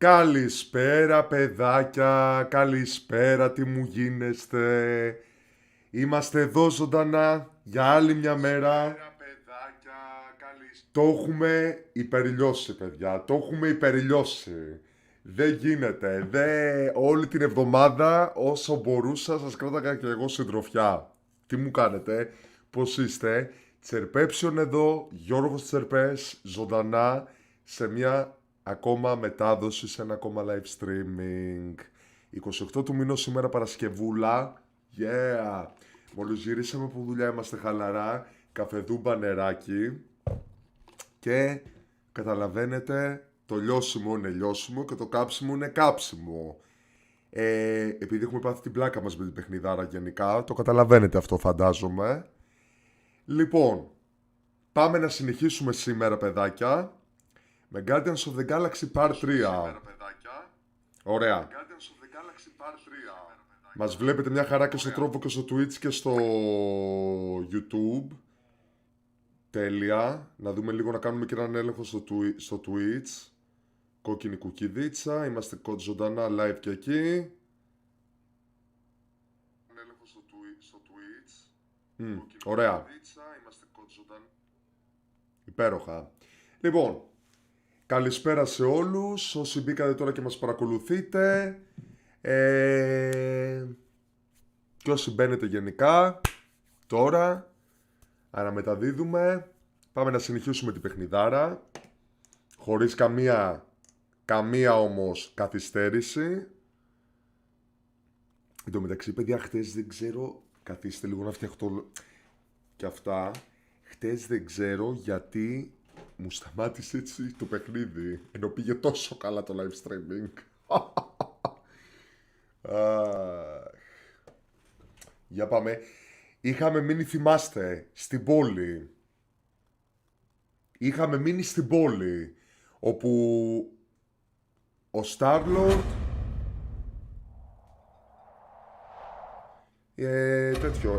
Καλησπέρα παιδάκια, καλησπέρα, τι μου γίνεστε. Είμαστε εδώ ζωντανά για άλλη μια μέρα. Το έχουμε υπερηλιώσει παιδιά, το έχουμε υπερηλιώσει. Δεν γίνεται, όλη την εβδομάδα όσο μπορούσα σας κράταγα και εγώ συντροφιά. Τι μου κάνετε, πώς είστε? Tserpeption εδώ, Γιώργος Tserpes, ζωντανά σε μια ακόμα μετάδοση, σε ένα ακόμα live streaming. 28 του μηνός σήμερα Παρασκευούλα. Yeah! Μόλις γυρίσαμε από δουλειά, είμαστε χαλαρά. Καφεδούμπα νεράκι. Και καταλαβαίνετε, το λιώσιμο είναι λιώσιμο και το κάψιμο είναι κάψιμο. Επειδή έχουμε πάθει την πλάκα μας με την παιχνιδάρα γενικά, το καταλαβαίνετε αυτό φαντάζομαι. Λοιπόν, πάμε να συνεχίσουμε σήμερα παιδάκια με Guardians of the Galaxy Part 3. Ωραία. Μας βλέπετε μια χαρά και στο τρόπο και στο Twitch και στο YouTube. Τέλεια. Να δούμε λίγο, να κάνουμε και έναν έλεγχο στο Twitch. Κόκκινη κουκκιδίτσα. Είμαστε ζωντανά live και εκεί. Έλεγχο στο Twitch. Ωραία. Υπέροχα. Λοιπόν, καλησπέρα σε όλους όσοι μπήκατε τώρα και μας παρακολουθείτε. Και όσοι μπαίνετε γενικά τώρα. Άρα μεταδίδουμε. Πάμε να συνεχίσουμε την παιχνιδάρα. Χωρίς καμία όμως καθυστέρηση. Εν τω μεταξύ παιδιά, χτες δεν ξέρω. Καθίστε λίγο να φτιαχτώ και αυτά. Χτες δεν ξέρω γιατί μου σταμάτησε έτσι το παιχνίδι, ενώ πήγε τόσο καλά το live streaming. Για πάμε. Είχαμε μείνει, θυμάστε, στην πόλη. Είχαμε μείνει στην πόλη, όπου ο Star-Lord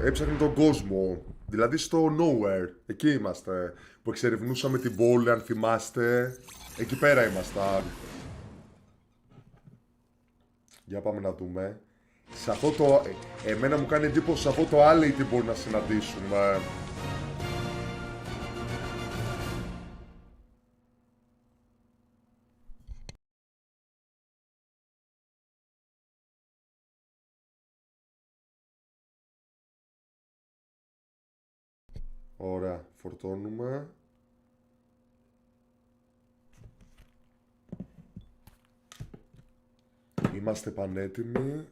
έψαχνε τον κόσμο. Δηλαδή στο Nowhere. Εκεί είμαστε. Που εξερευνούσαμε την πόλη, αν θυμάστε. Εκεί πέρα ήμασταν. Για πάμε να δούμε. Σε αυτό το... Εμένα μου κάνει εντύπωση σε αυτό το άλλο τι μπορεί να συναντήσουμε. Ωραία, φορτώνουμε. Είμαστε πανέτοιμοι.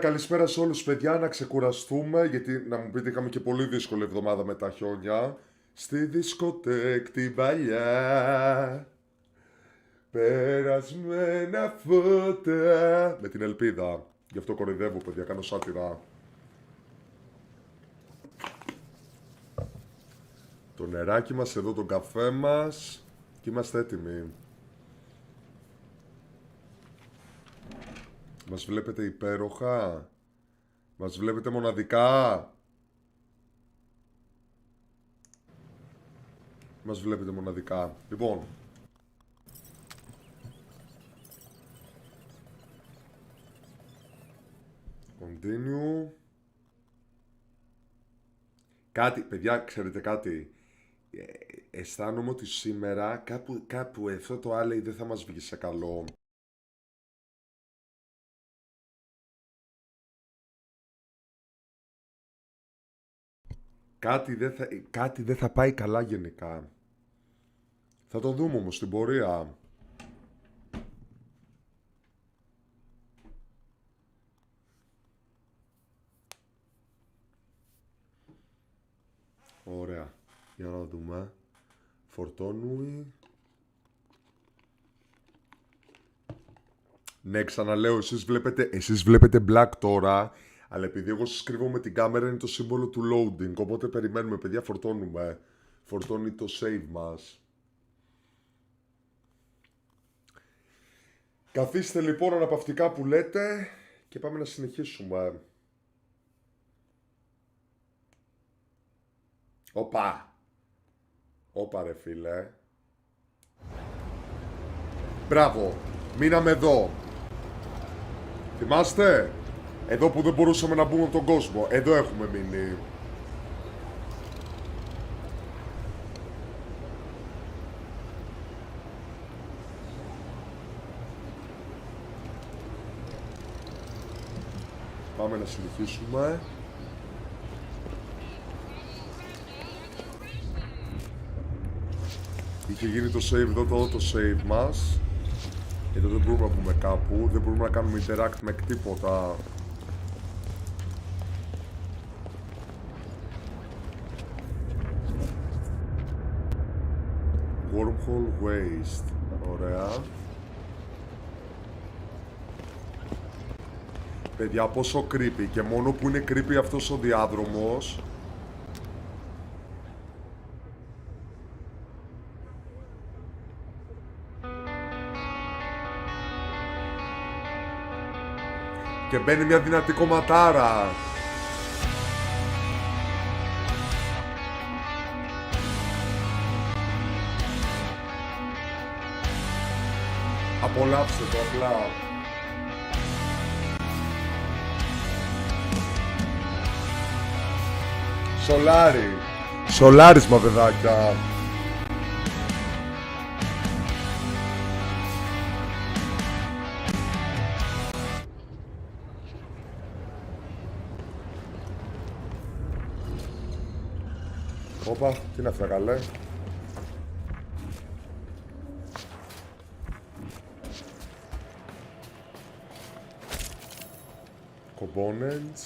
Καλησπέρα σε όλους παιδιά, να ξεκουραστούμε, γιατί να μου πείτε είχαμε και πολύ δύσκολη εβδομάδα με τα χιόνια. Στη δισκοτέκ την παλιά, περασμένα φώτα. Με την ελπίδα, γι' αυτό κοροϊδεύω παιδιά, κάνω σάτυρα. Το νεράκι μας, εδώ τον καφέ μας και είμαστε έτοιμοι. Μας βλέπετε υπέροχα. Μας βλέπετε μοναδικά. Μας βλέπετε μοναδικά. Λοιπόν. Continue. Κάτι, παιδιά, ξέρετε κάτι. Αισθάνομαι ότι σήμερα κάπου αυτό το άλλο δεν θα μας βγει σε καλό. Κάτι δεν θα πάει καλά γενικά. Θα το δούμε όμως στην πορεία. Ωραία. Για να δούμε. Φορτώνουμε. Ναι, ξαναλέω, εσείς βλέπετε black τώρα. Αλλά επειδή εγώ σας κρύβω με την κάμερα είναι το σύμβολο του loading. Οπότε περιμένουμε παιδιά, φορτώνουμε. Φορτώνει το save μας. Καθίστε λοιπόν αναπαυτικά που λέτε και πάμε να συνεχίσουμε. Όπα ρε φίλε. Μπράβο. Μείναμε εδώ. Θυμάστε? Εδώ που δεν μπορούσαμε να μπούμε από τον κόσμο. Εδώ έχουμε μείνει. Πάμε να συνεχίσουμε. Είχε γίνει το save εδώ, το save μας. Εδώ δεν μπορούμε να πούμε κάπου, δεν μπορούμε να κάνουμε interact με τίποτα. Wormhole waste, ωραία. Παιδιά, πόσο creepy, και μόνο που είναι creepy αυτός ο διάδρομος. Και μπαίνει μια δυνατή κομματάρα. Απολαύστε το απλά. Σολάρι. Σολάρισμα, παιδάκια. Όπα, τι είναι αυτά, καλέ? Components.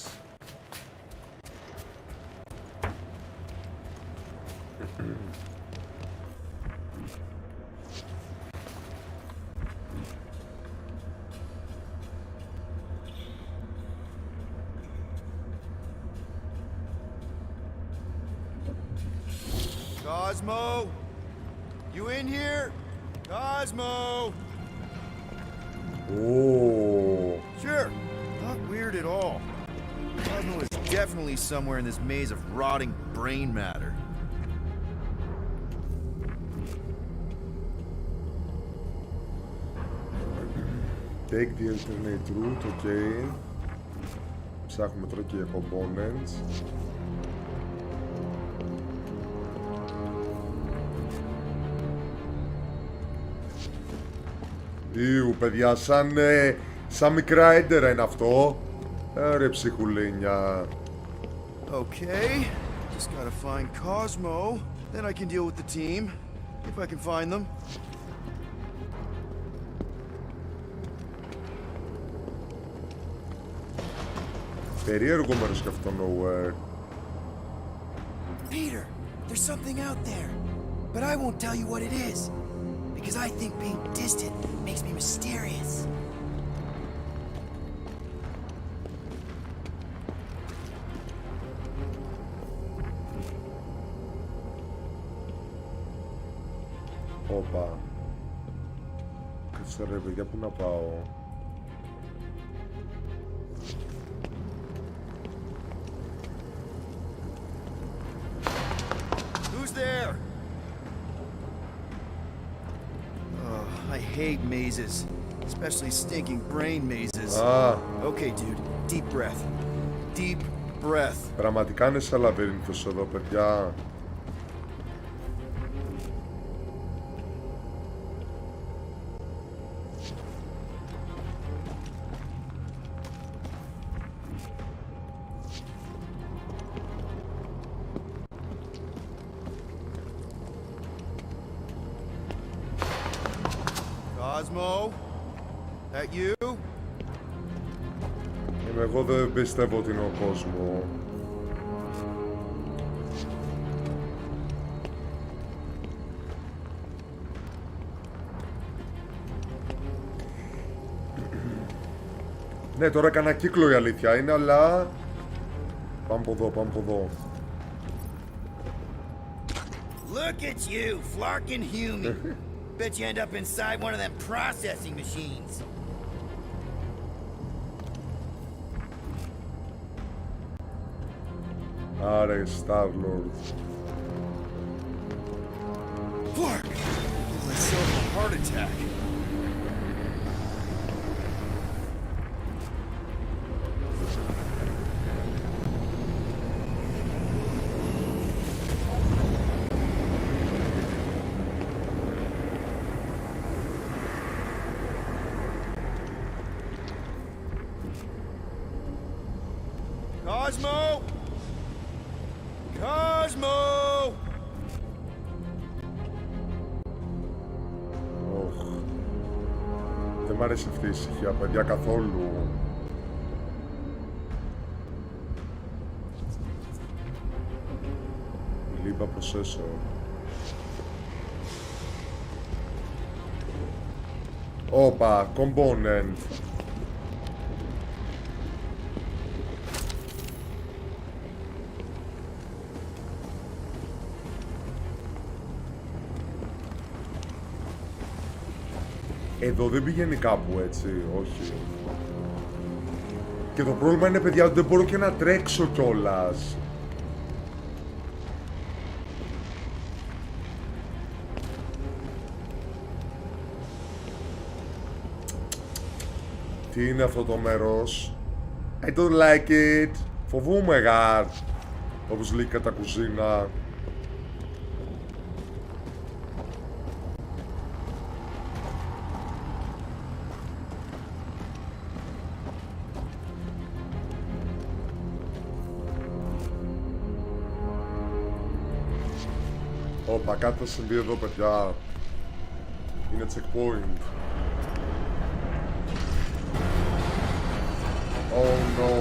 Cosmo? You in here? Cosmo? Oh. Sure. Not weird at all. Cosmo is definitely somewhere in this maze of rotting brain matter. Take the alternate route, okay. Ψάχνουμε τώρα και για components. Ιου, παιδιά, σαν μικρά έντερα είναι αυτό. Ρε ψυχουλίνια. Okay. Just gotta find Cosmo. Then I can deal with the team. If I can find them. Περίεργο μέρος και αυτό nowhere. Peter, there's something out there. But I won't tell you what it is. Because I think being distant makes me mysterious. Όπα. Κάτσε ρε παιδιά, πού να πάω? Who's there? Oh, I hate mazes. Especially stinking brain mazes. Okay, dude. Deep breath. Deep breath. Πραγματικά είναι σαν λαβύρινθος εδώ, παιδιά. Cosmo? That you? Εγώ δεν πιστεύω ότι είναι ο κόσμο. Ναι, τώρα έκανα κύκλο, η αλήθεια είναι, αλλά... Πάμε από εδώ, πάμε από εδώ. Look at you, flarkin' human. Bet you end up inside one of them processing machines. Άρα, Star-Lord. Flark! Give myself a heart attack. Cosmo! Cosmo! Δεν μ' αρέσει αυτή η ησυχία, παιδιά, καθόλου. Λίμπα processor. Όπα, component. Εδώ δεν πηγαίνει κάπου έτσι, όχι. Και το πρόβλημα είναι, παιδιά, ότι δεν μπορώ και να τρέξω κιόλας. Τι είναι αυτό το μέρος? I don't like it. Φοβούμαι, γάρ. Όπως λέει κατά κουζίνα. Όπα, κάτι θα συμβεί εδώ, παιδιά. Είναι checkpoint. Oh no.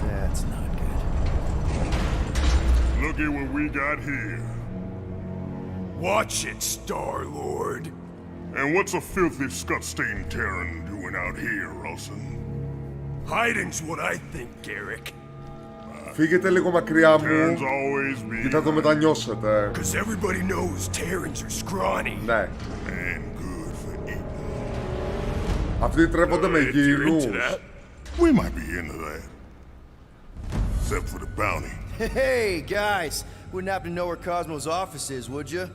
That's not good. Look at what we got here. Watch it, Star-Lord. And what's a filthy scut-stained Terran doing out here, Wilson? Hiding's what I think, Garrick. Φύγετε λίγο μακριά μου Terrans always be και θα το μετανιώσετε. Cause everybody knows Terrans are scrawny. Ναι. and good for eating. Αυτοί τρέπονται με If you're γύρους. into that. We might be into that. Except for the bounty. Hey, guys! Wouldn't happen to know where Cosmo's office is, would you?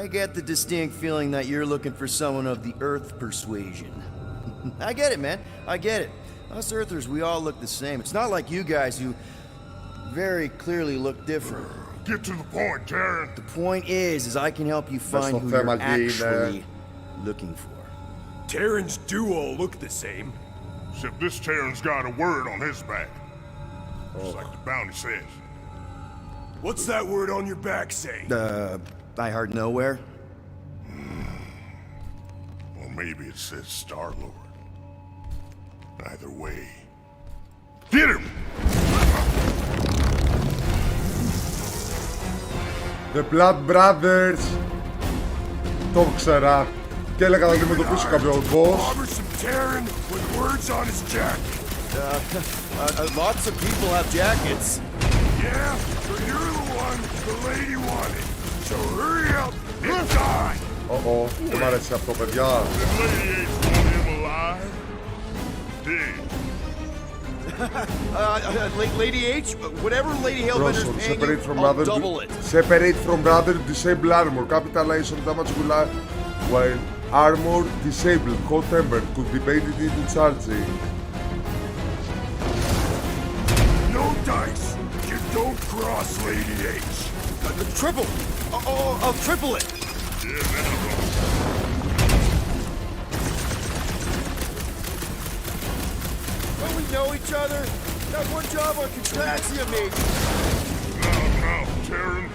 I get the distinct feeling that you're looking for someone of the Earth persuasion. I get it, man. I get it. Us Earthers, we all look the same. It's not like you guys who very clearly look different. Get to the point, Terran. The point is I can help you find στο who θέμα you're τι είναι. actually looking for. Terrans do all look the same. Except this Terran's got a word on his back. Just like the bounty says. What's that word on your back say? I heart nowhere? Or maybe it says Star-Lord. Either way. Get him! The Blood Brothers. Το ξέρα. Και έλεγα να αντιμετωπίσω κάποιο boss. Bothersome Terran with words on his jacket. Lots of people have jackets. Yeah, but you're the one the lady wanted. So hurry up and die. Δεν μ' αρέσει αυτό, παιδιά. The lady ain't want him alive. Dead. Lady H, whatever Lady Hellbender's Crossroad, paying separate you, from I'll other. double it. Separate from other, disable armor. Capitalization damage will while armor disabled. Hot tempered could be paid into charging. No dice. You don't cross Lady H. Triple! I'll triple it! Yeah, that'll go. Don't we know each other? Got one job on Contraxia, maybe. Now, Terran.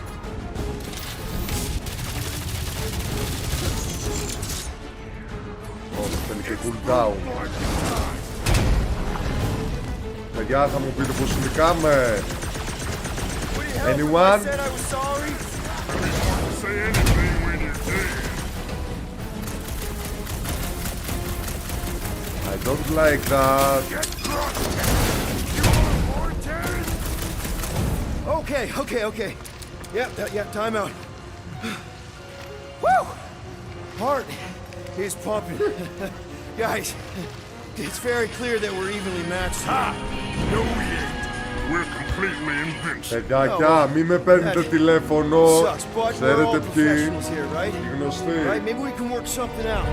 Θέλει και cooldown. Παιδιά, θα μου πείτε πως νικάμε. Anyone? I said I was sorry. Say anything when you're dead. I don't like that. Get crushed. You want more, Terran? Okay. Yeah, time out. Woo! Heart is pumping. Guys, it's very clear that we're evenly matched. Ha! No, we ain't. We're completely invincible. Παιδάκια, μη με παίρνετε τηλέφωνο. Sucks, but we're all Ξέρετε ποιοι. professionals here, right? Οι γνωστοί. Right, maybe we can work something out.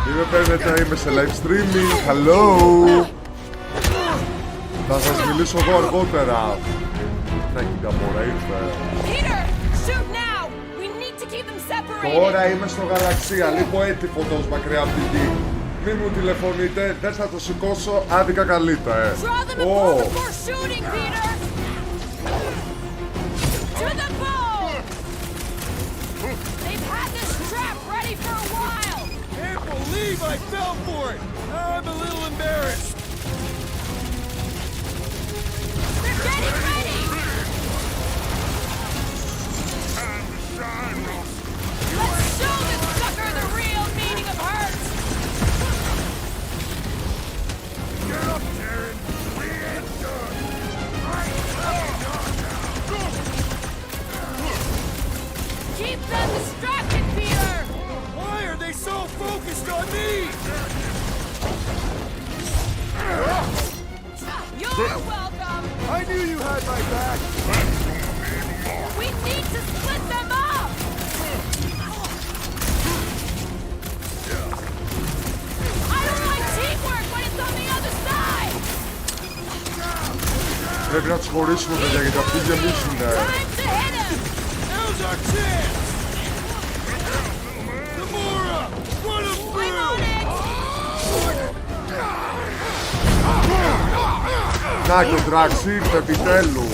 Μη με παίρνετε, είμαι σε live streaming. Hello. Θα σας μιλήσω εγώ αργότερα. Να κοίτα μωρά ήρθε. Peter, shoot now. We need to keep them separated. Τώρα είμαι στο γαλαξία, λίγο έτυποτος μακριά από την γη. Μη μου τηλεφωνείτε, δεν θα το σηκώσω, άδικα καλείτε. Draw them apart before shooting, Peter. To the bow. They've had this trap ready for a while. Can't believe I fell for it! I'm a little embarrassed. They're getting ready. Time to shine, Ross. Let's show this sucker the real meaning of hurt. Get up, Darren. We ain't done. Keep them distracted, Peter. Why are they so focused on me? You're welcome. I knew you had my back. We need to split them up. I don't like teamwork when it's on the other side. Πρέπει να τους χωρίσουμε παιδιά γιατί αυτοί γεμίσουνε. Time to hit him. Now's our chance. Gamora, run him I'm through. on it. Να και ο Drax ήρθε επιτέλους.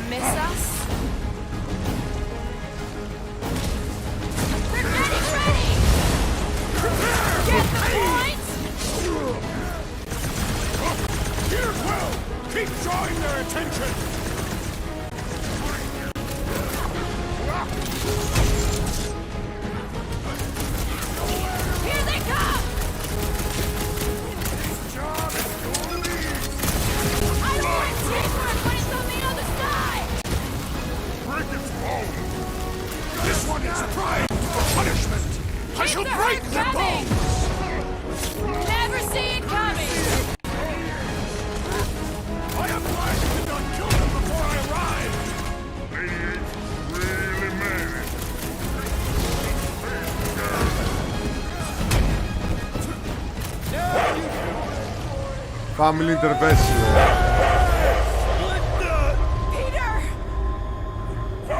Miss us? They're getting ready. Get the points. Here's well. Keep drawing their attention. Here they come. I don't like teamwork when it's on the other side. Break its bone. This one is primed for punishment. I Keep shall the break hurt their coming. bones. Never see it coming. I am glad you did not kill them before I arrived. Lady H really made it. Family intervention. Peter.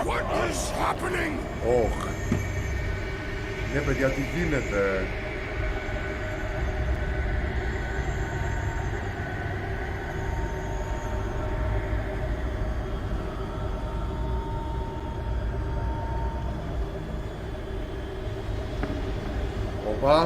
What is happening? Ωχ. Ναι παιδιά τι γίνεται. Οπα.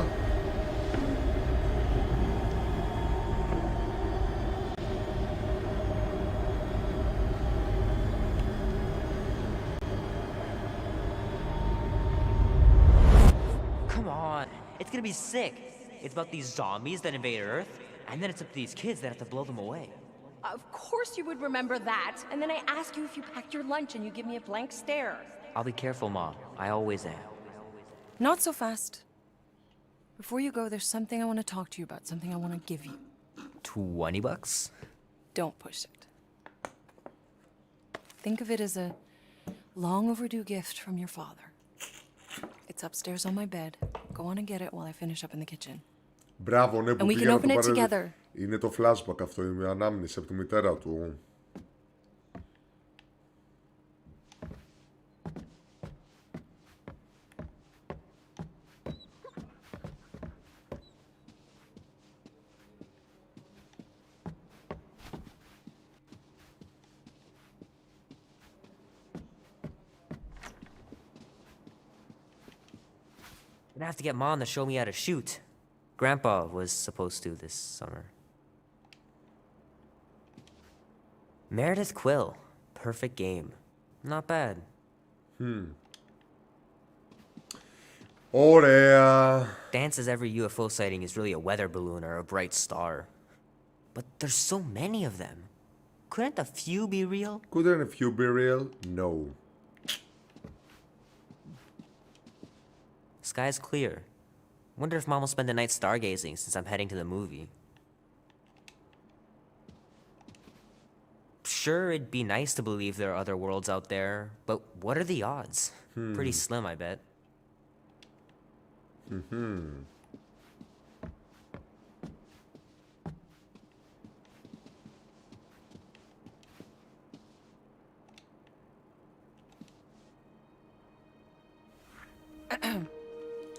Come on, it's gonna be sick. It's about these zombies that invade Earth, and then it's up to these kids that have to blow them away. Of course you would remember that. And then I ask you if you packed your lunch and you give me a blank stare. I'll be careful, Mom. I always am. Not so fast. Before you go, there's something I want to talk to you about, something I want to give you. $20? Don't push it. Think of it as a long overdue gift from your father. It's upstairs on my bed. Go on and get it while I finish up in the kitchen. Μπράβο, ναι, που And we πήγε can να open το it παραδει- together. Είναι το flashback αυτό, η ανάμνηση από τη μητέρα του. Gonna have to get Mom to show me how to shoot. Grandpa was supposed to this summer. Meredith Quill. Perfect game. Not bad. Ωραία. Dan says every UFO sighting is really a weather balloon or a bright star. But there's so many of them. Couldn't a few be real? Couldn't a few be real? No. Sky's clear. Wonder if Mom will spend the night stargazing since I'm heading to the movie. Sure, it'd be nice to believe there are other worlds out there, but what are the odds? Pretty slim, I bet.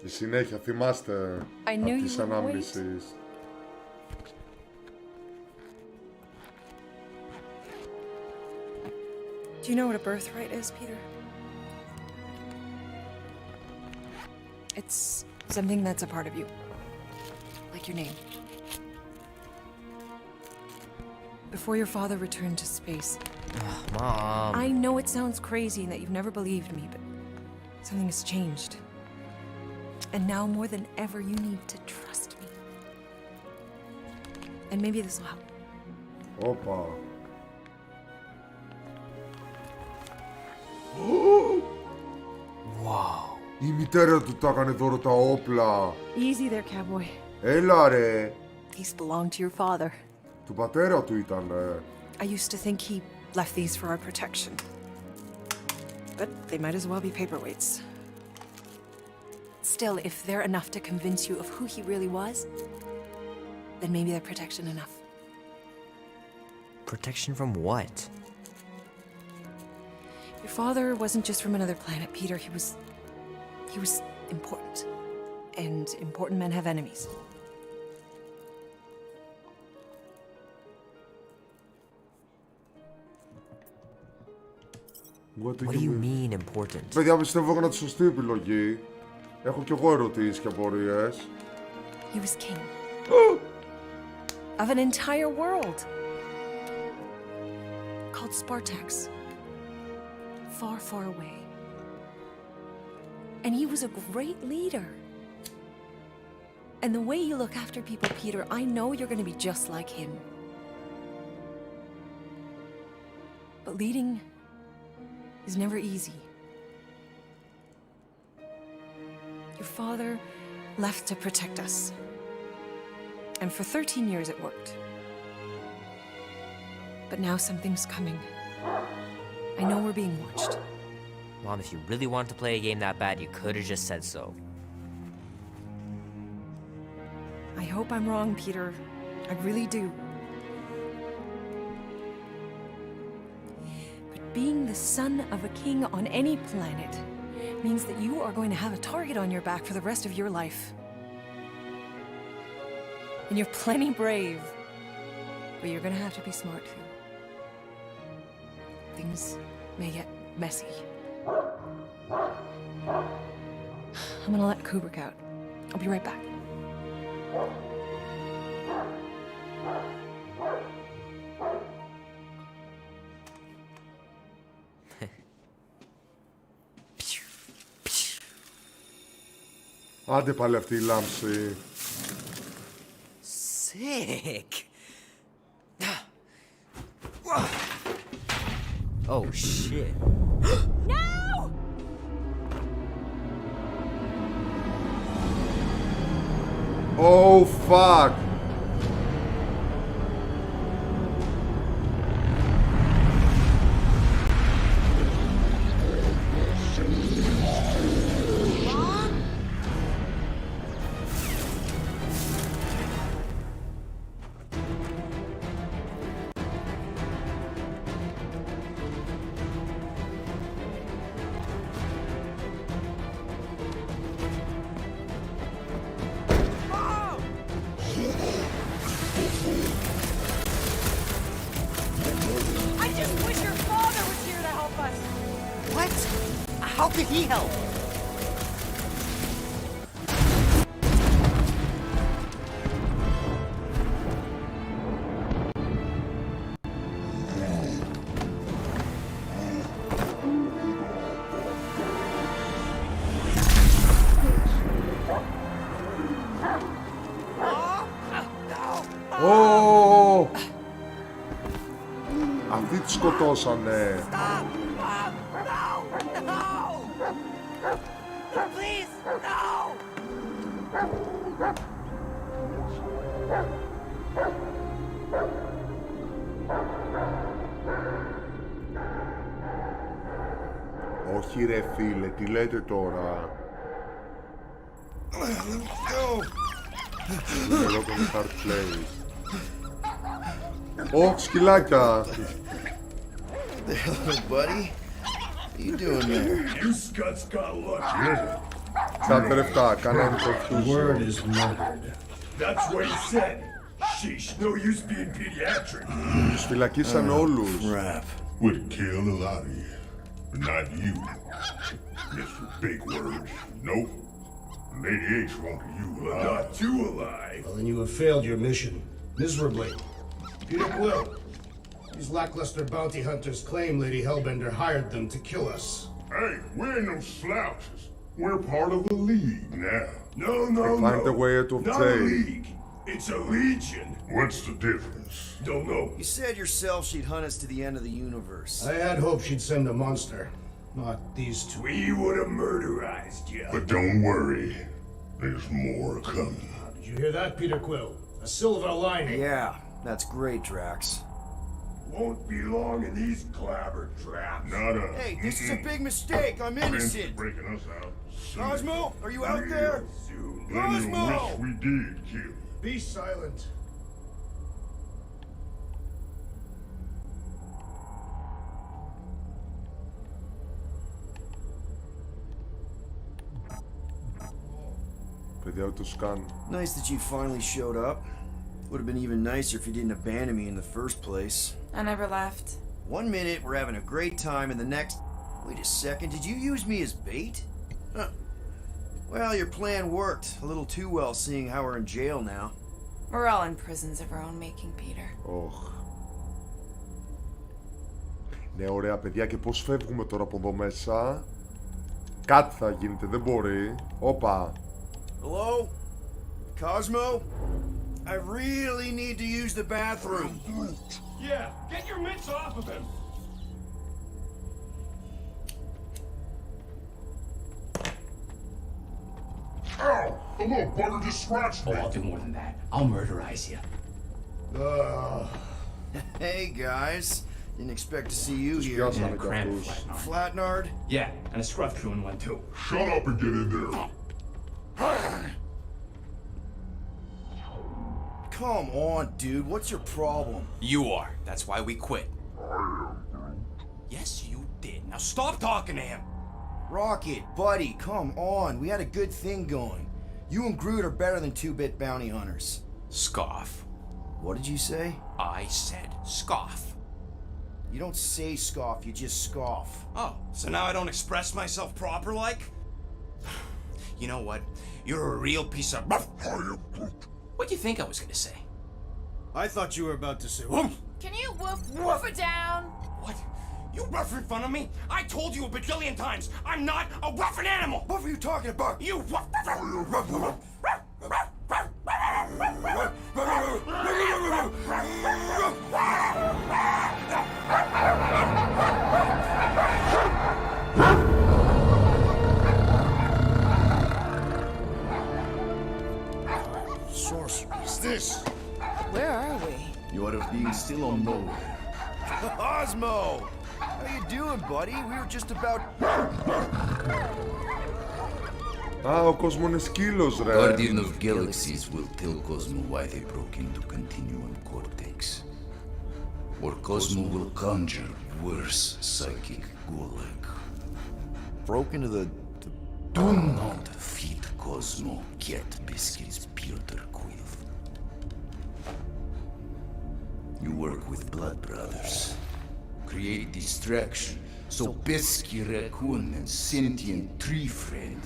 Η συνέχεια, θυμάστε I knew της you would wait. ανάμνησης. Do you know what a birthright is, Peter? It's something that's a part of you. Like your name. Before your father returned to space. Mom. I know it sounds crazy and that you've never believed me, but something has changed. And now more than ever, you need to trust me. And maybe this will help. Όπα. Whoa. Η μητέρα του τα έκανε δώρο τα όπλα. Easy there, cowboy. Έλα ρε. These belong to your father. Του πατέρα του ήτανε. I used to think he left these for our protection. But they might as well be paperweights. Still, if they're enough to convince you of who he really was, then maybe they're protection enough. Protection from what? Your father wasn't just from another planet, Peter. He was important. And important men have enemies. What What do you mean important? Παιδιά, πιστεύω έκανα τη σωστή επιλογή. Έχω κι εγώ ερωτήσεις και απορίες. He was king. Of an entire world. Called Spartax. Far, far away. And he was a great leader. And the way you look after people, Peter, I know you're going to be just like him. But leading is never easy. Your father left to protect us. And for 13 years it worked. But now something's coming. I know we're being watched. Mom, if you really wanted to play a game that bad, you could have just said so. I hope I'm wrong, Peter. I really do. But being the son of a king on any planet means that you are going to have a target on your back for the rest of your life. And you're plenty brave. But you're going to have to be smart too. Things may get messy. I'm gonna let Kubrick out. I'll be right back. Άντε πάλι αυτή η λάμψη. Sick. Oh shit. Oh fuck. I just wish your father was here to help us. What? How could he help? Ω! Αυτοί τους σκοτώσανε. Όχι ρε φίλε, τι λέτε τώρα. Εδώ το hard play. Ω, σκυλάκια. The hell, buddy? What you doing there? You scuts got lucky. Κάτσε ρεφτά, κάνα Word introduction. is murdered. That's what he said. Sheesh, no use being pediatric. Τους φυλακίσαν όλους. Crap. Would have killed a lot of you, but not you. Mr. Big Words. Nope. Lady H wanted you alive. Not too alive. Well, then you have failed your mission. Miserably. Peter Quill. These lackluster bounty hunters claim Lady Hellbender hired them to kill us. Hey, we ain't no slouches. We're part of the League now. No, no, Find no. a way out of Not jail. a league. It's a legion. What's the difference? Don't know. You said yourself she'd hunt us to the end of the universe. I had hoped she'd send a monster, not these two. We would have murderized you. But don't worry. There's more coming. Did you hear that, Peter Quill? A silver lining. Yeah, that's great, Drax. Won't be long in these clabber traps. Not a... Hey, this is a big mistake. I'm Prince innocent. breaking us out. Cosmo, are you out there? Soon. Then you'll Cosmo! wish we did kill. Be silent. Παιδιά, το σκάν. Nice that you finally showed up. Would have been even nicer if you didn't abandon me in the first place. I never left. 1 minute we're having a great time, and the next... Wait a second, did you use me as bait? Huh. Well, your plan worked. A little too well, seeing how we're in jail now. We're all in prisons of our own making, Peter. Ωχ. Ναι, ωραία παιδιά, και πώς φεύγουμε τώρα από εδώ μέσα. Κάτι θα γίνεται, δεν μπορεί. Όπα. Hello? Cosmo? I really need to use the bathroom. Yeah, get your mitts off of him. Ow! The little bugger just scratched Oh, me. I'll do more than that. I'll murderize you. Hey, guys. Didn't expect to see you here. Πιάσανε And a κι cramp αυτούς. flatline. Flatnard? Yeah, and a scruff crewing one too. Shut up and get in there. Come on, dude. What's your problem? You are. That's why we quit. Yes, you did. Now stop talking to him. Rocket, buddy, come on. We had a good thing going. You and Groot are better than two-bit bounty hunters. Scoff. What did you say? I said scoff. You don't say scoff, you just scoff. Oh, so now I don't express myself proper like? You know what? You're a real piece of... What do you think I was gonna say? I thought you were about to say, Can you woof it down? What? You roughing fun of me? I told you a bajillion times, I'm not a roughing animal! What were you talking about? You Sorcery's this. Where are we? You ought to be still on nowhere. Cosmo! How you doing, buddy? We were just about... Α, ο κόσμος είναι σκύλος, ρε. Guardian of Galaxies will tell Cosmo why they broke into Continuum Cortex. Or Cosmo will conjure worse psychic gulag. Broke into the... Do not feed Cosmo cat biscuits, Peter Quill. You work with Blood Brothers. Create distraction so Pesky Raccoon and sentient tree friend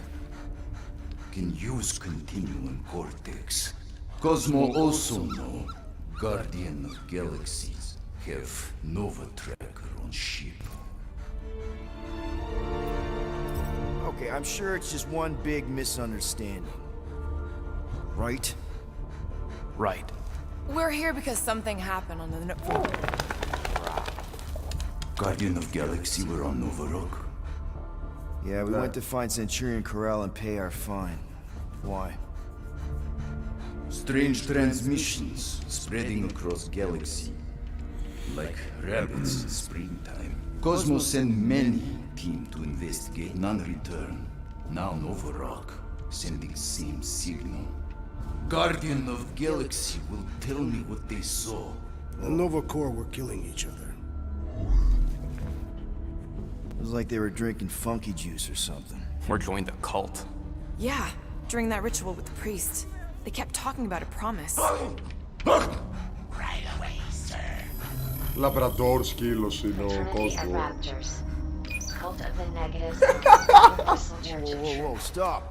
can use Continuum Cortex. Cosmo also know Guardian of Galaxies have Nova Tracker on ship. Okay, I'm sure it's just one big misunderstanding. Right? Right. We're here because something happened on the... Guardian of Galaxy were on Nova Rock. Yeah, we went to find Centurion Corral and pay our fine. Why? Strange transmissions spreading across galaxy, like rabbits in springtime. Cosmo sent many team to investigate, none return. Now Novorok, sending same signal. Guardian of Galaxy will tell me what they saw. The Nova Corps were killing each other. It was like they were drinking funky juice or something. Or joined a cult. Yeah, during that ritual with the priest. They kept talking about a promise. Right away, sir. Λαμπραντόρ σκύλος είναι ο κόσμος. Cult of the Negatives. Universal Church of Whoa, Truth. stop!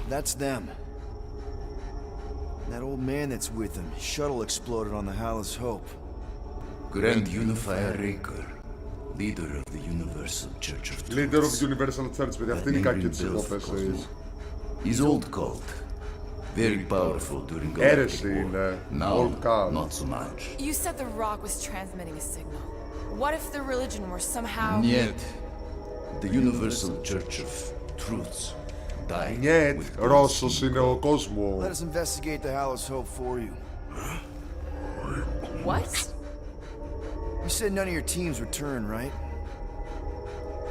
That's them. That old man that's with them. Shuttle exploded on the Hallis Hope. Grand Unifier Raker, leader of the Universal Church of Truth. Leader of Universal Church, παιδιά, αυτή είναι η κακή της υπόθεσης. His old cult. Very powerful during Galactic Αίρεση War. είναι. Now, Old cult. not so much. You said the rock was transmitting a signal. What if the religion were somehow... Yet, the Universal Church of Truths died Νιέτ, with Ρώσος Cosmo. είναι ο Let κόσμος. us investigate the Hallis Hope for you. What? You said none of your teams return, right?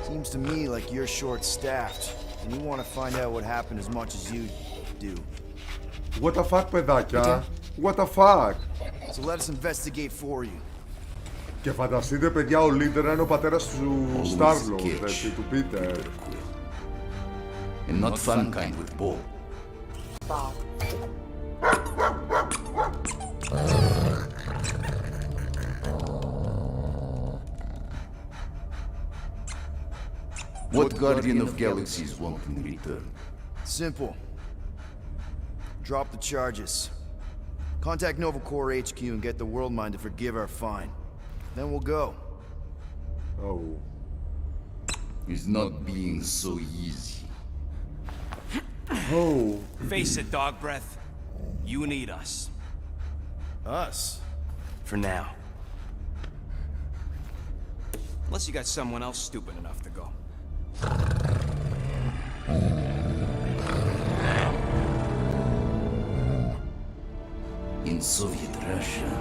Seems to me like you're short-staffed, and you want to find out what happened as much as you do. What the fuck, παιδάκια. What the fuck. So let us investigate for you. Και φανταστείτε, παιδιά, ο Leader είναι ο πατέρας του Always Star-Lord, catch έτσι, του Peter. Peter Quill. And not fun kind with Bob. Ball. What Guardian of Galaxies want in return? Simple. Drop the charges. Contact Nova Corps HQ and get the World Mind to forgive our fine. Then we'll go. Oh. It's not being so easy. Oh. Face it, dog breath. You need us. Us? For now. Unless you got someone else stupid enough to go. In Soviet Russia,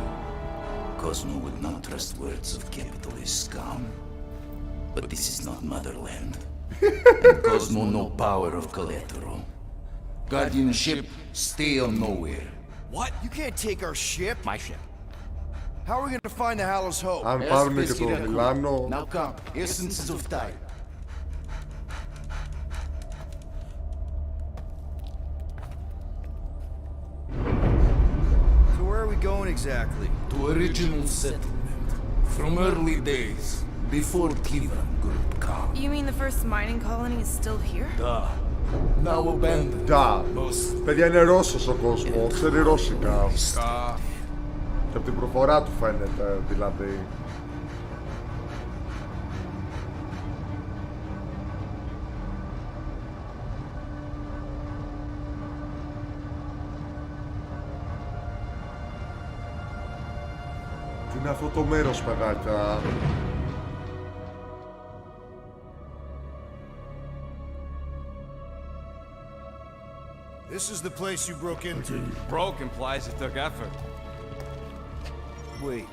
Cosmo would not trust words of capitalist scum. But this is not motherland. And Cosmo no power of collateral. Guardianship, stay on nowhere. What? You can't take our ship. My ship. How are we gonna find the Hallis Hope? Αν πάρουμε και το Μιλάνο... Now come, essences of time. So where are we going exactly? To original settlement. From early days, before Tivan Group come. You mean the first mining colony is still here? Duh. Now abandoned. Ντα. Most Παιδιά, είναι Ρώσος ο κόσμος, ξέρει Ρώσικα. Και από την προφορά του φαίνεται, δηλαδή. Τι είναι αυτό το μέρος, παιδάκια. This is the place you broke into. Broke implies it took effort. Wait,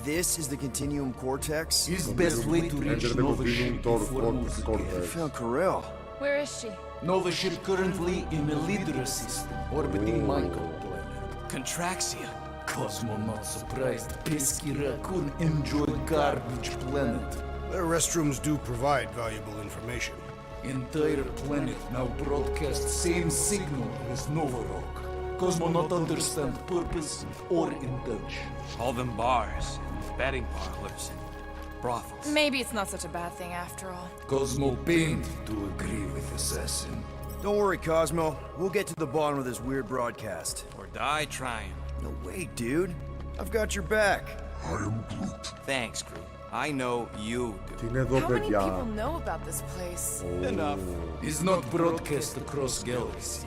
this is the Continuum Cortex? is the best way to reach Enter the Nova Continuum ship before Cortex. losing I it. found Corel. Where is she? Nova ship currently in the Lidra system, orbiting Michael planet. Contraxia. Cosmo not surprised. Pesky raccoon enjoy garbage planet. Their restrooms do provide valuable information. Entire planet now broadcast same signal as Novorok. Cosmo not understand purpose or intention. All them bars, and betting parlors, and brothels. Maybe it's not such a bad thing after all. Cosmo pained to agree with Assassin. Don't worry, Cosmo. We'll get to the bottom of this weird broadcast. Or die trying. No way, dude. I've got your back. Thanks, crew. I know you do. Τι είναι εδώ, How many παιδιά. people know about this place? Enough. Is not broadcast across galaxy,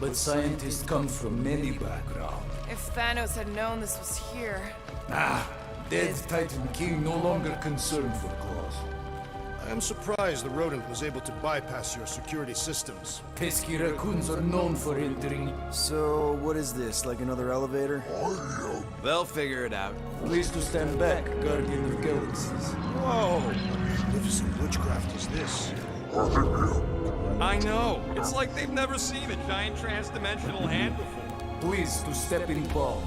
but scientists come from many backgrounds. If Thanos had known this was here... Dead Titan King no longer concerned for cause. I I am surprised the rodent was able to bypass your security systems. Pesky raccoons are known for entering. So, what is this, like another elevator? They'll figure it out. Please to stand back, Guardian of Galaxies. Whoa! What magnificent witchcraft is this? I know. It's like they've never seen a giant trans-dimensional hand before. Please to step in ball.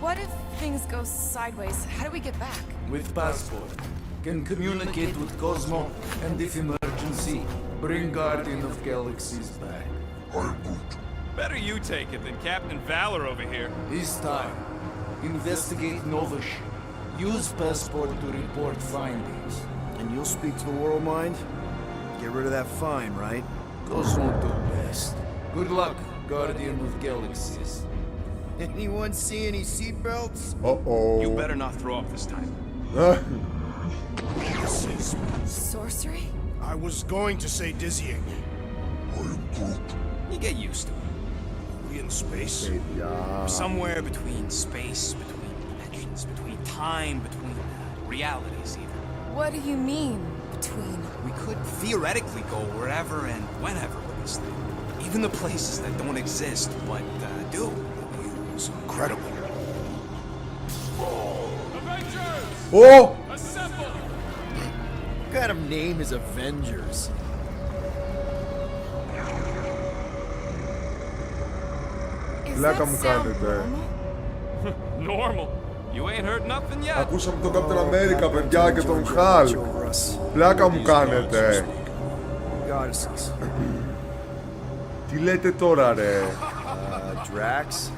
What if things go sideways? How do we get back? With passport. Can communicate with Cosmo, and if emergency, bring Guardian of Galaxies back. Better you take it than Captain Valor over here. This time, investigate Novish. Use passport to report findings. And you'll speak to the world mind? Get rid of that fine, right? Cosmo do best. Good luck, Guardian of Galaxies. Anyone see any seatbelts? Uh-oh. You better not throw up this time. This is... Sorcery? I was going to say dizzying. You get used to it. Are we in space? Somewhere between space, between dimensions, between time, between realities even. What do you mean, between? We could theoretically go wherever and whenever with this thing. Even the places that don't exist, but do. It's incredible. Oh! What kind of name is Avengers? Πλάκα μου κάνετε. Normal. You ain't heard nothing yet. Ακούσαμε τον Captain America, παιδιά, και τον Hulk. Πλάκα μου κάνετε. Τι λέτε τώρα, ρε? Drax?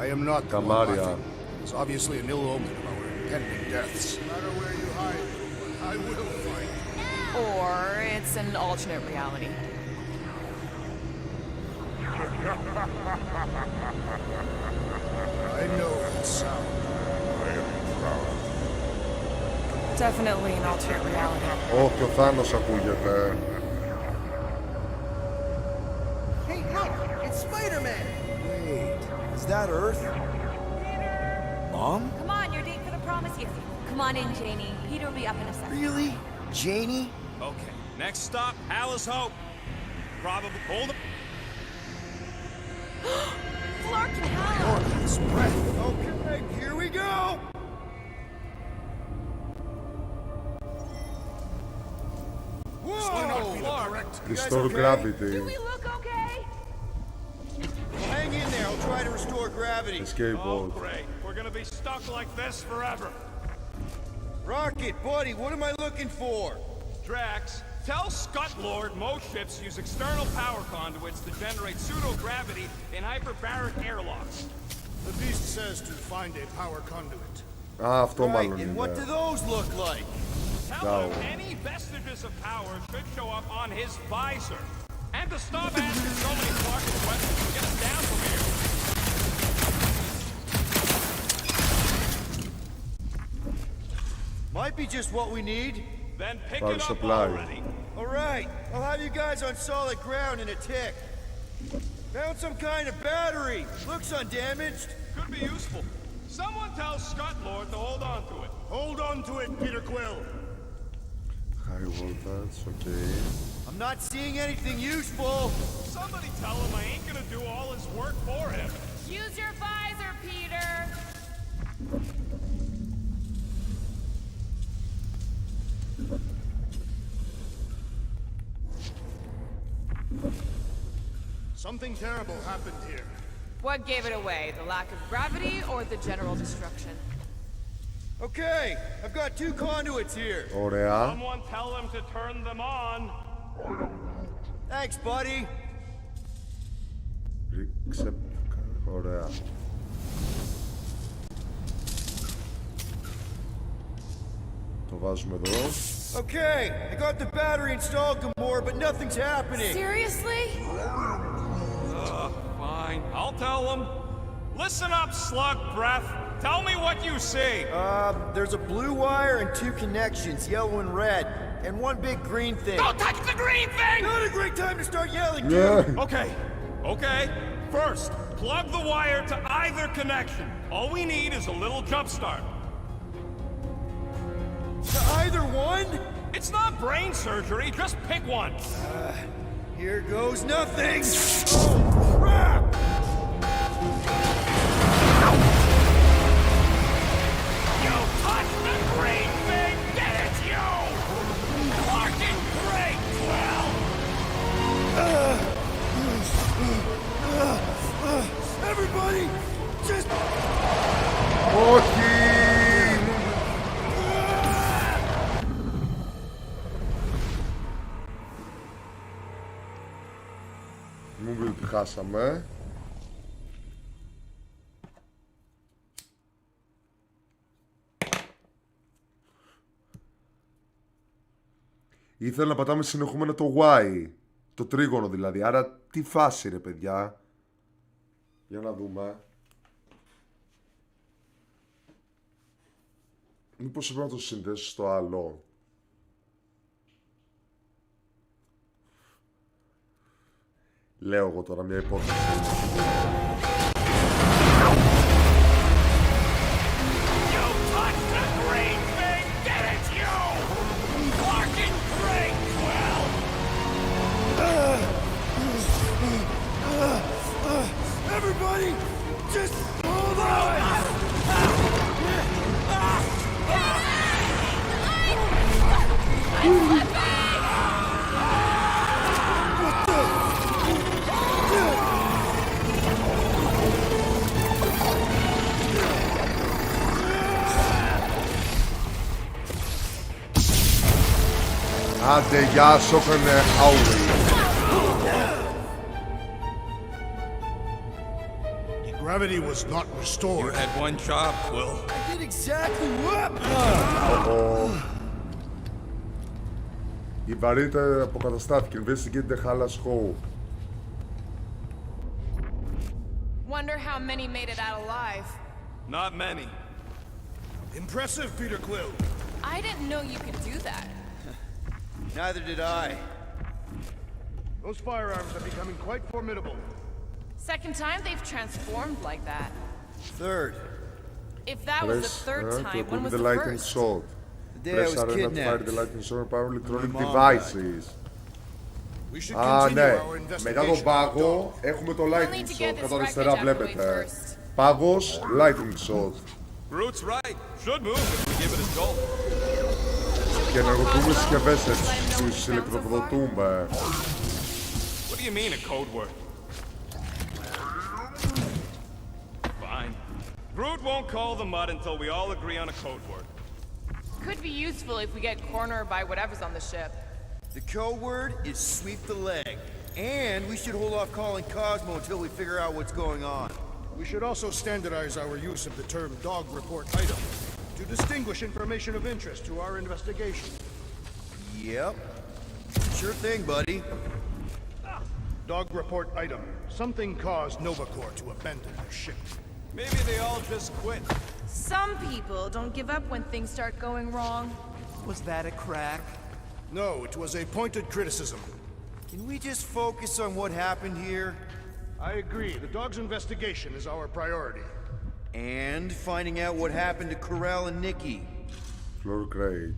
I am not Καμάρια. It's obviously an ill omen of our impending deaths. No matter where you hide, I will find you. Or it's an alternate reality. I know that sound. I am proud. Definitely an alternate reality. Όχι, ο Θάνος ακούγεται. Hey, look! It's Spider-Man! Wait, is that Earth? Mom? Come on, you're late for the promise here. Come on in, Janie. Peter will be up in a second. Really? Janie? Okay, next stop, Alice Hope. Probably hold up. Clark and Hal! His breath. Okay, here we go! This may not be the correct. Restore gravity. Do we look okay? Hang in there, I'll try to restore gravity. Escape pod. Great. We're gonna be stuck like this forever. Rocket, buddy, what am I looking for? Drax, tell Scutlord most ships use external power conduits to generate pseudo-gravity in hyperbaric airlocks. The beast says to find a power conduit. Α, αυτό μάλλον And είναι. what do those look like? Tell him any vestiges of power should show up on his visor. And to stop asking so many fucking questions, get us down from here. Might be just what we need. Then pick Power it up supply. already. All right, I'll have you guys on solid ground in a tick. Found some kind of battery. Looks undamaged. Could be useful. Someone tell Scutlord to hold on to it. Hold on to it, Peter Quill. High voltage, okay. I'm not seeing anything useful. Somebody tell him I ain't gonna do all his work for him. Use your visor, Peter! Something terrible happened here. What gave it away? The lack of gravity or the general destruction? Okay, I've got two conduits here. Ωραία. Someone tell him to turn them on. Thanks, buddy. Ρίξε. Ωραία. Το βάζουμε εδώ. Okay, I got the battery installed, Gamora, but nothing's happening. Seriously? Fine, I'll tell him. Listen up, slug breath. Tell me what you see. There's a blue wire and two connections, yellow and red, and one big green thing. Don't touch the green thing! Not a great time to start yelling, Yeah. dude. Okay. First, plug the wire to either connection. All we need is a little jump start. To either one? It's not brain surgery, just pick one. Here goes nothing! Oh, crap! You touch the green thing! Get it, you! Fucking great, well! Everybody, just... Όχι! Μου πει ότι χάσαμε. Ήθελα να πατάμε συνεχόμενα το Y. Το τρίγωνο δηλαδή. Άρα τι φάση ρε παιδιά. Για να δούμε. Μήπως πρέπει να το συνδέσω στο άλλο. Λέω εγώ τώρα μια υπόθεση. Everybody, just hold on! Άντε, γεια σου, έκανε άουρη. Gravity was not restored. You had one job, Quill. I did exactly what? Η βαρύτητα αποκαταστάθηκε. Investigate the Hallas Hole. Wonder how many made it out alive. Not many. Impressive, Peter Quill. I didn't know you could do that. Neither did I. Those firearms are becoming quite formidable. Second time they've transformed like that. Third. If that was the third time, when was the the lightning first? sword. The day I Press was R to fire kidnapped. the lightning sword and power electronic My mom devices. We should Α, continue ναι. our Μετά τον investigation. πάγο έχουμε το We'll need lightning to get sword. this Κατά wreckage αριστερά out of the way βλέπετε. first. Πάγος, lightning sword. Groot's right. Should move if we give it a jolt. Και ενεργοποιούμε συσκευές έτσι. Τους ηλεκτροδοτούμε. What do you mean a code word? Fine. Groot won't call the mud until we all agree on a code word. Could be useful if we get cornered by whatever's on the ship. The code word is sweep the leg. And we should hold off calling Cosmo until we figure out what's going on. We should also standardize our use of the term dog report item to distinguish information of interest to our investigation. Yep. Sure thing, buddy. Dog report item. Something caused Nova Corps to abandon their ship. Maybe they all just quit. Some people don't give up when things start going wrong. Was that a crack? No, it was a pointed criticism. Can we just focus on what happened here? I agree. The dog's investigation is our priority. And finding out what happened to Corral and Nikki. Floor crate.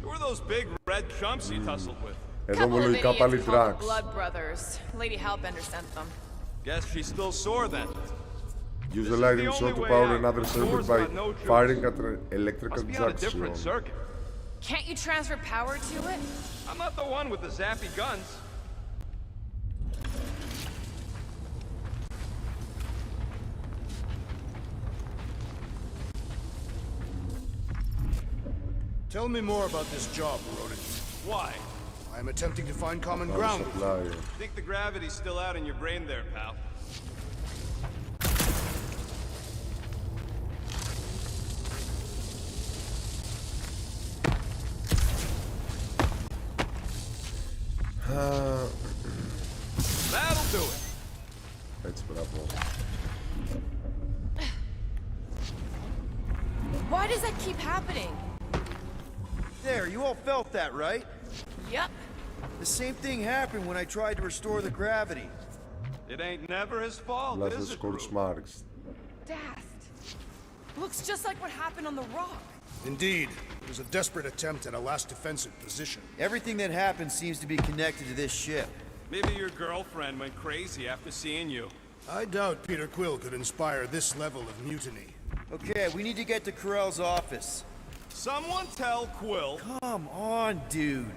Who are those big red chumps you tussled with? Εδώ Couple of ομολογικά idiots πάλι called the Drax. Blood Brothers. Lady Hellbender sent them. Guess she's still sore then. Use This the is lightning the sword only to way power out. another circuit Door's by got no juice. firing at an electrical Must be on a junction. different circuit. Can't you transfer power to it? I'm not the one with the zappy guns. Tell me more about this job, Rodent. Why? I'm attempting to find common Power ground with you. supply. Think the gravity's still out in your brain there, pal. That'll do it. Έτσι, μπράβο. Why does that keep happening? There, you all felt that, right? Yep. The same thing happened when I tried to restore the gravity. It ain't never his fault, Blast the is it, scorch Groot? marks. Daft. Looks just like what happened on the rock. Indeed. It was a desperate attempt at a last defensive position. Everything that happened seems to be connected to this ship. Maybe your girlfriend went crazy after seeing you. I doubt Peter Quill could inspire this level of mutiny. Okay, we need to get to Corell's office. Someone tell Quill. Come on, dude.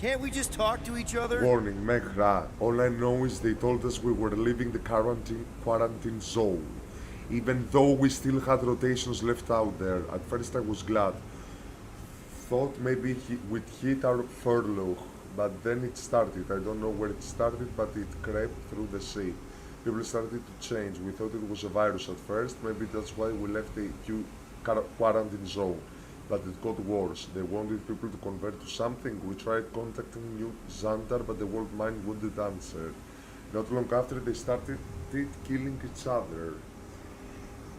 Can't we just talk to each other? Warning, Mehra. All I know is they told us we were leaving the quarantine zone. Even though we still had rotations left out there. At first I was glad. Thought maybe we'd hit our furlough. But then it started. I don't know where it started, but it crept through the sea. People started to change. We thought it was a virus at first. Maybe that's why we left the quarantine zone. But it got worse. They wanted people to convert to something. We tried contacting New Xandar, but the World Mind wouldn't answer. Not long after, they started killing each other.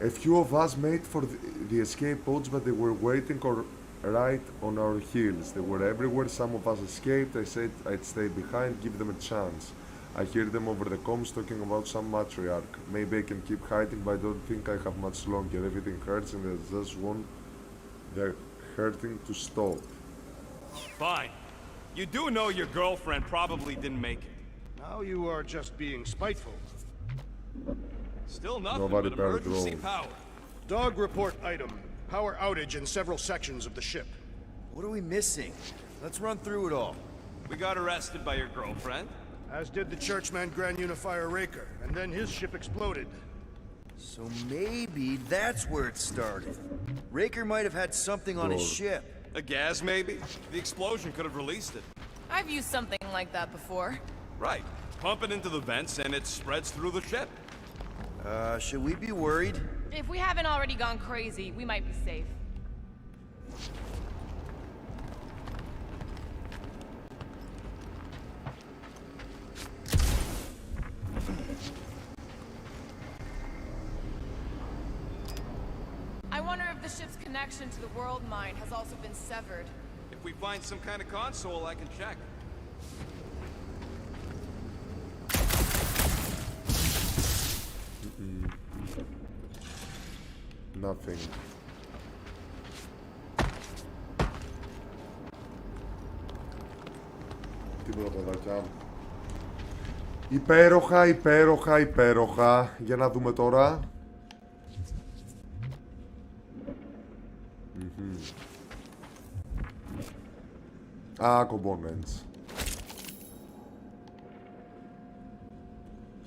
A few of us made for the escape pods, but they were waiting right on our heels. They were everywhere. Some of us escaped. I said I'd stay behind, give them a chance. I hear them over the comms talking about some matriarch. Maybe I can keep hiding, but I don't think I have much longer. Everything hurts and I just want the hurting to stop. Fine. You do know your girlfriend probably didn't make it. Now you are just being spiteful. Still nothing Nobody but emergency drove. power. Dog report item. Power outage in several sections of the ship. What are we missing? Let's run through it all. We got arrested by your girlfriend. As did the Churchman Grand Unifier Raker, and then his ship exploded. So maybe that's where it started. Raker might have had something on his ship. A gas, maybe? The explosion could have released it. I've used something like that before. Right. Pump it into the vents and it spreads through the ship. Should we be worried? If we haven't already gone crazy, we might be safe. I wonder if the ship's connection to the world mine has also been severed. If we find some kind of console, I can check. Nothing. Τίποτα παιδάκια μου. Υπέροχα, υπέροχα, υπέροχα. Για να δούμε τώρα. Components.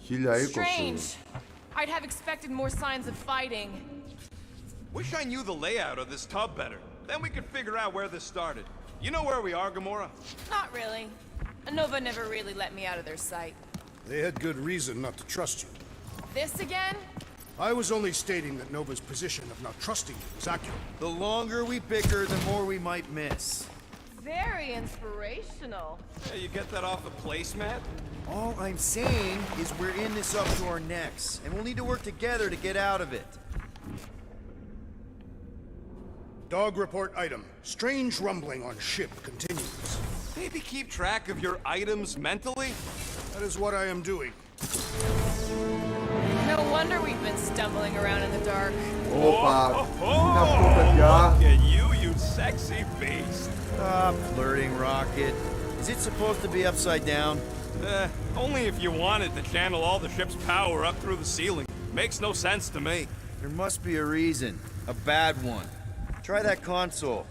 1020. Strange. I'd have expected more signs of fighting. Wish I knew the layout of this tub better. Then we could figure out where this started. You know where we are, Gamora? Not really. Nova never really let me out of their sight. They had good reason not to trust you. This again? I was only stating that Nova's position of not trusting you is accurate. The longer we bicker, the more we might miss. Very inspirational. Yeah, you get that off a placemat? All I'm saying is we're in this up to our necks, and we'll need to work together to get out of it. Dog report item. Strange rumbling on ship continues. Maybe keep track of your items mentally? That is what I am doing. No wonder we've been stumbling around in the dark. Όπα, είναι αυτό παιδιά. Look at you, you sexy beast. Stop flirting, Rocket. Is it supposed to be upside down? Only if you wanted to channel all the ship's power up through the ceiling. Makes no sense to me. There must be a reason. A bad one. Try that console.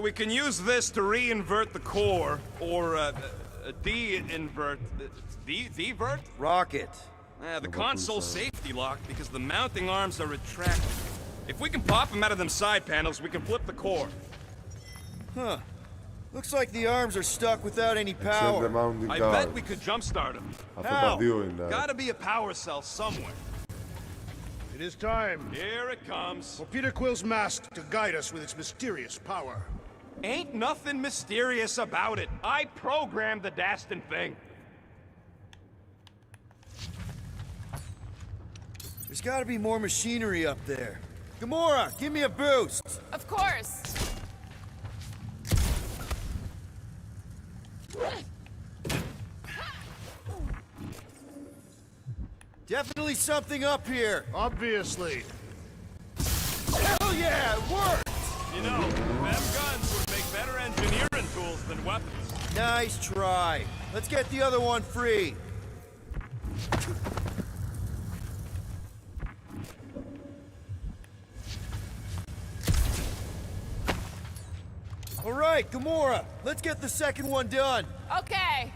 We can use this to re-invert the core, or de-invert... De-vert? Rocket. The console's safety locked because the mounting arms are retracted. If we can pop them out of them side panels, we can flip the core. Huh. Looks like the arms are stuck without any Except the power. mounting I guards. bet we could jumpstart them. Αυτό τα δύο είναι. Gotta be a power cell somewhere. It is time. Here it comes. For Peter Quill's mask to guide us with its mysterious power. Ain't nothing mysterious about it. I programmed the dastin' thing. There's gotta be more machinery up there. Gamora, give me a boost! Of course. Definitely something up here. Obviously. Hell yeah, it worked! You No, them guns would make better engineering tools than weapons. Nice try. Let's get the other one free. All right, Gamora, let's get the second one done. Okay.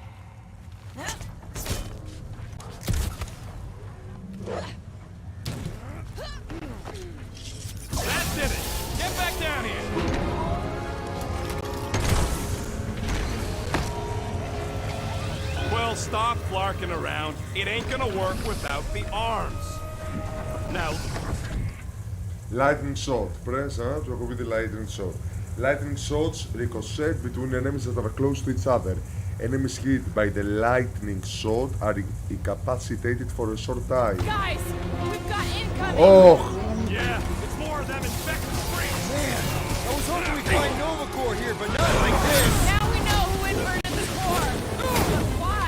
That did it! Get back down here! Well, stop flarking around. It ain't gonna work without the arms. Now... Lightning shot. Press to activate the lightning shot. Lightning shots ricochet between enemies that are close to each other. Enemies hit by the lightning shot are incapacitated for a short time. Guys, we've got incoming. Oh! Yeah, it's more of them infected springs. Man, I was hoping we'd find Nova Corps here, but not like this. Now we know who inverted the core. But why?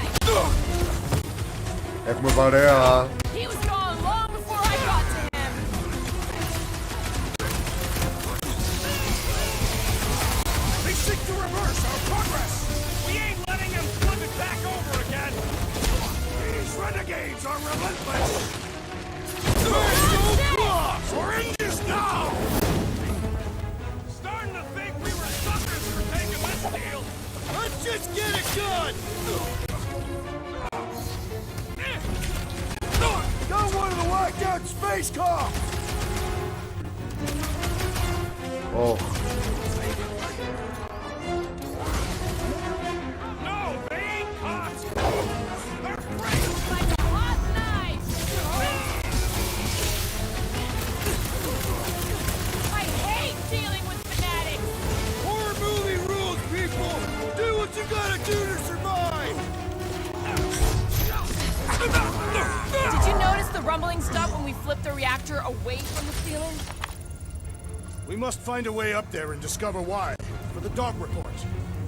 Έχουμε παρέα. He was gone long before I got to him. They seek to reverse our progress! We ain't letting them flip it back over again. These renegades are relentless! That's We're in this now! Starting to think we were suckers for taking this deal. Let's just get it done! Got one of the whacked out space cops! Oh. No, they ain't cops. They're free. Like a hot knife. I hate dealing with fanatics. Horror movie rules, people! Do what you gotta do to survive! Did you notice the rumbling stopped when we flipped the reactor away from the ceiling? We must find a way up there and discover why. For the dog report.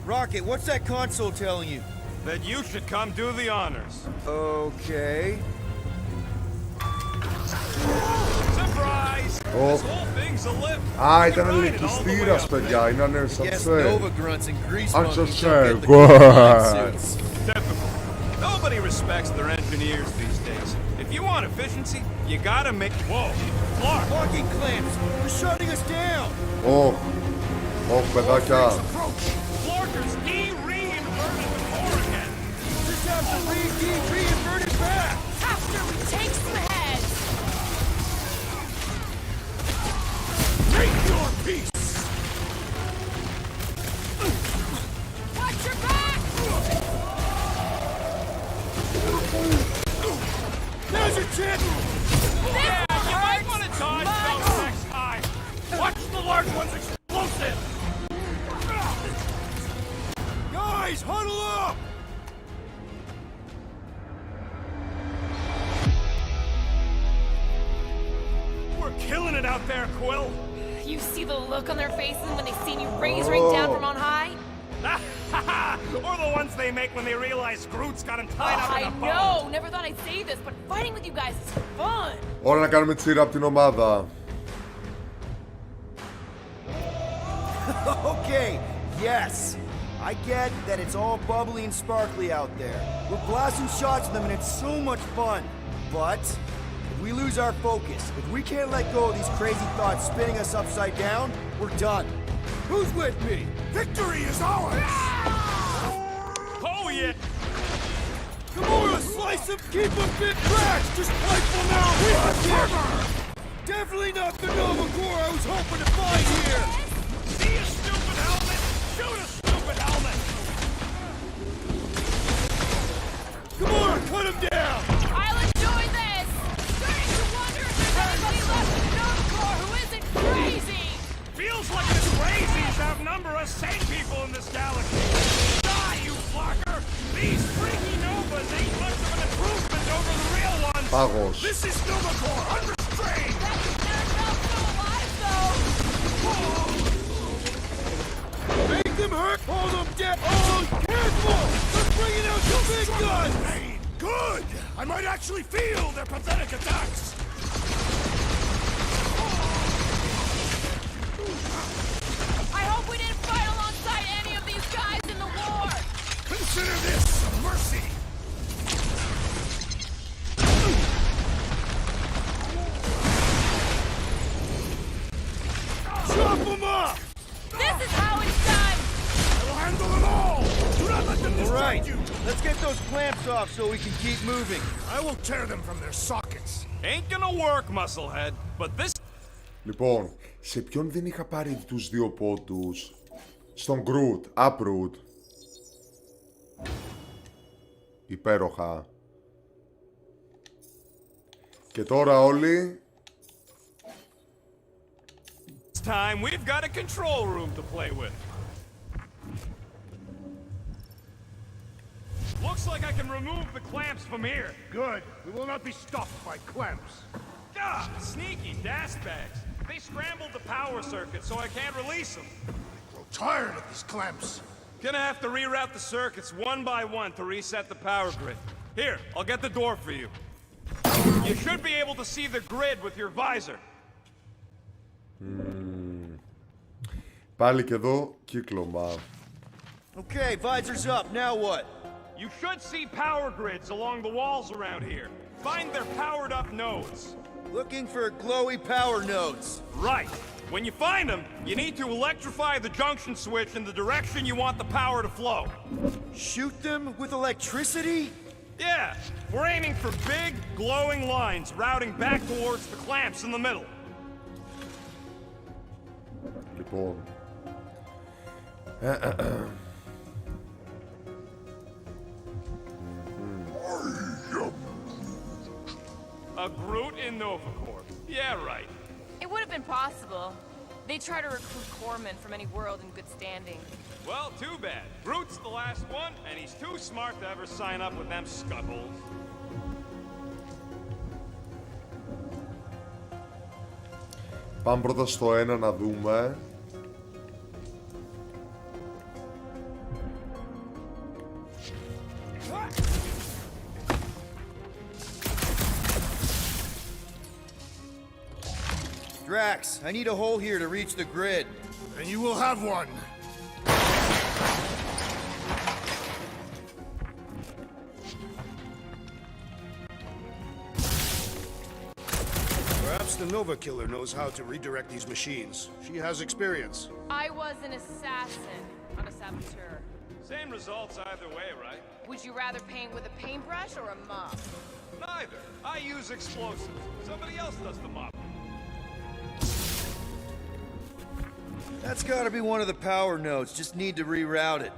Rocket, what's that console telling you? That you should come do the honors. Okay. Surprise! Oh. This whole thing's a lift. Α, ήταν You can ride it all the way ελκυστήρας, up. παιδιά. Είναι σαν Guess σερ. Nova grunts and grease I'm monkeys just don't saying. get the cool suits. Typical. Nobody respects their engineers these days. If you want efficiency, you gotta make... Whoa! Clark! Parking clamps! You're shutting us down! Oh. Oh, παιδάκια. Clarkers de-reinverted the core again! Just have to reinvert it back! After we take some heads. Make your peace! Watch your back! There's your chance! Yeah, you might want to dodge those next time! Watch the large one's explosive! Guys, huddle up! We're killing it out there, Quill! You see the look on their faces when they see you raise ring down from on high? Or the ones they make when they realize Groot's got him tied up in a I boat! know, never thought I'd say this, but fighting with you guys is fun. Όλα να κάνουμε τσίρα από την ομάδα. Okay, yes. I get that it's all bubbly and sparkly out there. We're blasting shots at them and it's so much fun. But if we lose our focus, if we can't let go of these crazy thoughts spinning us upside down, we're done. Who's with me? Victory is ours! Oh yeah! Gamora, slice him, keep him big cracks! Just fight for now! We are here! Definitely not the Nova Corps I was hoping to find here! See a stupid helmet? Shoot a stupid helmet! Gamora, cut him down! I'll enjoy this. Starting to wonder if there's anybody left in the Nova Corps who isn't crazy. Feels like the crazies outnumber us sane people in this galaxy! Die, you flocker! These freaky Novas ain't much of an improvement over the real ones! Πάγος. This is Nova Corps, unrestrained! They're not still alive, though. Make them hurt! Hold them down! Oh, careful! They're bringing out the big guns! Pain. Good! I might actually feel their pathetic attacks! hope we didn't fight alongside any of these guys in the war! Consider this a mercy! Chop them up! This is how it's done! I'll handle them all! Do not let them distract you! Let's get those clamps off so we can keep moving. I will tear them from their sockets. Ain't gonna work, musclehead, but this... Λοιπόν, σε ποιον δεν είχα πάρει τους 2 πόντους? Στον Groot, Uproot. Υπέροχα. Και τώρα όλοι... This time we've got a control room to play with. Looks like I can remove the clamps from here. Good. We will not be stopped by clamps. Ah, sneaky dastbags. They scrambled the power circuit, so I can't release them. I grow tired of these clamps. Gonna have to reroute the circuits one by one to reset the power grid. Here, I'll get the door for you. You should be able to see the grid with your visor. Πάλι και εδώ κύκλωμα. Okay, visor's up. Now what? You should see power grids along the walls around here. Find their powered up nodes. Looking for glowy power nodes. Right. When you find them, you need to electrify the junction switch in the direction you want the power to flow. Shoot them with electricity? Yeah, we're aiming for big, glowing lines routing back towards the clamps in the middle. Λοιπόν... A Groot in Novacorp. Yeah, right. It would have been possible. They try to recruit corpsmen from any world in good standing. Well, too bad. Groot's the last one, and he's too smart to ever sign up with them scuttles. Πάμε πρώτα στο ένα να δούμε. Drax, I need a hole here to reach the grid. And you will have one. Perhaps the Nova Killer knows how to redirect these machines. She has experience. I was an assassin, not a saboteur. Same results either way, right? Would you rather paint with a paintbrush or a mop? Neither. I use explosives. Somebody else does the mopping. That's gotta be one of the power nodes. Just need to reroute it.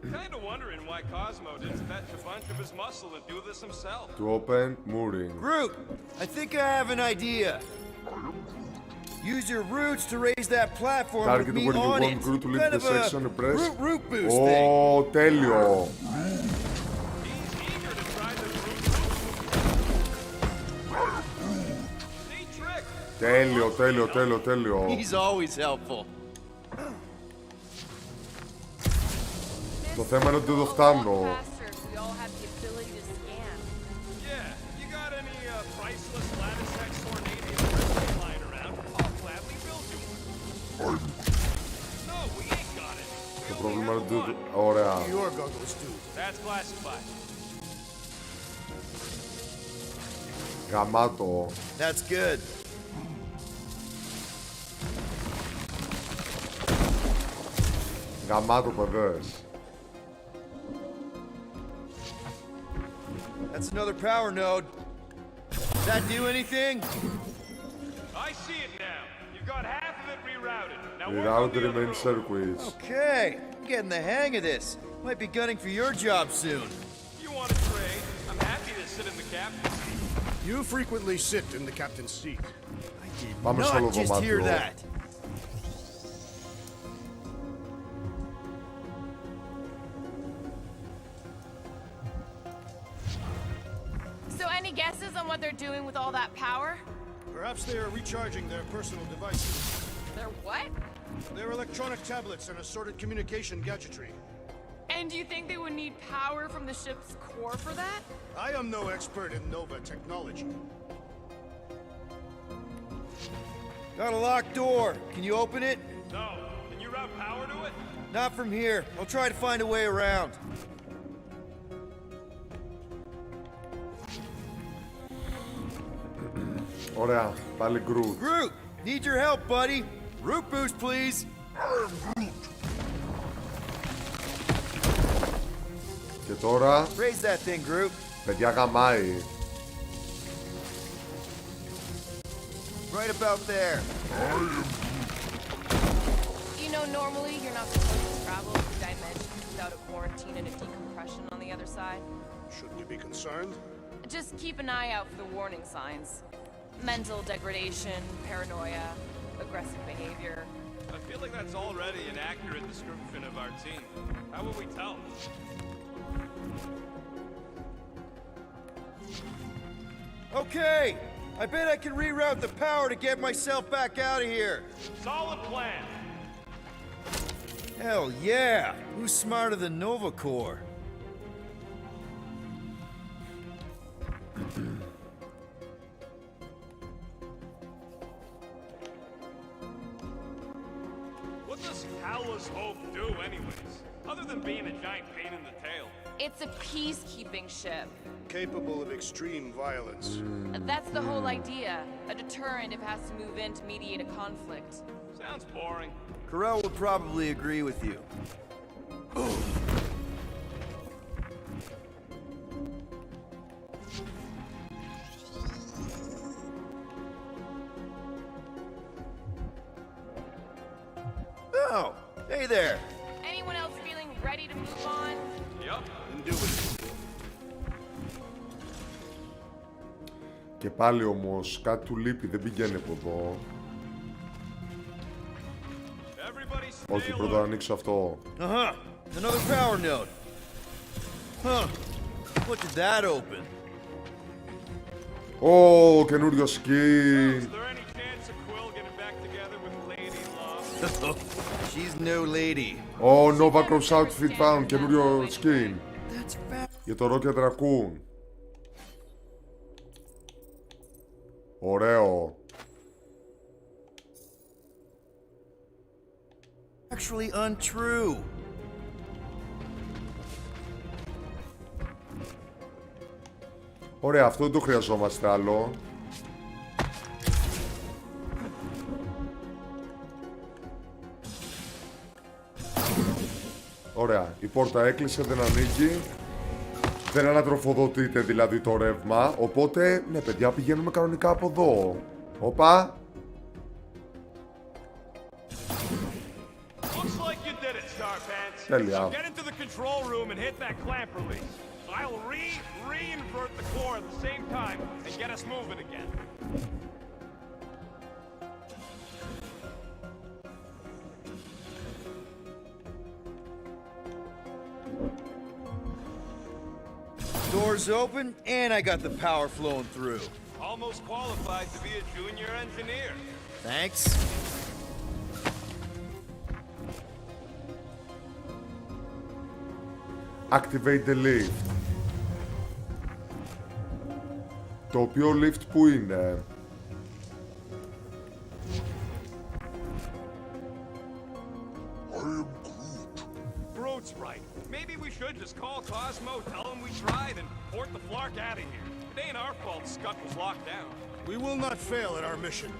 Kinda wondering why Cosmo didn't fetch a bunch of his muscle and do this himself. To open mooring. Groot, I think I have an idea. Use your roots to raise that platform Target with me when you on want it. Groot to lift Kind the of a section and press. root boost thing. Ω, τέλειο. He's eager to try the Groot. Neat trick. Τέλειο, τέλειο, τέλειο, τέλειο. He's always helpful. Το θέμα είναι ότι δεν το φτάνω. Faster if we all had the ability to scan. Yeah, you got any priceless Latticex tornadium crystals lying around? I'll gladly build you one. No, we ain't got it. Το πρόβλημα είναι ότι... Ωραία. Your goggles do. That's classified. Γαμάτο. That's good. Γαμάτο, παιδες. That's another power node. Does that do anything? I see it now. You've got half of it rerouted. Now work on Reroute the the other main road. circuits. Okay, I'm getting the hang of this. Might be gunning for your job soon. You want to trade? I'm happy to sit in the captain's seat. You frequently sit in the captain's seat. Πάμε στο άλλο Not just hear δωμάτιο. that. So any guesses on what they're doing with all that power? Perhaps they are recharging their personal devices. They're what? Their electronic tablets and assorted communication gadgetry. And do you think they would need power from the ship's core for that? I am no expert in Nova technology. Got a locked door. Can you open it? No. Can you route power to it? Not from here. I'll try to find a way around. Ωραία, πάλι Groot. Groot, need your help, buddy. Root boost, please. Και τώρα, Raise that thing, Groot. παιδιά γαμάει. Right about there. You know, normally you're not supposed to travel through dimensions without a quarantine and a decompression on the other side. Shouldn't you be concerned? Just keep an eye out for the warning signs. Mental degradation, paranoia, aggressive behavior. I feel like that's already an accurate description of our team. How will we tell? Okay, I bet I can reroute the power to get myself back out of here. Solid plan. Hell yeah! Who's smarter than Nova Corps? What does Callous Hope do anyways? Other than being a giant pain in the tail. It's a peacekeeping ship. Capable of extreme violence. That's the whole idea. A deterrent if it has to move in to mediate a conflict. Sounds boring. Carell would probably agree with you. Oh, hey there. Anyone else feeling ready to move on? Yup. Then do it. Και πάλι όμως, κάτι του λείπει, δεν πηγαίνει από εδώ. Όχι, πρώτα να ανοίξω αυτό. Uh-huh. Another power node. Huh. What did that open? Ω, καινούριο skin. She's no lady. Ω, Nova Cross Outfit found, καινούριο skin. Για το Rocket Raccoon. Ωραίο. Actually untrue. Ωραία, αυτό δεν το χρειαζόμαστε άλλο. Ωραία, η πόρτα έκλεισε, δεν ανοίγει. Δεν ανατροφοδοτείται δηλαδή το ρεύμα. Οπότε, ναι παιδιά, πηγαίνουμε κανονικά από εδώ. Οπα. Τέλεια. Get into the control room and hit that clamp release. I'll reinvert the core at the same time and get us moving again. Doors open, and I got the power flowing through. Almost qualified to be a junior engineer. Thanks. Activate the lift. Το οποίο lift που είναι? Groot's right. Maybe we should just call Cosmo, tell him we tried, and port the Flark out of here. It ain't our fault Scott was locked down. We will not fail at our mission.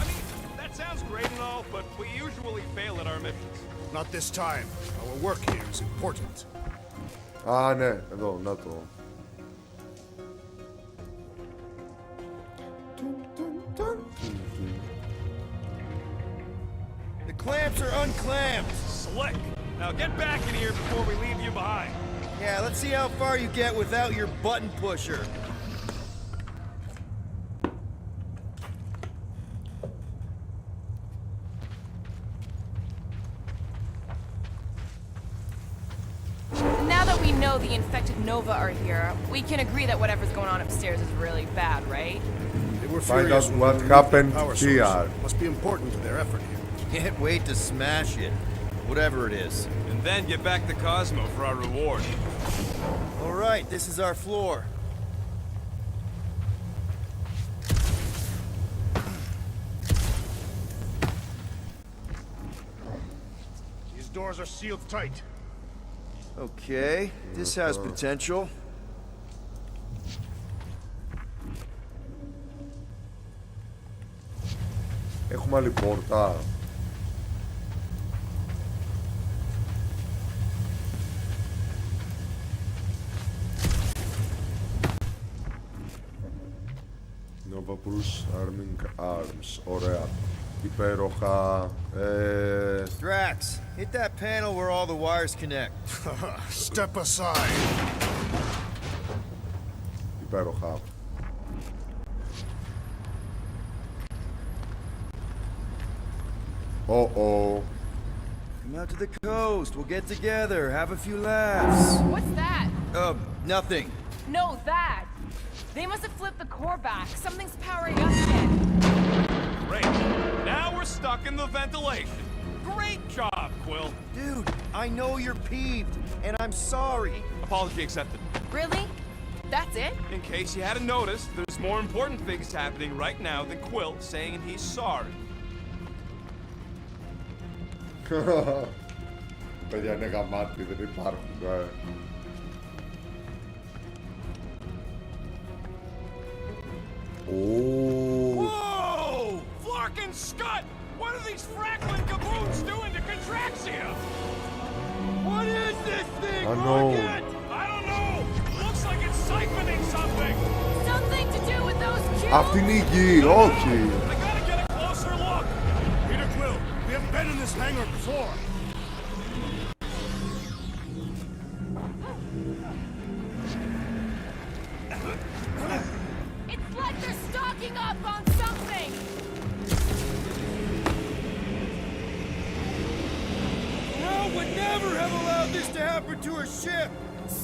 I mean, that sounds great and all, but we usually fail at our missions. Not this time. Our work here is important. Α, ναι, εδώ, να το. The clamps are unclamped. Slick. Now get back in here before we leave you behind. Yeah, let's see how far you get without your button pusher. Now that we know the infected Nova are here, we can agree that whatever's going on upstairs is really bad, right? They were Find furious out when what we happened removed the power here. source. Must be important to their effort here. Can't wait to smash it. Whatever it is. And Then get back to Cosmo for our reward. All right, this is our floor. These doors are sealed tight. Okay, this has potential. Έχουμε άλλη πόρτα. Nova Bruce Arming Arms. Ωραία. Υπέροχα. Drax, hit that panel where all the wires connect. Step aside. Υπέροχα. Uh-oh. Come out to the coast. We'll get together, have a few laughs. What's that? Nothing. No, that. They must have flipped the core back. Something's powering up again. Great. Now we're stuck in the ventilation. Great job, Quill. Dude, I know you're peeved, and I'm sorry. Apology accepted. Really? That's it? In case you hadn't noticed, there's more important things happening right now than Quill saying he's sorry. Παιδιά είναι γαμάτι, δεν υπάρχουν. Whoa! Flark and Scud! What are these Frackling Gaboons doing to Contraxia? What is this thing, I know. Rocket? I don't know! Looks like it's siphoning something! Something to do with those cubes? Αυτή είναι η γη, όχι. I gotta get a closer look! Peter Quill, we haven't been in this hangar before. It's like they're stocking up on something! Well, would never have allowed this to happen to her ship.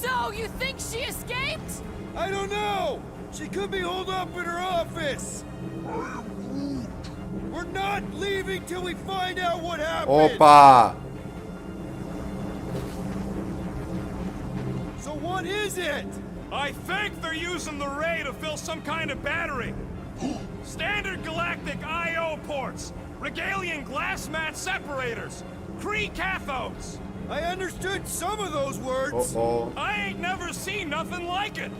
So, you think she escaped? I don't know. She could be holed up in her office. We're not leaving till we find out what happened. Όπα. So what is it? I think they're using the ray to fill some kind of battery. Standard galactic I.O. ports, Regalian glass mat separators, Kree cathodes. I understood some of those words. Uh-oh. I ain't never seen nothing like it.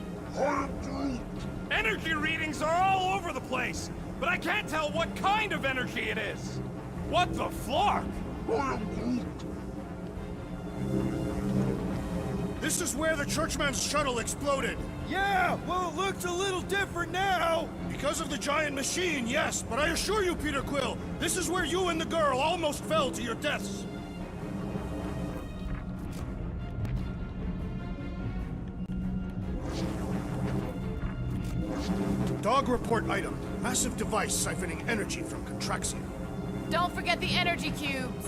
Energy readings are all over the place, but I can't tell what kind of energy it is. What the flark? This is where the Churchman's shuttle exploded. Yeah, well, it looks a little different now. Because of the giant machine, yes, but I assure you, Peter Quill, this is where you and the girl almost fell to your deaths. Dog report item. Massive device siphoning energy from Contraxia. Don't forget the energy cubes.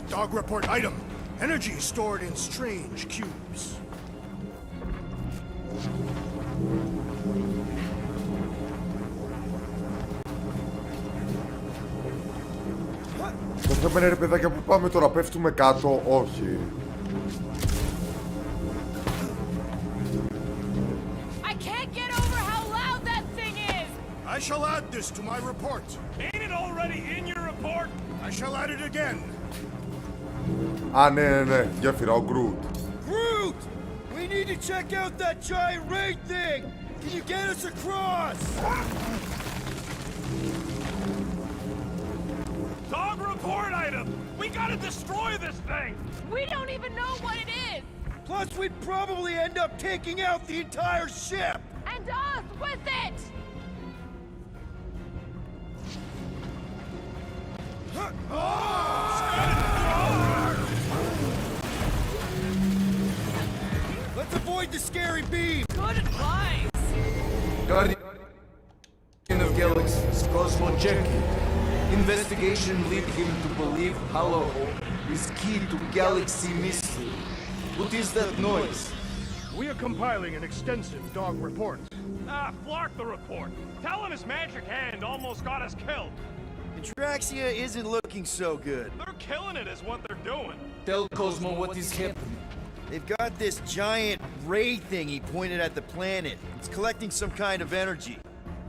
Dog report item. Energy stored in strange cubes. Το θέμα είναι ρε παιδάκια, που πάμε τώρα, πέφτουμε κάτω, όχι. I can't get over how loud that thing is! I shall add this to my report. Ain't it already in your report? I shall add it again. Α, ναι, γέφυρα, ο Γκρούτ. Groot! We need to check out that giant raid thing! Can you get us across? Dog report item! We gotta destroy this thing! We don't even know what it is! Plus, we'd probably end up taking out the entire ship! And us with it! Let's avoid the scary beam! Good advice! Guardian of Galaxies, Cosmo checking. Investigation lead him to believe Hollow is key to galaxy mystery. What is that noise? We are compiling an extensive dog report. Ah, Flark the report. Telling his magic hand almost got us killed. Contraxia isn't looking so good. They're killing it is what they're doing. Tell Cosmo what is happening. They've got this giant ray thing he pointed at the planet. It's collecting some kind of energy.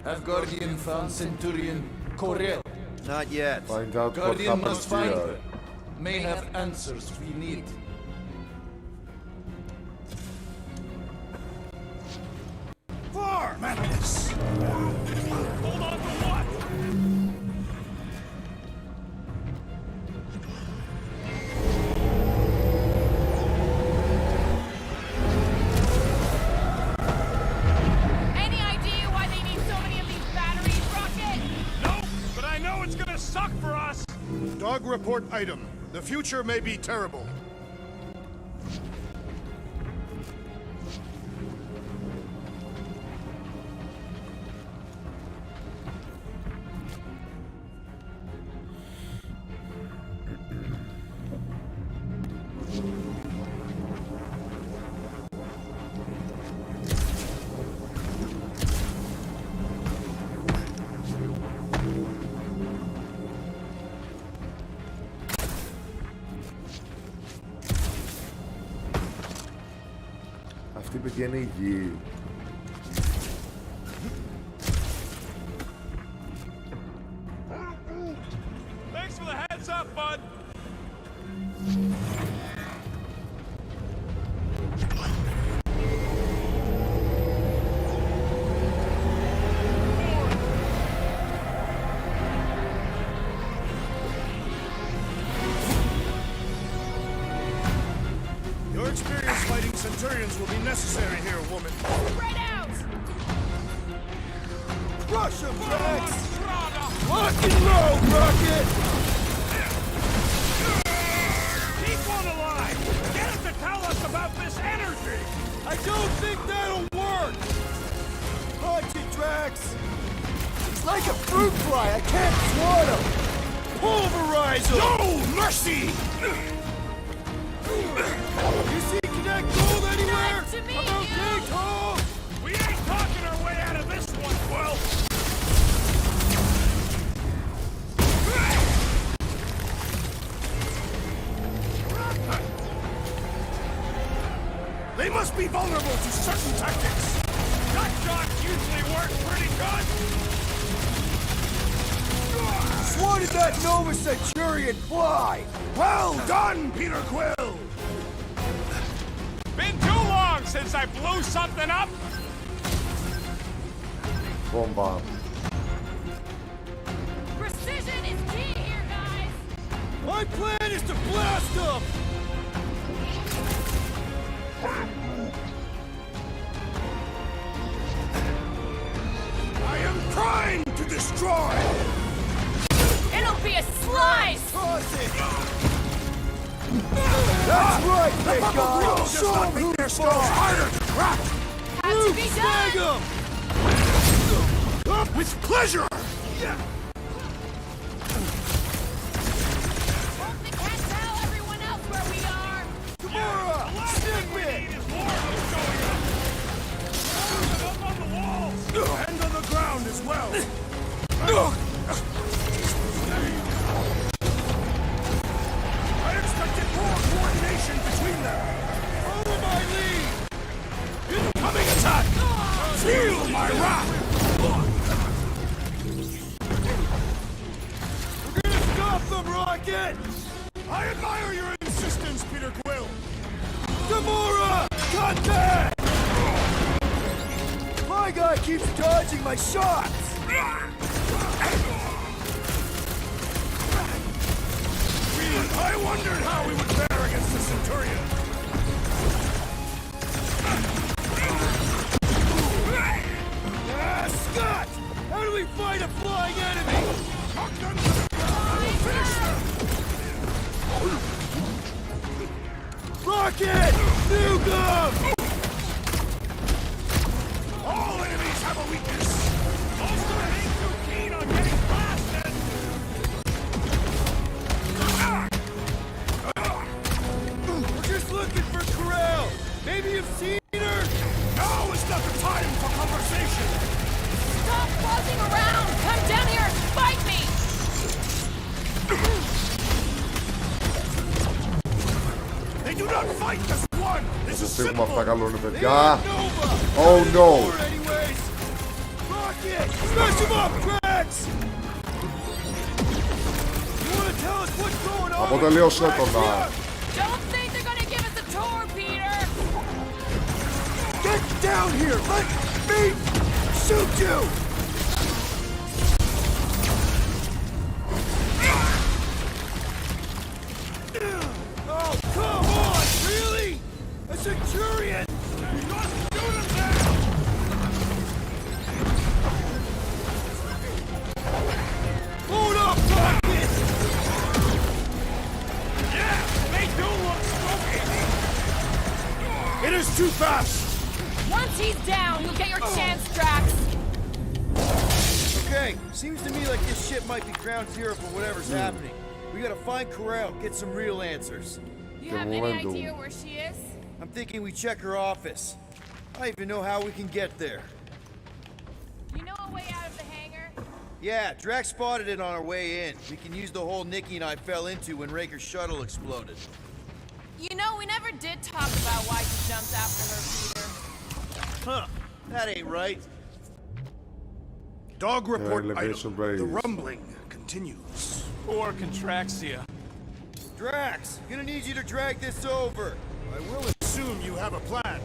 Have Guardian found Centurion Corel? Not yet. Find out what Guardian happens must find here. her. May have answers we need. Far, madness! Hold on to what? Any idea why they need so many of these batteries, Rocket? Nope, but I know it's gonna suck for us. Dog report item. The future may be terrible. Αυτή παιδιά είναι υγιή. Thanks for the heads up, bud. Your experience fighting Centurions will be necessary here, woman. Spread out! Rush him, Drax! Lock and load, Rocket! Keep one alive. Get him to tell us about this energy. I don't think that'll work! Punch it, Drax! He's like a fruit fly, I can't swat him! Pulverize him! No mercy! You see Connect Gold anywhere? Nice to meet About you. Big Hole? We ain't talking our way out of this one, Quill. They must be vulnerable to certain tactics. Gut shots usually work pretty good. Swatted that Nova Centurion fly! Well done, Peter Quill! Been too long since I blew something up. Bomba. Precision is key here, guys! My plan is to blast him! I am trying to destroy! It'll be a slice! Toss it! That's right, big guy! Does Show not him make who's their skulls boss! harder to crack! Had to be Snag done! him! With pleasure! Hope they can't tell everyone else where we are! Gamora! Snip it! Up on the walls. And on the ground as well! I expected more coordination between them! Follow my lead! Incoming attack! Feel my wrath! We're gonna stop them, Rocket! I admire your insistence, Peter Quill! Gamora! Contact! My guy keeps dodging my shots! I wondered how we would fare against the Centurion! Scott! How do we fight a flying enemy? Knock them to the ground! Finish them! Rocket! Nuke 'em! All enemies have a weakness! Most of them ain't too keen on getting blasted. We're just looking for Corel! Maybe you've seen her? Now is not the time for conversation! Stop buzzing around! Come down here and fight me! fight as one. This is Φύγουμε αυτά, καλό είναι, They παιδιά. ain't Nova. Oh no. Anyways, Rocket, smash him up, Drax. You wanna tell us what's going on? Αποτελείωσε τον. Don't think they're gonna give us a tour, Peter! Get down here! Let me shoot you! Oh, come on! Really? A Centurion! Just shoot him down! Hold up, Rocket! Yeah, they do look spooky. It is too fast! Once he's down, you'll get your chance, Drax! Okay, seems to me like this ship might be ground zero for whatever's happening. We gotta find Corral, get some real answers. You have any idea where she is? I'm thinking we check her office. I don't even know how we can get there. You know a way out of the hangar? Yeah, Drax spotted it on our way in. We can use the hole Nikki and I fell into when Raker's shuttle exploded. You know, we never did talk about why you jumped after her, Peter. Huh, that ain't right. Dog report elevation item. raised. The rumbling continues. Poor Contraxia. Drax, gonna need you to drag this over. I will assume you have a plan.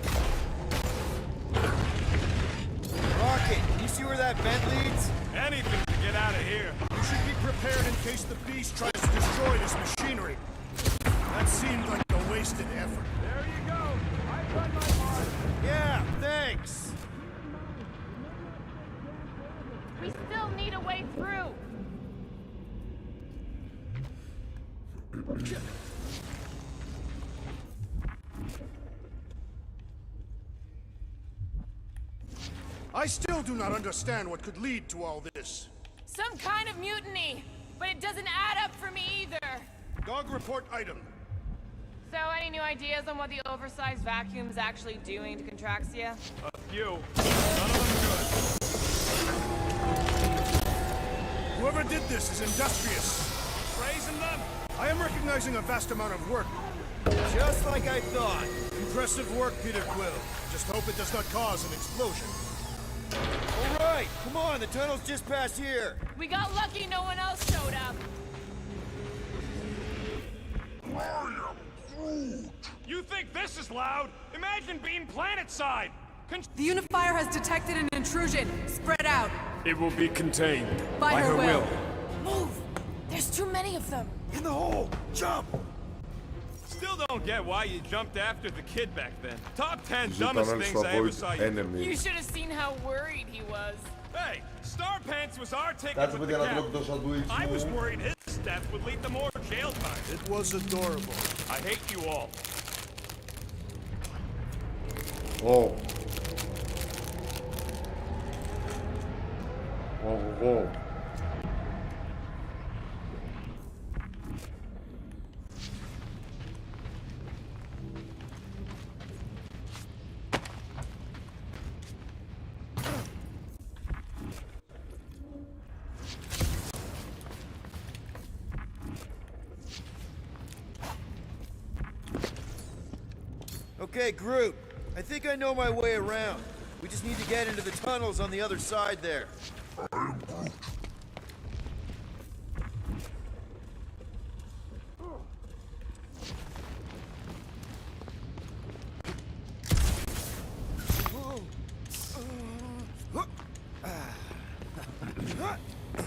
Rocket, you see where that vent leads? Anything to get out of here. You should be prepared in case the beast tries to destroy this machinery. That seemed like a wasted effort. There you go. I've done my part. Yeah, thanks. We still need a way through. I still do not understand what could lead to all this. Some kind of mutiny, but it doesn't add up for me either. Dog report item. So, any new ideas on what the oversized vacuum is actually doing to Contraxia? A few. None of them good. Whoever did this is industrious. Praising them? I am recognizing a vast amount of work. Just like I thought. Impressive work, Peter Quill. Just hope it does not cause an explosion. All right, come on, the tunnel's just past here. We got lucky no one else showed up. You think this is loud? Imagine being planet-side! The Unifier has detected an intrusion. Spread out. It will be contained. By her will. Move! There's too many of them. In the hole! Jump! Still don't get why you jumped after the kid back then. Top 10 Ζητάνε dumbest να things I ever avoid saw you. You enemies. should have seen how worried he was. Hey, Star Pants was our ticket Κάτσε with παιδιά the να τρώω cap. το σαντουίτσι I was μου. worried his death would lead to more jail time. It was adorable. I hate you all. Ω. Ω. Okay, Groot. I think I know my way around. We just need to get into the tunnels on the other side there.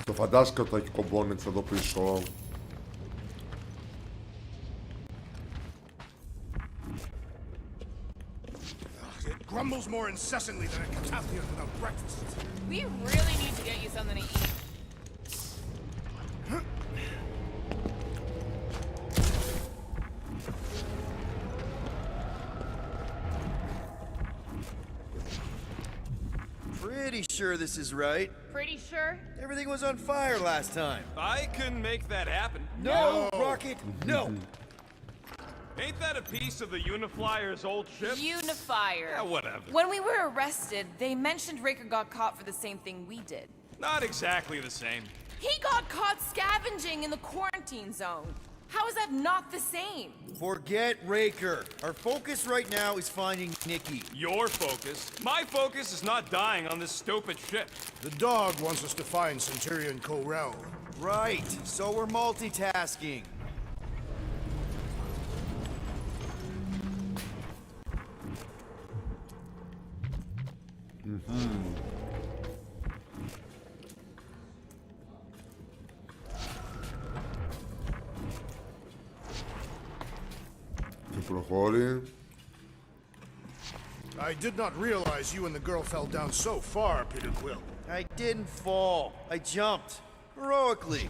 Το φαντάστηκα ότι θα έχει components εδώ πίσω. It grumbles more incessantly than a Catapian without breakfast. We really need to get you something to eat. Pretty sure this is right. Pretty sure? Everything was on fire last time. I couldn't make that happen. No, Rocket, no. Ain't that a piece of the Uniflyer's old ship? Unifier. Yeah, whatever. When we were arrested, they mentioned Raker got caught for the same thing we did. Not exactly the same. He got caught scavenging in the quarantine zone. How is that not the same? Forget Raker. Our focus right now is finding Nikki. Your focus. My focus is not dying on this stupid ship. The dog wants us to find Centurion Corell. Right, so we're multitasking. Και προχώρη. I did not realize you and the girl fell down so far, Peter Quill. I didn't fall. I jumped. Heroically.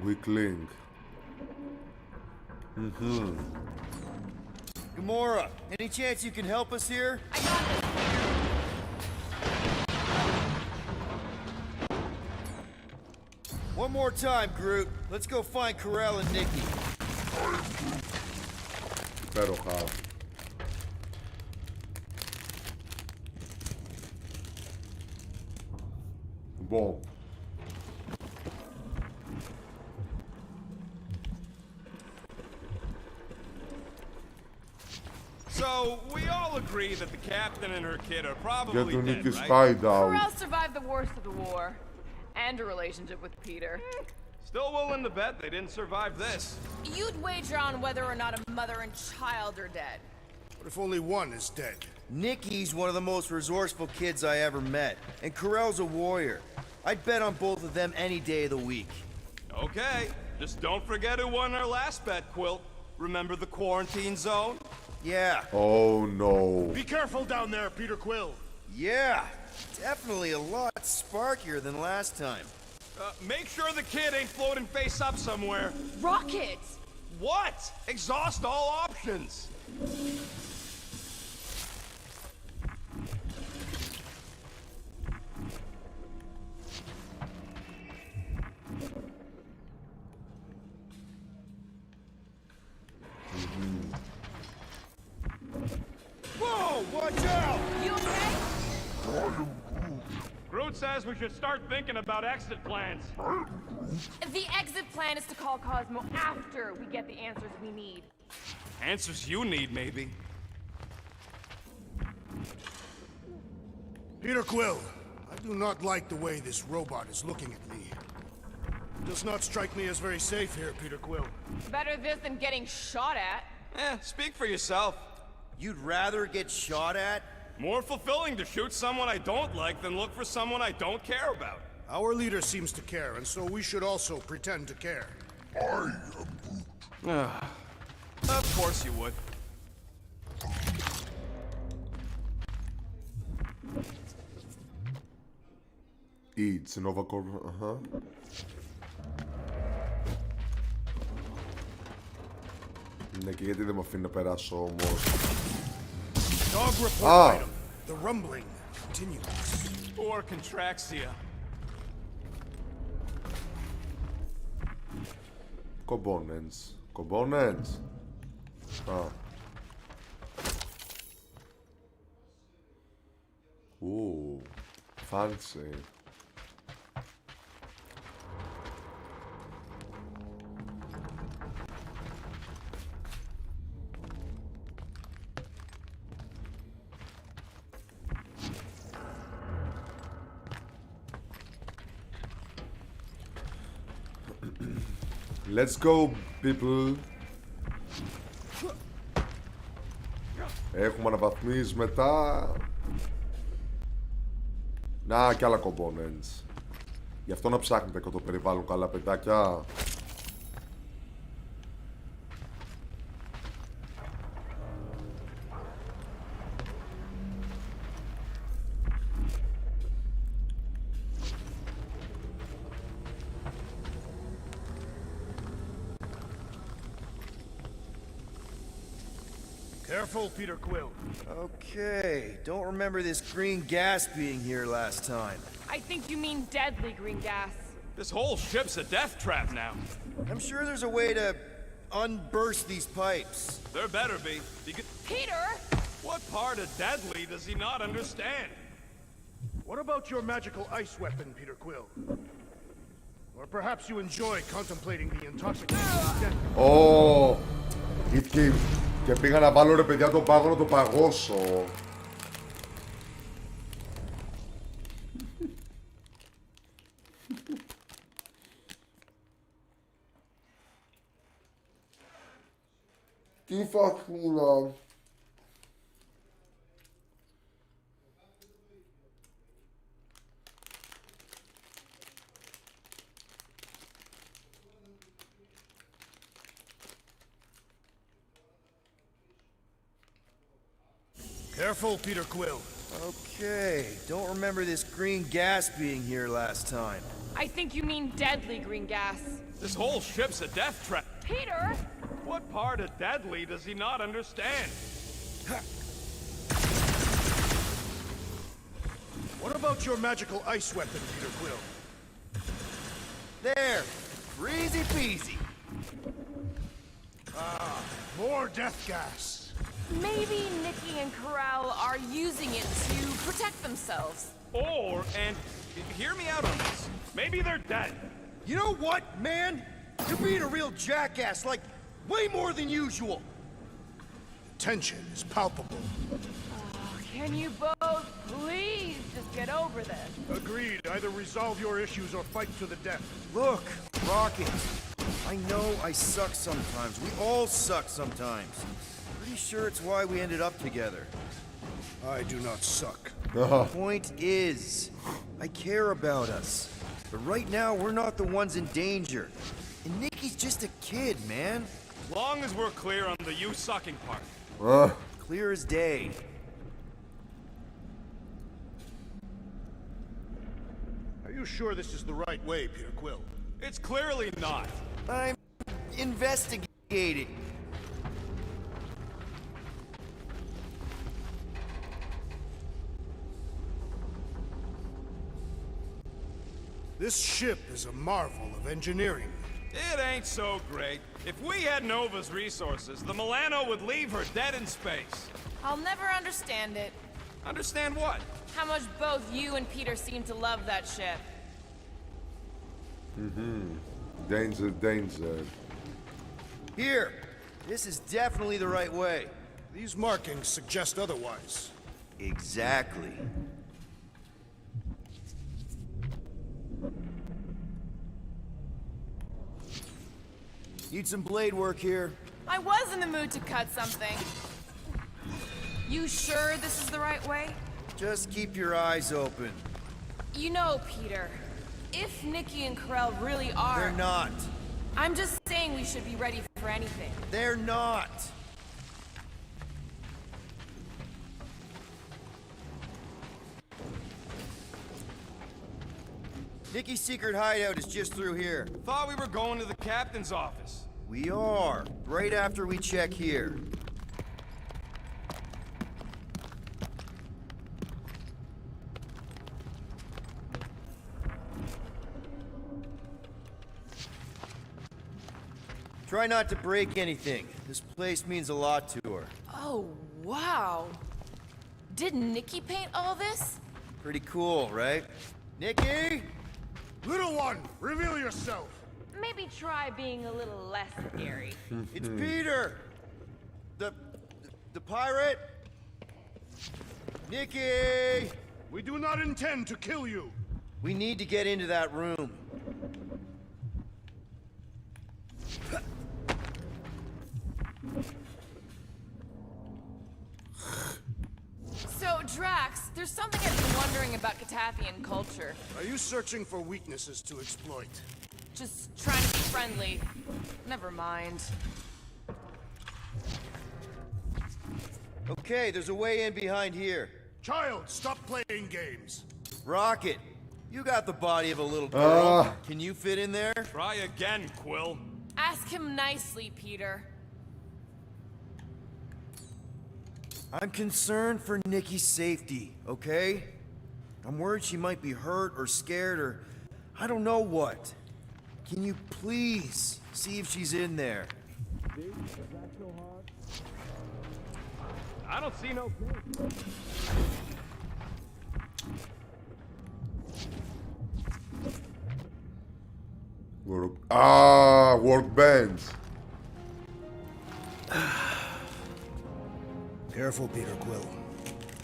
Weak link. Gamora, any chance you can help us here? One more time, Groot. Let's go find Corell and Nikki. Υπέροχα. Λοιπόν. So, we all agree that the captain and her kid are Για probably τον dead, Νίκη right? Skydown. Corell survived the worst of the war. And a relationship with Peter. Still willing to bet they didn't survive this. You'd wager on whether or not a mother and child are dead. What if only one is dead? Nikki's one of the most resourceful kids I ever met, and Corell's a warrior. I'd bet on both of them any day of the week. Okay, just don't forget who won our last bet, Quill. Remember the quarantine zone? Yeah. Oh no. Be careful down there, Peter Quill. Yeah. Definitely a lot sparkier than last time. Make sure the kid ain't floating face up somewhere. Rockets! What? Exhaust all options. Whoa! Watch out! You okay? Groot says we should start thinking about exit plans. The exit plan is to call Cosmo after we get the answers we need. Answers you need, maybe. Peter Quill, I do not like the way this robot is looking at me. It does not strike me as very safe here, Peter Quill. Better this than getting shot at. Speak for yourself. You'd rather get shot at? More fulfilling to shoot someone I don't like than look for someone I don't care about. Our leader seems to care, and so we should also pretend to care. I am Of course you would. It's Nova Corps. Ναι, και γιατί δεν με αφήνει να περάσω όμως. Dog report item. The rumbling continues. Or Contraxia. Components. Components. Α. Ooh. Fancy. Let's go, people. Έχουμε αναβαθμίσει μετά. Να, και άλλα components. Γι' αυτό να ψάχνετε και το περιβάλλον καλά, παιδάκια. Careful, Peter Quill. Okay, don't remember this green gas being here last time. I think you mean deadly green gas. This whole ship's a death trap now. I'm sure there's a way to unburst these pipes. There better be. Peter! What part of deadly does he not understand? What about your magical ice weapon, Peter Quill? Or perhaps you enjoy contemplating the intoxicating death. Ω, και πήγα να βάλω ρε παιδιά το πάγο να το παγώσω. Τι φαχμίνα. Careful, Peter Quill. Okay, don't remember this green gas being here last time. I think you mean deadly green gas. This whole ship's a death trap. Peter! What part of deadly does he not understand? What about your magical ice weapon, Peter Quill? There! Easy peasy! Ah, more death gas. Maybe Nikki and Corral are using it to protect themselves. Or, and hear me out on this, maybe they're dead. You know what, man? You're being a real jackass, like, way more than usual. Tension is palpable. Can you both please just get over this? Agreed. Either resolve your issues or fight to the death. Look, Rocket. I know I suck sometimes. We all suck sometimes. Pretty sure it's why we ended up together. I do not suck. Point is, I care about us. But right now, we're not the ones in danger. And Nikki's just a kid, man. Long as we're clear on the you sucking part. Clear as day. Are you sure this is the right way, Peter Quill? It's clearly not. I'm investigating. This ship is a marvel of engineering. It ain't so great. If we had Nova's resources, the Milano would leave her dead in space. I'll never understand it. Understand what? How much both you and Peter seem to love that ship. Danger, danger. Here! This is definitely the right way. These markings suggest otherwise. Exactly. Need some blade work here. I was in the mood to cut something. You sure this is the right way? Just keep your eyes open. You know, Peter, if Nikki and Corell really are... They're not. I'm just saying we should be ready for anything. They're not. Nikki's secret hideout is just through here. Thought we were going to the captain's office. We are, right after we check here. Try not to break anything. This place means a lot to her. Oh, wow. Did Nikki paint all this? Pretty cool, right? Nikki? Little one, reveal yourself. Maybe try being a little less scary. It's Peter! The pirate? Nikki! We do not intend to kill you. We need to get into that room. So, Drax, there's something I've been wondering about Catathian culture. Are you searching for weaknesses to exploit? Just trying to be friendly. Never mind. Okay, there's a way in behind here. Child, stop playing games. Rocket, you got the body of a little girl. Can you fit in there? Try again, Quill. Ask him nicely, Peter. I'm concerned for Nikki's safety, okay? I'm worried she might be hurt or scared or I don't know what. Can you please see if she's in there? I don't see no... Workbench. Careful, Peter Quill.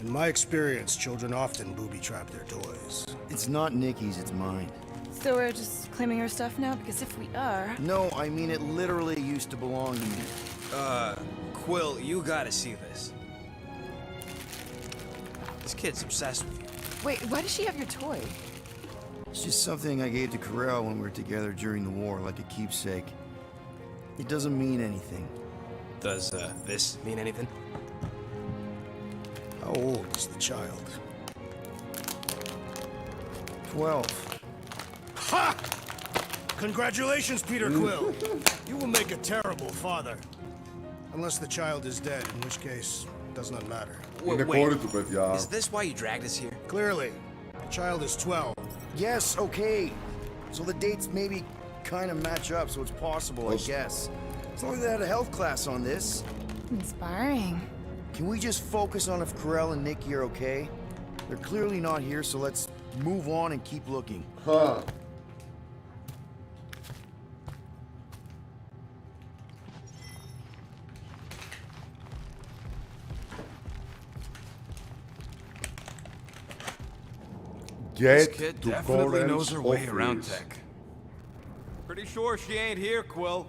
In my experience, children often booby-trap their toys. It's not Nikki's, it's mine. So we're just claiming her stuff now? Because if we are... No, I mean it literally used to belong to me. Quill, you gotta see this. This kid's obsessed with you. Wait, why does she have your toy? It's just something I gave to Corell when we were together during the war, like a keepsake. It doesn't mean anything. Does, this mean anything? How old is the child? 12. Ha! Congratulations, Peter Quill. You will make a terrible father. Unless the child is dead, in which case, it does not matter. Is this why you dragged us here? Clearly. The child is 12. Yes, okay. So the dates maybe kind of match up, so it's possible, I guess. As long as they had a health class on this. Inspiring. Can we just focus on if Corell and Nikki are okay? They're clearly not here, so let's move on and keep looking. Huh. This Get kid to definitely Coren's knows her way office. around tech. Pretty sure she ain't here, Quill.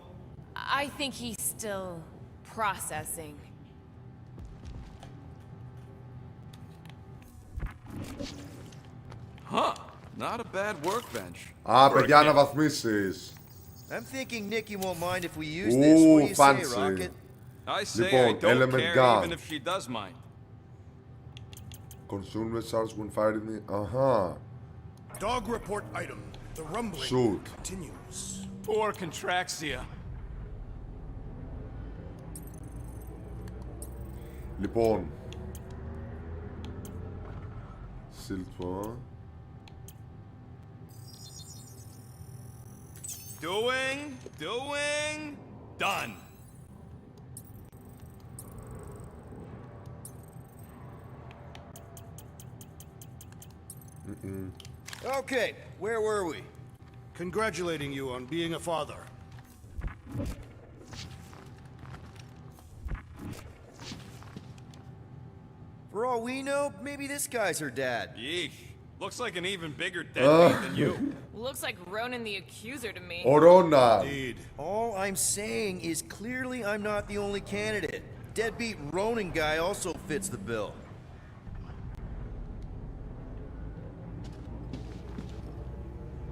I think he's still processing. Huh. Not a bad workbench. Παιδιά, αναβαθμίσεις. I'm thinking Nikki won't mind if we use this. What do you say, fancy. Rocket? I say Λοιπόν, I don't element care gun. even if she does mind. Consume missiles when firing the... Αχα. Dog report item. The rumbling Shoot. continues. Poor Contraxia. Λοιπόν. Silver. Doing, done. Okay, where were we? Congratulating you on being a father. For all we know, maybe this guy's her dad. Yeesh. Looks like an even bigger deadbeat than you. Looks like Ronan the Accuser to me. Ορόνα. Indeed. All I'm saying is clearly I'm not the only candidate. Deadbeat Ronin guy also fits the bill.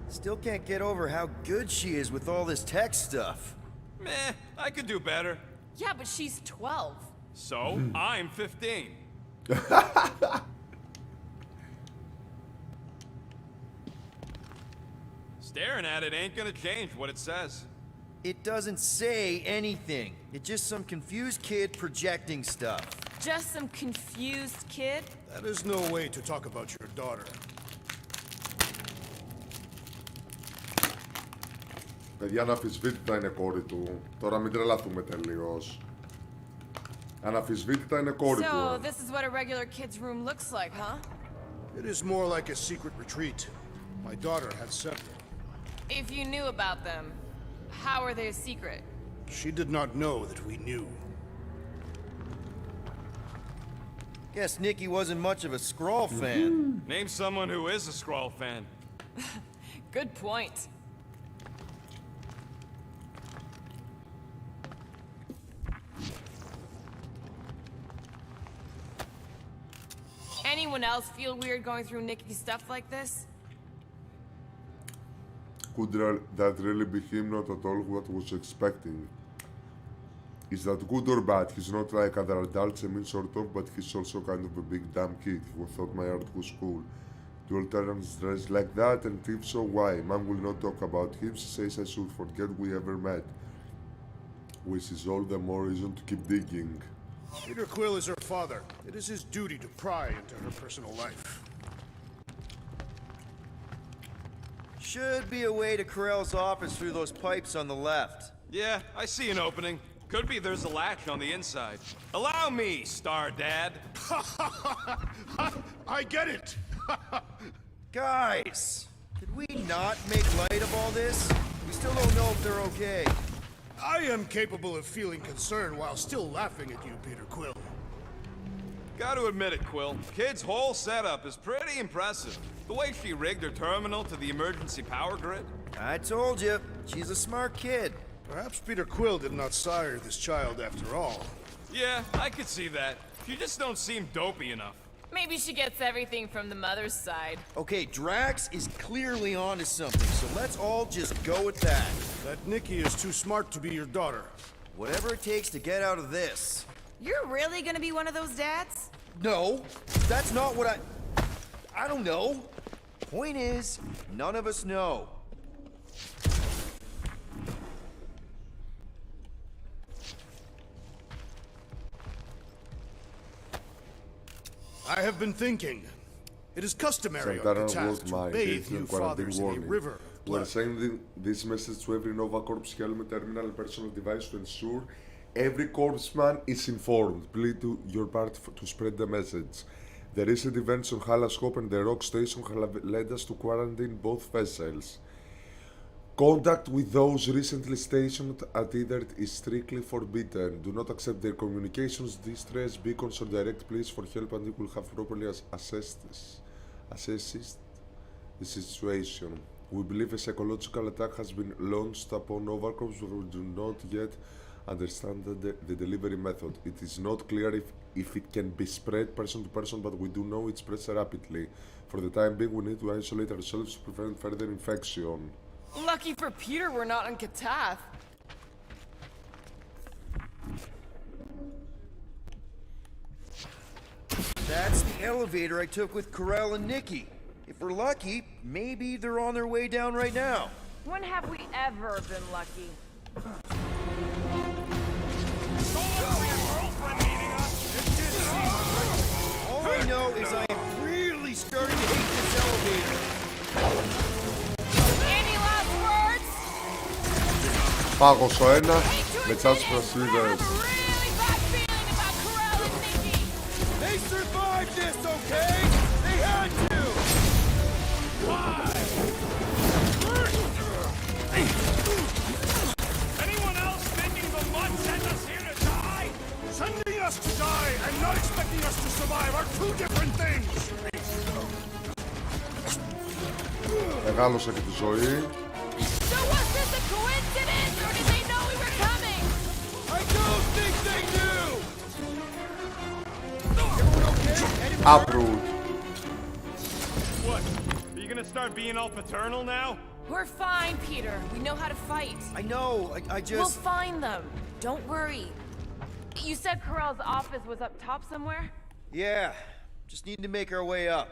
Still can't get over how good she is with all this tech stuff. Meh, I could do better. Yeah, but she's 12. So, I'm 15. Staring at it ain't gonna change what it says. It doesn't say anything. It's just some confused kid projecting stuff. Just some confused kid? That is no way to talk about your daughter. Παιδιά, αναμφισβήτητα είναι κόρη του. Τώρα μην τρελαθούμε τελείως. Αναμφισβήτητα είναι κόρη So, του. this is what a regular kid's room looks like, huh? It is more like a secret retreat. My daughter had several. If you knew about them, how are they a secret? She did not know that we knew. Guess Nikki wasn't much of a Skrull fan. Name someone who is a Skrull fan. Good point. Anyone else feel weird going through Nikki's stuff like this? Could that really be him? Not at all what was expecting. Is that good or bad? He's not like other adults, I mean sort of, but he's also kind of a big dumb kid who thought my art was cool. Do all parents dress like that? And if so, why? Mom will not talk about him. She says I should forget we ever met. Which is all the more reason to keep digging. Peter Quill is her father. It is his duty to pry into her personal life. Should be a way to Corell's office through those pipes on the left. Yeah, I see an opening. Could be there's a latch on the inside. Allow me, Star Dad. I get it! Guys, could we not make light of all this? We We still don't know if they're okay. I am capable of feeling concern while still laughing at you, Peter Quill. Gotta admit it, Quill. Kid's whole setup is pretty impressive. The way she rigged her terminal to the emergency power grid. I told you, she's a smart kid. Perhaps Peter Quill did not sire this child after all. Yeah, I could see that. She just don't seem dopey enough. Maybe she gets everything from the mother's side. Okay, Drax is clearly onto something, so let's all just go with that. That Nikki is too smart to be your daughter. Whatever it takes to get out of this. You're really gonna be one of those dads? No, that's not what I don't know. Point is, none of us know. I have been thinking. It is customary on Santana Katath wrote to my bathe new quarantine fathers in a warning. river. We're sending this message to every Nova Corps helmet terminal and personal device to ensure every corpsman is informed. Please do your part to spread the message. The recent events on Halas Hope and the Rock Station have led us to quarantine both vessels. Contact with those recently stationed at either is strictly forbidden. Do not accept their communications, distress, beacons, or direct pleas for help, and you will have properly assessed the situation. We believe a psychological attack has been launched upon Overcorps, but we do not yet understand the delivery method. It is not clear if it can be spread person to person, but we do know it spreads rapidly. For the time being, we need to isolate ourselves to prevent further infection. Lucky for Peter we're not on Katath. That's the elevator I took with Corell and Nikki. If we're lucky, maybe they're on their way down right now. When have we ever been lucky? All I know is I am really starting to hate this elevator. Any last words? Πάγος ο ένα, με τσάσεις πρασίδες. Really bad feeling about Corell and Nikki. They survived this, okay? They had to! Why? Anyone else thinking the mud sent us here to die? Sending us to die and not expecting us to survive are two different things! Μεγάλωσα και τη ζωή. So was this a coincidence, or did they know we were coming? I don't think they knew! Approved. What? Are you gonna start being all paternal now? We're fine, Peter. We know how to fight. I know, I just... We'll find them. Don't worry. You said Corell's office was up top somewhere? Yeah, just need to make our way up.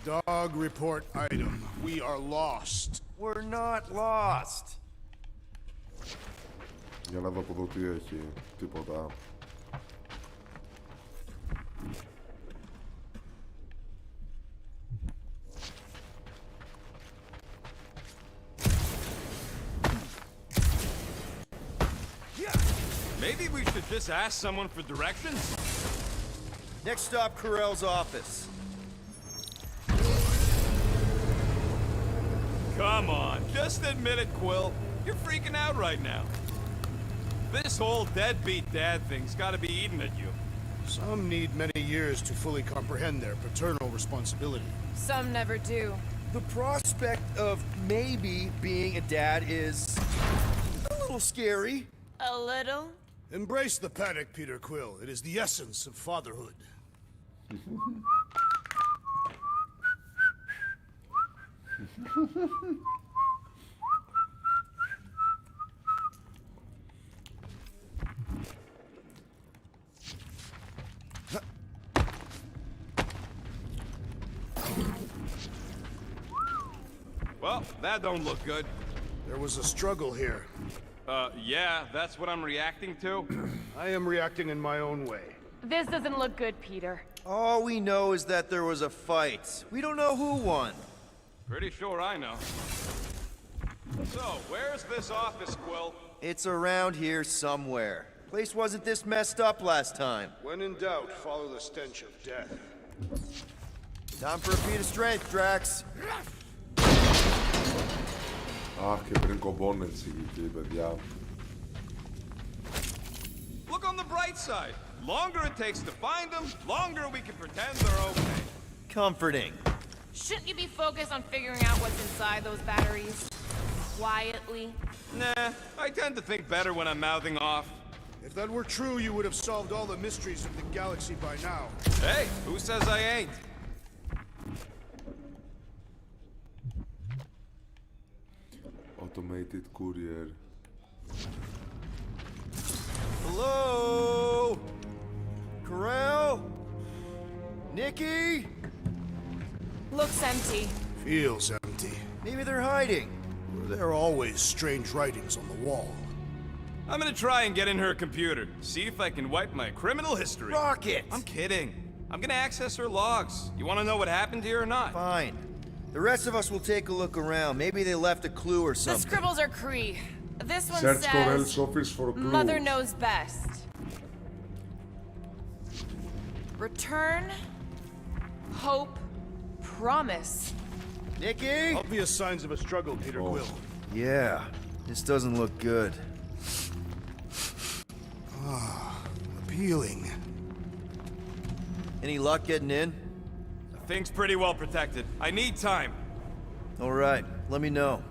Dog report item. We are lost. We're not lost. Για να δω από εδώ τι έχει. Τίποτα. Maybe we should just ask someone for directions? Next stop, Corell's office. Come on, just admit it, Quill. You're freaking out right now. This whole deadbeat dad thing's gotta be eating at you. Some need many years to fully comprehend their paternal responsibility. Some never do. The prospect of maybe being a dad is a little scary. A little? Embrace the panic, Peter Quill. It is the essence of fatherhood. Well, that don't look good. There was a struggle here. Yeah, that's what I'm reacting to. I am reacting in my own way. This doesn't look good, Peter. All we know is that there was a fight. We don't know who won. Pretty sure I know. So, where's this office, Quill? It's around here somewhere. Place wasn't this messed up last time. When in doubt, follow the stench of death. Time for a feat of strength, Drax. Αχ, και πριν κομπώνε εκεί, παιδιά. Look on the bright side. Longer it takes to find them, longer we can pretend they're okay. Comforting. Shouldn't you be focused on figuring out what's inside those batteries? Quietly? Nah, I tend to think better when I'm mouthing off. If that were true, you would have solved all the mysteries of the galaxy by now. Hey, who says I ain't? Automated courier. Hello? Corral? Nikki? Looks empty. Feels empty. Maybe they're hiding. There are always strange writings on the wall. I'm gonna try and get in her computer, see if I can wipe my criminal history. Rocket! I'm kidding. I'm gonna access her logs. You wanna know what happened here or not? Fine. The rest of us will take a look around. Maybe they left a clue or The something. scribbles are Cree. This one Search Corell's says, office for clues. Mother knows best. Return, hope, promise. Nikki? Obvious signs of a struggle, Peter Quill. Yeah, this doesn't look good. Appealing. Any luck getting in? The thing's pretty well protected. I need time. All right, let me know.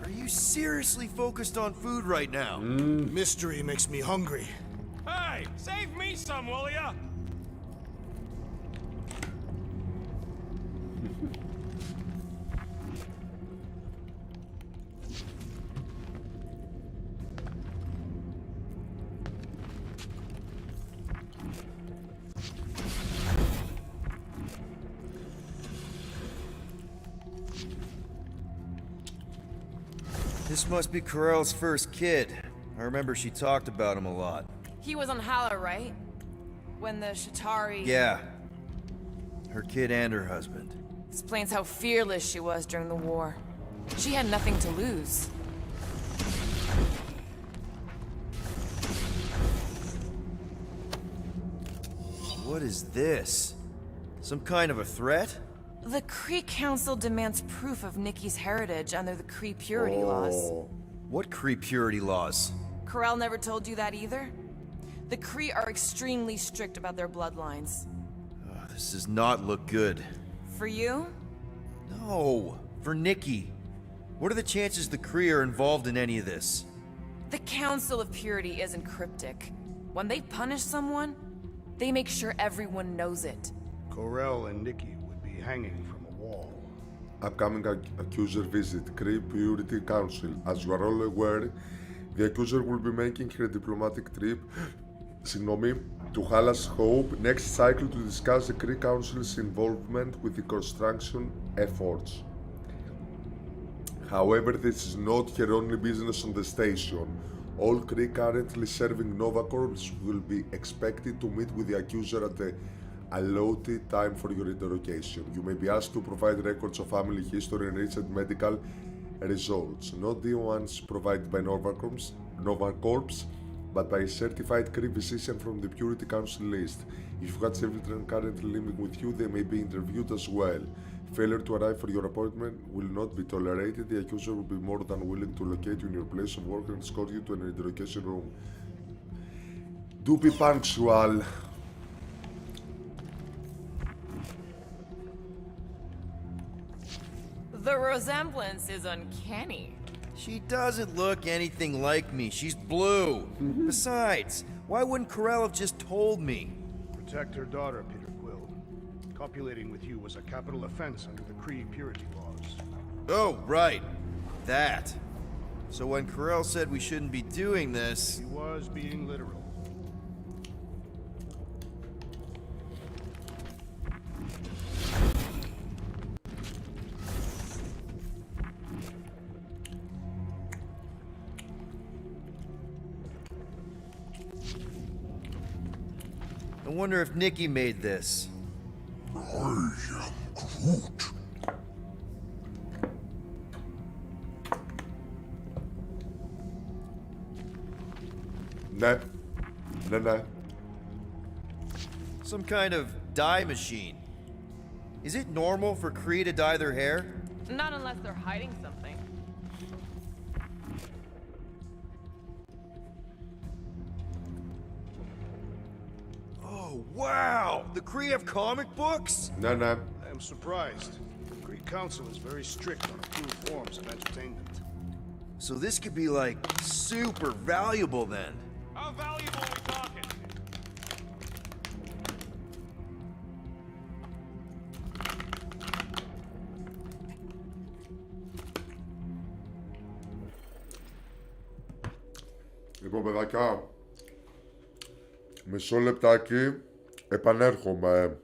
Are you seriously focused on food right now? Mystery makes me hungry. Hey, save me some, will ya? This must be Corell's first kid. I remember she talked about him a lot. He was on Hala, right? When the Shatari... Yeah. Her kid and her husband. Explains how fearless she was during the war. She had nothing to lose. What is this? Some kind of a threat? The Kree Council demands proof of Nikki's heritage under the Kree purity laws. What Kree purity laws? Corell never told you that either? The Kree are extremely strict about their bloodlines. This does not look good. For you? No, for Nikki. What are the chances the Kree are involved in any of this? The Council of Purity isn't cryptic. When they punish someone, they make sure everyone knows it. Corell and Nikki would be hanging from a wall. Upcoming accuser visit, Kree Purity Council. As you are all aware, the accuser will be making her diplomatic trip to Hala's Hope next cycle to discuss the Kree Council's involvement with the construction efforts. However, this is not her only business on the station. All Kree currently serving Nova Corps will be expected to meet with the accuser at the allotted time for your interrogation. You may be asked to provide records of family history and recent medical results, not the ones provided by Nova Corps, but by a certified Kree physician from the Purity Council list. If you had children currently living with you, they may be interviewed as well. Failure to arrive for your appointment will not be tolerated. The accuser will be more than willing to locate you in your place of work and escort you to an interrogation room. Do be punctual. The resemblance is uncanny. She doesn't look anything like me. She's blue. Besides, why wouldn't Corell have just told me? Protect her daughter, Peter Quill. Copulating with you was a capital offense under the Kree purity laws. Oh, right. That. So when Corell said we shouldn't be doing this... He was being literal. I wonder if Nikki made this. I am Groot. Ναι. Ναι, ναι. Some kind of dye machine. Is it normal for Kree to dye their hair? Not unless they're hiding something. Oh, wow! The Kree have comic books? Ναι, ναι. I am surprised. The Greek Council is very strict on approved forms of entertainment. So this could be like super valuable then. How valuable are we talking? Λοιπόν, παιδάκια, μισό λεπτάκι, επανέρχομαι.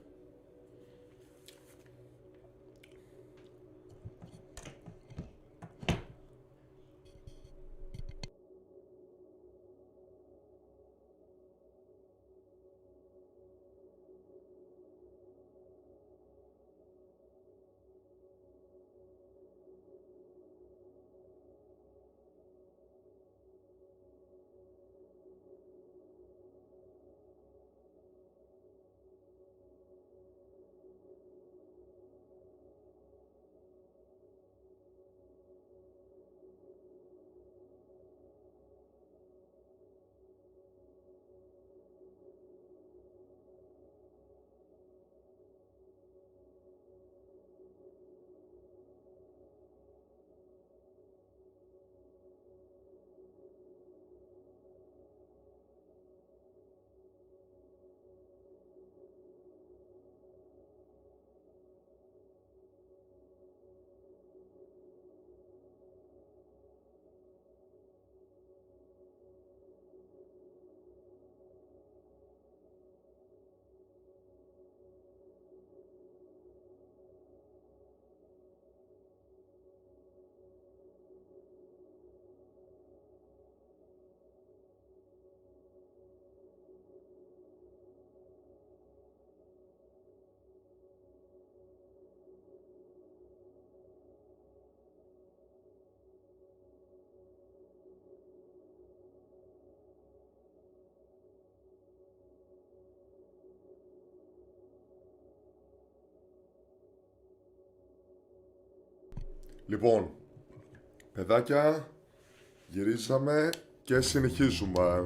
Λοιπόν, παιδάκια, γυρίσαμε και συνεχίζουμε.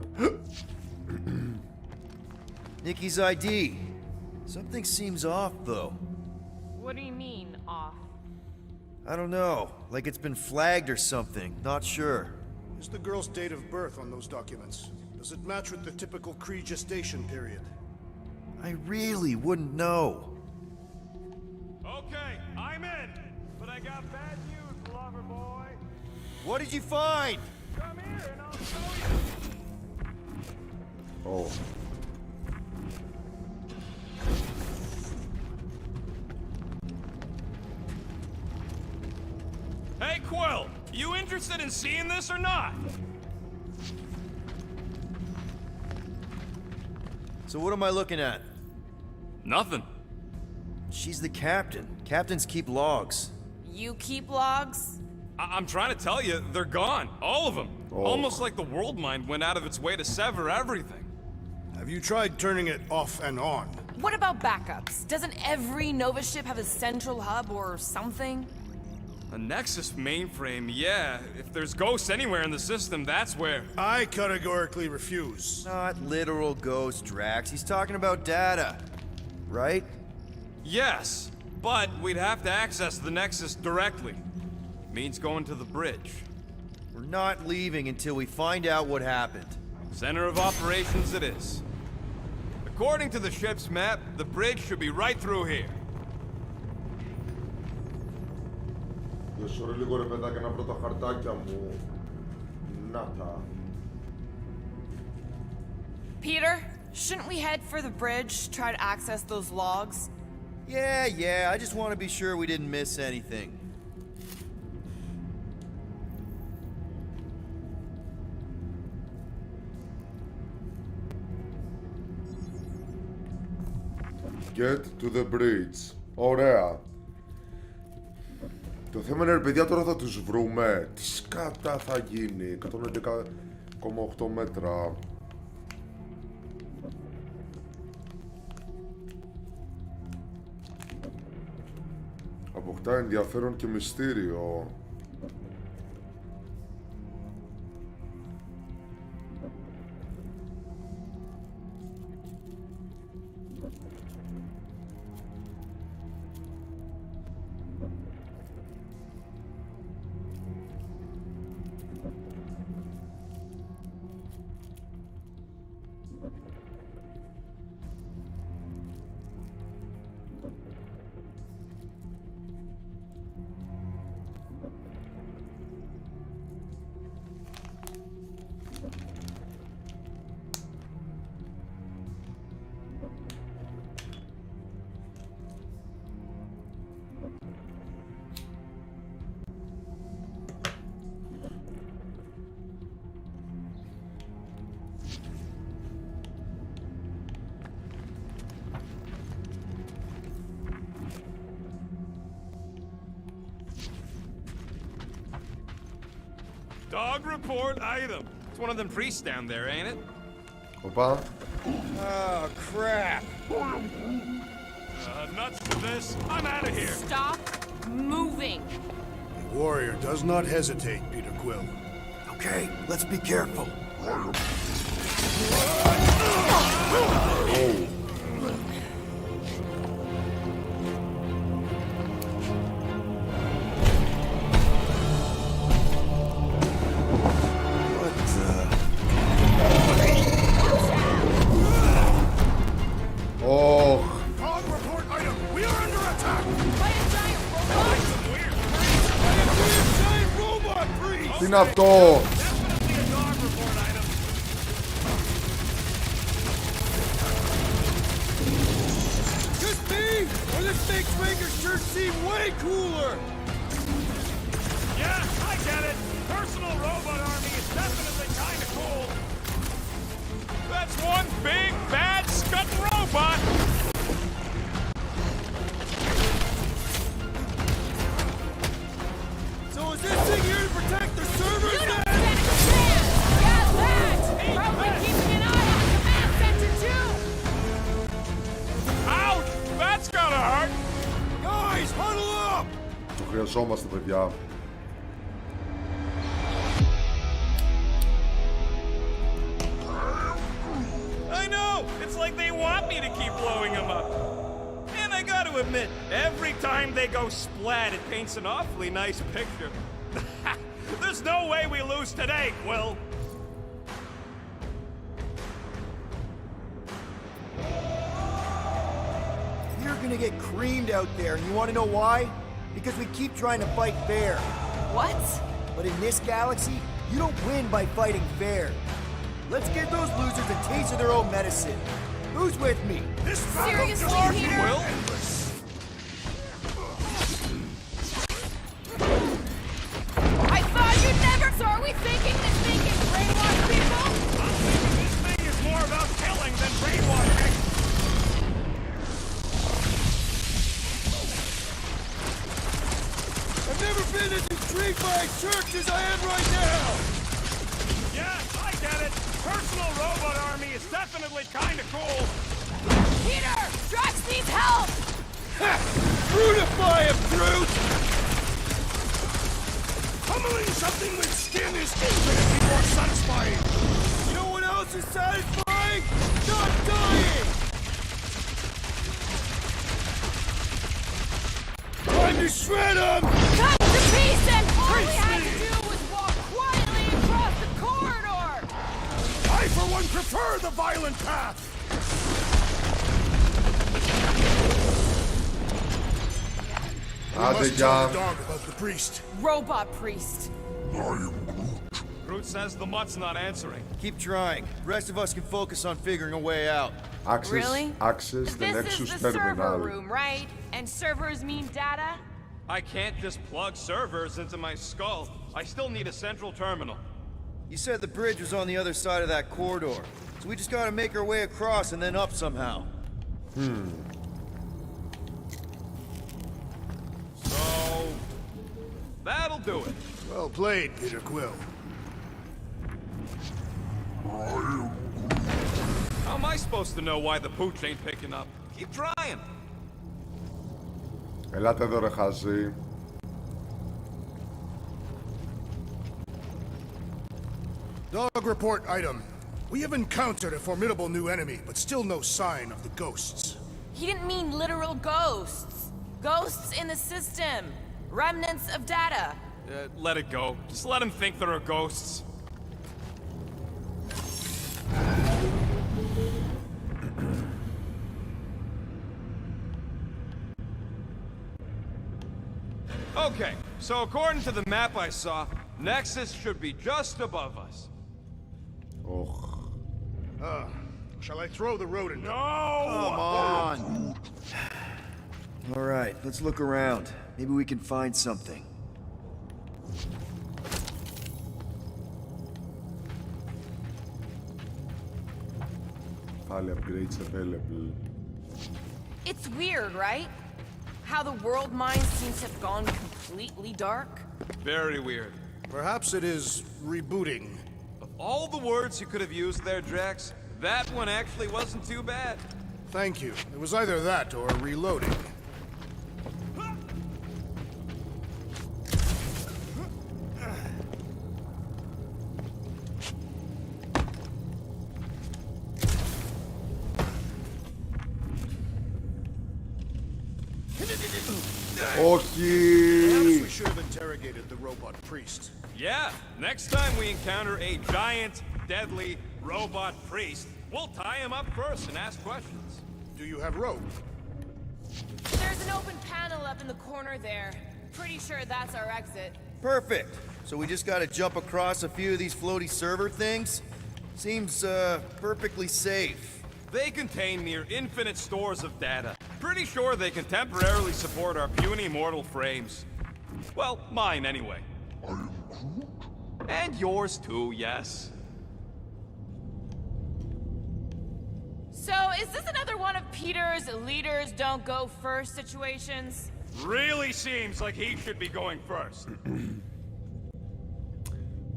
Nikki's ID. Something seems off, though. What do you mean, off? I don't know. Like it's been flagged or something. Not sure. Is the girl's date of birth on those documents? Does it match with the typical Kree gestation period? I really wouldn't know. Okay, I'm in. But I got bad news, lover boy. What did you find? Come here and I'll show you. Oh. Hey, Quill, you interested in seeing this or not? So what am I looking at? Nothing. She's the captain. Captains keep logs. You keep logs? I'm trying to tell you, they're gone. All of them. Oh. Almost like the world mind went out of its way to sever everything. Have you tried turning it off and on? What about backups? Doesn't every Nova ship have a central hub or something? A Nexus mainframe, yeah. If there's ghosts anywhere in the system, that's where. I categorically refuse. Not literal ghost, Drax. He's talking about data. Right? Yes, but we'd have to access the Nexus directly. Means going to the bridge. We're not leaving until we find out what happened. Center of operations it is. According to the ship's map, the bridge should be right through here. Δεσόρε λίγο ρε παιδάκια να βρω τα χαρτάκια μου. Να τα. Peter, shouldn't we head for the bridge, try to access those logs? Yeah, I just want to be sure we didn't miss anything. Get to the bridge. Ωραία. Το θέμα είναι, ρε παιδιά, τώρα θα τους βρούμε. Τι σκάτα θα γίνει. 111,8 μέτρα. Αποκτά ενδιαφέρον και μυστήριο. Dog report item. It's one of them priests down there, ain't it? Οπα. Oh, crap. Nuts for this. I'm out of here. Stop moving. The warrior does not hesitate, Peter Quill. Okay, let's be careful. Oh. Dog report item. We are under attack. By a giant robot. Giant robot priest. Τι είναι αυτό? Definitely a dog report item. Just me, or this makes Raker's church seem way cooler. Yeah, I get it. Personal robot army is definitely kind of cool. That's one big, bad, scut robot. So is this thing here to protect the servers? You don't stand a chance. Yeah, that. Probably keeping an eye on the command center too. Ouch! That's gotta hurt. Guys, huddle up. Το χρειαζόμαστε, παιδιά. I know! It's like they want me to keep blowing them up. And I gotta admit, every time they go splat, it paints an awfully nice picture. There's no way we lose today, Quill. You're gonna get creamed out there, and you wanna know why? Because we keep trying to fight fair. What? But in this galaxy, you don't win by fighting fair. Let's give those losers a taste of their own medicine. Who's with me? This Seriously, Peter? Quill? I thought you'd never. So are we thinking this thing can brainwash people? I'm thinking this thing is more about killing than brainwashing. I've never been as intrigued by a church as I am right now. Yeah, I get it. Personal robot army is definitely kind of cool. Peter, Drax needs help. Ha! Brutify him, brute! Pummeling something with skin is infinitely more satisfying. You know what else is satisfying? Not dying! Time to shred him! Cut to pieces. All we had to do was walk quietly across the corridor. I, for one, prefer the violent path! We Άντε, must γεια. tell the dog about the priest. Robot priest. Groot says the mutt's not answering. Keep trying. The rest of us can focus on figuring a way out. Really? Access the This Nexus is the server terminal. room, right? And servers mean data? I can't just plug servers into my skull. I still need a central terminal. You said the bridge was on the other side of that corridor. So we just gotta make our way across and then up somehow. That'll do it. Well played, Peter Quill. How am I supposed to know why the pooch ain't picking up? Keep trying. Ελάτε εδώ ρε χαζί. Dog report item. We have encountered a formidable new enemy, but still no sign of the ghosts. He didn't mean literal ghosts. Ghosts in the system. Remnants of data. Let it go. Just let him think there are ghosts. Okay, so according to the map I saw, Nexus should be just above us. Shall I throw the rodent? No! Come on! Alright, let's look around. Maybe we can find something. Πάλι upgrades available. It's weird, right? How the world mind seems to have gone completely dark. Very weird. Perhaps it is rebooting. Of all the words you could have used there, Drax, that one actually wasn't too bad. Thank you. It was either that or reloading. Όχι! Perhaps we should have interrogated the robot priest. Yeah, next time we encounter a giant, deadly robot priest, we'll tie him up first and ask questions. Do you have rope? There's an open panel up in the corner there. Pretty sure that's our exit. Perfect. So we just gotta jump across a few of these floaty server things? Seems, perfectly safe. They contain near infinite stores of data. Pretty sure they can temporarily support our puny mortal frames. Well, mine anyway. And yours too, yes. So, is this another one of Peter's leaders don't go first situations? Really seems like he should be going first.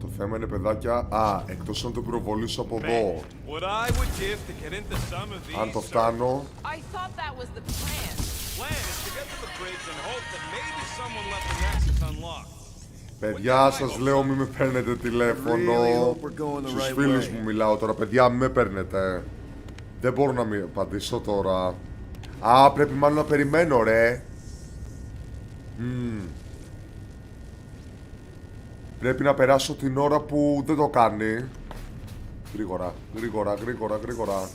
Το θέμα είναι, παιδάκια, εκτός αν το πυροβολήσω από εδώ. What I would give to get into some of these. Αν το φτάνω. I thought that was the plan. Plan is to get to the bridge and hope that maybe someone left the Nexus unlocked. Παιδιά, σας λέω μη με παίρνετε τηλέφωνο. Στους φίλους μου μιλάω τώρα, παιδιά, μη με παίρνετε. Δεν μπορώ να μην απαντήσω τώρα. Πρέπει μάλλον να περιμένω, ρε. Πρέπει να περάσω την ώρα που δεν το κάνει. Γρήγορα, γρήγορα, γρήγορα, γρήγορα.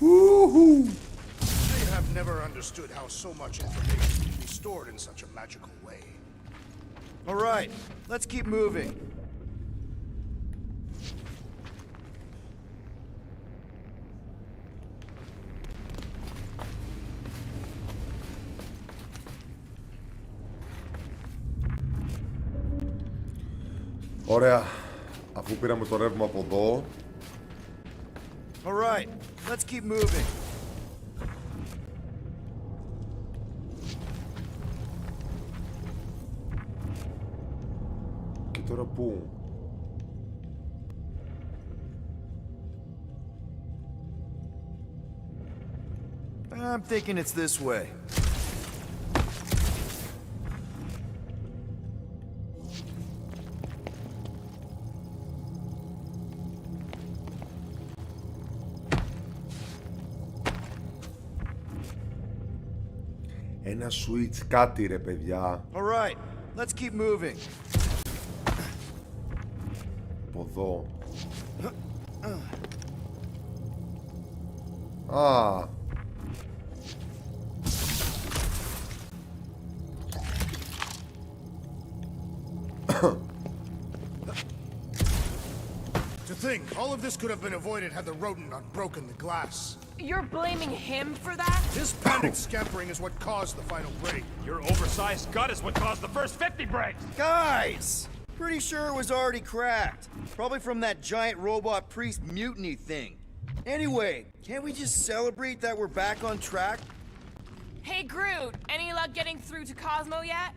I have never understood how so much information can be stored in such a magical way. Alright, let's keep moving. Ωραία, αφού πήραμε το ρεύμα από εδώ. Alright, let's keep moving. Και τώρα πού? I'm thinking it's this way. Ένα switch, κάτι ρε παιδιά. Alright, let's keep moving. Από εδώ. To think, all of this could have been avoided had the rodent not broken the glass. You're blaming him for that? His panic scampering is what caused the final break. Your oversized gut is what caused the first 50 breaks! Guys! Pretty sure it was already cracked. Probably from that giant robot priest mutiny thing. Anyway, can't we just celebrate that we're back on track? Hey Groot, any luck getting through to Cosmo yet?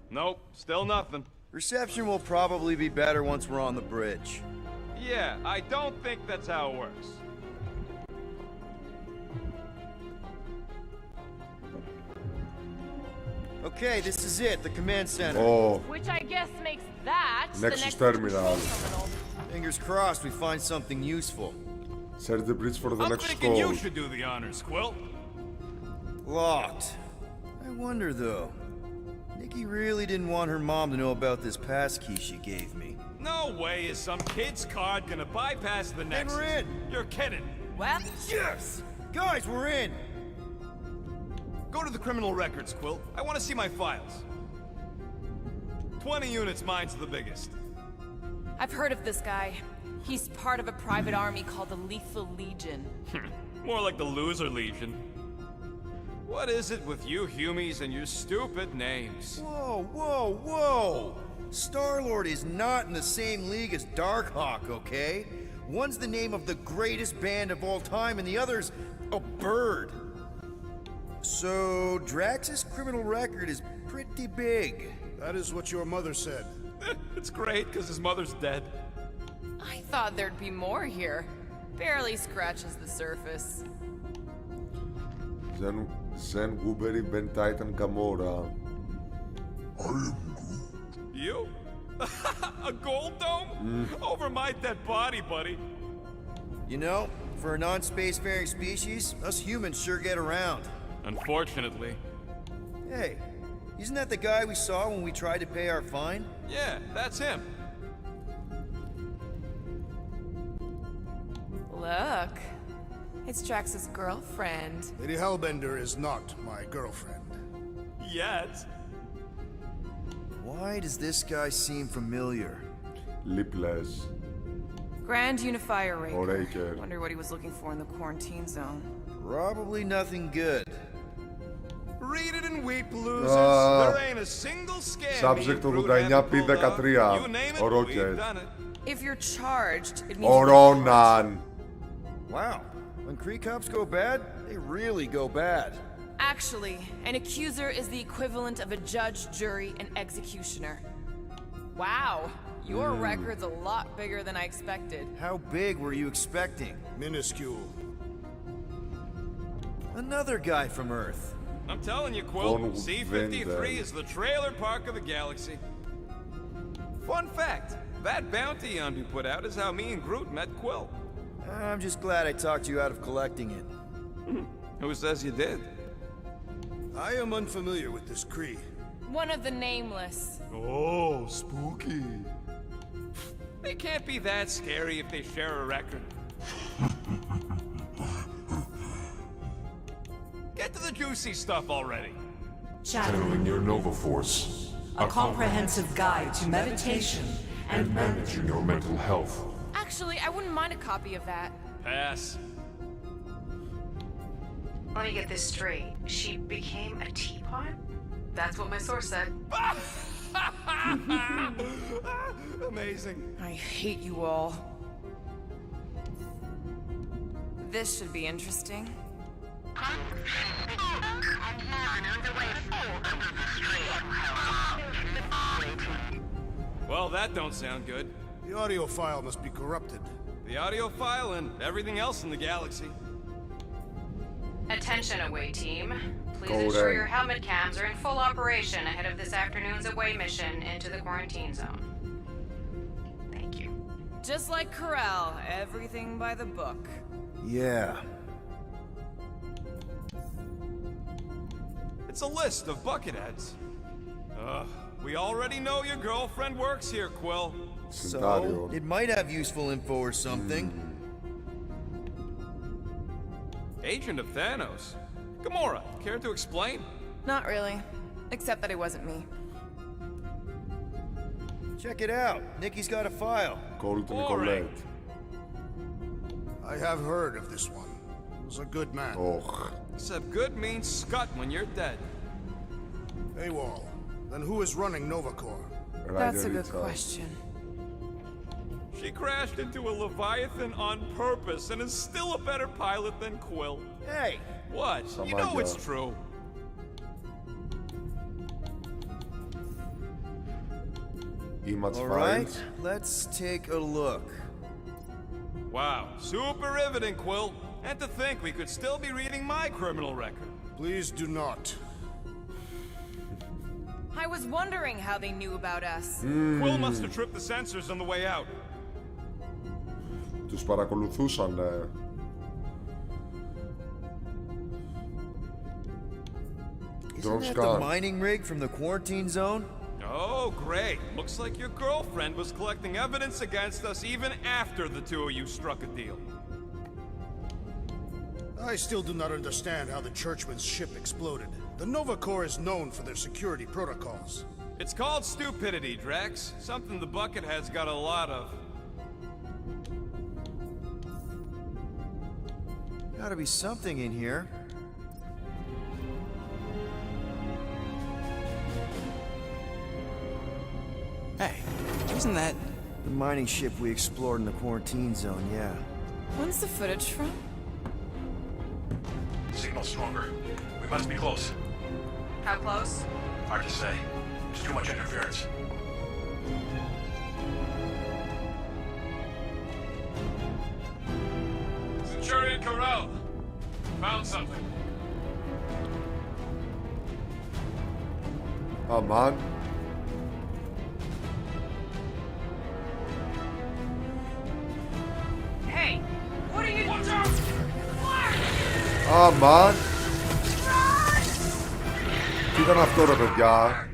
Nope, still nothing. Reception will probably be better once we're on the bridge. Yeah, I don't think that's how it works. Okay, this is it, the command center. Oh, Which I guess makes that the Nexus next terminal. control terminal. Fingers crossed we find something useful. Search the bridge for the I'm next thinking you code. should do the honors, Quill. Locked. I wonder though. Nikki really didn't want her mom to know about this passkey she gave me. No way is some kid's card gonna bypass the Nexus. we're in. You're kidding. Well, Yes! Guys, we're in! Go to the criminal records, Quill. I want to see my files. 20 units, mine's the biggest. I've heard of this guy. He's part of a private army called the Lethal Legion. More like the Loser Legion. What is it with you Humies and your stupid names? Whoa, whoa, whoa! Star-Lord is not in the same league as Darkhawk, okay? One's the name of the greatest band of all time, and the other's a bird. So, Drax's criminal record is pretty big. That is what your mother said. It's great, because his mother's dead. I thought there'd be more here. Barely scratches the surface. Zen Woodbury, Ben Titan, Gamora. You? A gold dome? Over my dead body, buddy. You know, for a non-spacefaring species, us humans sure get around. Unfortunately. Hey, isn't that the guy we saw when we tried to pay our fine? Yeah, that's him. Look. It's Drax's girlfriend. Lady Hellbender is not my girlfriend. Yet. Why does this guy seem familiar? Lipless. Grand Unifier Or Raker. Raker. Wonder what he was looking for in the quarantine zone. Probably nothing good. Read it and weep, losers. Ah. There ain't a single scam. Subject me and Groot haven't pulled off. 89P13. You name it, Or we've Rocket. done it. If you're charged, it means Or you're Ronan. Wow, when Kree cops go bad, they really go bad. Actually, an accuser is the equivalent of a judge, jury, and executioner. Wow, your record's a lot bigger than I expected. How big were you expecting? Minuscule. Another guy from Earth. I'm telling you, Quill, Von C-53 Wendell. is the trailer park of the galaxy. Fun fact, that bounty hunt we put out is how me and Groot met Quill. I'm just glad I talked you out of collecting it. Who says you did? I am unfamiliar with this Kree. One of the nameless. Oh, spooky. They can't be that scary if they share a record. Get to the juicy stuff already. Channeling your Nova Force. A comprehensive guide to meditation and managing your mental health. Actually, I wouldn't mind a copy of that. Pass. Let me get this straight. She became a teapot? That's what my source said. Amazing. I hate you all. This should be interesting. Well, that don't sound good. The audio file must be corrupted. The audio file and everything else in the galaxy. Attention away team. Please Go ensure then. your helmet cams are in full operation ahead of this afternoon's away mission into the quarantine zone. Thank you. Just like Corel, everything by the book. Yeah. It's a list of bucketheads. We already know your girlfriend works here, Quill. So, Centario. it might have useful info or something. Agent of Thanos. Gamora, care to explain? Not really. Except that it wasn't me. Check it out. Nikki's got a file. Call to Boring. Nicolette. I have heard of this one. He was a good man. Oh. Except good means scut when you're dead. AWOL. Then who is running Novacore? That's a good question. She crashed into a Leviathan on purpose and is still a better pilot than Quill. Hey, What? You know it's true. Image All files. right, let's take a look. Wow, super riveting, Quill. And to think we could still be reading my criminal record. Please do not. I was wondering how they knew about us. Quill must have tripped the sensors on the way out. Τους παρακολουθούσαν. Isn't that the mining rig from the quarantine zone? Oh, great. Looks like your girlfriend was collecting evidence against us even after the two of you struck a deal. I still do not understand how the Churchman's ship exploded. The Nova Corps is known for their security protocols. It's called stupidity, Drax. Something the Buckethead's got a lot of. Gotta be something in here. Hey, isn't that... The mining ship we explored in the quarantine zone, yeah. When's the footage from? Signal stronger. We must be close. How close? Hard to say. There's too much interference. Centurion Corral. Found something. Αμάν. Hey, what are you... Watch out! Αμάν. Τι ήταν αυτό ρε παιδιά?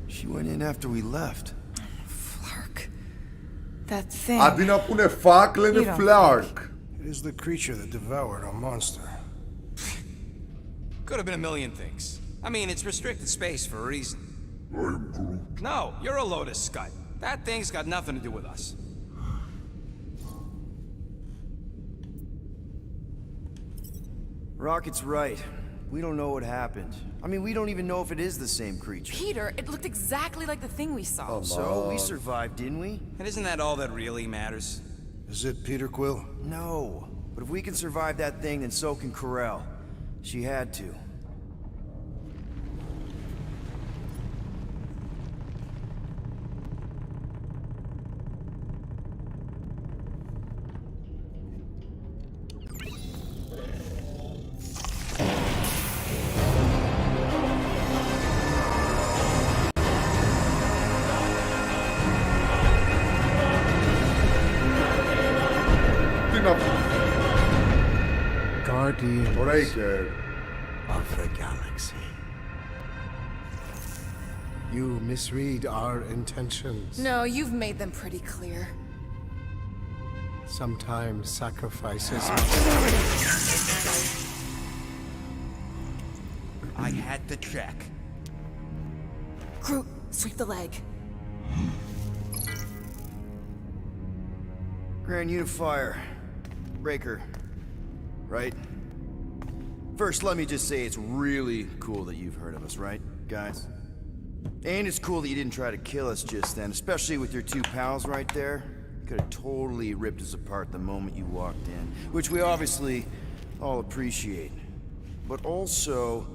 She went in after we left. Flark. That thing. Αντί να πούνε fuck λένε flark. It is the creature that devoured our monster. Could have been a million things. I mean, it's restricted space for a reason. No, you're a Lotus Scud. That thing's got nothing to do with us. Rocket's right. We don't know what happened. I mean, we don't even know if it is the same creature. Peter, it looked exactly like the thing we saw. So, we survived, didn't we? And isn't that all that really matters? Is it Peter Quill? No. But if we can survive that thing, then so can Corel. She had to. Guardians Breaker. of the galaxy. You misread our intentions. No, you've made them pretty clear. Sometimes sacrifices. I had to check. Groot, sweep the leg. Grand Unifier. Breaker. Right? First, let me just say it's really cool that you've heard of us, right, guys? And it's cool that you didn't try to kill us just then, especially with your two pals right there. Could have totally ripped us apart the moment you walked in, which we obviously all appreciate. But also,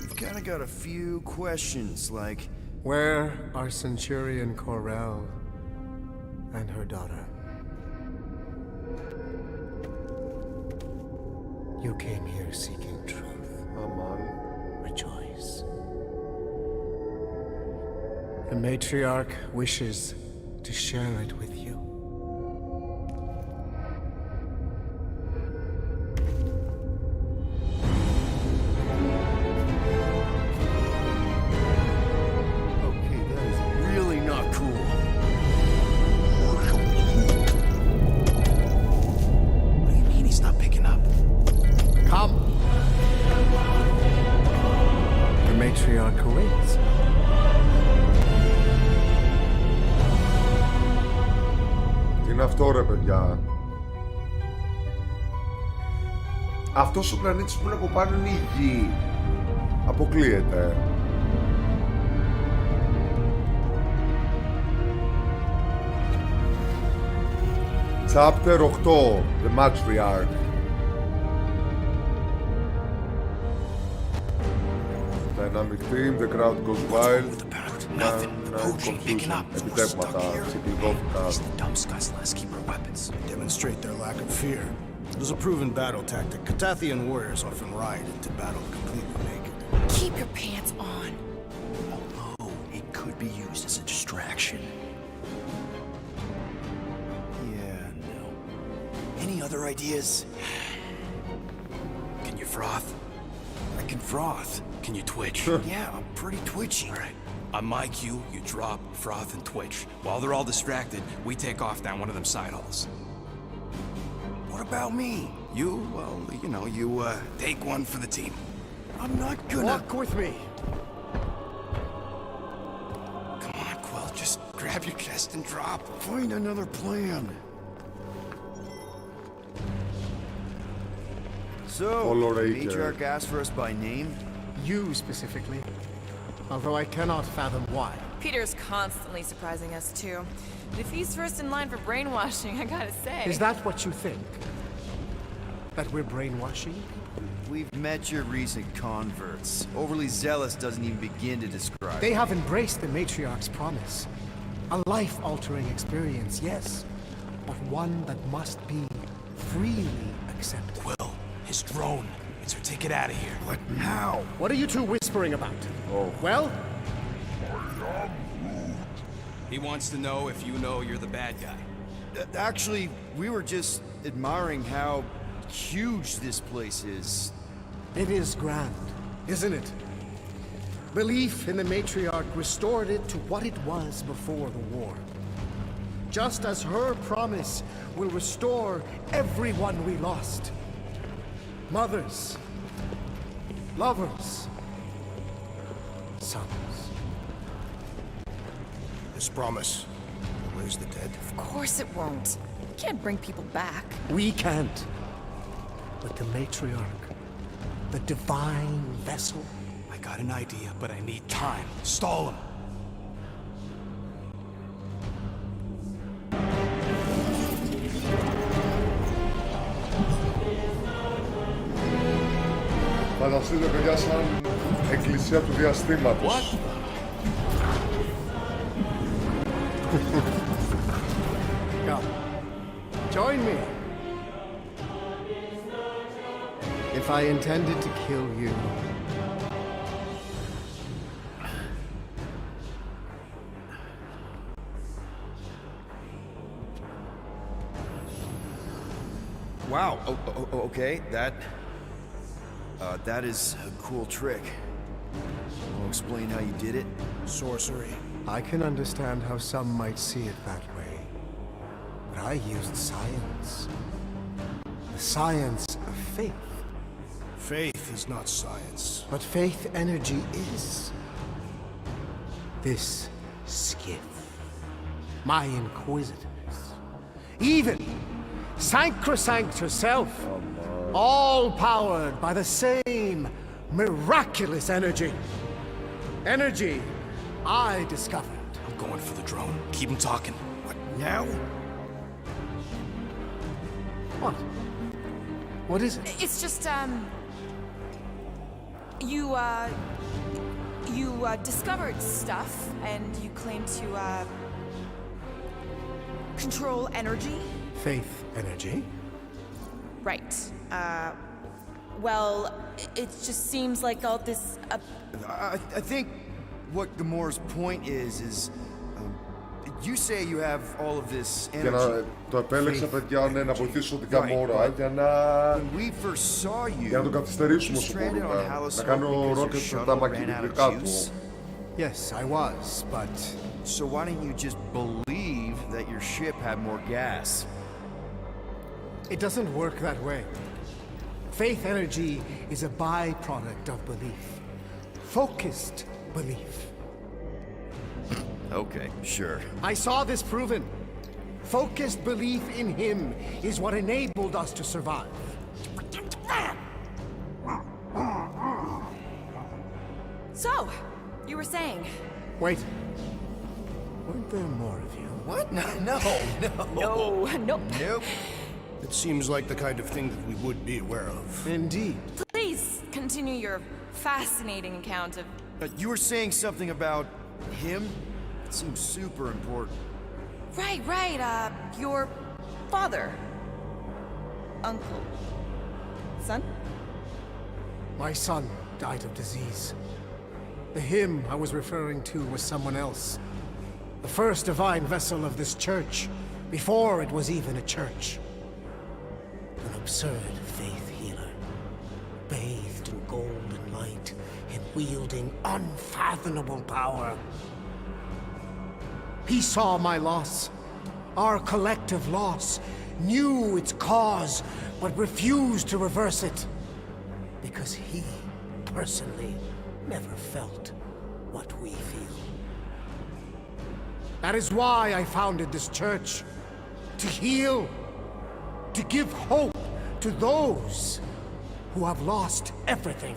we've kind of got a few questions, like... Where are Centurion Corel and her daughter? You came here seeking truth. Αμάν. Rejoice. The matriarch wishes to share it with you. Okay, that is really not cool. What do you mean he's not picking up? Come! The matriarch awaits. Τι είναι αυτό ρε παιδιά? Αυτός ο πλανήτης που είναι από πάνω είναι η Γη. Αποκλείεται. Chapter 8. The Matriarch. Dynamic team, the crowd goes wild. Nothing. confusion, επιτεύγματα, συγκλειδώθηκα. Demonstrate their lack of fear. It is a proven battle tactic. Katathian warriors often ride into battle completely naked. Keep your pants on. Although it could be used as a distraction. Yeah, no. Any other ideas? Can you froth? I can froth. Can you twitch? Yeah, I'm pretty twitchy. All right. On my cue, you drop, froth, and twitch. While they're all distracted, we take off down one of them side halls. What about me? You, well, you know, you, take one for the team. I'm not gonna... Walk with me. Come on, Quill, just grab your chest and drop. Find another plan. So, the matriarch asked for us by name? You specifically. Although I cannot fathom why. Peter's constantly surprising us, too. And if he's first in line for brainwashing, I gotta say... Is that what you think? That we're brainwashing? We've met your recent converts. Overly zealous doesn't even begin to describe. They have embraced the matriarch's promise. A life-altering experience, yes. But one that must be freely accepted. Quill, his drone. It's our ticket out of here. What? How? What are you two whispering about? Oh. Well? He wants to know if you know you're the bad guy. Actually, we were just admiring how huge this place is. It is grand, isn't it? Belief in the matriarch restored it to what it was before the war. Just as her promise will restore everyone we lost. Mothers, lovers, sons. This promise will raise the dead. Of course it won't. We can't bring people back. We can't. But the matriarch, the divine vessel. I got an idea, but I need time. Stall him. Φανταστείτε, παιδιά, σαν εκκλησία του διαστήματος. Come, join me. If I intended to kill you, Wow, okay, that is a cool trick. Wanna explain how you did it? sorcery. I can understand how some might see it that way. But I used science. The science of faith. Faith is not science. But faith energy is. This skiff. My inquisitors. Even Sacrosanct herself. All powered by the same miraculous energy. Energy I discovered. I'm going for the drone. Keep him talking. What, now? What? What is it? It's just, you discovered stuff, and you claim to, control energy? Faith energy? Right. Well, it just seems like all this, I think what Gamora's point is you say you have all of this energy. Και να το επέλεξα, παιδιά, ναι, να βοηθήσω την Gamora για να τον καθυστερήσουμε όσο μπορούμε. Να κάνω rocket τα μακρινικά του. Yes, I was, but... So why don't you just believe that your ship had more gas? It doesn't work that way. Faith energy is a byproduct of belief. Focused belief. Okay, sure. I saw this proven. Focused belief in him is what enabled us to survive. So, you were saying... Wait. Weren't there more of you? What? No. Nope. It seems like the kind of thing that we would be aware of. Indeed. Please continue your fascinating account of... You were saying something about him? It seems super important. Right, your father. Uncle. Son? My son died of disease. The him I was referring to was someone else. The first divine vessel of this church, before it was even a church. An absurd faith healer, bathed in golden light and wielding unfathomable power. He saw my loss, our collective loss, knew its cause, but refused to reverse it. Because he, personally, never felt what we feel. That is why I founded this church. To heal. To give hope to those who have lost everything.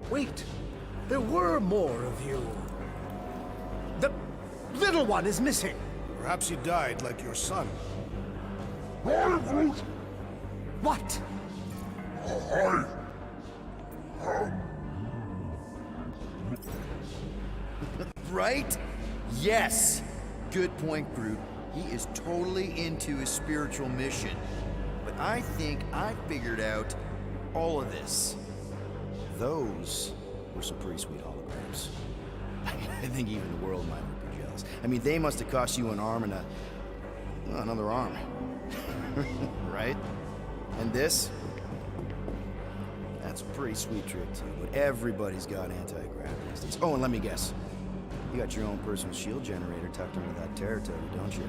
Wait, there were more of you. The little one is missing. Perhaps he died like your son. What? Right? Yes! Good point, Groot. He is totally into his spiritual mission. But I think I figured out all of this. Those were some pretty sweet holograms. I think even the world might be jealous. I mean, they must have cost you an arm and another arm. Right? And this? That's a pretty sweet trick too, but everybo's got anti-grav these days. Oh, and let me guess. You got your own personal shield generator tucked under that Terratoga, don't you?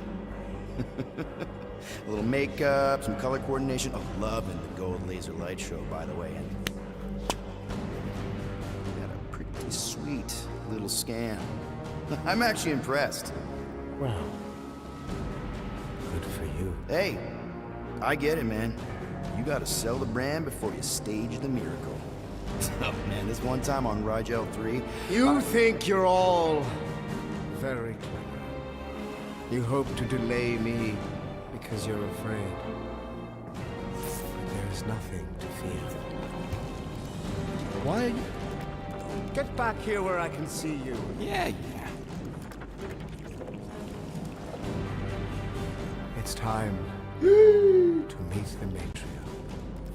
A little makeup, some color coordination. Oh, loving the gold laser light show, by the way. And you got a pretty sweet little scan. I'm actually impressed. Well, good for you. Hey, I get it, man. You gotta sell the brand before you stage the miracle. Oh, man, this one time on Rigel 3... You think you're all very clever. You hope to delay me because you're afraid. But there's nothing to fear. Why? Get back here where I can see you. Yeah. It's time to meet the matriarch.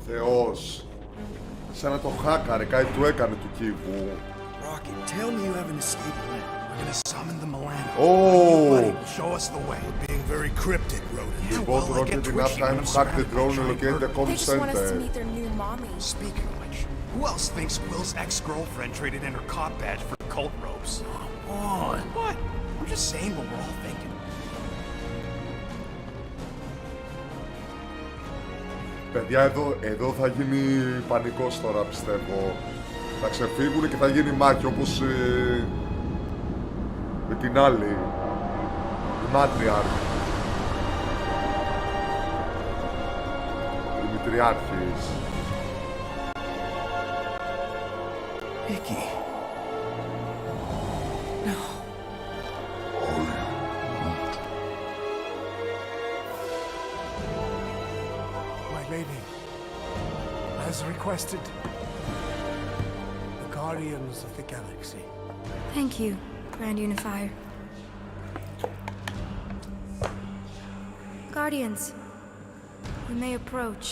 Θεός. Σαν να το χάκαρε, κάτι του έκανε του κύβου. Rocket, tell me you have an escape plan. We're gonna summon the Milano. Oh! Show us the way. We're being very cryptic, Rodent. You both wanted enough time to hack the drone and locate the comm They just want us to center. meet their new mommy. Speaking of which, who else thinks Will's ex-girlfriend traded in her cop badge for cult robes? Come on. What? I'm just saying what we're all thinking. Παιδιά, εδώ θα γίνει πανικός τώρα, πιστεύω. Θα ξεφύγουν και θα γίνει μάχη, όπως με την άλλη. Η Μάτριαρχ. Η Μητριάρχης. Mickey. Lady, as requested, the Guardians of the Galaxy. Thank you, Grand Unifier. Guardians, we may approach.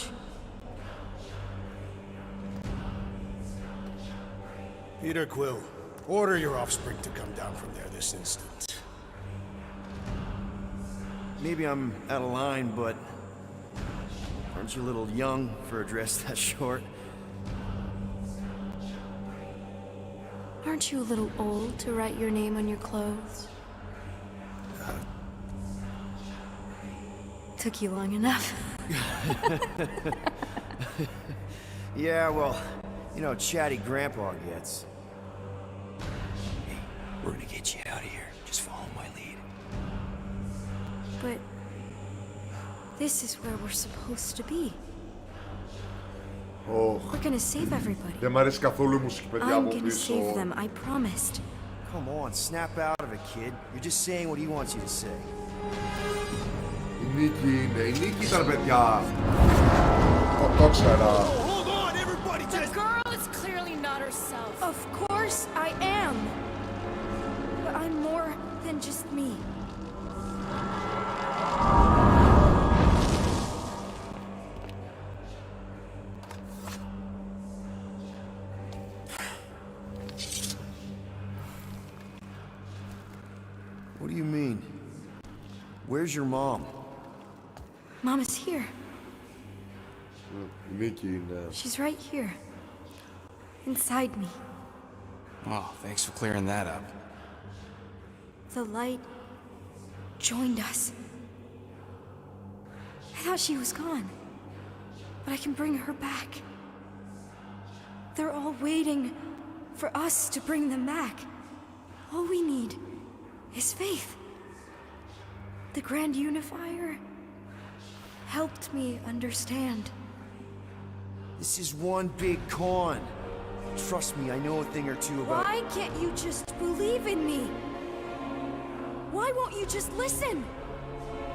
Peter Quill, order your offspring to come down from there this instant. Maybe I'm out of line, but... aren't you a little young for a dress that short? Aren't you a little old to write your name on your clothes? Took you long enough. Yeah, well, you know, chatty grandpa gets. Hey, we're gonna get you out of here. Just follow my lead. But this is where we're supposed to be. We're gonna save everybody. Δεν μ' αρέσει καθόλου η μουσική, παιδιά, I'm από gonna πίσω. save them, I promised. Come on, snap out of it, kid. You're just saying what he wants you to say. Η Νίκη είναι, η Νίκη ήταν, παιδιά. Το ξέρα. The girl is clearly not herself. Of course I am. than just me. What do you mean? Where's your mom? Mama's here. Nikki, She's right here. Inside me. Oh, thanks for clearing that up. The light joined us. I thought she was gone, but I can bring her back. They're all waiting for us to bring them back. All we need is faith. The Grand Unifier helped me understand. This is one big con. Trust me, I know a thing or two about... Why can't you just believe in me? Why won't you just listen?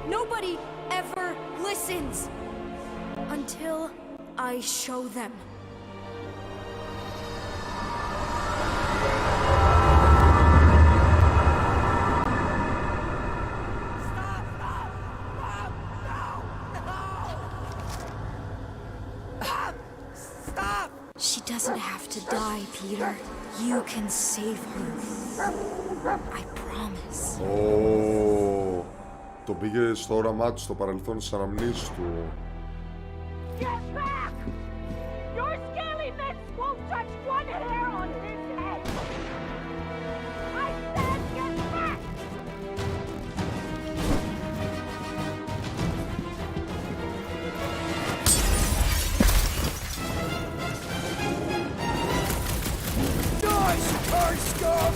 Nobody ever listens. Until I show them. She doesn't have to die, Peter. You can save her. I promise. Το πήγε στο όραμά του, στο παρελθόν, στις αναμνήσεις του. Get back! Your scaly mitts won't touch one hair on his head! I said get back! Nice, hard scum!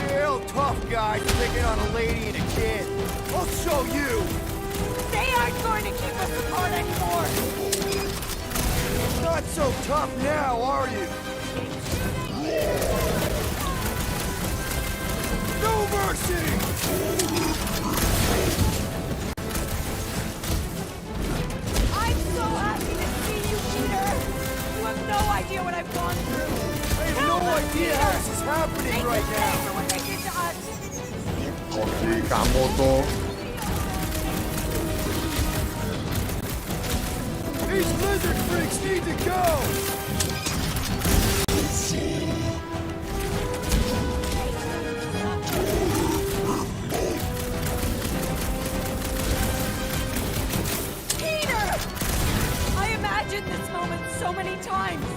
Real tough guy picking on a lady and a kid. I'll show you! They aren't going to keep us apart anymore! Not so tough now, are you? No mercy! I'm so happy to see you, Peter! You have no idea what I've gone through! I have no idea how this is happening right now! For what they did to us! Όχι, καμώ το. These lizard freaks need to go! Peter! I imagined this moment so many times!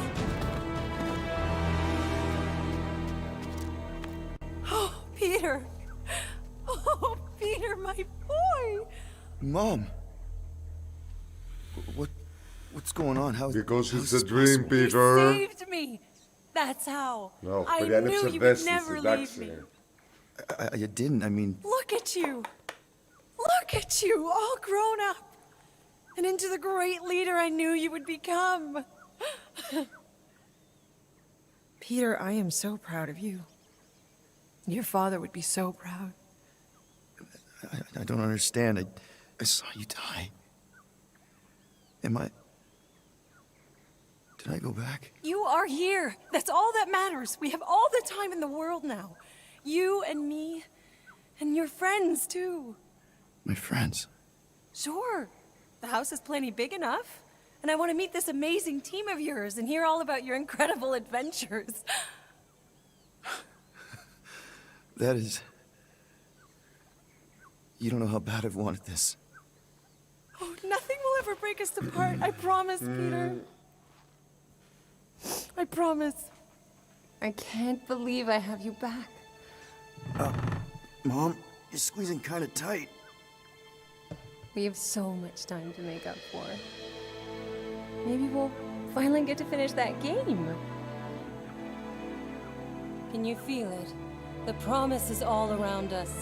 Oh, Peter! Oh, Peter, my boy! Mom! What's going on? Because how's it's a this dream, possible? Peter. Saved me. That's how. No, I παιδιά, είναι knew you would ψευδέστηση, never leave me. εντάξει. I didn't, I mean... Look at you. Look at you, all grown up. And into the great leader I knew you would become. Peter, I am so proud of you. Your father would be so proud. I don't understand. I saw you die. Did I go back? You are here. That's all that matters. We have all the time in the world now. You and me, and your friends, too. My friends? Sure. The house is plenty big enough. And I want to meet this amazing team of yours and hear all about your incredible adventures. That is... You don't know how bad I've wanted this. Oh, nothing will ever break us apart. I promise, Peter. I promise. I can't believe I have you back. Mom, you're squeezing kind of tight. We have so much time to make up for. Maybe we'll finally get to finish that game. Can you feel it? The promise is all around us.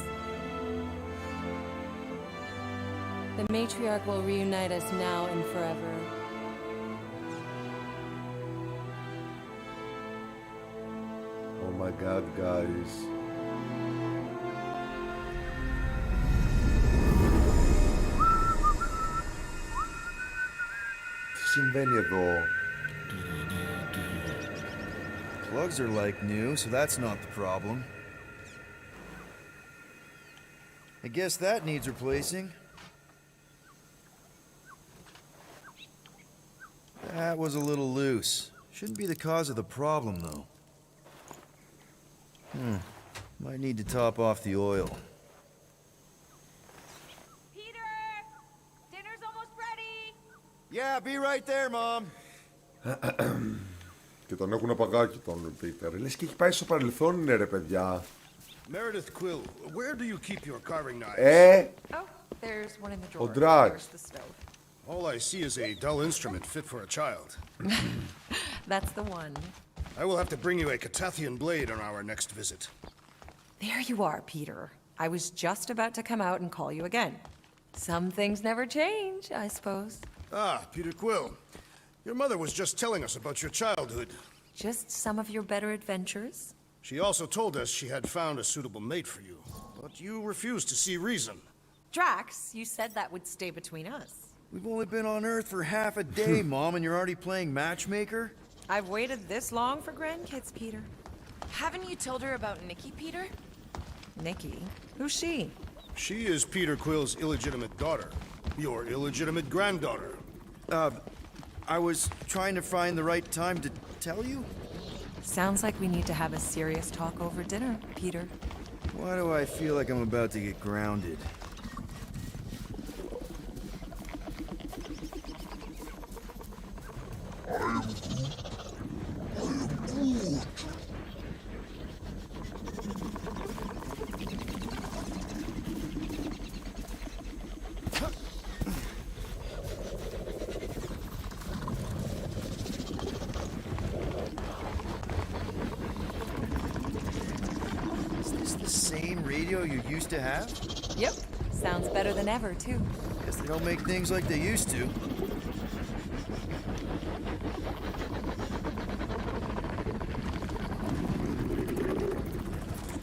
The matriarch will reunite us now and forever. Oh my god, guys. Τι συμβαίνει εδώ? Plugs are like new, so that's not the problem. I guess that needs replacing. That was a little loose. Shouldn't be the cause of the problem, though. Might need to top off the oil. Peter! Dinner's almost ready! Yeah, be right there, Mom. Και τον έχουν απαγάκι τον Πίτερ. Λες και έχει πάει στο παρελθόν, είναι ρε παιδιά. Meredith Quill, where do you keep your carving knives? Oh, there's one in the drawer. Drax. There's the stove. All I see is a dull instrument fit for a child. That's the one. I will have to bring you a Catathian blade on our next visit. There you are, Peter. I was just about to come out and call you again. Some things never change, I suppose. Ah, Peter Quill. Your mother was just telling us about your childhood. Just some of your better adventures. She also told us she had found a suitable mate for you, but you refused to see reason. Drax, you said that would stay between us. We've only been on Earth for half a day, Mom, and you're already playing matchmaker? I've waited this long for grandkids, Peter. Haven't you told her about Nikki, Peter? Nikki? Who's she? She is Peter Quill's illegitimate daughter. Your illegitimate granddaughter. I was trying to find the right time to tell you? Sounds like we need to have a serious talk over dinner, Peter. Why do I feel like I'm about to get grounded? Is this the same radio you used to have? Yep. Sounds better than ever, too. Guess they don't make things like they used to.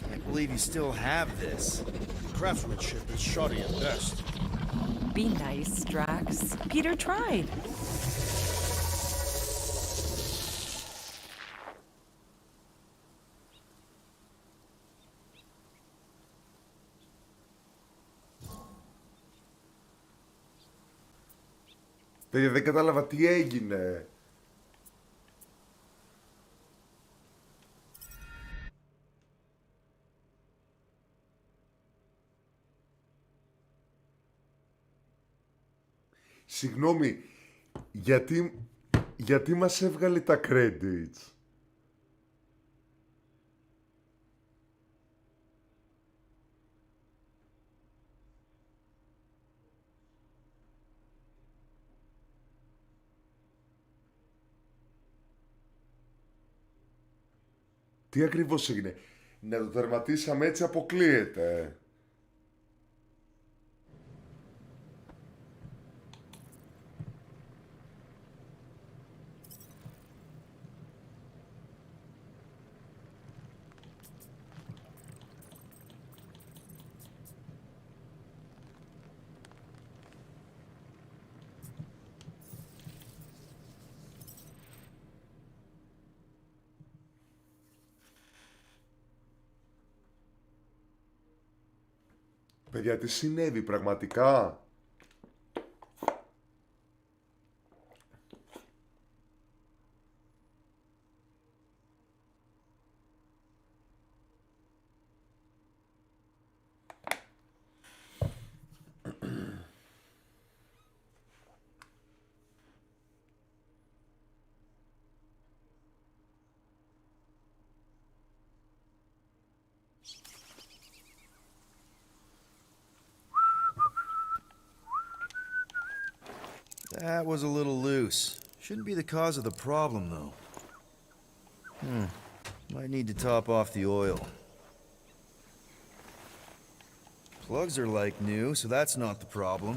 Can't believe you still have this. Craftsmanship is shoddy at best. Be nice, Drax. Peter tried. Παιδιά, δεν κατάλαβα τι έγινε. Συγγνώμη, γιατί μας έβγαλε τα credits? Τι ακριβώς έγινε? Να το τερματίσαμε έτσι αποκλείεται. Παιδιά, τι συνέβη πραγματικά? That was a little loose. Shouldn't be the cause of the problem, though. Might need to top off the oil. Plugs are like new, so that's not the problem.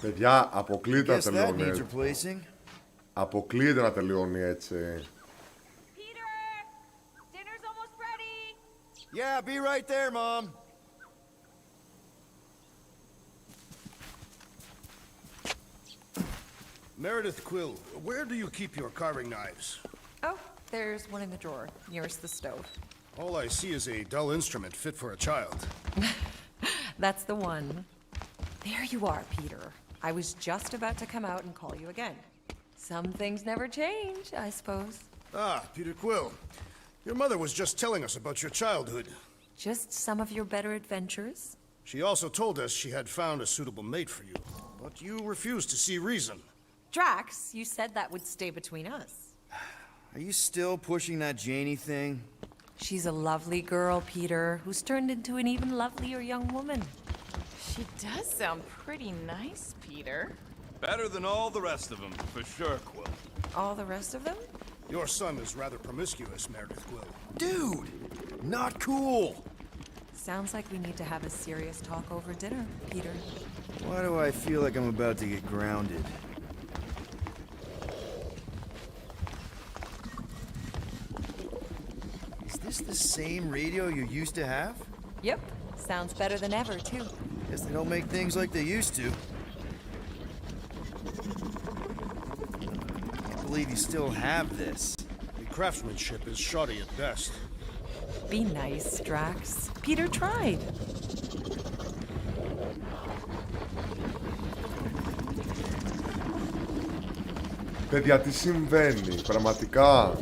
Παιδιά, αποκλείεται να Guess that needs τελειώνει. replacing. Αποκλείεται να τελειώνει έτσι. Peter! Dinner's almost ready! Yeah, be right there, Mom. Meredith Quill, where do you keep your carving knives? Oh, There's one in the drawer, nearest the stove. All I see is a dull instrument fit for a child. That's the one. There you are, Peter. I was just about to come out and call you again. Some things never change, I suppose. Ah, Peter Quill. Your mother was just telling us about your childhood. Just some of your better adventures? She also told us she had found a suitable mate for you, but you refused to see reason. Drax, you said that would stay between us. Are you still pushing that Janie thing? She's a lovely girl, Peter, who's turned into an even lovelier young woman. She does sound pretty nice, Peter. Better than all the rest of them, for sure, Quill. All the rest of them? Your son is rather promiscuous, Meredith Quill. Dude! Not cool! Sounds like we need to have a serious talk over dinner, Peter. Why do I feel like I'm about to get grounded? Is this the same radio you used to have? Yep. Sounds better than ever, too. Guess they don't make things like they used to. Can't believe you still have this. The craftsmanship is shoddy at best. Be nice, Drax. Peter tried. Παιδιά, τι συμβαίνει, πραγματικά.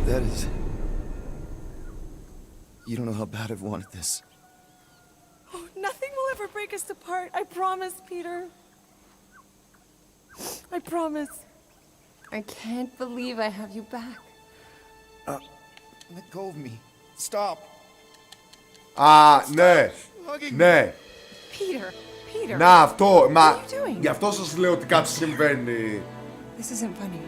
That is... You don't know how bad I've wanted this. Oh, nothing will ever break us apart. I promise, Peter. I promise. I can't believe I have you back. Let go of me. Stop. Α, ναι, ναι. Peter, Peter. Να, αυτό, μα, What are you doing? γι' αυτό σας λέω ότι κάτι συμβαίνει. This isn't funny.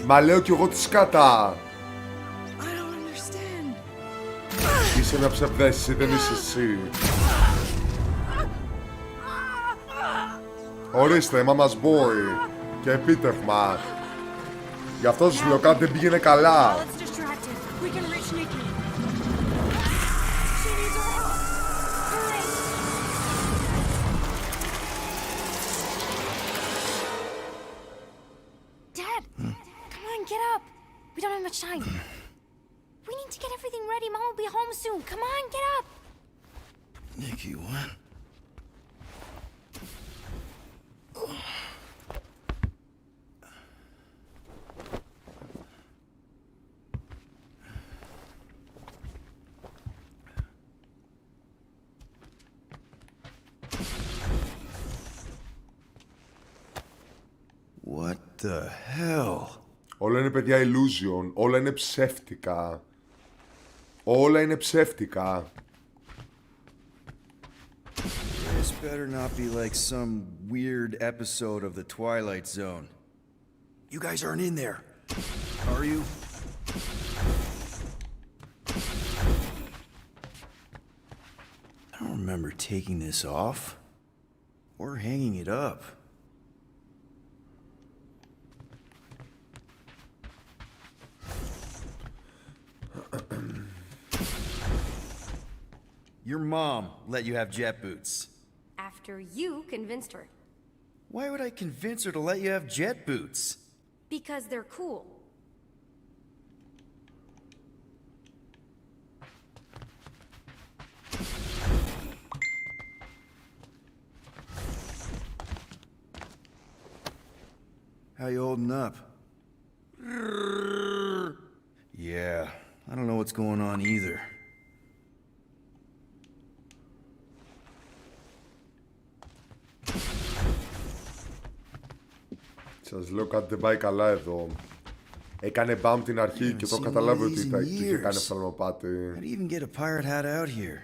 Μα λέω κι εγώ τη σκάτα. I don't understand. Είσαι μια ψευδέστηση, δεν είσαι εσύ. Ορίστε, Mama's Boy. Και επίτευγμα. Γι' αυτό σας λέω κάτι δεν πήγαινε καλά. Let's distract him. We can reach Nikki. Dad! Come on, get up! We don't have much time. We need to get everything ready. Mom will be home soon. Come on, get up! Nikki, what? What the hell? Όλα είναι παιδιά illusion, όλα είναι ψεύτικα. Όλα είναι ψεύτικα. This better not be like some weird episode of the Twilight Zone. You guys aren't in there, are you? I don't remember taking this off or hanging it up. Your mom let you have jet boots. After you convinced her. Why would I convince her to let you have jet boots? Because they're cool. How you holding up? Yeah, I don't know what's going on either. Σας λέω κάτι δεν πάει καλά εδώ. Έκανε μπαμ την αρχή και το καταλάβει ότι του είχε κάνει φθαλμοπάτι. How do you even get a pirate hat out here?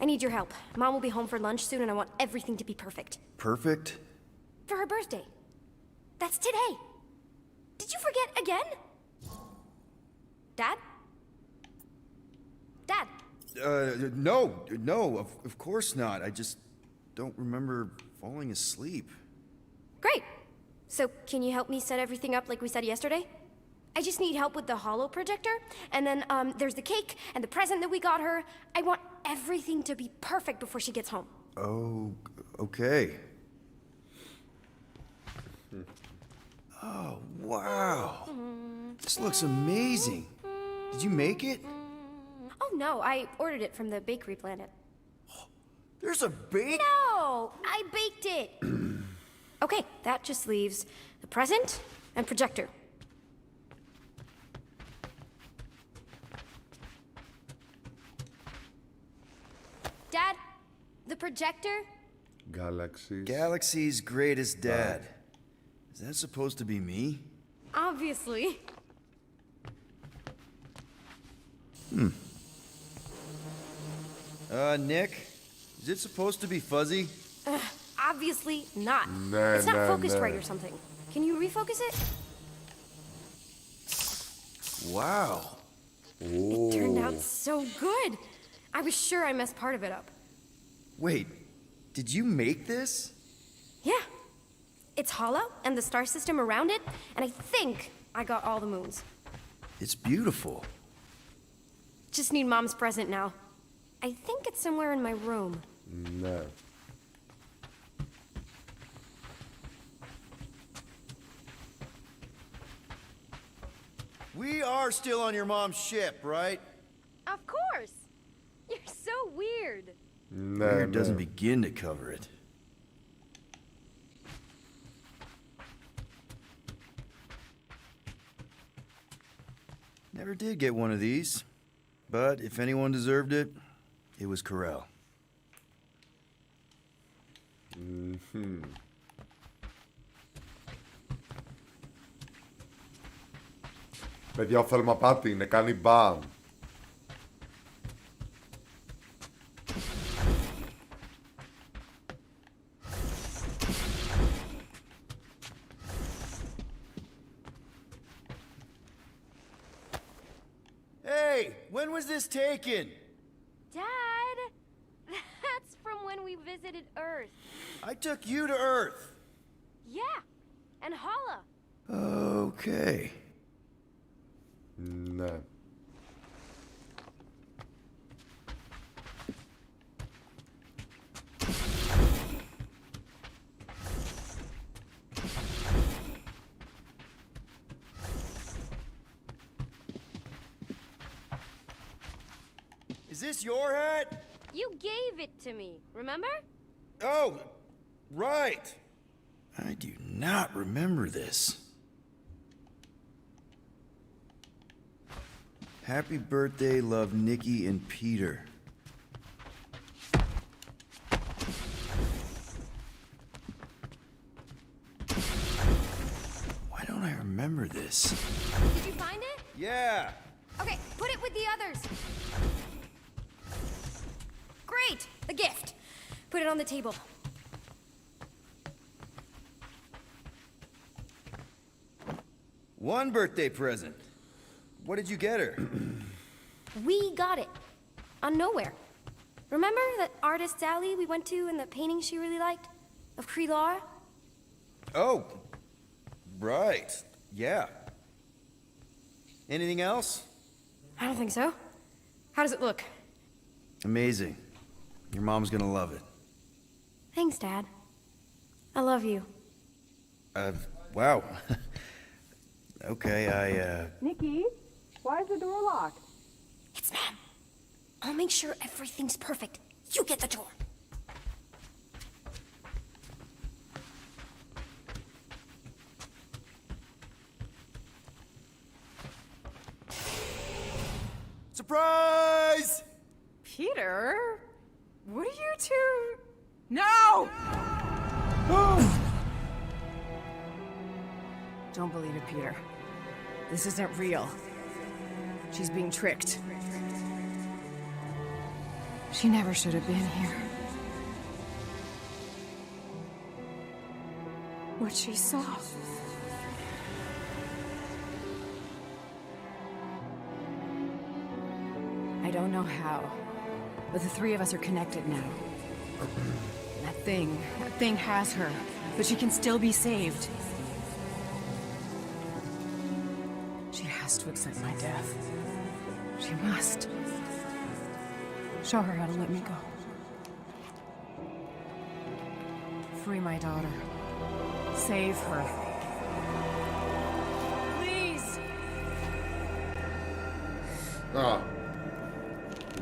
I need your help. Mom will be home for lunch soon, and I want everything to be perfect. Perfect? For her birthday. That's today. Did you forget again? Dad? Dad? No, of course not. I just don't remember falling asleep. Great. So, can you help me set everything up like we said yesterday? I just need help with the holo projector, and then, there's the cake and the present that we got her. I want everything to be perfect before she gets home. Oh, okay. Oh, wow. This looks amazing. Did you make it? Oh, no, I ordered it from the bakery planet. There's a bake? No, I baked it. Okay, that just leaves the present and projector. Dad, the projector? Galaxy's greatest dad. Is that supposed to be me? Obviously. Nick? Is it supposed to be fuzzy? Obviously not. Nah, it's not nah, focused nah. right or something. Can you refocus it? Wow. It turned out so good. I was sure I messed part of it up. Wait, did you make this? Yeah. It's hollow, and the star system around it, and I think I got all the moons. It's beautiful. Just need Mom's present now. I think it's somewhere in my room. Ναι. We are still on your mom's ship, right? Of course! You're so weird. Ναι, Weird ναι. doesn't begin to cover it. Never did get one of these, but if anyone deserved it, it was Corel. Παιδιά, ο Θελμαπάτη είναι, κάνει μπαμ. Hey, when was this taken? Dad! That's from when we visited Earth. I took you to Earth. Yeah, and Hala. Okay. Ναι. Is this your hat? You gave it to me, remember? Oh, right. I do not remember this. Happy birthday, love Nikki and Peter. Why don't I remember this? Did you find it? Yeah. Okay, put it with the others. Great! The gift. Put it on the table. One birthday present. What did you get her? We got it. On Nowhere. Remember that artist's alley we went to and the painting she really liked? Of Kree-Lara? Oh, right. Yeah. Anything else? I don't think so. How does it look? Amazing. Your mom's gonna love it. Thanks, Dad. I love you. Wow. Okay, Nikki, why is the door locked? It's Mom. I'll make sure everything's perfect. You get the door. Surprise! Peter? What are you two? No! Don't believe it, Peter. This isn't real. She's being tricked. She never should have been here. What she saw. I don't know how, but the three of us are connected now. That thing has her, but she can still be saved. She has to accept my death. She must. Show her how to let me go. Free my daughter. Save her. Please! Α,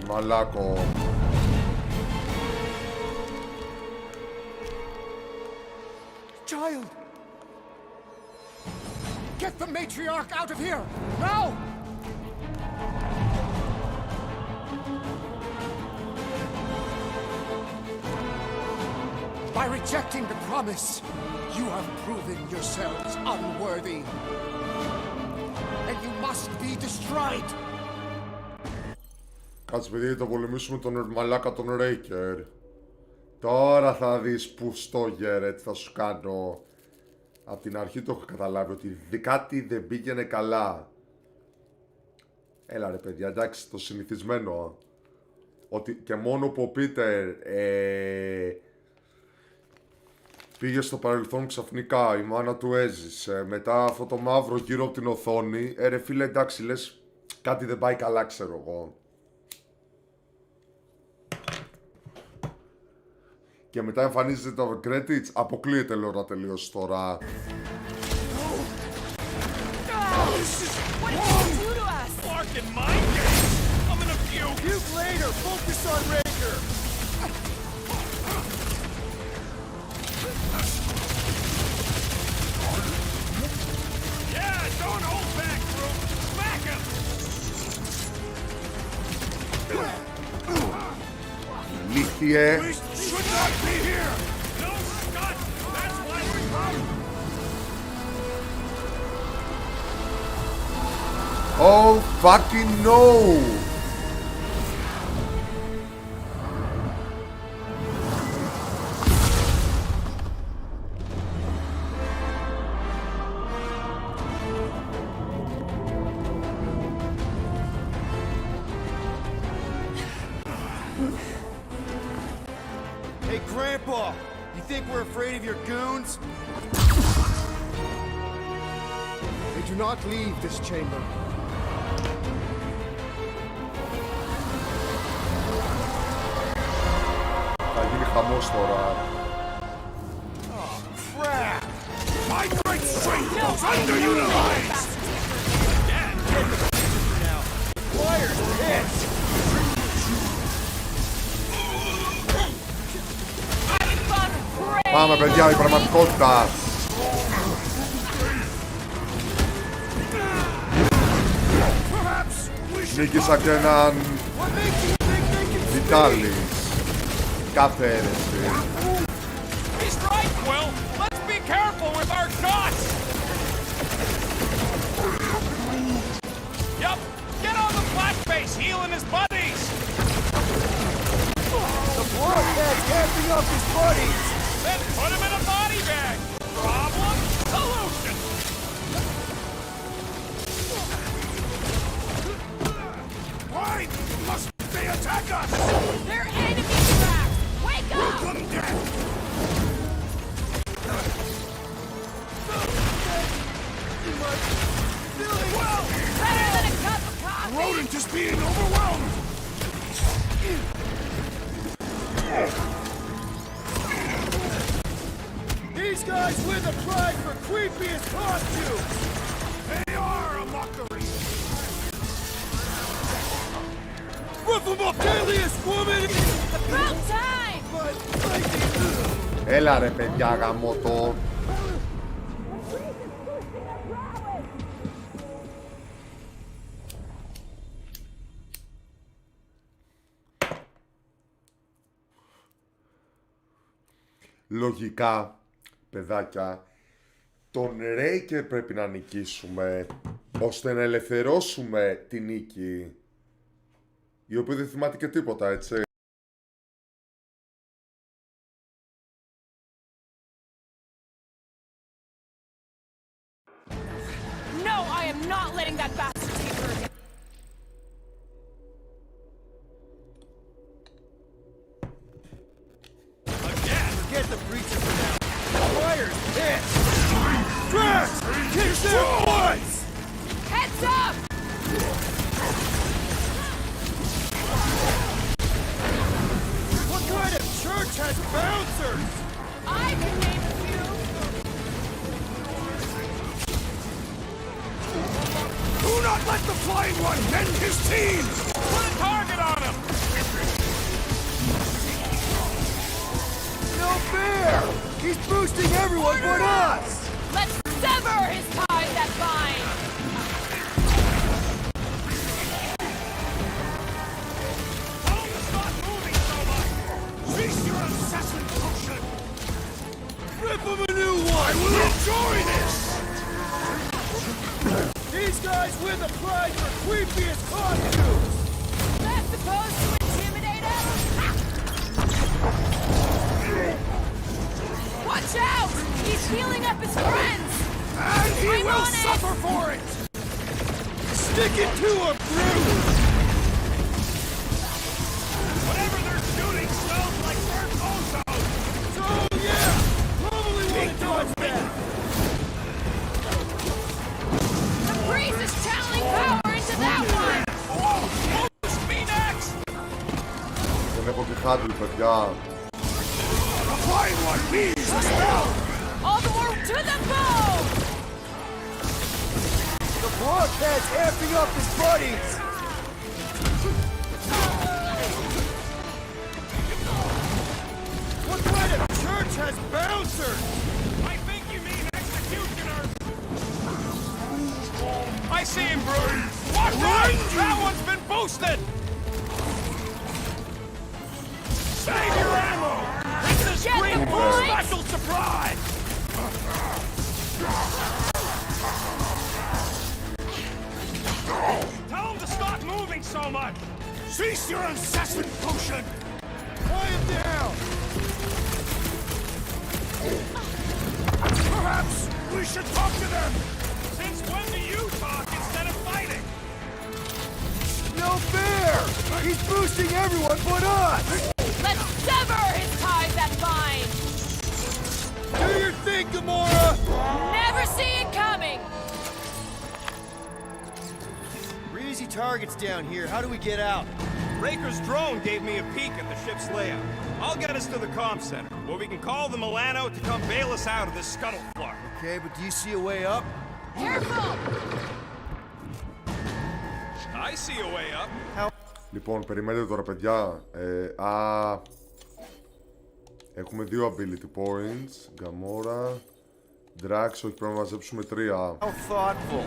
μαλάκο. Child! Get the matriarch out of here! Now! By rejecting the promise, you have proven yourselves unworthy. And you must be destroyed! Κάτσε παιδί, το πολεμήσουμε τον μαλάκα τον Ρέικερ. Τώρα θα δεις που στο γερέτ θα σου κάνω. Απ' την αρχή το έχω καταλάβει ότι κάτι δεν πήγαινε καλά. Έλα ρε παιδιά, εντάξει, το συνηθισμένο. Ότι και μόνο που ο Πίτερ πήγε στο παρελθόν ξαφνικά, η μάνα του έζησε. Μετά αυτό το μαύρο γύρω από την οθόνη. Ρε φίλε, εντάξει, λες κάτι δεν πάει καλά, ξέρω εγώ. Και μετά εμφανίζεται το credits, αποκλείεται λέω να τελειώσει τώρα. Ηλίθιε. Oh fucking no! Hey, Grandpa! You think we're afraid of your goons? They do not leave this chamber. Θα γίνει χαμός τώρα. Oh, crap! My great strength goes underutilized! Dad, get the picture now. Fire's pissed! Πάμε παιδιά, η πραγματικότητα. Νίκησα και έναν Βιτάλης. Κάθε αίρεση. He's right, Quill. Let's be careful with our shots. Yup. Get on the flat face, healing his buddies. The bloodhead's camping up his buddies! Then put him in a body bag. Problem? Solution. Why must they attack us? They're enemy tracks! Wake up! Welcome, death! Well, better than a cup of coffee! The rodent is being overwhelmed! These guys win the prize for creepiest costume! They are a mockery! Roof them up, deadliest woman! About time! Έλα ρε παιδιά, γαμώτο. Λογικά, παιδάκια, τον Ρέικερ πρέπει να νικήσουμε, ώστε να ελευθερώσουμε τη νίκη, η οποία δεν θυμάται και τίποτα, έτσι. not letting that bastard take her again. Again? Forget the preacher for now. The fire's pissed. Drax! Kick their butts! Heads up! What kind of church has bouncers? I can name a few. Do not let the Flying One mend his team! Put a target on him! No fair! He's boosting everyone but us! Let's sever his ties that bind! Tell him to stop moving so much! Cease your incessant motion! Rip him a new one! I will enjoy this! These guys win the prize for creepiest costumes! That's supposed to intimidate him? Watch out! He's healing up his friends! And he I'm will on it. suffer for it! Stick it to a brute! Whatever they're shooting smells like burnt ozone! So yeah! Probably want to dodge that! The priest is channeling power into that one! Push me next! Δεν έχω τη χάντρι, παιδιά. The Flying One needs the spell! All the more to the bow! The blockhead's amping up his buddies! What kind of church has bouncers? I think you mean executioner. I see him, Bruce. Watch out! That one's been boosted! Save your ammo! This is Get Green the Bull point! special surprise! Tell him to stop moving so much! Cease your incessant motion! Quiet down! Perhaps we should talk to them! Since when do you talk instead of fighting? No fair! He's boosting everyone but us! Let's sever his ties that bind! Do your thing, Gamora! Never see it coming! Easy targets down here. How do we get out? Raker's drone gave me a peek at the ship's layout. I'll get us to the comm center, where we can call the Milano to come bail us out of this scuttle fluck. Okay, but do you see a way up? Careful! I see a way up. Λοιπόν, περιμένετε τώρα, παιδιά. Έχουμε 2 ability points. Gamora. Drax, όχι, πρέπει να μαζέψουμε 3. How thoughtful.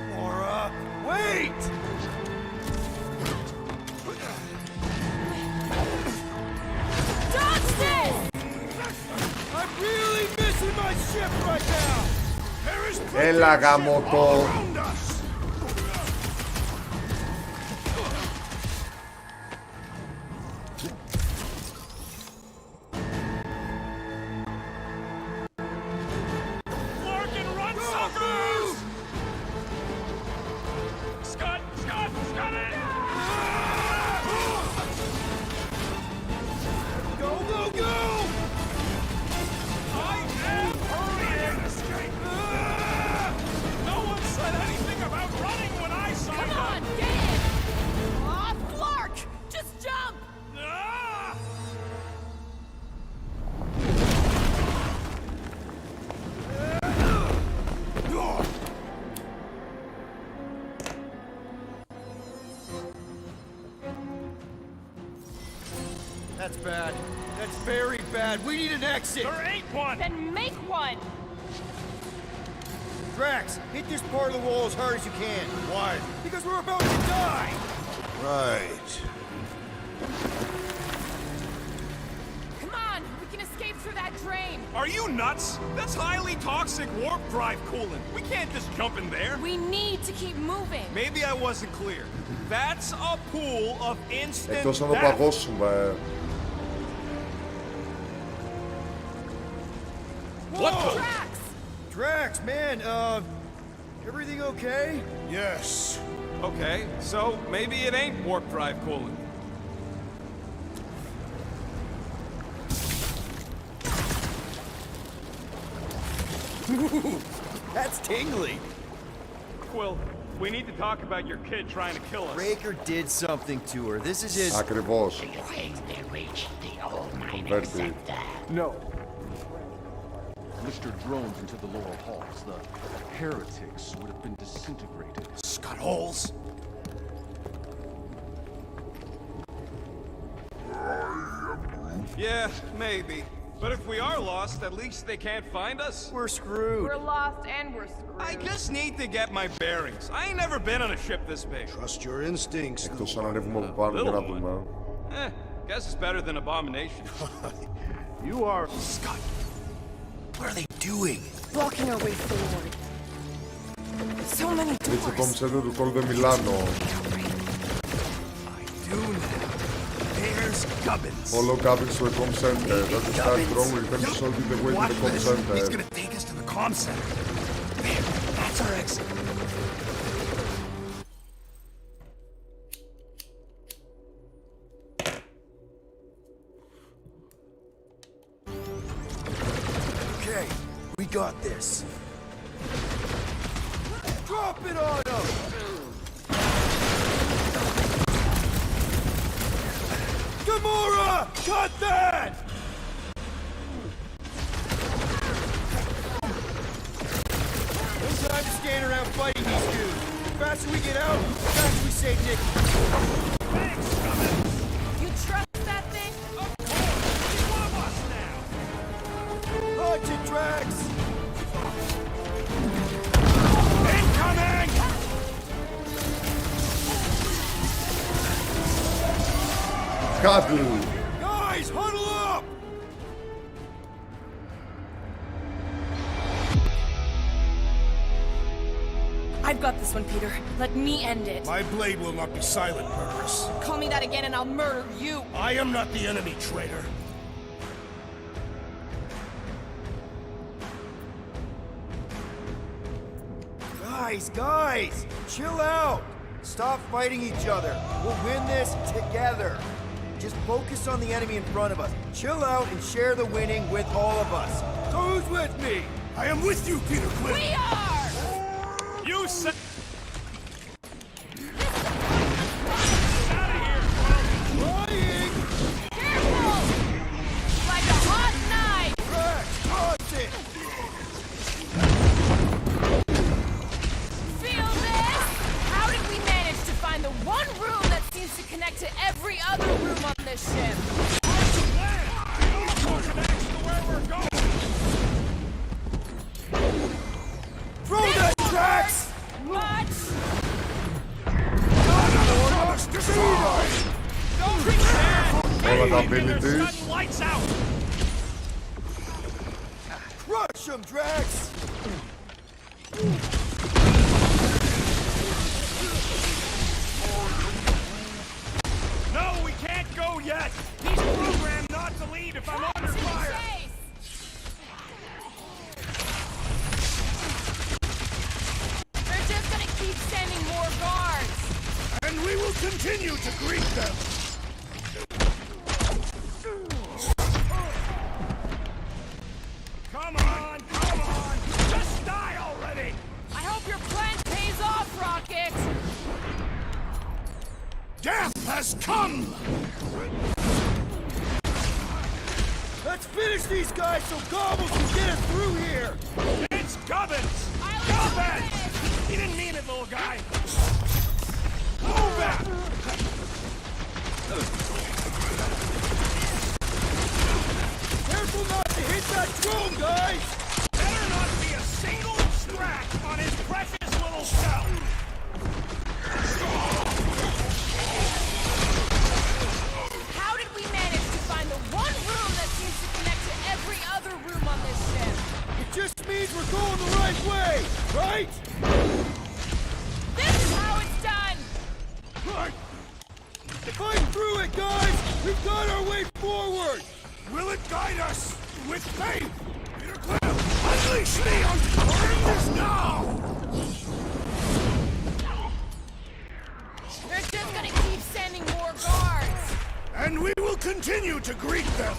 Gamora, wait! Dodge this! I'm really missing my ship right now! There is Έλα, γαμώτο! around us! That's bad. That's very bad. We need an exit. There ain't one. Then make one! Drax, hit this part of the wall as hard as you can. Why? Because we're about to die. Right. Come on! We can escape through that drain! Are you nuts? That's highly toxic warp drive coolant. We can't just jump in there. We need to keep moving! Maybe I wasn't clear. That's a pool of instant Εκτός αν το death. παγώσουμε. What the? Drax! Drax, man, everything okay? Yes. Okay, so maybe it ain't warp drive coolant. That's tingly. Quill, we need to talk about your kid trying to kill us. Raker did something to her. This is his... Ακριβώς. Converted. No. Mr. Drones into the lower halls. The heretics would have been disintegrated. Scud holes. Yeah, maybe. But if we are lost, at least they can't find us. We're screwed. We're lost and we're screwed. I just need to get my bearings. I ain't never been on a ship this big. Trust your instincts. Εκτός αν ανέβουμε από πάνω για να δούμε. Guess it's better than Abomination. You are... Scud. What are they doing? Blocking our way forward. So many doors. Έτσι το center του Call de Milano. There's Gubbins. Follow Gubbins to the comm center. Let the start drone return to solve the way to the comm center. He's gonna take us to the comm center. There, that's our exit. Okay, we got this. Drop it on him! Gamora! Cut that! No time to stand around fighting these dudes. The faster we get out, the faster we save Nick. You trust that thing? Of course! He's one of us now! Punch it, Drax! Incoming! Cuddle! Guys, huddle up! I've got this one, Peter. Let me end it. My blade will not be silent, murderess. Call me that again and I'll murder you. I am not the enemy, traitor. Guys, chill out. Stop fighting each other. We'll win this together. Just focus on the enemy in front of us. Chill out and share the winning with all of us. So who's with me? I am with you, Peter Quill. We are! You said... Trying! Careful! Like a hot knife! Drax, toss it! Feel this? How did we manage to find the one room that seems to connect to every other room on this ship? Throw that, Drax! Much! Όλα τα abilities. Lights out! Crush him, Drax! No, we can't go yet! He's programmed not to lead if I'm under fire! They're just gonna keep sending more guards! And we will continue to greet them. Come on! Just die already! I hope your plan pays off, Rocket! Death has come! Let's finish these guys so Gobbles can get us through here! It's Gubbins! Gubbins! He didn't mean it, little guy! Move back! Careful not to hit that drone, guys! Better not be a single scratch on his precious little shell! How did we manage to find the one room that seems to connect to every other room on this ship? It just means we're going the right way, right? This is how it's done! Fight through it, guys! We've got our way forward! Will it guide us with faith? Peter Quill, Unleash me on this now! They're just gonna keep sending more guards! And we will continue to greet them!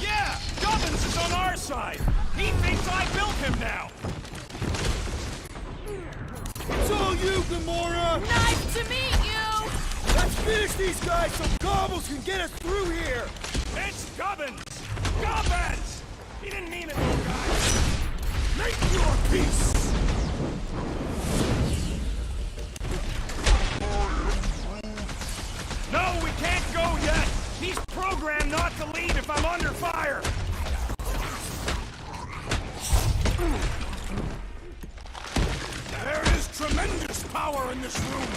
Yeah! Gubbins is on our side! He thinks I built him now! It's all you, Gamora! Nice to meet you! Let's finish these guys so Gobbles can get us through here! It's Gubbins! Gubbins! He didn't mean it, little guy! Make your peace! No, we can't go yet! He's programmed not to leave if I'm under fire! There is tremendous power in this room!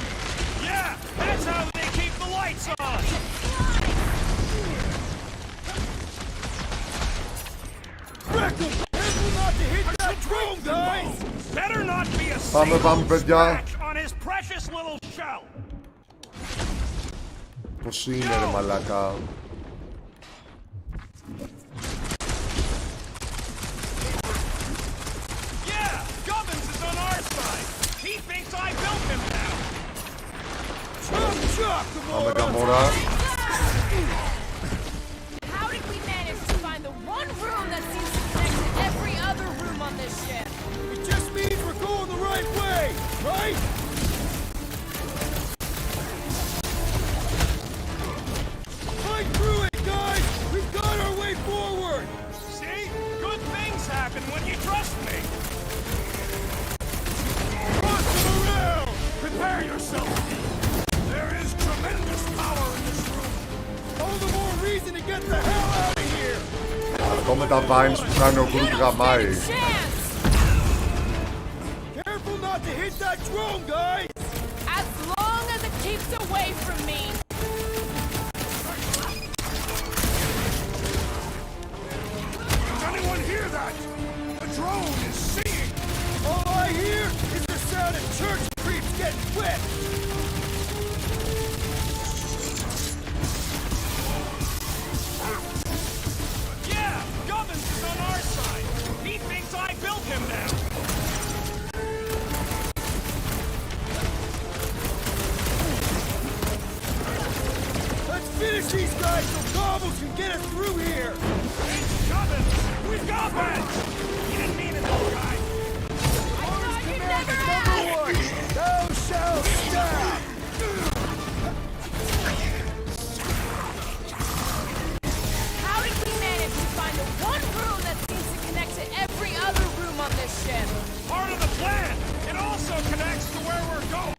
Yeah! That's how they keep the lights on! Careful not to hit that drone, guys! Better not be a Πάμε, single παιδιά. scratch on his precious little shell! Πώς είναι ρε μαλάκα. Yeah! Gubbins is on our side! He thinks I built him now! Πάμε Gamora. How did we manage to find the one room that seems to connect to every other room on this ship? It just means we're going the right way, right? Fight through it, guys! We've got our way forward! See? Good things happen when you trust me! Toss them around! Prepare yourself! There is tremendous power in this room! All the more reason to get the hell out of here! Αυτό με τα vines που κάνει ο Groot γαμάει. Careful not to hit that drone, guys! As long as it keeps away from me. Does anyone hear that? The drone is singing! All I hear is the sound of church creeps getting wet! Yeah! Gubbins is on our side! He thinks I built him now! Let's finish these guys so Gobbles can get us through here! It's Gubbins! We've got Gubbins! He didn't mean it, little guy! Thou shalt stab! How did we manage to find the one room that seems to connect to every other room on this ship? Part of the plan! It also connects to where we're going!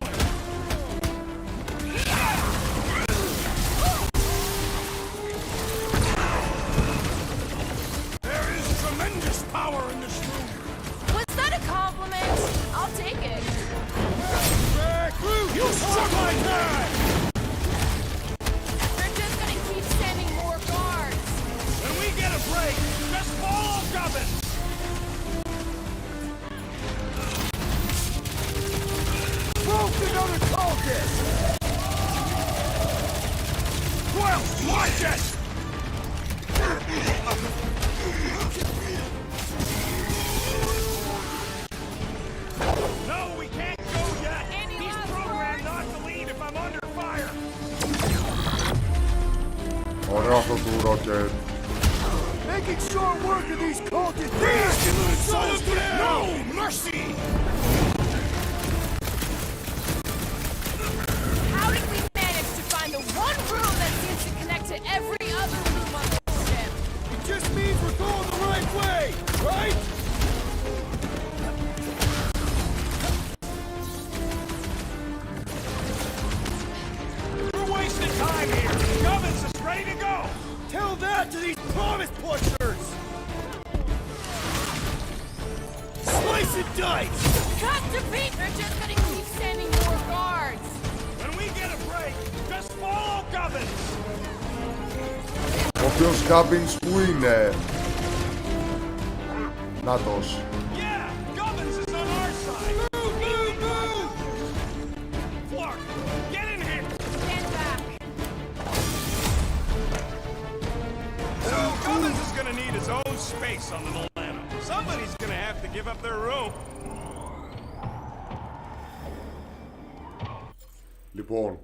There is tremendous power in this room! Was that a compliment? I'll take it. You suck like that! They're just gonna keep sending more guards. When we get a break, just follow Gubbins! Broke another cultist! Well, watch it! No, we can't go yet! He's programmed not to leave if I'm under fire! Ωραίο αυτό του Rocket. Making short work of these cultists! These souls get no mercy! How did we manage to find the one room that seems to connect to every other room on this ship? It just means we're going the right way, right? We're wasting time here! Gubbins is ready to go! Tell that to these promise pushers! Slice and dice! Cut to beat! They're just gonna keep sending more guards. When we get a break, just follow Gubbins! Ο οποίος Gubbins που είναι. Νάτος. Yeah! Gubbins is on our side! Move, move, move! Clark, get in here! Stand back. base on the Milano. Somebody's gonna have to give up their room. Λοιπόν,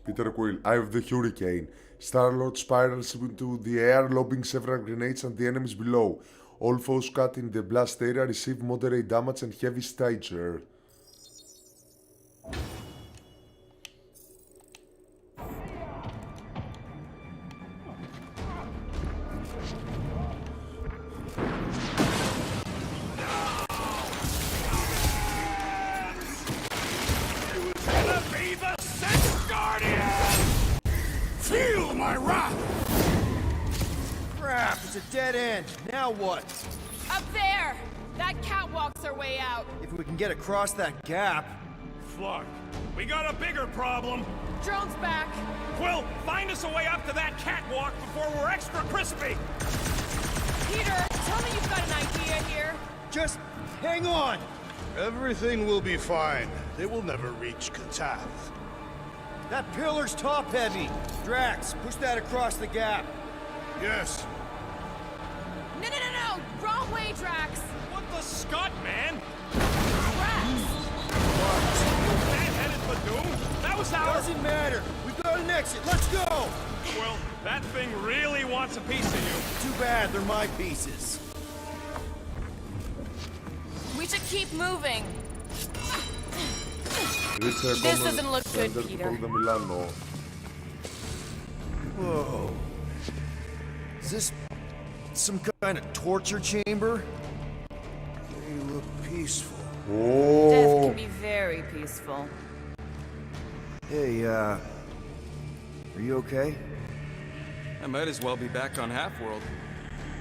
Peter Quill, Eye of the Hurricane. Star-Lord spirals into the air, lobbing several grenades at the enemies below. All foes caught in the blast area receive moderate damage and heavy stature. Feel my wrath! Crap, it's a dead end. Now what? Up there! That catwalk's our way out. If we can get across that gap. Flark, we got a bigger problem. Drone's back. Quill, find us a way up to that catwalk before we're extra crispy. Peter, tell me you've got an idea here. Just hang on. Everything will be fine. They will never reach Katath. That pillar's top-heavy. Drax, push that across the gap. Yes. No! Wrong way, Drax. What the scut, man? Drax! Headed for doom? That was our... Doesn't matter. We've got an exit. Let's go! Well, that thing really wants a piece of you. Too bad, they're my pieces. We should keep moving. This doesn't look good, Peter. Whoa. Is this some kind of torture chamber? They look peaceful. Death can be very peaceful. Hey, are you okay? I might as well be back on Half-World.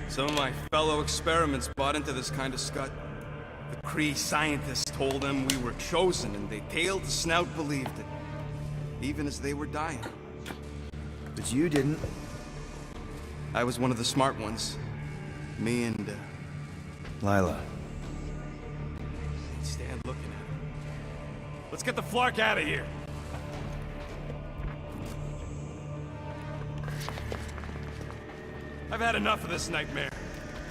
Some of my fellow experiments bought into this kind of scut. The Kree scientists told them we were chosen, and they tailed the snout believed it. Even as they were dying. But you didn't. I was one of the smart ones. Me and, Lila. Can't stand looking at her. Let's get the Flark out of here. I've had enough of this nightmare.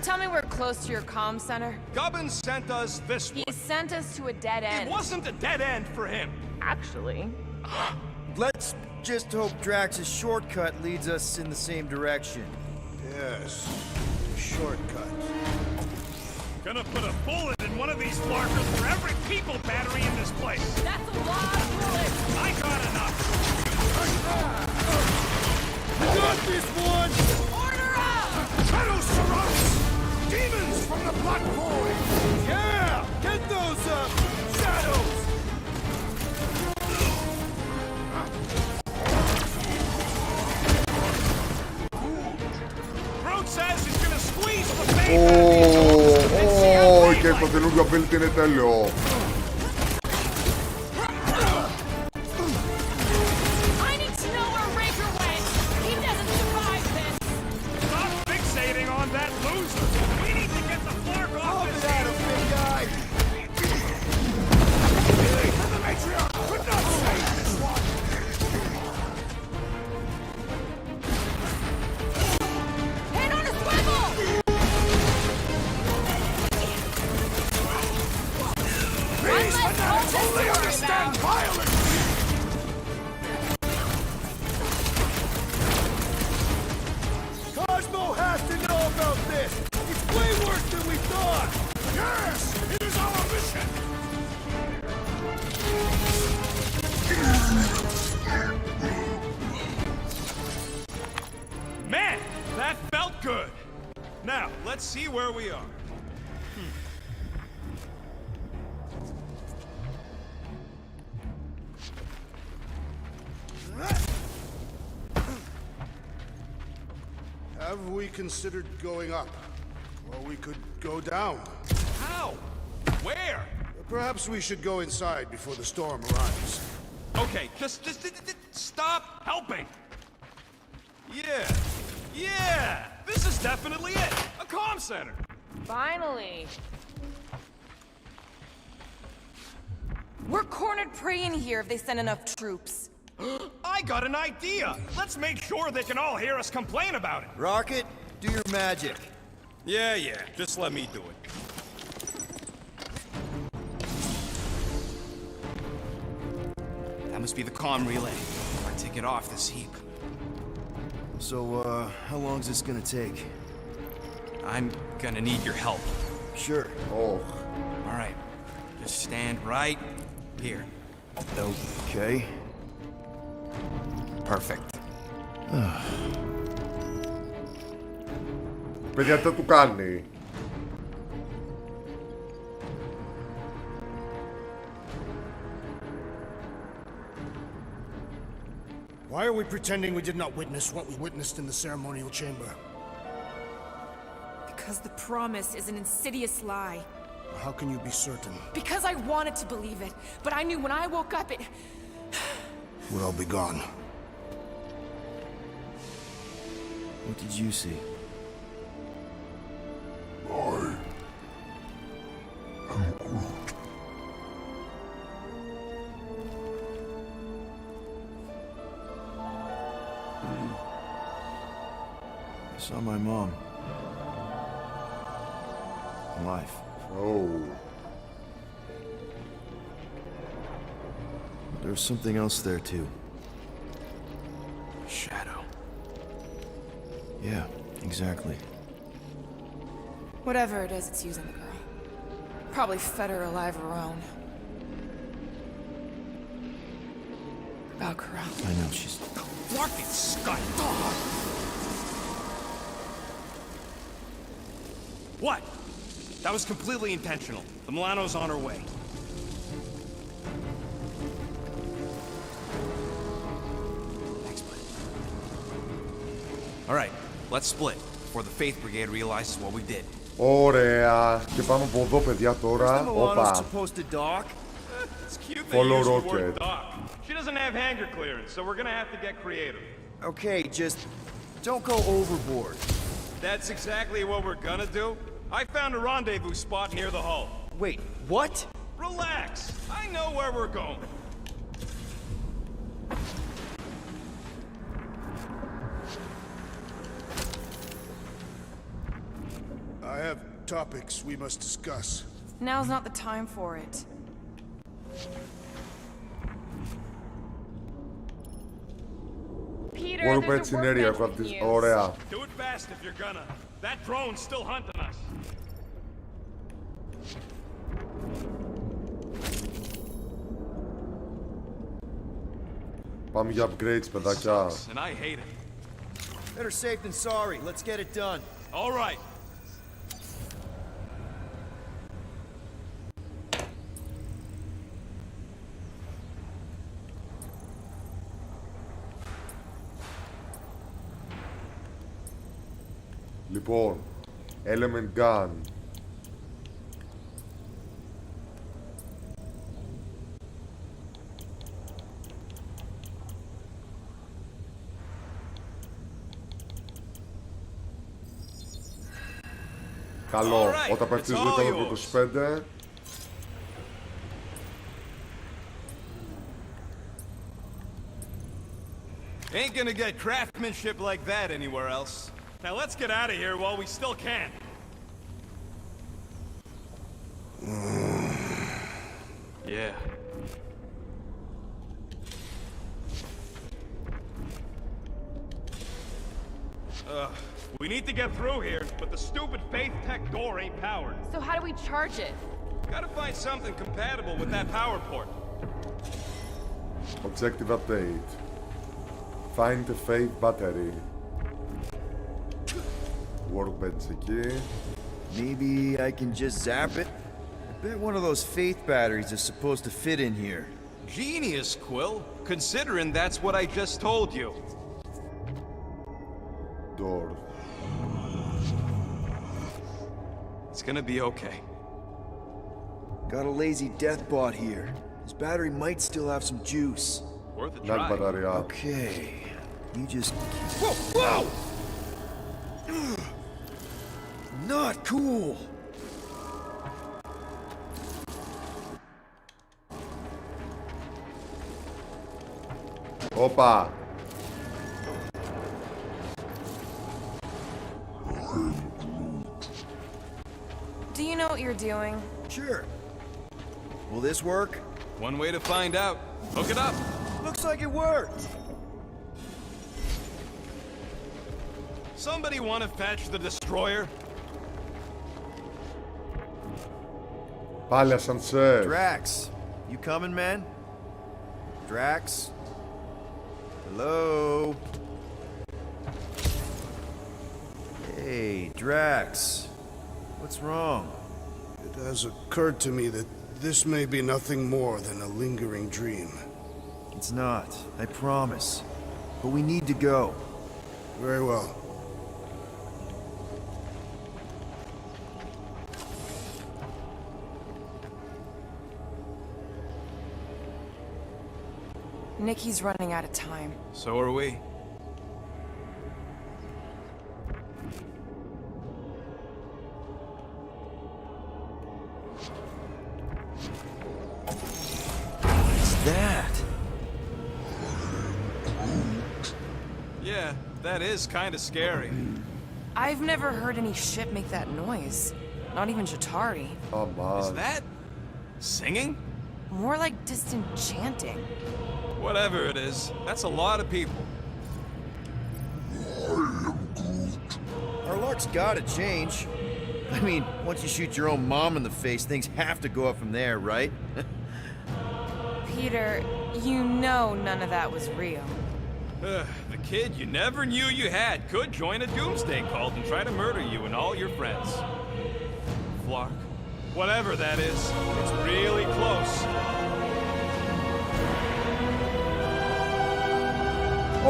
Tell me we're close to your comm center. Gubbins sent us this He one. sent us to a dead end. It wasn't a dead end for him. Actually. Let's just hope Drax's shortcut leads us in the same direction. Yes. Shortcut. Gonna put a bullet in one of these Flarkers for every people battery in this place. That's a lot of bullets. I got enough. You got this one! Order up! Shadows surround us! Demons from the Black Void! Yeah! Get those up! Shadows! Groot says he's gonna squeeze the face Και το καινούργιο build είναι τέλειο. I need to know where Raker went. He doesn't survive this. Stop fixating on that loser. We need to get the Flark off this Get him, big guy! The Matriarch could not save this one! Head on a swivel! These One less fanatics focus only to worry understand about. violence! Cosmo has to know about this! It's way worse than we thought! Yes! It is our mission! Man, that felt good. Now, let's see where we are. Have we considered going up? Or we could go down. How? Where? Perhaps we should go inside before the storm arrives. Okay, just stop helping. Yeah, this is definitely it. A comm center. Finally. We're cornered prey in here if they send enough troops. I got an idea. Let's make sure they can all hear us complain about it. Rocket, do your magic. Yeah, just let me do it. That must be the comm relay. Our ticket off this heap. So, how long's this gonna take? I'm gonna need your help. Sure. Oh. Alright. Just stand right here. Okay. Perfect. Παιδιά, τι θα του κάνει. Why are we pretending we did not witness what we witnessed in the ceremonial chamber? Because the promise is an insidious lie. How can you be certain? Because I wanted to believe it, but I knew when I woke up it... We'll all be gone. What did you see? I saw my mom. Alive. Oh. There was something else there too. Shadow. Yeah, exactly. Whatever it is, it's using the girl. Probably fed her alive her own. About Corral. I know, she's... Fucking scut! What? That was completely intentional. The Milano's on her way. Thanks, bud. Alright, let's split before the Faith Brigade realizes what we did. Ωραία. Και πάμε από εδώ, παιδιά, τώρα. Όπα. supposed to dock? It's cute they Follow use the rocket. word dock. She doesn't have hangar clearance, so we're gonna have to get creative. Okay, just don't go overboard. That's exactly what we're gonna do. I found a rendezvous spot near the hull. Wait, what? Relax. I know where we're going. I have topics we must discuss. Now's not the time for it. Peter, Μπορούμε there's έτσι a ενέργεια, workbench έχω we αυτή. can use. Ωραία. Do it fast if you're gonna. That drone's still hunting us. Πάμε για upgrades, παιδάκια. And I hate it. Better safe than sorry. Let's get it done. All right. Λοιπόν, Element Gun. Καλό, Alright, όταν πέφτει it's all ζούτα yours. από 25. Ain't gonna get craftsmanship like that anywhere else. Now let's get out of here while we still can. Yeah. We need to get through here, but the stupid Faith Tech door ain't powered. So how do we charge it? Gotta find something compatible with that power port. Objective update. Find the Faith battery. Workbench εκεί. Maybe I can just zap it? I bet one of those Faith batteries is supposed to fit in here. Genius, Quill. Considering that's what I just told you. Door. It's gonna be okay. Got a lazy death bot here. His battery might still have some juice. Worth a Να try. μπαταριά. Okay. You just... Whoa! Not cool! Όπα. know what you're doing? Sure. Will this work? One way to find out. Hook it up. Looks like it worked. Somebody want to fetch the destroyer? Πάλι ασανσέρ. Drax, you coming, man? Drax? Hello? Hey, Drax. What's wrong? It has occurred to me that this may be nothing more than a lingering dream. It's not, I promise. But we need to go. Very well. Nikki's running out of time. So are we. What's that? Yeah, that is kind of scary. I've never heard any ship make that noise. Not even Chitauri. Is that singing? More like distant chanting. Whatever it is, that's a lot of people. Our luck's gotta change. I mean, once you shoot your own mom in the face, things have to go up from there, right? Peter, you know none of that was real. The kid you never knew you had could join a doomsday cult and try to murder you and all your friends. Flark, whatever that is, it's really close.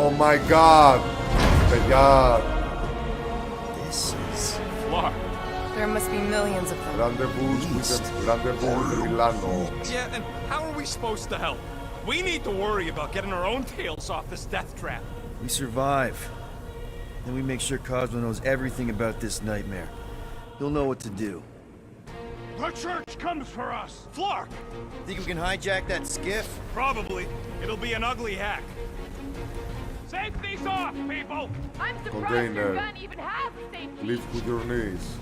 Oh my god! Παιδιά! This is... Flark. There must be millions of them. Rendezvous with Milano. Yeah, and how are we supposed to help? We need to worry about getting our own tails off this death trap. We survive. Then we make sure Cosmo knows everything about this nightmare. He'll know what to do. The church comes for us! Flark! Think we can hijack that skiff? Probably. It'll be an ugly hack. Safety's off, people! I'm surprised Container. your gun even has safety. Lift with your knees.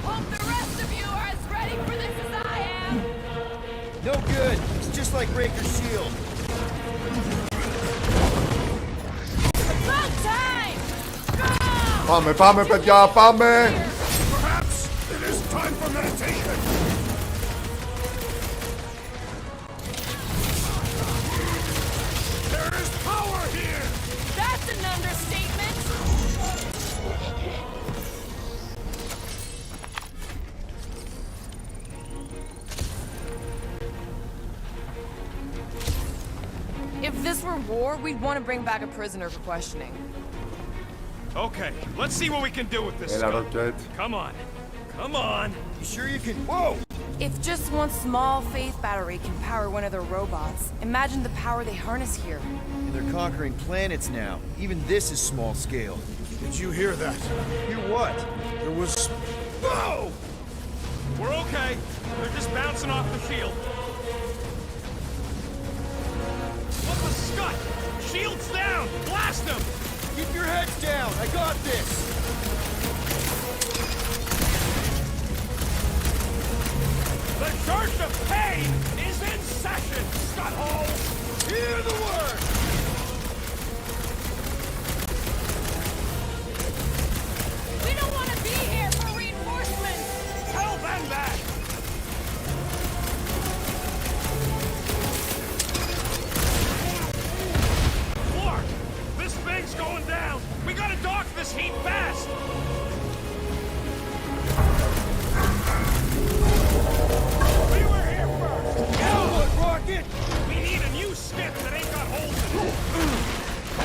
Hope the rest of you are as ready for this as I am. No good. It's just like Raker's shield. About time! Πάμε, πάμε παιδιά, πάμε! Perhaps it is time for meditation. There is power here! That's an understatement! If this were war, we'd want to bring back a prisoner for questioning. Okay, let's see what we can do with this Έλα, stuff. Rocket. Come on. Come on. You sure you can... Whoa! If just one small faith battery can power one of their robots, imagine the power they harness here. And they're conquering planets now. Even this is small scale. Did you hear that? Hear what? There was... Whoa! We're okay. They're just bouncing off the shield. What the scut? Shield's down! Blast them! Keep your heads down. I got this. The Church of Pain is in session, Scutthole! Hear the word! We don't want to be here for reinforcements! Tell them that! Clark! This thing's going down! We gotta dock this heat fast! We were here first! Elwood, Rocket! We need a new stick that ain't got holes in it!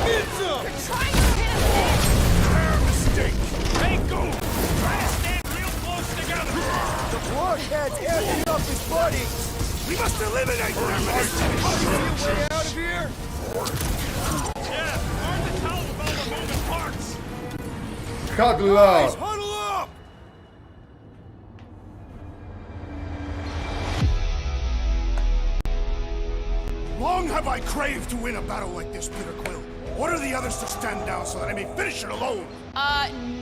Get some! They're trying to hit us! Their mistake! Hey, go! Try to stand real close together! The blockhead's effing up his buddy! We must eliminate them! Way out of here? Yeah, hard to tell with all the moving parts! Huddle up! Huddle up! Long have I craved to win a battle like this, Peter Quill. Order the others to stand down so that I may finish it alone.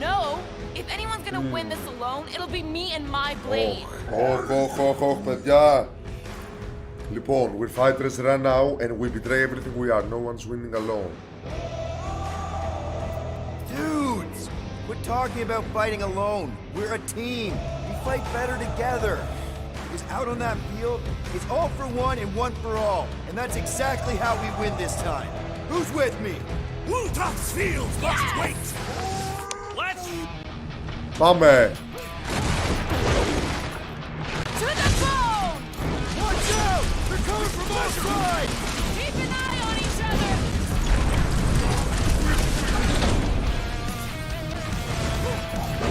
No. If anyone's gonna win this alone, it'll be me and my blade. Όχι, παιδιά. Λοιπόν, we're fighters right now and we betray everything we are. No one's winning alone. Dudes! Quit talking about fighting alone. We're a team. We fight better together. Because out on that field, it's all for one and one for all. And that's exactly how we win this time. Who's with me? Wultoft's fields must wait! Let's... Πάμε! To the bone! Watch out! They're coming from our side! Keep an eye on each other!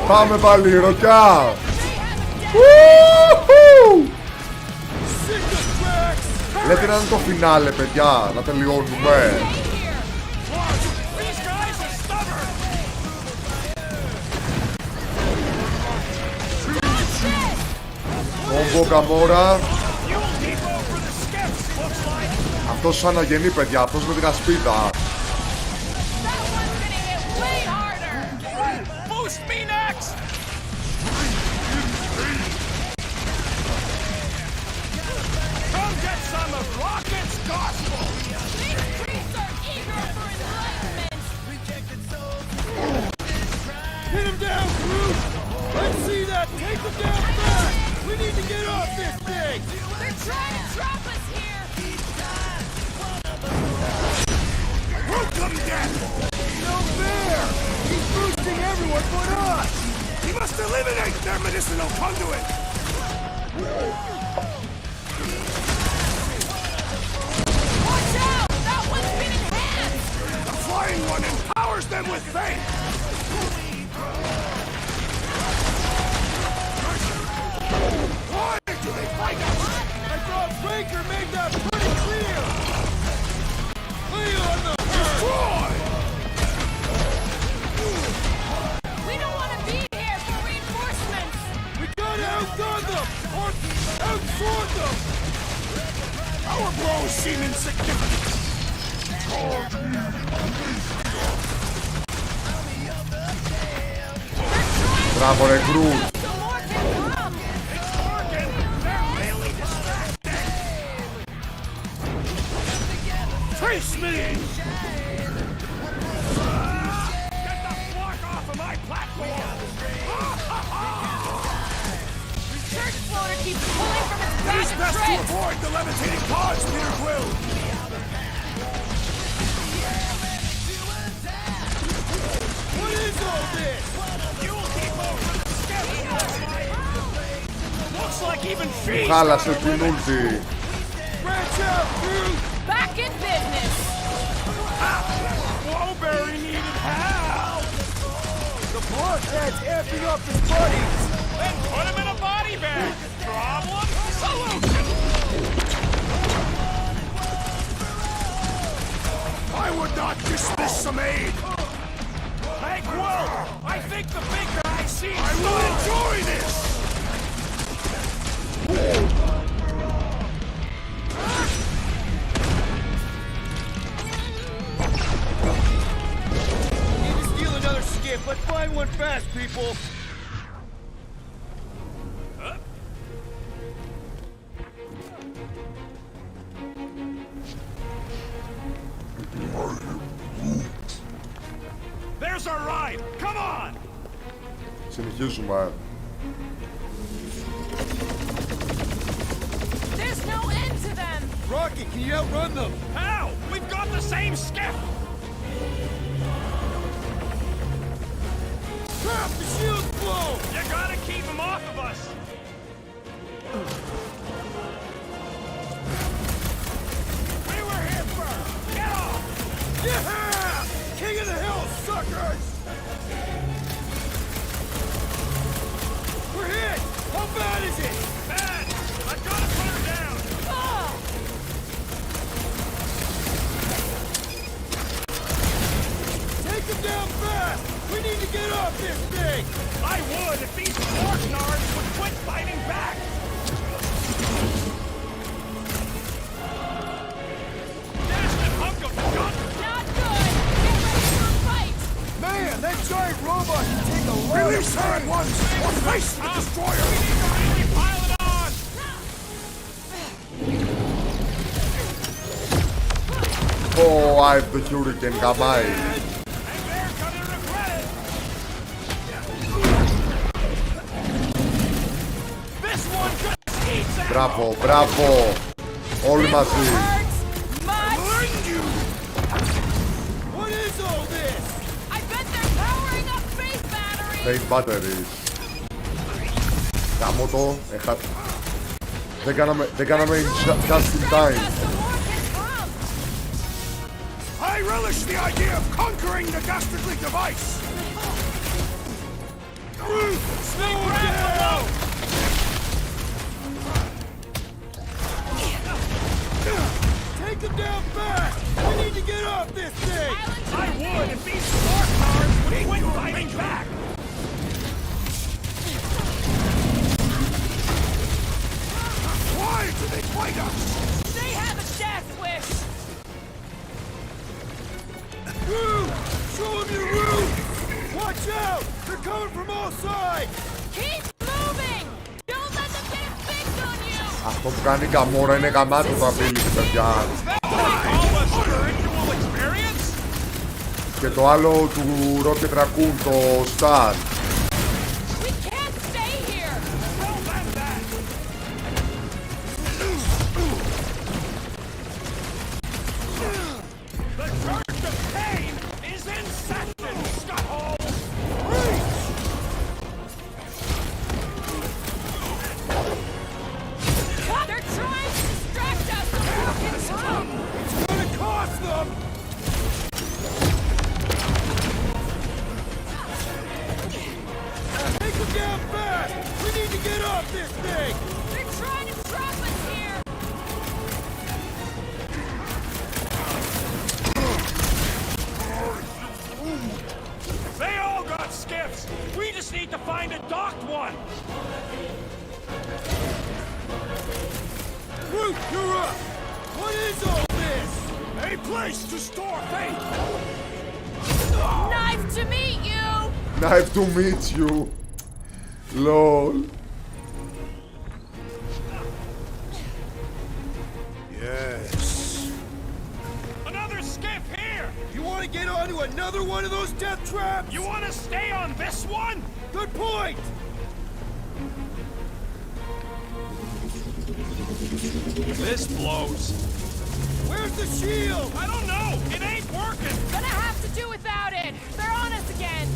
Πάμε πάλι, ροκιά! Λέτε να είναι το φινάλε, παιδιά, να τελειώνουμε. Κόμπο Καμόρα. Αυτός σαν αγενή, παιδιά, αυτός με την ασπίδα. Hit him down, Groot! Let's see that! Take him down fast! We need to get off this thing! They're trying to trap us here! Welcome, Death! No fair! He's boosting everyone but us! He must eliminate their medicinal conduit! Watch out! That one's been enhanced! The flying one empowers them with faith! Why do they fight us? I thought Breaker made that pretty clear! Lay on the Destroy! We don't want to be here for reinforcements! We gotta outgun them! Or outsword them! Our blows seem insignificant! Μπράβο ρε Groot. Trace me! Get the block off of my platform! Church floater keeps pulling from its It back is best to treads! avoid the levitating pods, Peter Quill! What is all this? You'll keep over the schedule! Looks like even feet! Χάλασε την ulti. Branch out, Groot! Back in business! Wowberry needed help! The bloodhead's amping up his buddies! Then put him in a body bag! Problem? Solution! I would not dismiss some aid! Hey, Quill! I think the big guy sees... I will enjoy this! Need to steal another skip. Let's find one fast, people! There's our ride! Come on! Συνεχίζουμε. There's no end to them! Rocket, can you outrun them? How? We've got the same skiff! Crap, the shield's blown! You gotta keep him off of us! We were here first! Get off! Yeah! King of the Hill, suckers! We're hit! How bad is it? Bad! I gotta put her down! Take him down fast! We need to get off this thing! I would if these Orknards would quit fighting back! Ω, άιπ το Hurricane, γαμάει. Μπράβο, μπράβο. Όλοι μαζί. Faith batteries. Γάμω το, δεν κάναμε just in time. I relish the idea of conquering the dastardly device! Slow down! Take them down fast! We need to get off this thing! I would if these spark cars would quit fighting back! Why do they fight us? They have a death wish! Show them your route! Watch out! They're coming from all sides! Keep moving! Don't let them get a fix on you! Αυτό που κάνει καμόρα είναι γαμάτο το ability, παιδιά. Και το άλλο του Rocket Raccoon, το Star. Knife to meet you. Lol. Yes. Another skiff here! You want to get onto another one of those death traps? You want to stay on this one? Good point! This blows. Where's the shield? I don't know. It ain't working. Gonna have to do without it. They're on us again.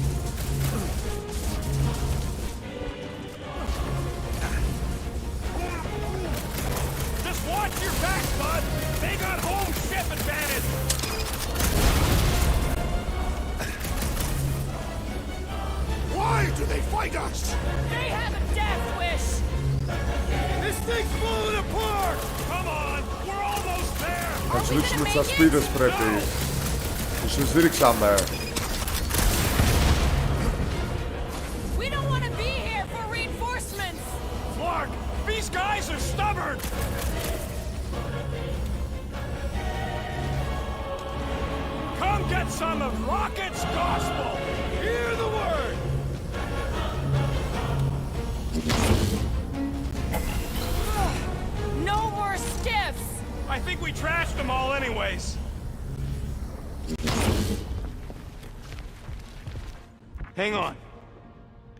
Just watch your back, bud. They got home ship advantage. Why do they fight us? They have a death wish. This thing's falling apart. Come on, we're almost there. Θα τους ρίξουμε τις ασπίδες πρέπει. Τους ρίξαμε. We don't want to be here for reinforcements. Clark, these guys are stubborn. Come get some of Rocket's gospel. Hear the word. No more skiffs. I think we trashed them all anyways. Hang on.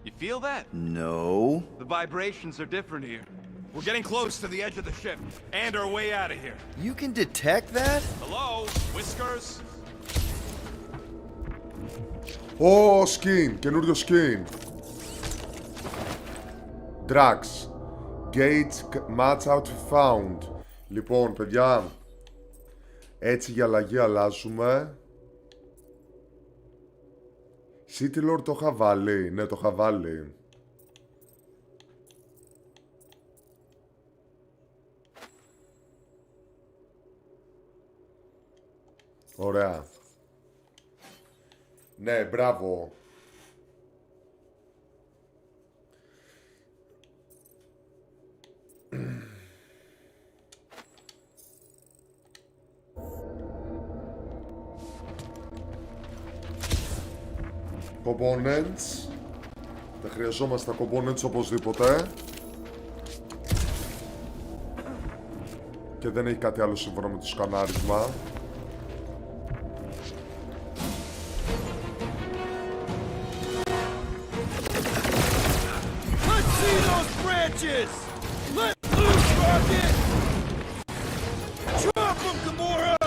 You feel that? No. The vibrations are different here. We're getting close to the edge of the ship, and our way out of here. You can detect that? Hello, Whiskers? Ω, skin, καινούριο skin. Drugs. Gauge match out found. Λοιπόν, παιδιά, έτσι για αλλαγή αλλάζουμε. City Lord το είχα βάλει. Ναι, το είχα βάλει. Ωραία. Ναι, μπράβο. Components. Δεν χρειαζόμαστε τα components οπωσδήποτε. Και δεν έχει κάτι άλλο σύμφωνα με το σκανάρισμα. bitches! Let loose, Rocket! Drop them, Gamora!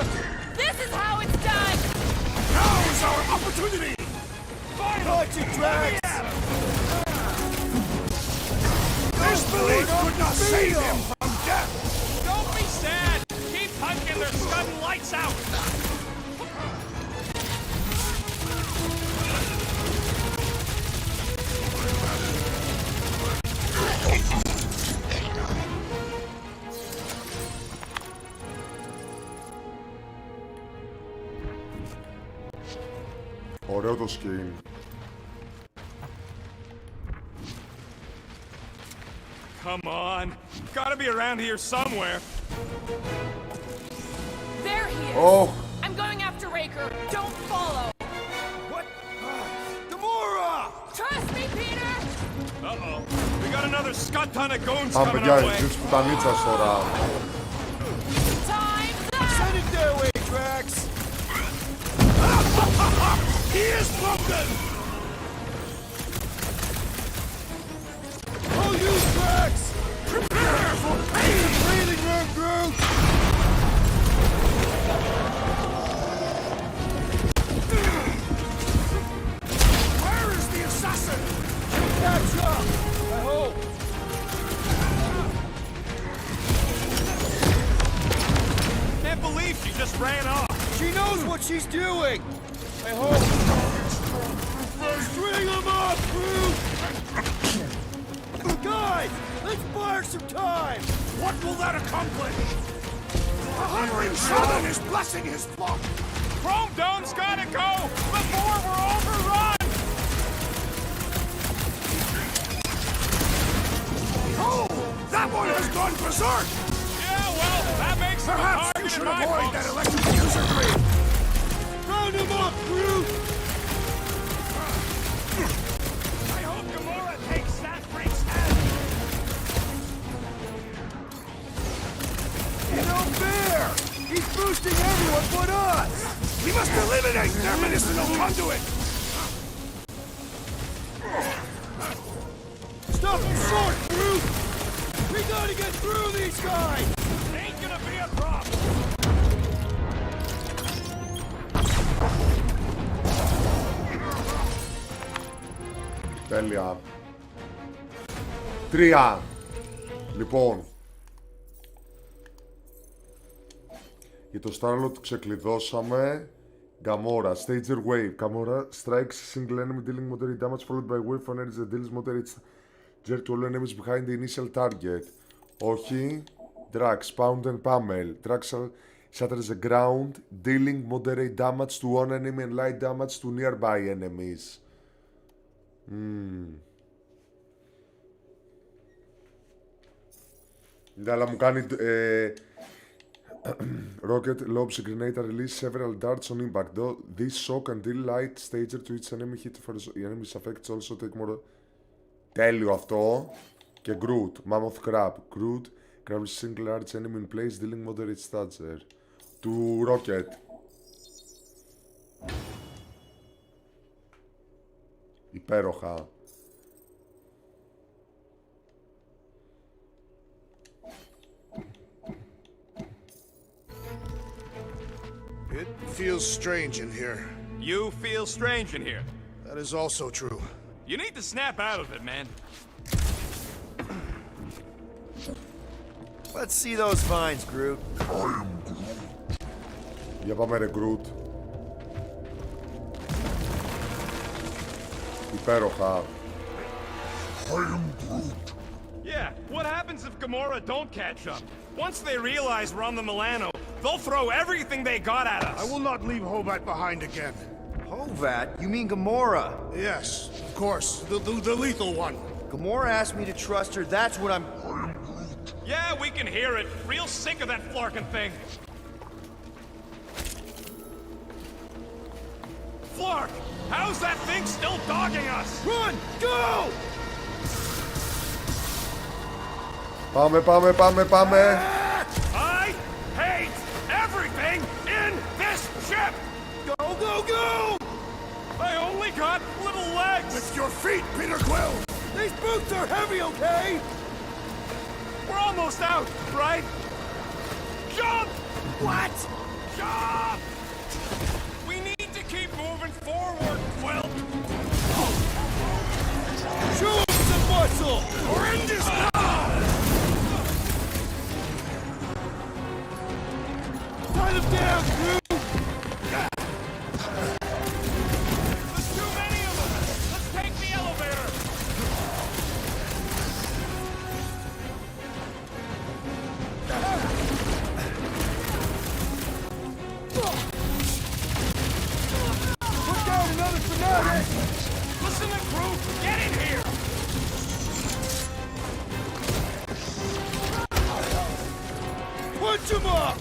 This is how it's done! Now is our opportunity! Punch it, Drax! This belief could not save him from death! Don't be sad! Keep punching, they're scudding lights out! Ωραίο το skin. Come on. Gotta be around here somewhere. There he is! Oh! I'm going after Raker. Don't follow! What? Gamora! Trust me, Peter! Uh-oh. We got another scut ton of goons Πάμε coming παιδιά, our way. της πουτανίτσας τώρα. Send it their way, Drax! He is broken! Oh, you, Drax! Prepare for pain! Breathing room, Groot! Where is the assassin? He'll catch up! I hope! Can't believe she just ran off. She knows what she's doing! I hope. String them up, Groot! Guys, let's buy her some time! What will that accomplish? The hungry shaman is blessing his flock! Chrome Dome's gotta go before we're overrun! Oh, that one has gone berserk! Yeah, well, that makes him a Perhaps target you should in my avoid books. that electric user grid! Round him up, Groot! I hope Gamora takes that freak's head! No fair! He's boosting everyone but us! We must eliminate their medicinal conduit! Stop him short, Groot! We gotta get through these guys! Ain't gonna be a problem! Τέλεια. 3. Λοιπόν. Για το Starlord ξεκλειδώσαμε. Gamora, Stager Wave. Gamora strikes single enemy dealing moderate damage followed by wave of energy that deals moderate jerk to all enemies behind the initial target. Όχι. Drax, Pound and Pummel. Drax shatters the ground, dealing moderate damage to one enemy and light damage to nearby enemies. Ναι, αλλά μου κάνει Rocket Lob Signator release several darts on impact. Though this shock and deal light stager to each enemy hit for the enemy's effects also take more. Τέλειο αυτό. Και Groot, Mammoth Crab. Groot grabs single large enemy in place dealing moderate stature. Του Rocket. Υπέροχα. It feels strange in here. You feel strange in here. That is also true. You need to snap out of it, man. Let's see those vines, Groot. Για πάμε ρε Groot. Υπέροχα. Yeah, what happens if Gamora don't catch up? Once they realize we're on the Milano, they'll throw everything they got at us. I will not leave Hovat behind again. Hovat? You mean Gamora? Yes, of course. The lethal one. Gamora asked me to trust her, that's what I'm... Yeah, we can hear it. Real sick of that flarkin' thing. Flark! How's that thing still dogging us? Run! Go! Πάμε, πάμε, πάμε, πάμε. I hate everything in this ship! Go, go, go! I only got little legs! With your feet, Peter Quill! These boots are heavy, okay? We're almost out, right? Jump! What? Jump! We need to keep moving forward, Quill. Show him some muscle! Or end this now! Tie them down, crew! There's too many of them! Let's take the elevator! Put down another fanatic! Listen to crew! Get in here! Punch him up!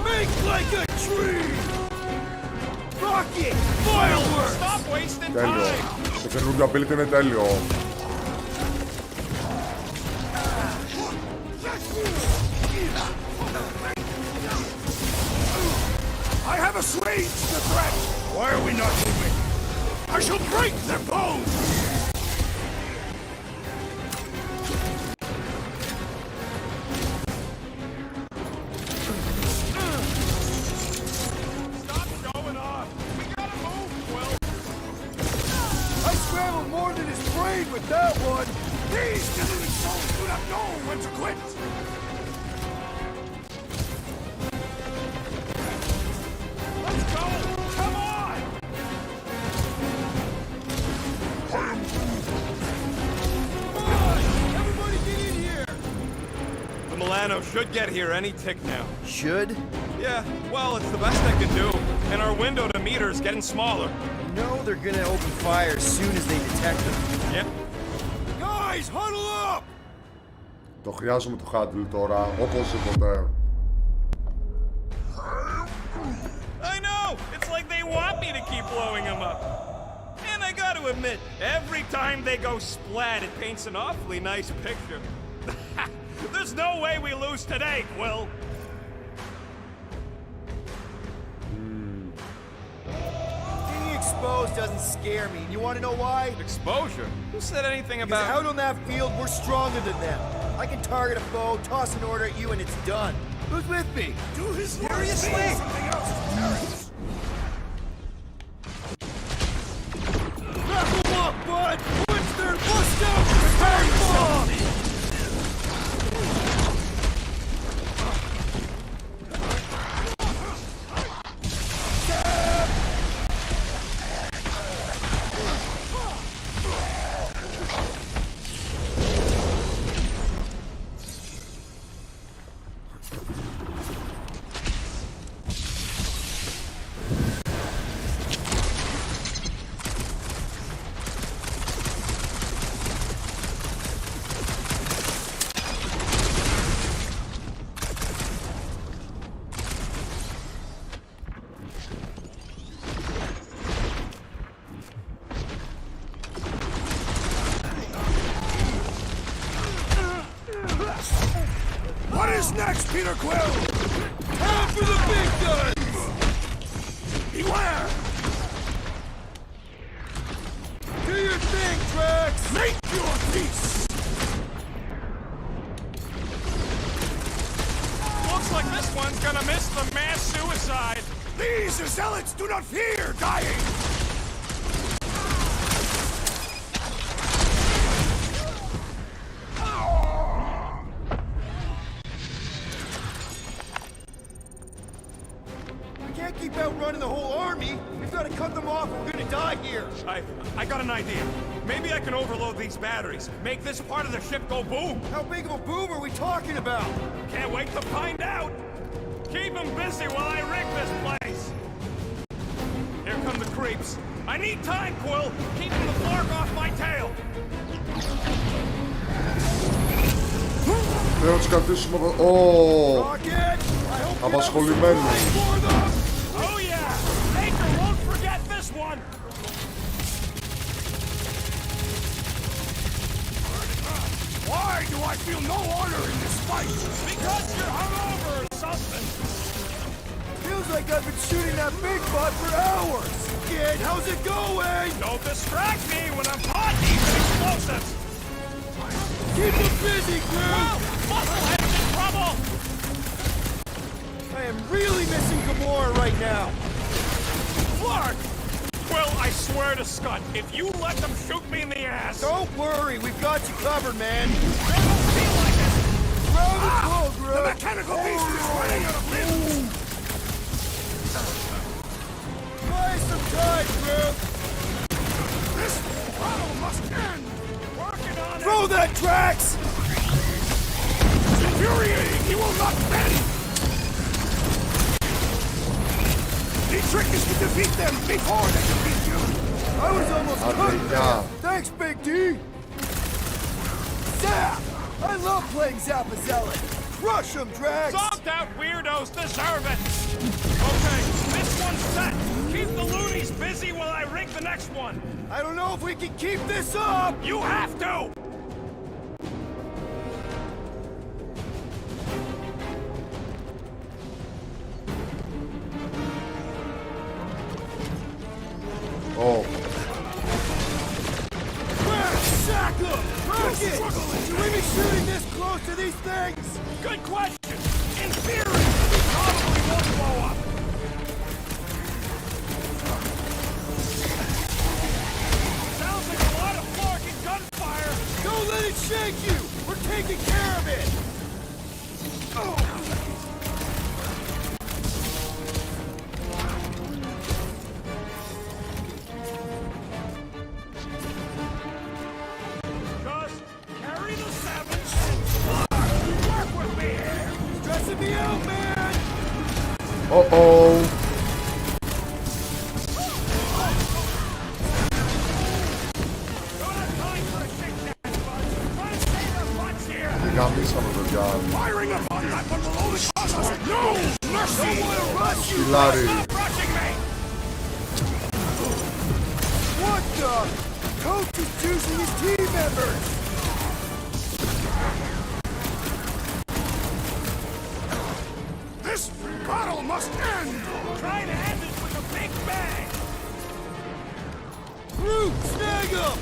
Make like a tree! Rocket! Fireworks! Stop wasting Τέλειο. time! Το καινούργιο ability είναι τέλειο. I have assuaged the threat! Why are we not moving? I shall break their bones! Stop showing off! We gotta move, Quill! I scrambled more than his brain with that one! These deluded souls do not know when to quit! Let's go! Come on! Come on! Everybody get in here! The Milano should get here any tick now. Should? Yeah, well, it's the best I can do. And our window to meter is getting smaller. You know they're gonna open fire as soon as they detect them. Yep. Guys, huddle up! Το χρειάζομαι το handle τώρα, οπωσδήποτε. I know! It's like they want me to keep blowing them up. And I gotta admit, every time they go splat, it paints an awfully nice picture. There's no way we lose today, Quill. Being exposed doesn't scare me. You wanna know why? Exposure? Who said anything Because about... out on that field, we're stronger than them. I can target a foe, toss an order at you, and it's done. Who's with me? Do his Seriously? something else is terrorist! Wrap them up, bud! Punch their bust out! Time bomb! What is next, Peter Quill? Time for the big guns! Beware! Do your thing, Drax! Make your peace! Looks like this one's gonna miss the mass suicide. These zealots do not fear dying! We can't keep outrunning the whole army. We've got to cut them off. We're gonna die here. I got an idea. Maybe I can overload these batteries. Make this part of the ship go boom. How big of a boom are we talking about? Can't wait to find out. Keep them busy while I rig this place. Here come the creeps. I need time, Quill. Keeping the flark off my tail. Πρέπει να τους κρατήσουμε εδώ. Ω! Απασχολημένοι. Oh yeah! Baker won't forget this one! Why do I feel no honor in this fight? Because you're hungover or something! Feels like I've been shooting that big butt for hours. Kid, how's it going? Don't distract me when I'm hot even explosives! Keep them busy, Groot! Musclehead's in trouble! I am really missing Gamora right now. Clark! Well, I swear to Scott, if you let them shoot me in the ass... Don't worry, we've got you covered, man. I don't feel like it! Grab it slow, Groot. The mechanical beast is running out of limbs! Buy some time, Groot. This battle must end! Working on it! Throw that, Drax! It's infuriating! He will not bend! The trick is to defeat them before they defeat you! I was almost cooked. yeah. Thanks, Big D. Zap! I love playing Zappazelli. Crush him, Drax! Zonked out weirdos deserve it! Okay, this one's set! Keep the loonies busy while I rig the next one! I don't know if we can keep this up! You have to! Oh. Sack him! Rocket! Should we be shooting this close to these things? Good question! In theory, we probably won't blow up! Sounds like a lot of Flarkin gunfire! Don't let it shake you! We're taking care of it! Just carry the sevens and work with me here! Stressing me out, man! Uh-oh. They got me some of the job. Firing upon that one will only cause us no mercy! Hilari. What the? Coach is choosing his team members! This battle must end! Try to end it with a big bang! Groot, snag him!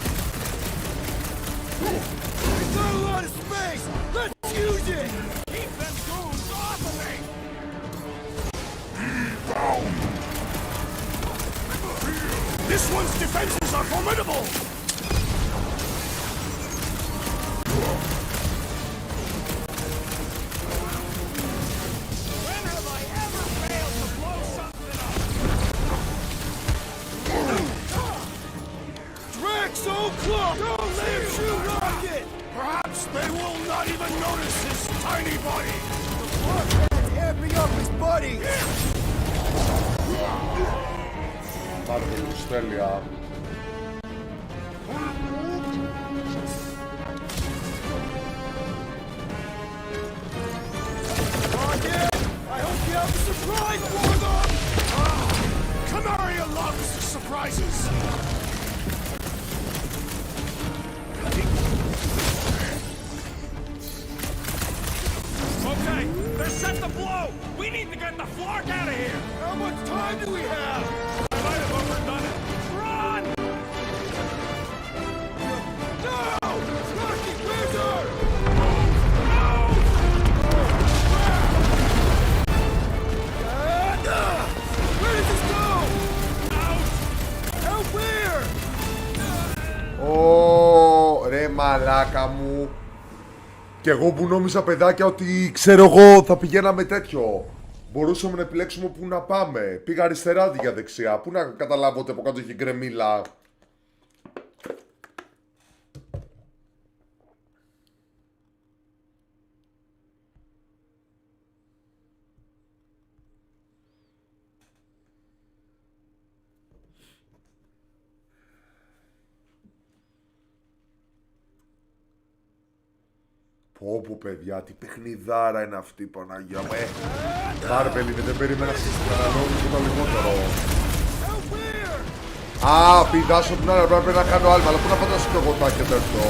We've got a lot of space! Let's use it! Keep them goons off of me! This one's defenses are formidable! When have I ever failed to blow something up? Drax so close! Don't let him shoot Rocket! Perhaps they will not even notice his tiny body! The Bloodhead's amping up his buddy! Πάρε το τους τέλεια. Rocket! I hope you have a surprise for them! Canaria loves surprises! Okay, they're set to blow! We need to get the Flark out of here! How much time do we have? I might have overdone it. Run! No! Rocket, where's her? Where does this go? Out where? Ω, ρε μαλάκα μου. Και εγώ που νόμιζα παιδάκια ότι ξέρω εγώ θα πηγαίναμε τέτοιο. Μπορούσαμε να επιλέξουμε πού να πάμε. Πήγα αριστερά αντί για δεξιά. Πού να καταλάβω ότι από κάτω έχει γκρεμίλα. Πω παιδιά, τι παιχνιδάρα είναι αυτή, Παναγία μου. Μάρβελ είναι, δεν περίμενα στις καναλώνεις το λιγότερο. Α, πηδάσω την άλλη, πρέπει να κάνω άλμα, αλλά πού να φαντάσω το εγώ τάκι τέτοιο.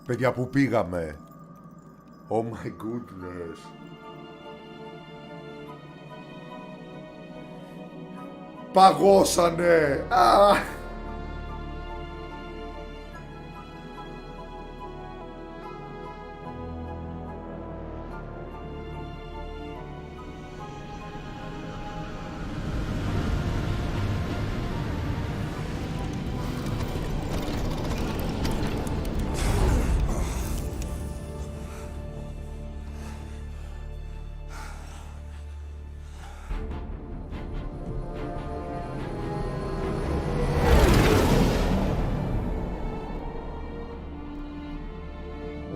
Παιδιά, πού πήγαμε? Oh my goodness. Παγώσανε!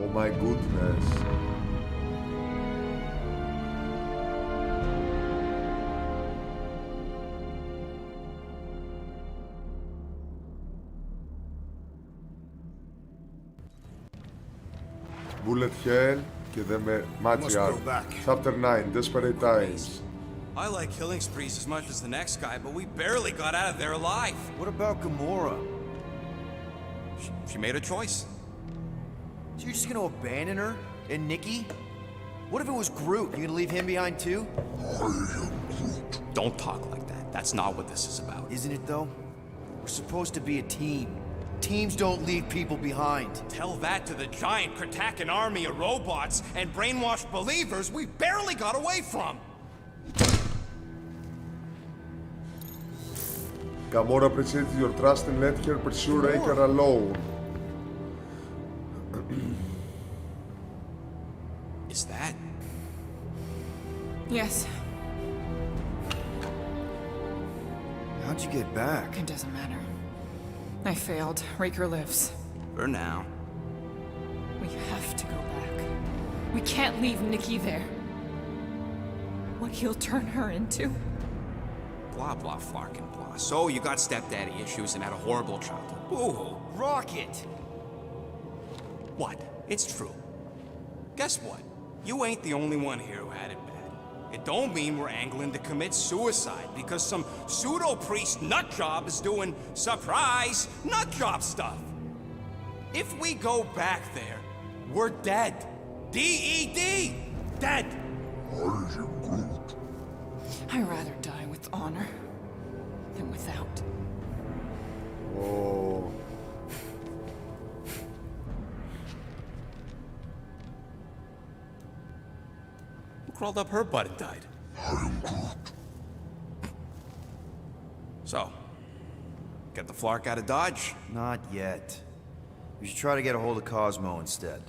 Oh my goodness. Bullet hell και δεν με matriarch. Chapter 9, Desperate Times. I like killing sprees as much as the next guy, but we barely got out of there alive. What about Gamora? She made a choice. So you're just gonna abandon her? And Nikki? What if it was Groot? You gonna leave him behind too? Don't talk like that. That's not what this is about. Isn't it though? We're supposed to be a team. Teams don't leave people behind. Tell that to the giant Kratakan army of robots and brainwashed believers we barely got away from. Gamora appreciated your trust and let her pursue Raker alone. Is that? Yes. How'd you get back? It doesn't matter. I failed. Raker lives. For now. We have to go back. We can't leave Nikki there. What he'll turn her into. Blah, blah, flarkin' blah. So you got stepdaddy issues and had a horrible childhood. Boo-hoo. Rocket! What? It's true. Guess what? You ain't the only one here who had it bad. It don't mean we're angling to commit suicide because some pseudo-priest nutjob is doing surprise nutjob stuff. If we go back there, we're dead. D-E-D! Dead! I'd rather die with honor than without. Oh. Who crawled up her butt and died? So, get the Flark out of Dodge? Not yet. We should try to get a hold of Cosmo instead.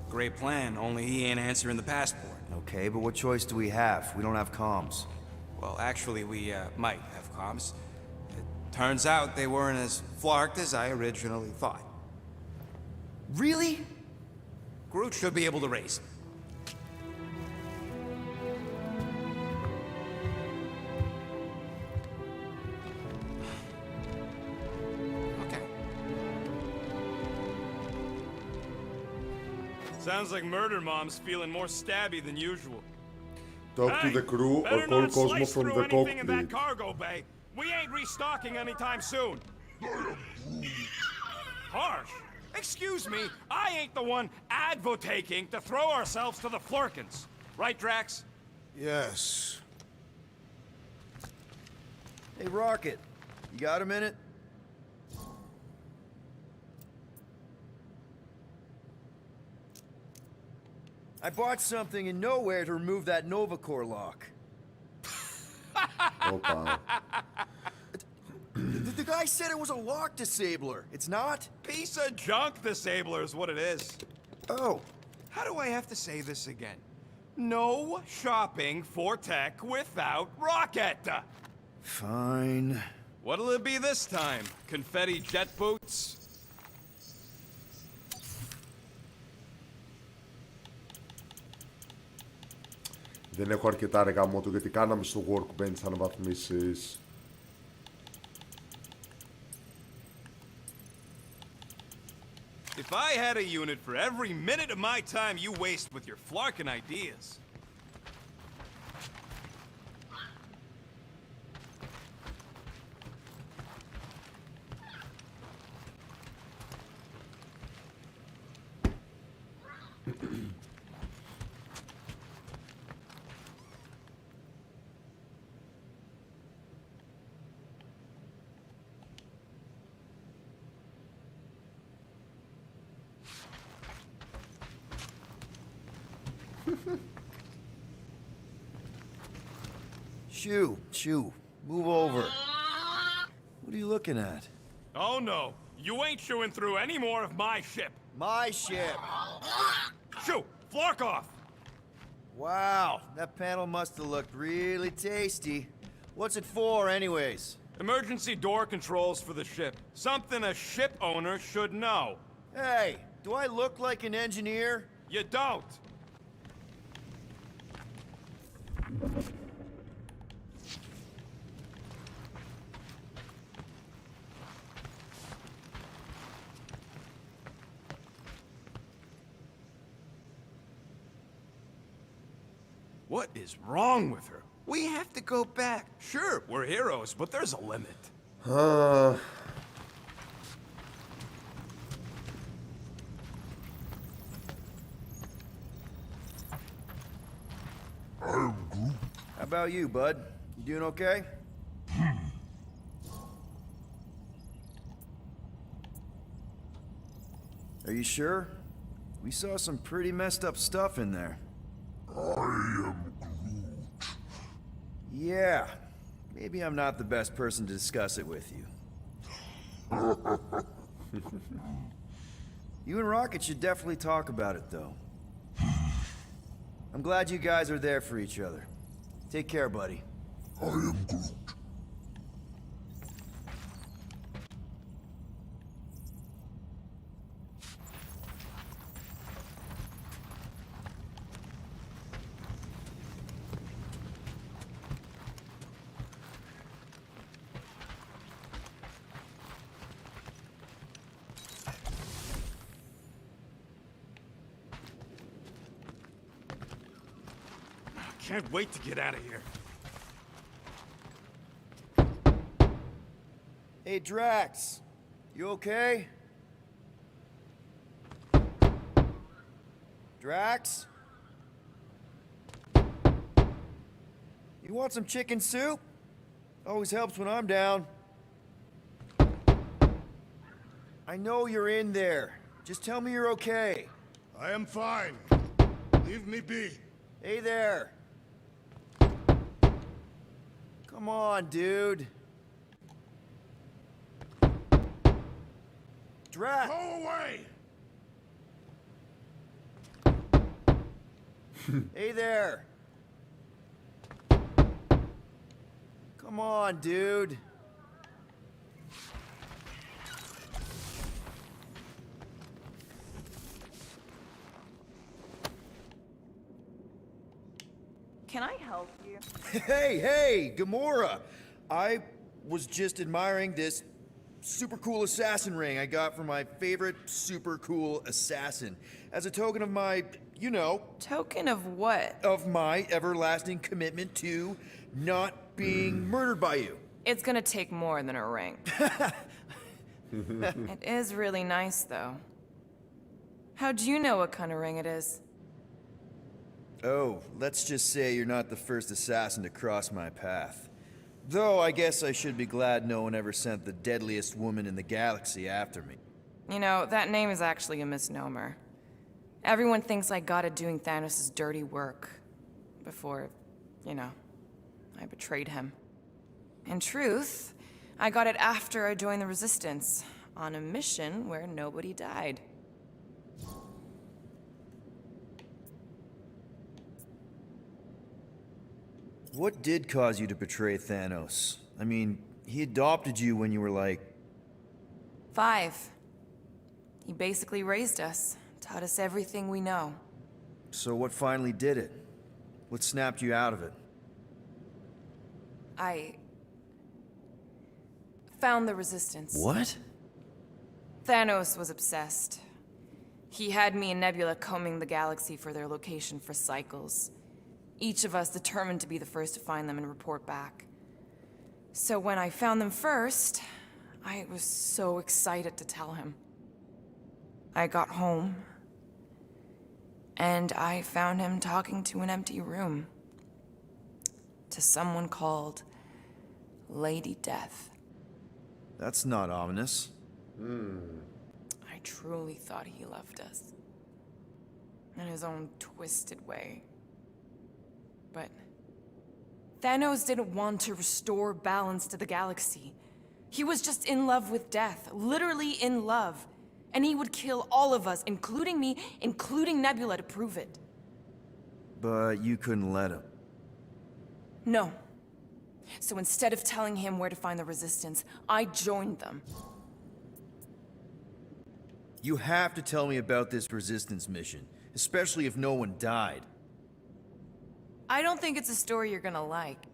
Great plan, only he ain't answering the passport. Okay, but what choice do we have? We don't have comms. Well, actually, we might have comms. It turns out they weren't as flarked as I originally thought. Really? Groot should be able to raise him. Okay. Sounds like Murder Mom's feeling more stabby than usual. Talk to the crew or Better call not Cosmo slice from through the anything in that cockpit. cargo bay. We ain't restocking anytime soon. Harsh. Excuse me, I ain't the one advocating to throw ourselves to the Flurkins. Right, Drax? Yes. Hey, Rocket. You got a minute? I bought something in nowhere to remove that Nova Core lock. Opa. The guy said it was a lock disabler. It's not? Piece of junk disabler is what it is. Oh. How do I have to say this again? No shopping for tech without Rocket. Fine. What'll it be this time? Confetti jet boots? Δεν έχω αρκετά ρε γαμότο γιατί κάναμε στο workbench αναβαθμίσεις. If I had a unit for every minute of my time you waste with your flarkin' ideas. Shoo, move over. What are you looking at? Oh no, you ain't chewing through any more of my ship. My ship. Shoo, flark off. Wow, that panel must have looked really tasty. What's it for, anyways? Emergency door controls for the ship. Something a ship owner should know. Hey, do I look like an engineer? You don't. What is wrong with her? We have to go back. Sure, we're heroes, but there's a limit. How about you, bud? You doing okay? Are you sure? We saw some pretty messed up stuff in there. Yeah, maybe I'm not the best person to discuss it with you. You and Rocket should definitely talk about it, though. I'm glad you guys are there for each other. Take care, buddy. I am Groot. Can't wait to get out of here. Hey, Drax. You okay? Drax? You want some chicken soup? Always helps when I'm down. I know you're in there. Just tell me you're okay. I am fine. Leave me be. Hey there. Come on, dude. Drax! Go away! Hey there. Come on, dude. Can I help you? Hey, Gamora! I was just admiring this super cool assassin ring I got from my favorite super cool assassin. As a token of my, you know... Token of what? Of my everlasting commitment to not being murdered by you. It's gonna take more than a ring. It is really nice, though. How'd you know what kind of ring it is? Oh, let's just say you're not the first assassin to cross my path. Though I guess I should be glad no one ever sent the deadliest woman in the galaxy after me. You know, that name is actually a misnomer. Everyone thinks I got it doing Thanos' dirty work. Before, you know, I betrayed him. In truth, I got it after I joined the Resistance, on a mission where nobody died. What did cause you to betray Thanos? I mean, he adopted you when you were like... 5. He basically raised us, taught us everything we know. So what finally did it? What snapped you out of it? I found the Resistance. What? Thanos was obsessed. He had me and Nebula combing the galaxy for their location for cycles. Each of us determined to be the first to find them and report back. So when I found them first, I was so excited to tell him. I got home. And I found him talking to an empty room. To someone called Lady Death. That's not ominous. I truly thought he loved us. In his own twisted way. But Thanos didn't want to restore balance to the galaxy. He was just in love with death, literally in love. And he would kill all of us, including me, including Nebula, to prove it. But you couldn't let him. No. So instead of telling him where to find the Resistance, I joined them. You have to tell me about this Resistance mission, especially if no one died. I don't think it's a story you're gonna like.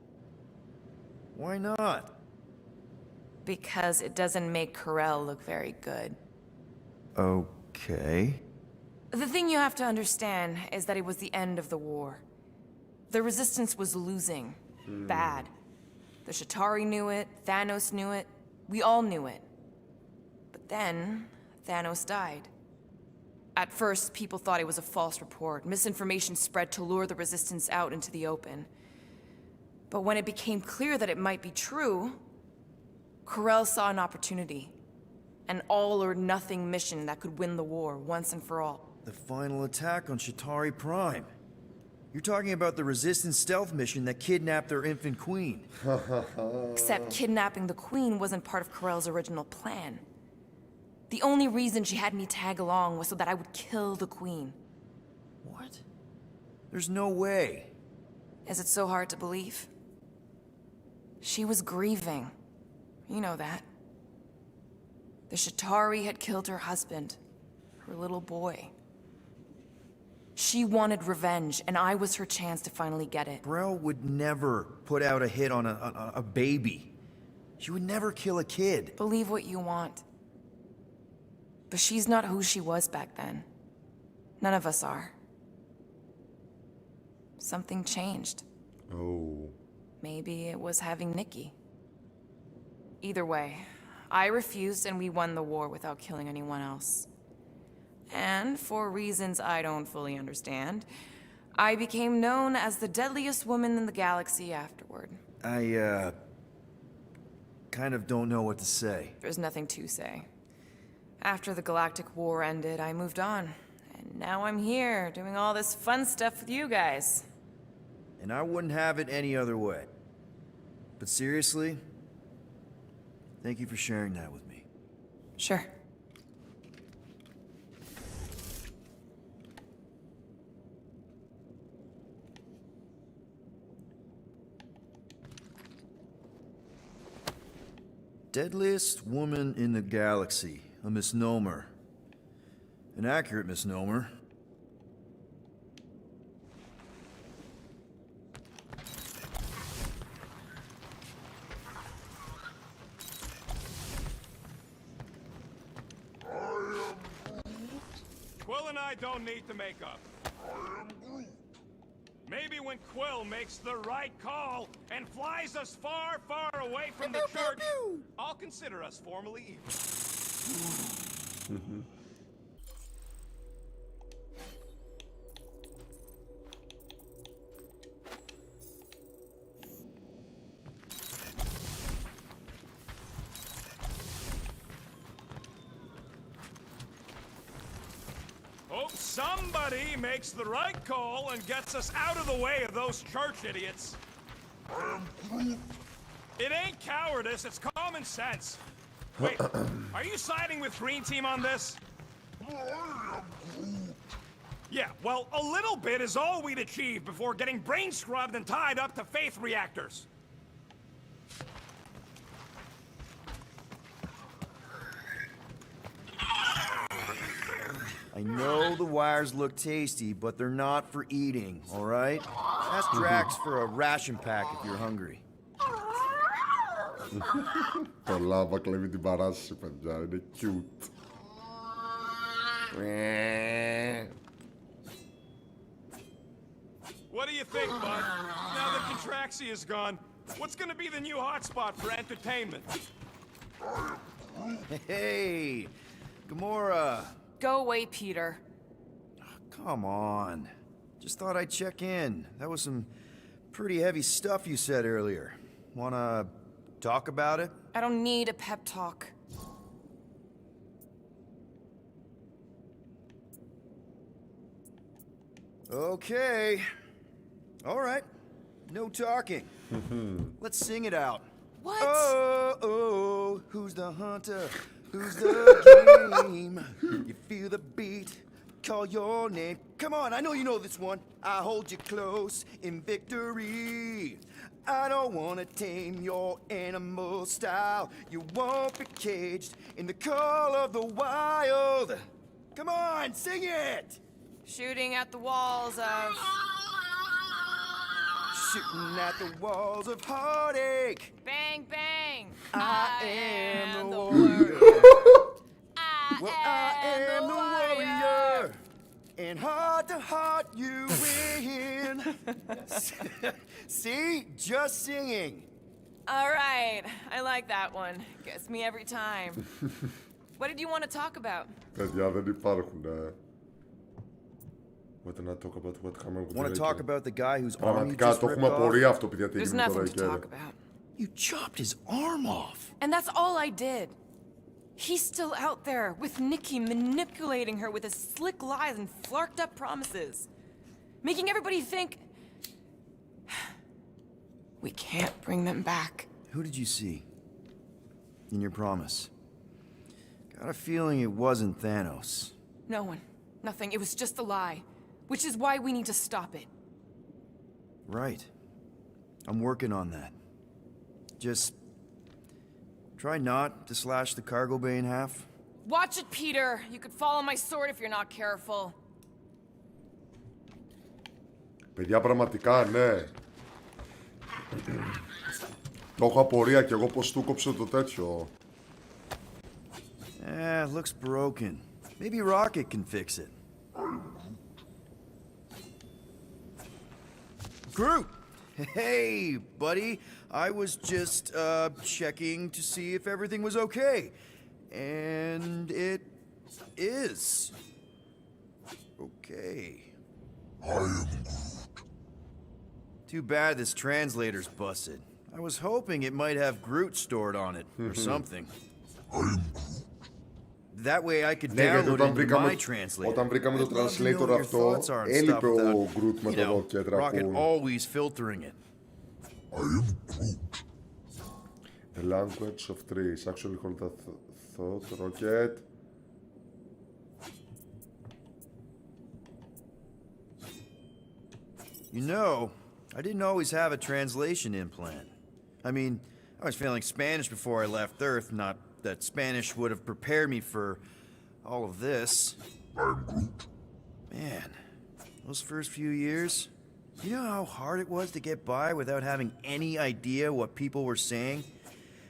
Why not? Because it doesn't make Corell look very good. Okay. The thing you have to understand is that it was the end of the war. The Resistance was losing. Bad. The Chitauri knew it, Thanos knew it, we all knew it. But then, Thanos died. At first, people thought it was a false report. Misinformation spread to lure the Resistance out into the open. But when it became clear that it might be true, Corell saw an opportunity. An all-or-nothing mission that could win the war once and for all. The final attack on Chitauri Prime. You're talking about the Resistance stealth mission that kidnapped their infant queen. Except kidnapping the queen wasn't part of Corell's original plan. The only reason she had me tag along was so that I would kill the queen. What? There's no way. Is it so hard to believe? She was grieving. You know that. The Chitauri had killed her husband, her little boy. She wanted revenge, and I was her chance to finally get it. Brell would never put out a hit on a baby. She would never kill a kid. Believe what you want. But she's not who she was back then. None of us are. Something changed. Oh. Maybe it was having Nikki. Either way, I refused and we won the war without killing anyone else. And for reasons I don't fully understand, I became known as the deadliest woman in the galaxy afterward. I, kind of don't know what to say. There's nothing to say. After the Galactic War ended, I moved on. And now I'm here, doing all this fun stuff with you guys. And I wouldn't have it any other way. But seriously, thank you for sharing that with me. Sure. Deadliest woman in the galaxy. A misnomer. An accurate misnomer. Quill and I don't need to make up. Maybe when Quill makes the right call and flies us far, far away from the church, I'll consider us formally equal. Hope somebody makes the right call and gets us out of the way of those church idiots. It ain't cowardice, it's common sense. Wait, are you siding with Green Team on this? Yeah, well, a little bit is all we'd achieve before getting brain scrubbed and tied up to faith reactors. I know the wires look tasty, but they're not for eating, alright? Ask Drax for a ration pack if you're hungry. Το λάβα κλέβει την παράσταση, παιδιά. Είναι cute. What do you think, bud? Now that Contraxia is gone, what's gonna be the new hotspot for entertainment? Hey, Gamora. Go away, Peter. Come on. Just thought I'd check in. That was some pretty heavy stuff you said earlier. Wanna talk about it? I don't need a pep talk. Okay. All right. No talking. Let's sing it out. What? Oh, who's the hunter? Who's the game? You feel the beat, call your name. Come on, I know you know this one. I hold you close in victory. I don't want to tame your animal style. You won't be caged in the call of the wild. Come on, sing it! Shooting at the walls of... Shooting at the walls of heartache. Bang, bang! I am the warrior. I am the warrior. And heart to heart you win. See? Just singing. All right, I like that one. Gets me every time. What did you want to talk about? Παιδιά δεν υπάρχουν. What not talk about what happened with Want to talk about the guy whose arm you Πραγματικά just το ripped έχουμε off? απορία αυτό, παιδιά, τι There's έγινε τώρα nothing εκεί. to talk about. You chopped his arm off. And that's all I did. He's still out there with Nikki manipulating her with his slick lies and flarked up promises. Making everybody think... we can't bring them back. Who did you see? In your promise? Got a feeling it wasn't Thanos. No one. Nothing. It was just a lie. Which is why we need to stop it. Right. I'm working on that. Just... try not to slash the cargo bay in half. Watch it, Peter. You could fall on my sword if you're not careful. Παιδιά, πραγματικά, ναι. Το έχω απορία κι εγώ πως του κόψε το τέτοιο. Looks broken. Maybe Rocket can fix it. Groot! Hey, buddy. I was just, checking to see if everything was okay. And it is. Okay. I am Too bad this translator's busted. I was hoping it might have Groot stored on it, or something. That way I could Ναι, γιατί download it into my translator. όταν βρήκαμε το I'd love to know translator what your αυτό, thoughts are and έλειπε stuff ο without, Groot με you το know, δόκετρα Rocket που... always filtering it. The language of trees. Actually hold that thought, Rocket. You know, I didn't always have a translation implant. I mean, I was failing Spanish before I left Earth, not that Spanish would have prepared me for all of this. Man, those first few years, you know how hard it was to get by without having any idea what people were saying?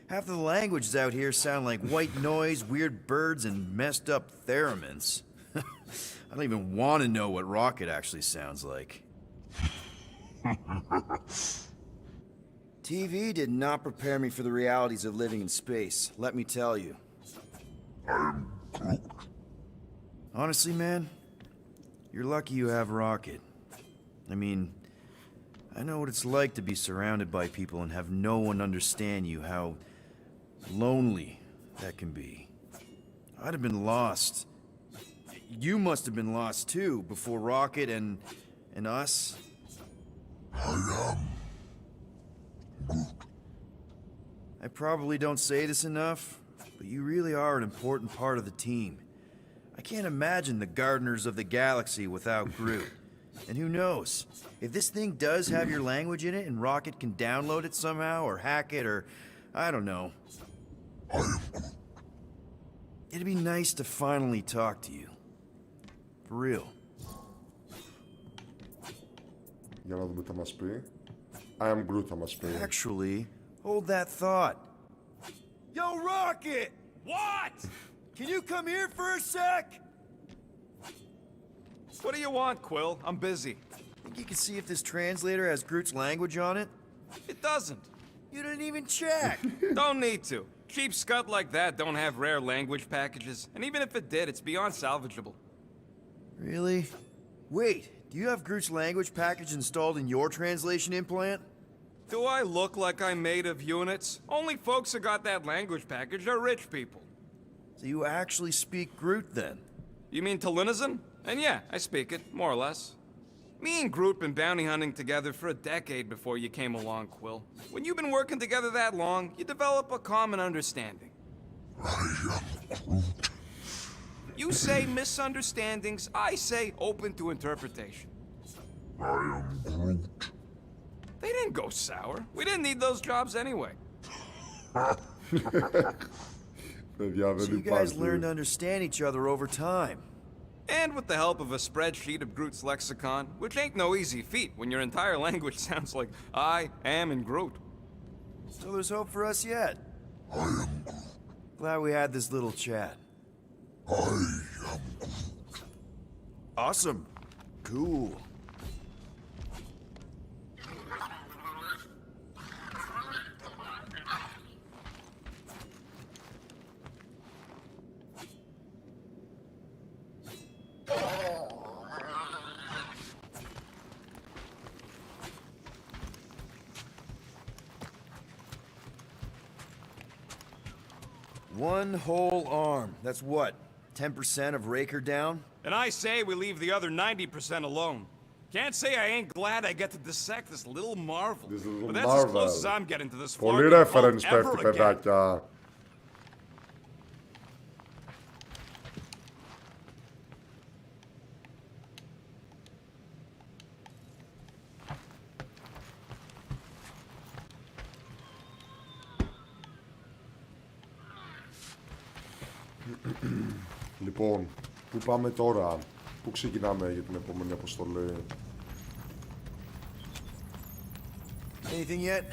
Half the languages out here sound like white noise, weird birds, and messed up theremins. I don't even want to know what Rocket actually sounds like. TV did not prepare me for the realities of living in space, let me tell you. Honestly, man, you're lucky you have Rocket. I mean, I know what it's like to be surrounded by people and have no one understand you, how lonely that can be. I'd have been lost. You must have been lost too, before Rocket and us. I probably don't say this enough, but you really are an important part of the team. I can't imagine the Gardeners of the Galaxy without Groot. And who knows, if this thing does have your language in it and Rocket can download it somehow or hack it or, I don't know. It'd be nice to finally talk to you. For real. Για να δούμε τι θα μας πει. I am Groot θα μας πει. Actually, hold that thought. Yo, Rocket! What? Can you come here for a sec? What do you want, Quill? I'm busy. Think you can see if this translator has Groot's language on it? It doesn't. You didn't even check. Don't need to. Cheap scud like that don't have rare language packages, and even if it did, it's beyond salvageable. Really? Wait, do you have Groot's language package installed in your translation implant? Do I look like I'm made of units? Only folks who got that language package are rich people. So you actually speak Groot then? You mean Talinisan? And yeah, I speak it, more or less. Me and Groot been bounty hunting together for a decade before you came along, Quill. When you've been working together that long, you develop a common understanding. I am Groot. You say misunderstandings, I say open to interpretation. I am Groot. They didn't go sour. We didn't need those jobs anyway. So you guys learned to understand each other over time. And with the help of a spreadsheet of Groot's lexicon, which ain't no easy feat when your entire language sounds like I am in Groot. So there's hope for us yet. I am Groot. Glad we had this little chat. I am Groot. Awesome. Cool. One whole arm. That's what? 10% of Raker down? And I say we leave the other 90% alone. Can't say I ain't glad I get to dissect this little marvel. But that's as close as I'm getting to this Πολύ flark reference ever πέφτει, again. παιδάκια. Λοιπόν, πού πάμε τώρα, πού ξεκινάμε για την επόμενη αποστολή? Anything yet?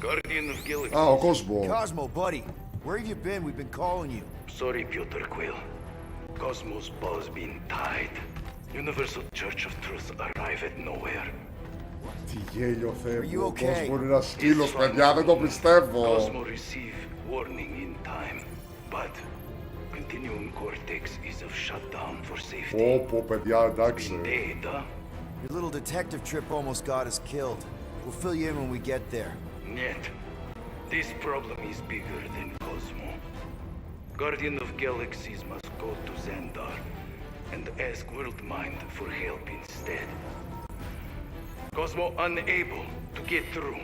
Guardian of Galaxy. Ah, ο Cosmo. Cosmo, buddy. Where have you been? We've been calling you. Sorry, Piotr Quill. Cosmos ball's been tied. Universal Church of Truth arrived nowhere. Τι γέλιο φεύγει, ο okay? Cosmo είναι ένας σκύλος, παιδιά, δεν το πιστεύω. Cosmo received warning in time, but continuum cortex is of shutdown for safety. Πω, παιδιά, εντάξει. Data? Your little detective trip almost got us killed. We'll fill you in when we get there. Yet, this problem is bigger than Cosmo. Guardian of Galaxies must go to Xandar and ask Worldmind for help instead. Cosmo unable to get through.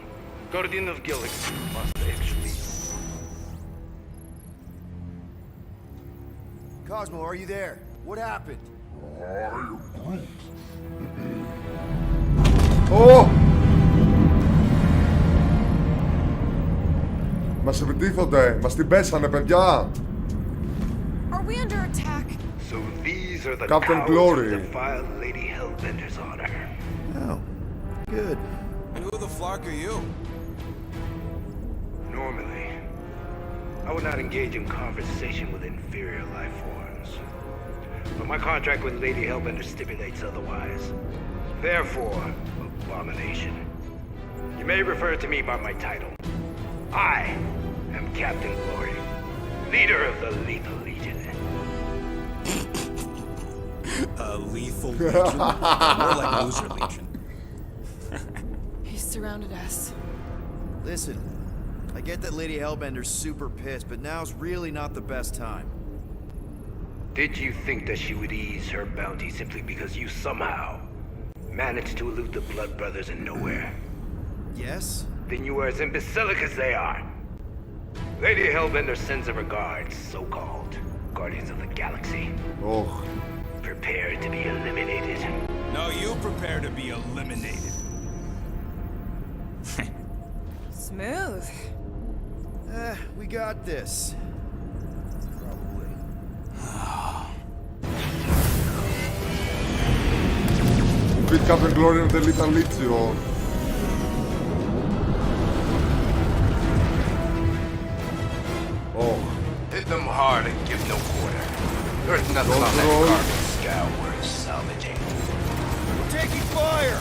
Guardian of Galaxies must actually... Cosmo, are you there? What happened? Oh! Μας επιτίθονται, μας την πέσανε, παιδιά. Are we under attack? So these are the Captain cowards Glory. who defiled Lady Hellbender's honor. Oh, good. And who the flark are you? Normally, I would not engage in conversation with inferior life forms. But my contract with Lady Hellbender stipulates otherwise. Therefore, abomination. You may refer to me by my title. I am Captain Glory, leader of the Lethal Legion. Lethal Legion? More like Loser Legion. He surrounded us. Listen, I get that Lady Hellbender's super pissed, but now's really not the best time. Did you think that she would ease her bounty simply because you somehow managed to elude the Blood Brothers in nowhere? Yes? Then you are as imbecilic as they are. Lady Hellbender sends her regards, so-called Guardians of the Galaxy. Oh. Prepare to be eliminated. No, you prepare to be eliminated. Smooth. We got this. Probably. Beat Captain Glory and the Lethal Legion. Oh. Hit them hard and give no quarter. There's nothing on that garbage scow worth salvaging. We're taking fire!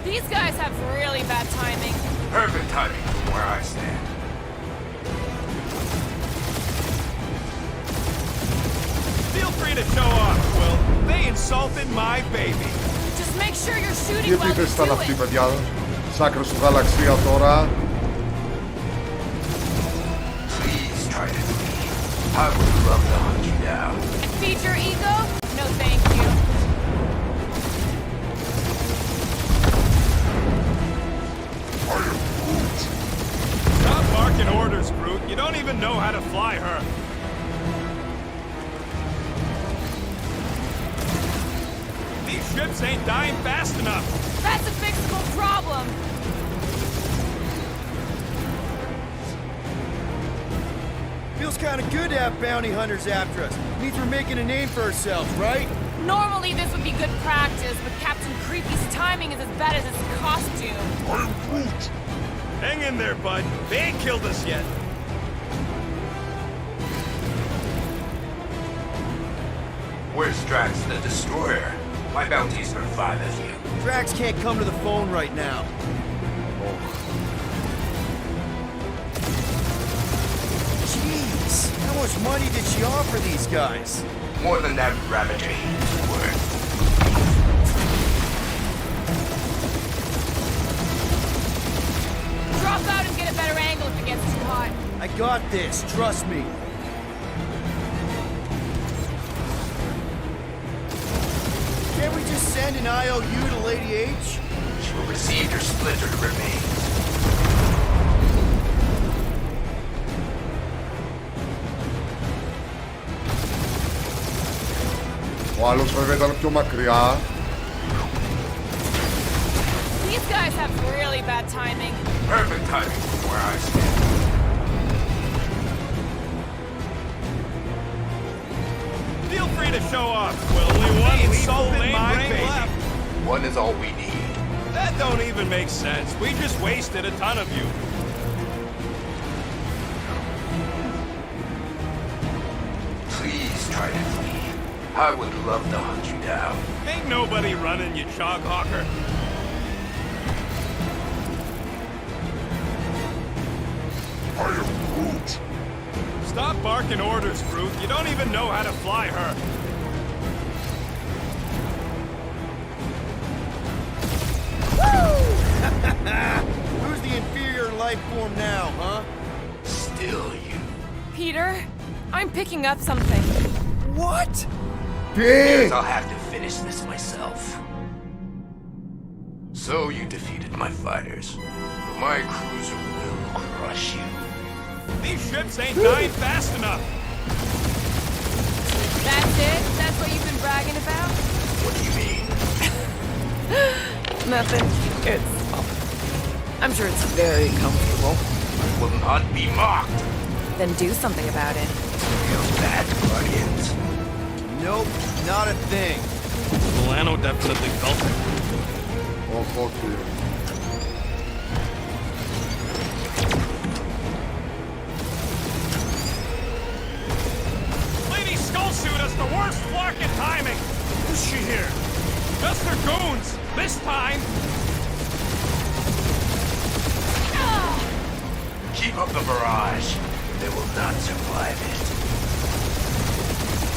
These guys have really bad timing. Perfect timing from where I stand. free to show off, Quill. They insulted my baby. Just make sure you're Τι shooting while you επίθεση ήταν do αυτή, it. παιδιά? Σ' άκρος του γαλαξία τώρα. Please try to leave. I would love to hunt you down. And feed your ego? No thank you. Stop barking orders, Groot. You don't even know how to fly her. These ships ain't dying fast enough. That's a fixable problem. Feels kind of good to have bounty hunters after us. Means we're making a name for ourselves, right? Normally this would be good practice, but Captain Creepy's timing is as bad as his costume. Hang in there, bud. They ain't killed us yet. Where's Drax the Destroyer? My bounty's for 5 of you. Drax can't come to the phone right now. Jeez, how much money did she offer these guys? More than that Ravager is worth. Drop out and get a better angle if it gets too hot. I got this, trust me. Can't we just send an IOU to Lady H? She will receive your splintered remains. Ο άλλος βέβαια ήταν πιο μακριά. These guys have really bad timing. Perfect timing from where I stand. Feel free to show off, Quill. Only one insulted my baby. Left. One is all we need. That don't even make sense. We just wasted a ton of you. Please try to flee. I would love to hunt you down. Ain't nobody running, you chog hawker. I am Groot. Stop barking orders, Groot. You don't even know how to fly her. Who's the inferior life form now, huh? Still you. Peter, I'm picking up something. What? Guess I'll have to finish this myself. So you defeated my fighters. But my cruiser will crush you. These ships ain't dying fast enough. That's it? That's what you've been bragging about? What do you mean? Nothing. I'm sure it's very comfortable. I will not be mocked. Then do something about it. Feel that, Guardians? Nope, not a thing. Milano definitely felt it. Oh, fuck you. Lady Skullsuit has the worst flarkin' timing. Who's she here? Just her goons. This time. Keep up the barrage. They will not survive it.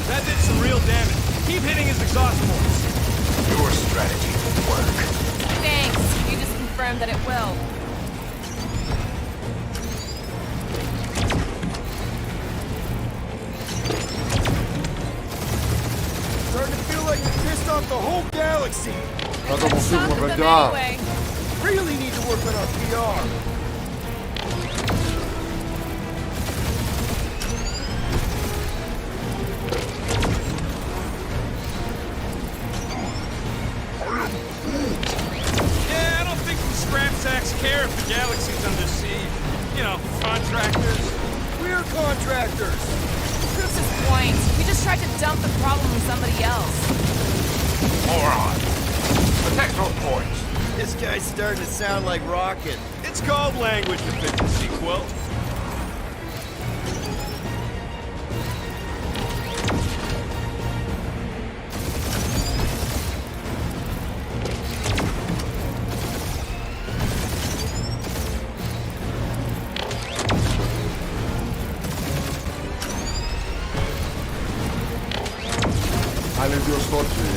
That did some real damage. Keep hitting his exhaust ports. Your strategy will work. Thanks. You just confirmed that it will. Starting to feel like we pissed off the whole galaxy. Να το αποφύγουμε, Them παιδιά. anyway. Really need to work on our PR. Yeah, I don't think the scrap sacks care if the galaxy's under siege. You know, contractors. We're contractors. Proves his point. We just tried to dump the problem on somebody else. Moron. Protect our points. This guy's starting to sound like Rocket. It's called language efficiency, Quill. είναι δύο στόχοι.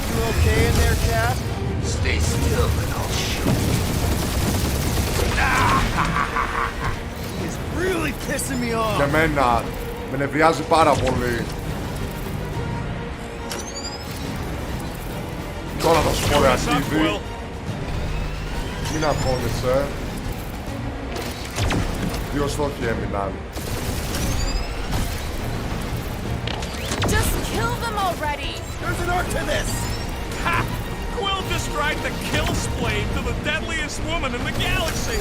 You okay in there, Cap? Stay still and I'll shoot you. He's really pissing me off. Και εμένα με νευριάζει πάρα πολύ. Τώρα θα σου πω ρε αρχίδι. Μην αγχώνεσαι. Δύο στόχοι έμειναν. Just kill them already! There's an arc to this! Ha! Quill described the kill splade to the deadliest woman in the galaxy!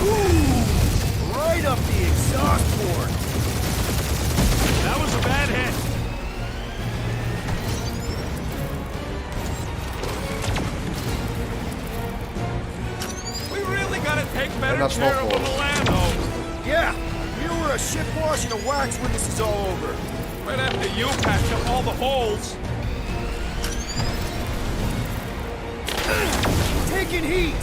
Ooh! Right up the exhaust port! That was a bad hit. We really gotta take better care of the Milano. Yeah! You were a ship washing a wax when this is all over. Right after you patch up all the holes. Taking heat!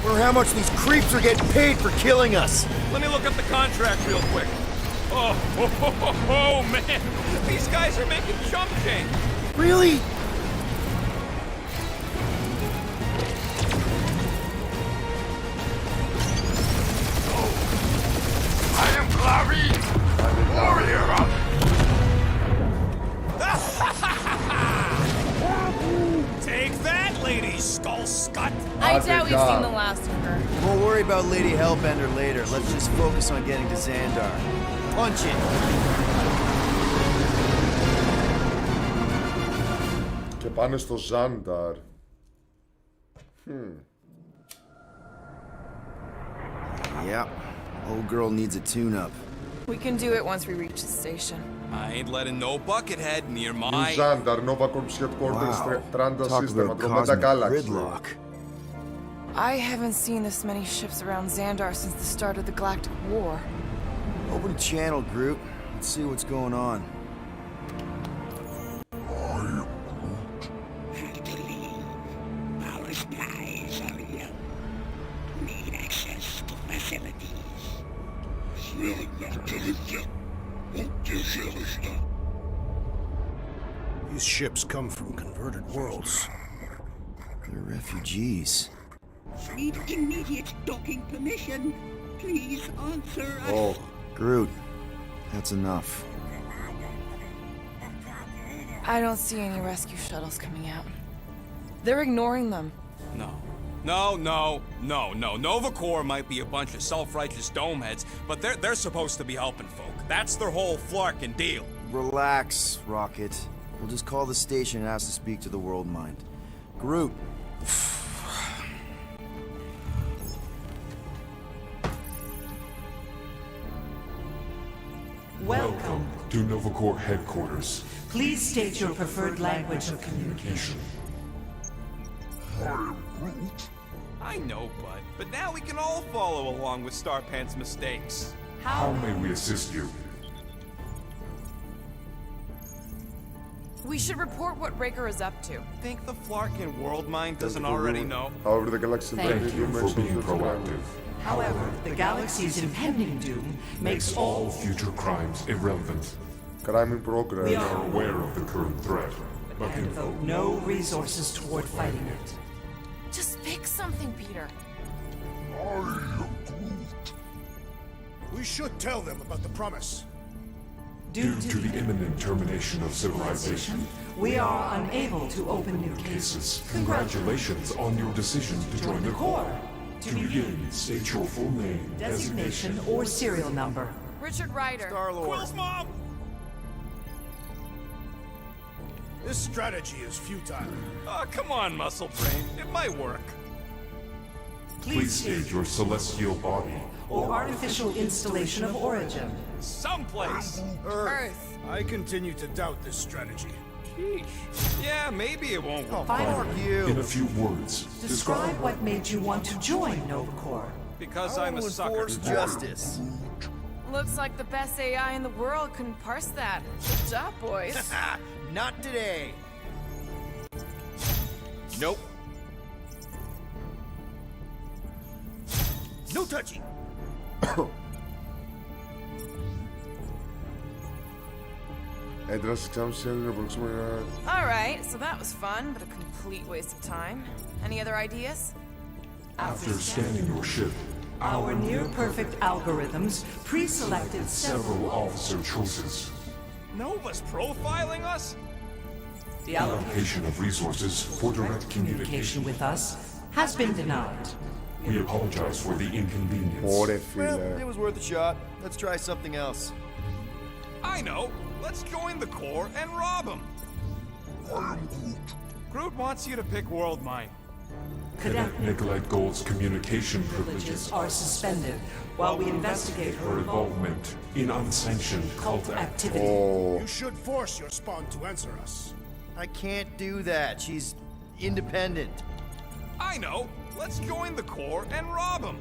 Wonder how much these creeps are getting paid for killing us. Let me look at the contract real quick. Oh, man. These guys are making chump change. Really? I am Clary, warrior of... Take that, Lady Skull Scut. I doubt we've seen the last of her. We'll worry about Lady Hellbender later. Let's just focus on getting to Xandar. Punch it! Και πάνε στο Xandar. Yep. Old girl needs a tune-up. We can do it once we reach the station. I ain't letting no buckethead near New my... Xandar, Nova Corpus Headquarters, Tranda Talk System, about Andromeda cosmic Galaxy. gridlock. I haven't seen this many ships around Xandar since the start of the Galactic War. Open a channel, Groot. Let's see what's going on. Our spies are young. Need access to facilities. These ships come from converted worlds. They're refugees. Need immediate docking permission. Please answer us. Oh. Groot, that's enough. I don't see any rescue shuttles coming out. They're ignoring them. No. Nova Corps might be a bunch of self-righteous domeheads, but they're supposed to be helping folk. That's their whole flarkin' deal. Relax, Rocket. We'll just call the station and ask to speak to the World Mind. Groot. Welcome. To Nova Corps headquarters. Please state your preferred language of communication. I know, Bud, but now we can all follow along with Starpant's mistakes. How may we assist you? We should report what Raker is up to. Think the Flarkin World Mind doesn't already know? However, the galaxy Thank you for being proactive. However, the galaxy's impending doom makes all future crimes irrelevant. Crime in progress. We are aware of the current threat, but and devote no resources toward fighting it. Just pick something, Peter. We should tell them about the promise. Due to the imminent termination of civilization, we are unable to open new cases. Congratulations on your decision to join the Corps. To begin, state your full name, designation, or serial number. Richard Ryder. Star-Lord. Quill's mom! This strategy is futile. Oh, come on, Muscle Brain. It might work. Please state your celestial body or artificial installation of origin. Someplace. Earth. I continue to doubt this strategy. Sheesh. Yeah, maybe it won't work. Fuck you. In a few words, Describe what made you want to join Nova Corps. Because I'm a sucker. Justice. Looks like the best AI in the world couldn't parse that. Good job, boys. Not today. Nope. No touching. Έντραση ξάμψη έδινε προξούμενα. Alright, so that was fun, but a complete waste of time. Any other ideas? After scanning your ship, Our near-perfect algorithms pre-selected several officer choices. Nova's profiling us? The Allocation of resources for direct communication with us has been denied. We apologize for the inconvenience. Well, it was worth a shot. Let's try something else. I know. Let's join the Corps and rob them. Groot wants you to pick World Mine. Cadet Nicolette Gold's communication privileges Are suspended while we investigate her involvement in unsanctioned cult activity. You should force your spawn to answer us. I can't do that. She's independent. I know. Let's join the Corps and rob them.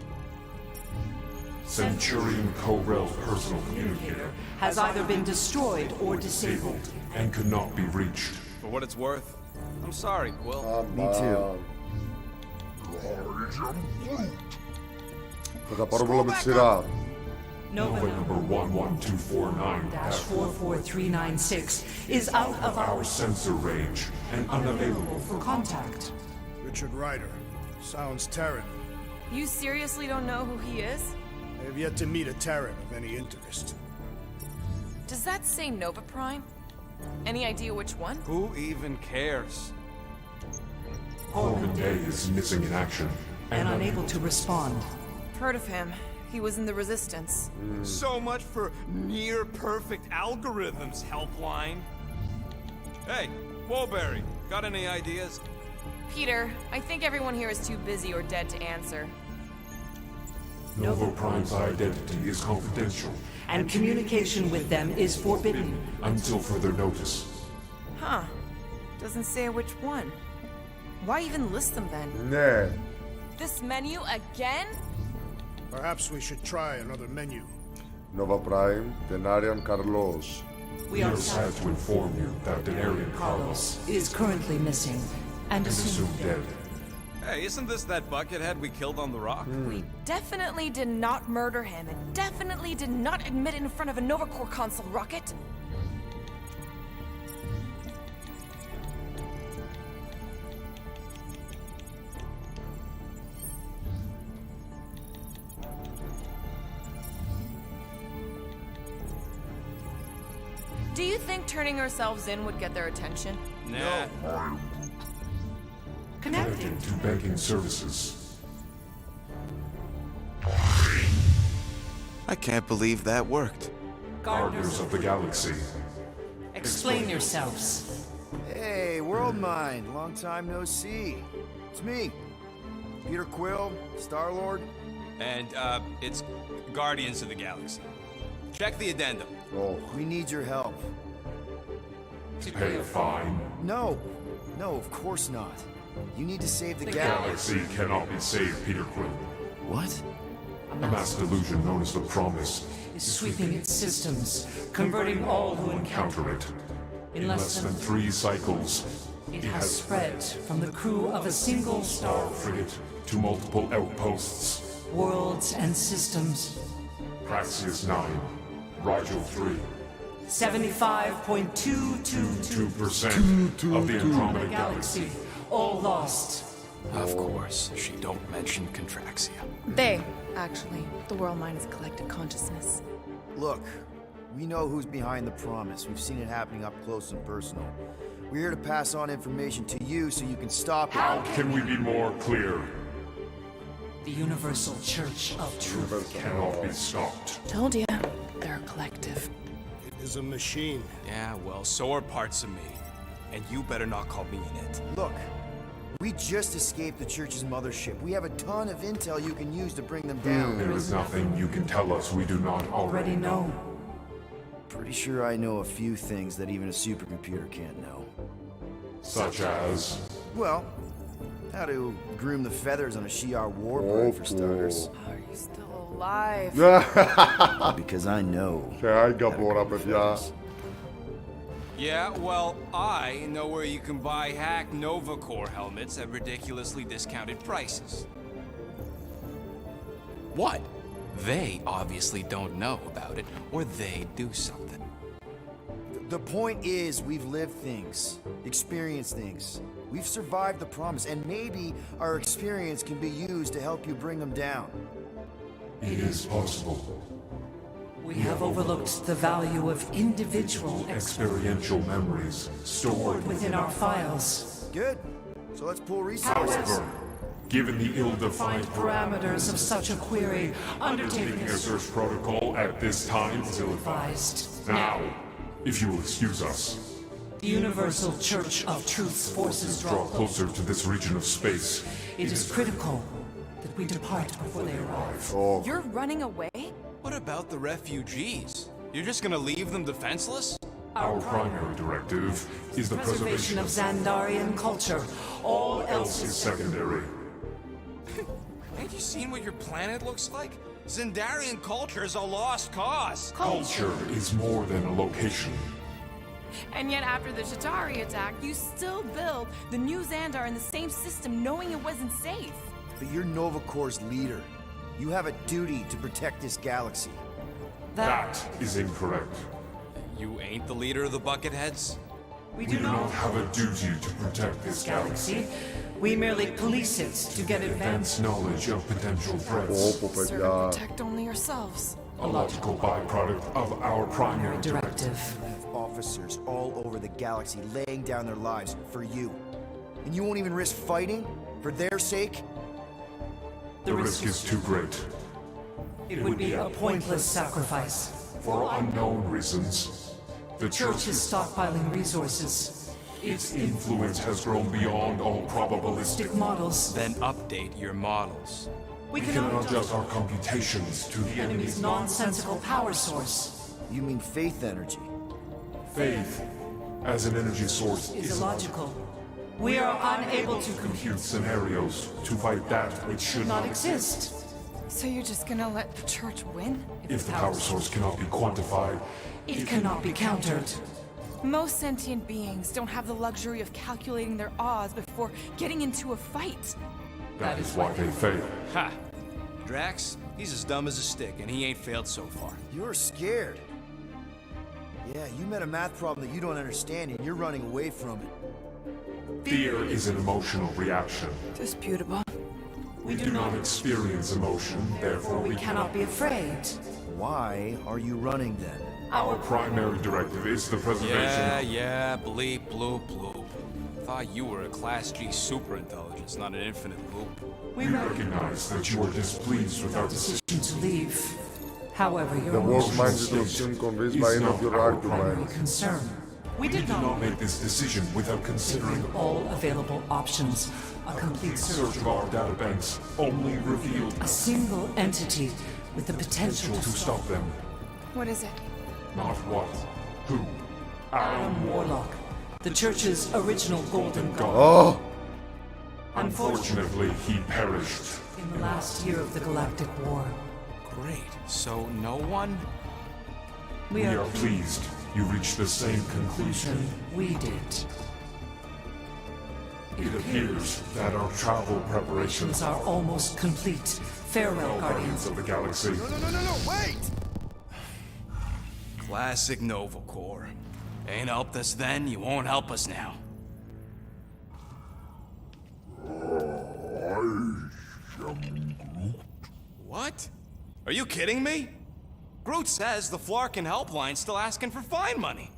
Centurion Co-Rel's personal communicator has either been destroyed or disabled. and could not be reached. For what it's worth, I'm sorry, Quill. Me too. Θα τα πάρω όλα με τη σειρά. Nova number 11249-44396 is out of our sensor range and unavailable for contact. Richard Ryder. Sounds Terran. You seriously don't know who he is? I have yet to meet a Terran of any interest. Does that say Nova Prime? Any idea which one? Who even cares? Corbin Day is missing in action And unable to respond. Heard of him. He was in the Resistance. So much for near-perfect algorithms, Helpline. Hey, Woolberry, got any ideas? Peter, I think everyone here is too busy or dead to answer. Nova Prime's identity is confidential And communication with them is forbidden. until further notice. Huh. Doesn't say which one. Why even list them then? Ναι. This menu again? Perhaps we should try another menu. Nova Prime, Denarian Carlos. We are sad to inform you that Denarian Carlos is currently missing and assumed dead. Hey, isn't this that buckethead we killed on the rock? We definitely did not murder him and definitely did not admit it in front of a Nova Corps console rocket. Do you think turning ourselves in would get their attention? Nah. Connecting to banking services. I can't believe that worked. Gardeners of the Galaxy. Explain yourselves. Hey, World Mind. Long time no see. It's me. Peter Quill, Star-Lord. And, it's Guardians of the Galaxy. Check the addendum. Oh. We need your help. To pay a fine. No. No, of course not. You need to save the Galaxy cannot be saved, Peter Quill. What? A mass delusion known as the Promise Is sweeping its systems, converting all who encounter counter it. In less than 3 cycles, It has spread from the crew of a single star frigate to multiple outposts. worlds and systems. Praxius 9, Rigel 3. 75.222% of the Andromeda Galaxy. All lost. Of course, she don't mention Contraxia. They, actually. The world mind is a collective consciousness. Look, we know who's behind the Promise. We've seen it happening up close and personal. We're here to pass on information to you so you can stop it. How can we be more clear? The Universal Church of Truth Cannot be stopped. Told ya. They're a collective. It is a machine. Yeah, well, so are parts of me. And you better not call me in it. Look, we just escaped the Church's mothership. We have a ton of intel you can use to bring them down. There is nothing you can tell us we do not already know. Pretty sure I know a few things that even a supercomputer can't know. Such as... Well, how to groom the feathers on a Shi'ar warbird, for starters. Are you still alive? Because I know. Χαίραγκα πόρα, παιδιά. Yeah, well, I know where you can buy hack Nova Corps helmets at ridiculously discounted prices. What? They obviously don't know about it, or they do something. The point is, we've lived things, experienced things. We've survived the promise, and maybe our experience can be used to help you bring them down. It is possible. We have overlooked the value of individual Experiential memories stored within our files. Good. So let's pull resources. However, given the ill-defined Parameters of such a query, undertaking a search protocol at this time is ill-advised. Now, if you will excuse us, the Universal Church of Truth's forces draw closer to this region of space. It is critical that we depart before they arrive. Oh. You're running away? What about the refugees? You're just gonna leave them defenseless? Our primary directive is the preservation of Xandarian culture. All else is secondary. Ain't you seen what your planet looks like? Xandarian culture is a lost cause. Culture is more than a location. And yet after the Shatari attack, you still build the new Xandar in the same system knowing it wasn't safe. But you're Nova Corps' leader. You have a duty to protect this galaxy. That is incorrect. You ain't the leader of the Bucketheads? We do not have a duty to protect this galaxy. We merely police it to get advanced knowledge of potential threats. Serve and protect only yourselves. A logical byproduct of our primary directive. You have officers all over the galaxy laying down their lives for you. And you won't even risk fighting? For their sake? The risk is too great. It would be a pointless sacrifice. For unknown reasons, the Church is stockpiling resources. Its influence has grown beyond all probabilistic models. Then update your models. We cannot adjust our computations to the enemy's nonsensical power source. You mean faith energy? Faith, as an energy source, is illogical. We are unable to compute scenarios to fight that which should not exist. So you're just gonna let the Church win? If the power source cannot be quantified, it cannot be countered. Most sentient beings don't have the luxury of calculating their odds before getting into a fight. That is why they fail. Ha! Drax, he's as dumb as a stick, and he ain't failed so far. You're scared. Yeah, you met a math problem that you don't understand, and you're running away from it. Fear is an emotional reaction. Disputable. We do not experience emotion, therefore we cannot be afraid. Why are you running then? Our primary directive is the preservation Yeah, bleep, bloop, bloop. Thought you were a Class G superintelligence, not an infinite loop. We recognize that you are displeased with our decision to leave. However, your The most emotional minded state will seem convinced is by any not of your our arguments. concern. We did not make this decision without considering all available options. A complete search of our databanks only revealed a single entity with the potential to stop them. What is it? Not what, who. Adam Warlock, the Church's original Golden God. Oh! Unfortunately, he perished in the last year of the Galactic War. Great. So no one? We are pleased you reached the same conclusion we did. It appears that our travel preparations are almost complete. Farewell, Guardians of the Galaxy. No, wait! Classic Nova Corps. Ain't helped us then, you won't help us now. What? Are you kidding me? Groot says the Flarkin helpline's still asking for fine money.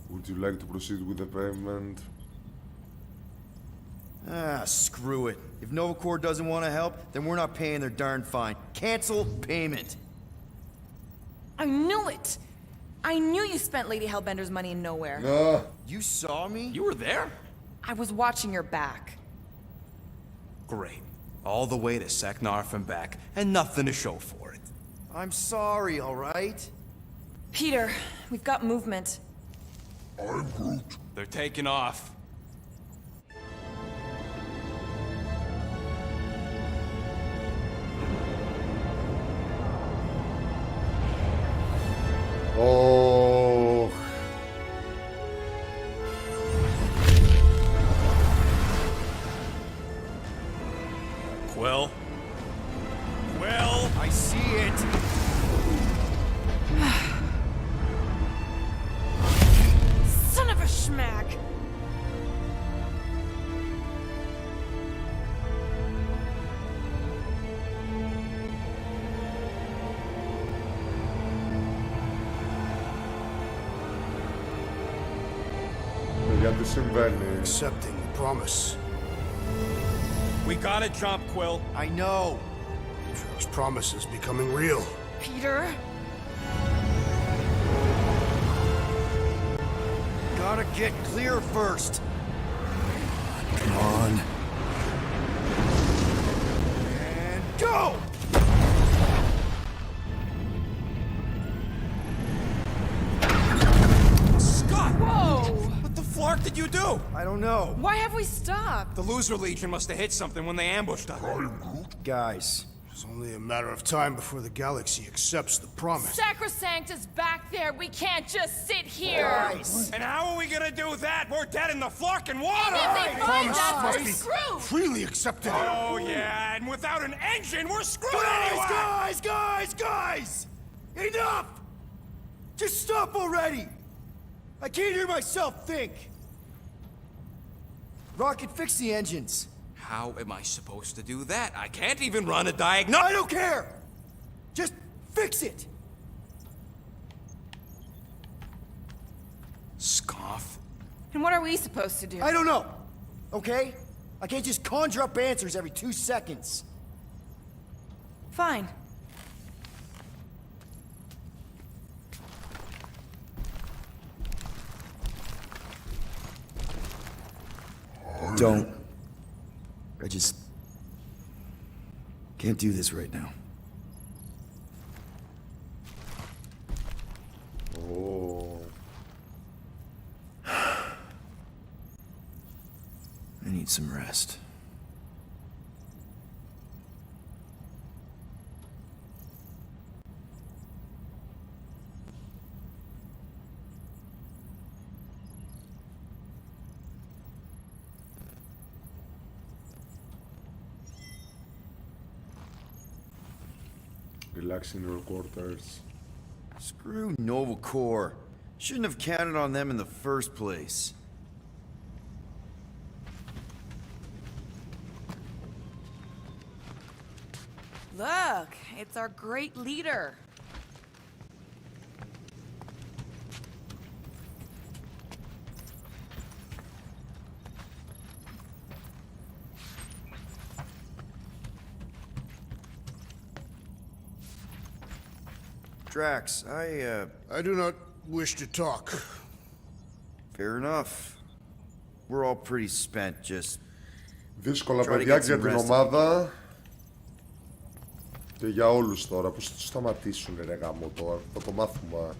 Would you like to proceed with the payment? Ah, screw it. If Nova Corps doesn't want to help, then we're not paying their darn fine. Cancel payment. I knew it! I knew you spent Lady Hellbender's money in nowhere. You saw me? You were there? I was watching your back. Great. All the way to Seknarf and back, and nothing to show for it. I'm sorry, alright? Peter, we've got movement. I'm Groot. They're taking off. Oh. Quill? Quill? I see it. Son of a schmack! Γιατί συμβαίνει? Accepting the promise. We gotta jump, Quill. I know. Atriarch's promise is becoming real. Peter? Gotta get clear first. Come on. And go! Scott! Whoa! What the flark did you do? I don't know. Why have we stopped? The Loser Legion must have hit something when they ambushed us. Guys, It's only a matter of time before the galaxy accepts the promise. Sacrosanct is back there. We can't just sit here. And how are we gonna do that? We're dead in the flarkin' water! And if they find Promise us, must we're be screwed. freely accepted. Oh yeah, and without an engine, we're screwed anyway! Guys! Enough! Just stop already! I can't hear myself think. Rocket, fix the engines. How am I supposed to do that? I can't even run a diagnostic. I don't care! Just fix it! Scoff. And what are we supposed to do? I don't know, okay? I can't just conjure up answers every 2 seconds. Fine. Don't. I just can't do this right now. Oh. I need some rest. Relax in your quarters. Screw Nova Corps. Shouldn't have counted on them in the first place. Look, it's our great leader. Drax, I do not wish to talk. Fair enough. We're all pretty spent, just... Δύσκολα Try to παιδιά get για some την rest. ομάδα και για όλους τώρα. Πώς θα τους σταματήσουν ρε γάμο τώρα. Θα το μάθουμε.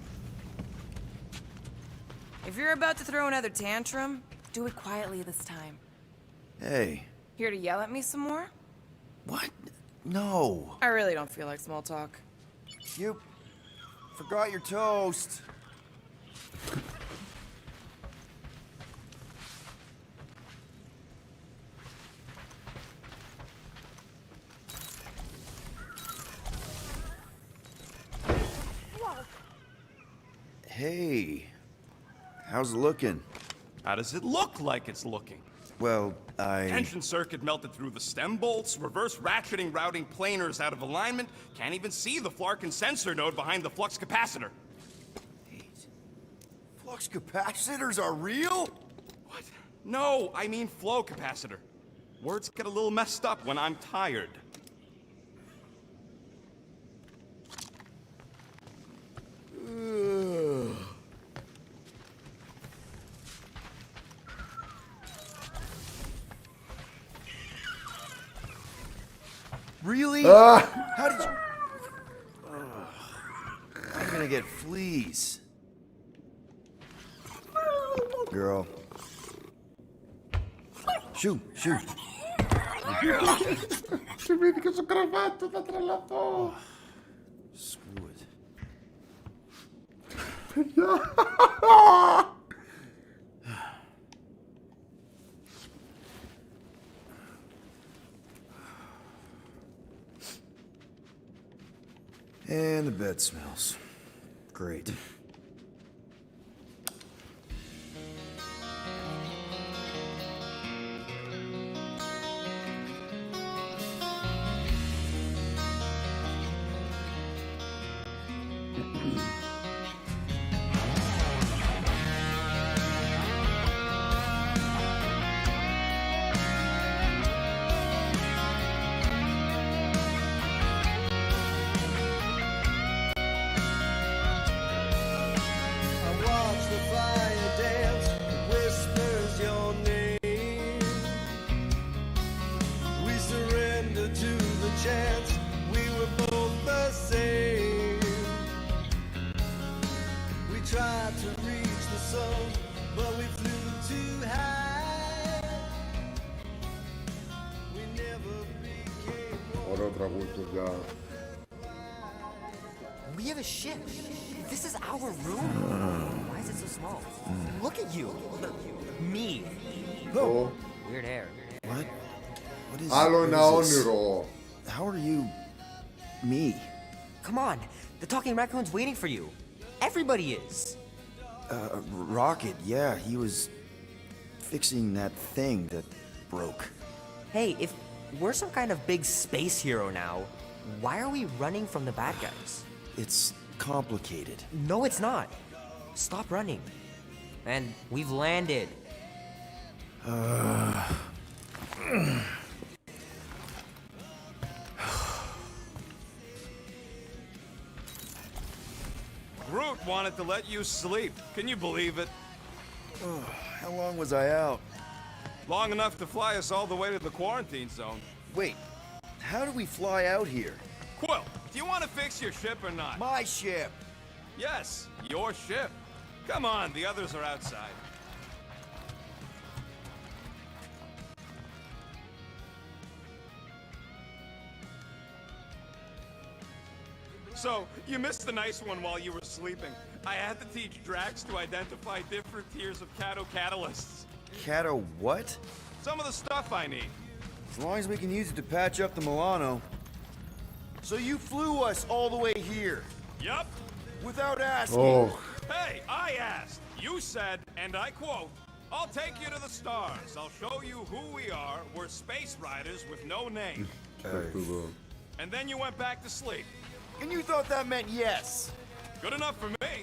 If you're about to throw another tantrum, do it quietly this time. Hey. Here to yell at me some more? What? No. I really don't feel like small talk. You forgot your toast. Hey, how's it looking? How does it look like it's looking? Well, Tension circuit melted through the stem bolts, reverse ratcheting routing planers out of alignment, can't even see the Flarkin sensor node behind the flux capacitor. Flux capacitors are real? What? No, I mean flow capacitor. Words get a little messed up when I'm tired. Really? Ah! How did you... I'm gonna get fleas. Girl, Shoot, shoot. Θυμήθηκε στο κρεβάτι του, θα τρελαθώ. Screw it. Παιδιά. And the bed smells. Great. Ωραίο τραγούδι, παιδιά. We have a ship. This is our room. Why is it so small? Look at you. Me. Oh. Weird hair. What? What is Άλλο ένα what is this? όνειρο. How are you... me? Come on. The talking raccoon's waiting for you. Everybody is. Rocket, yeah, he was fixing that thing that broke. Hey, if we're some kind of big space hero now, why are we running from the bad guys? It's complicated. No, it's not. Stop running. And we've landed. Groot wanted to let you sleep. Can you believe it? How long was I out? Long enough to fly us all the way to the quarantine zone. Wait, how do we fly out here? Quill, do you want to fix your ship or not? My ship! Yes, your ship. Come on, the others are outside. So, you missed the nice one while you were sleeping. I had to teach Drax to identify different tiers of Cato catalysts. Cato what? Some of the stuff I need. As long as we can use it to patch up the Milano. So you flew us all the way here? Yup. Without asking? Oh. Hey, I asked. You said, and I quote, I'll take you to the stars. I'll show you who we are. We're space riders with no name. And then you went back to sleep. And you thought that meant yes? Good enough for me.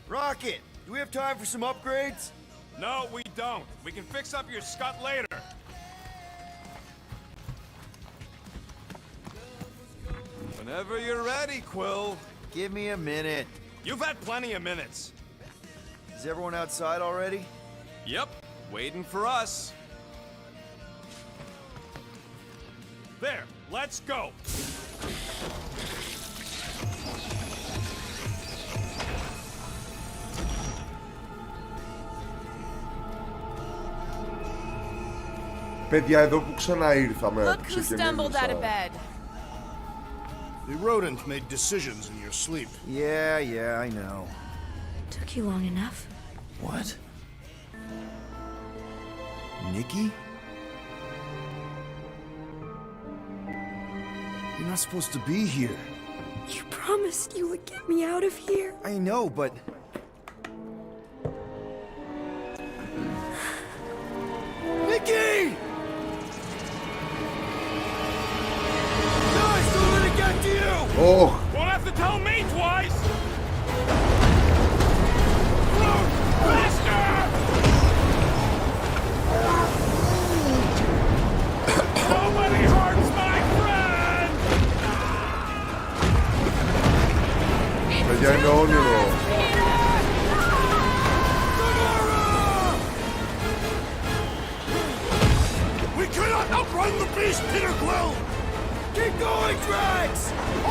Rocket, do we have time for some upgrades? No, we don't. We can fix up your scut later. Whenever you're ready, Quill. Give me a minute. You've had plenty of minutes. Is everyone outside already? Yep, waiting for us. There, let's go. Παιδιά, εδώ που ξαναήρθαμε. Look who stumbled out of bed. The rodent made decisions in your sleep. Yeah, I know. Took you long enough. What? Nikki? You're not supposed to be here. You promised you would get me out of here. I know, but... Nikki! Guys, don't let it get to you! Oh! Won't have to tell me twice! Groot! Faster! Nobody hurts my friend! Παιδιά, είναι όνειρο. We cannot outrun the beast, Peter Quill! Keep going, Drax!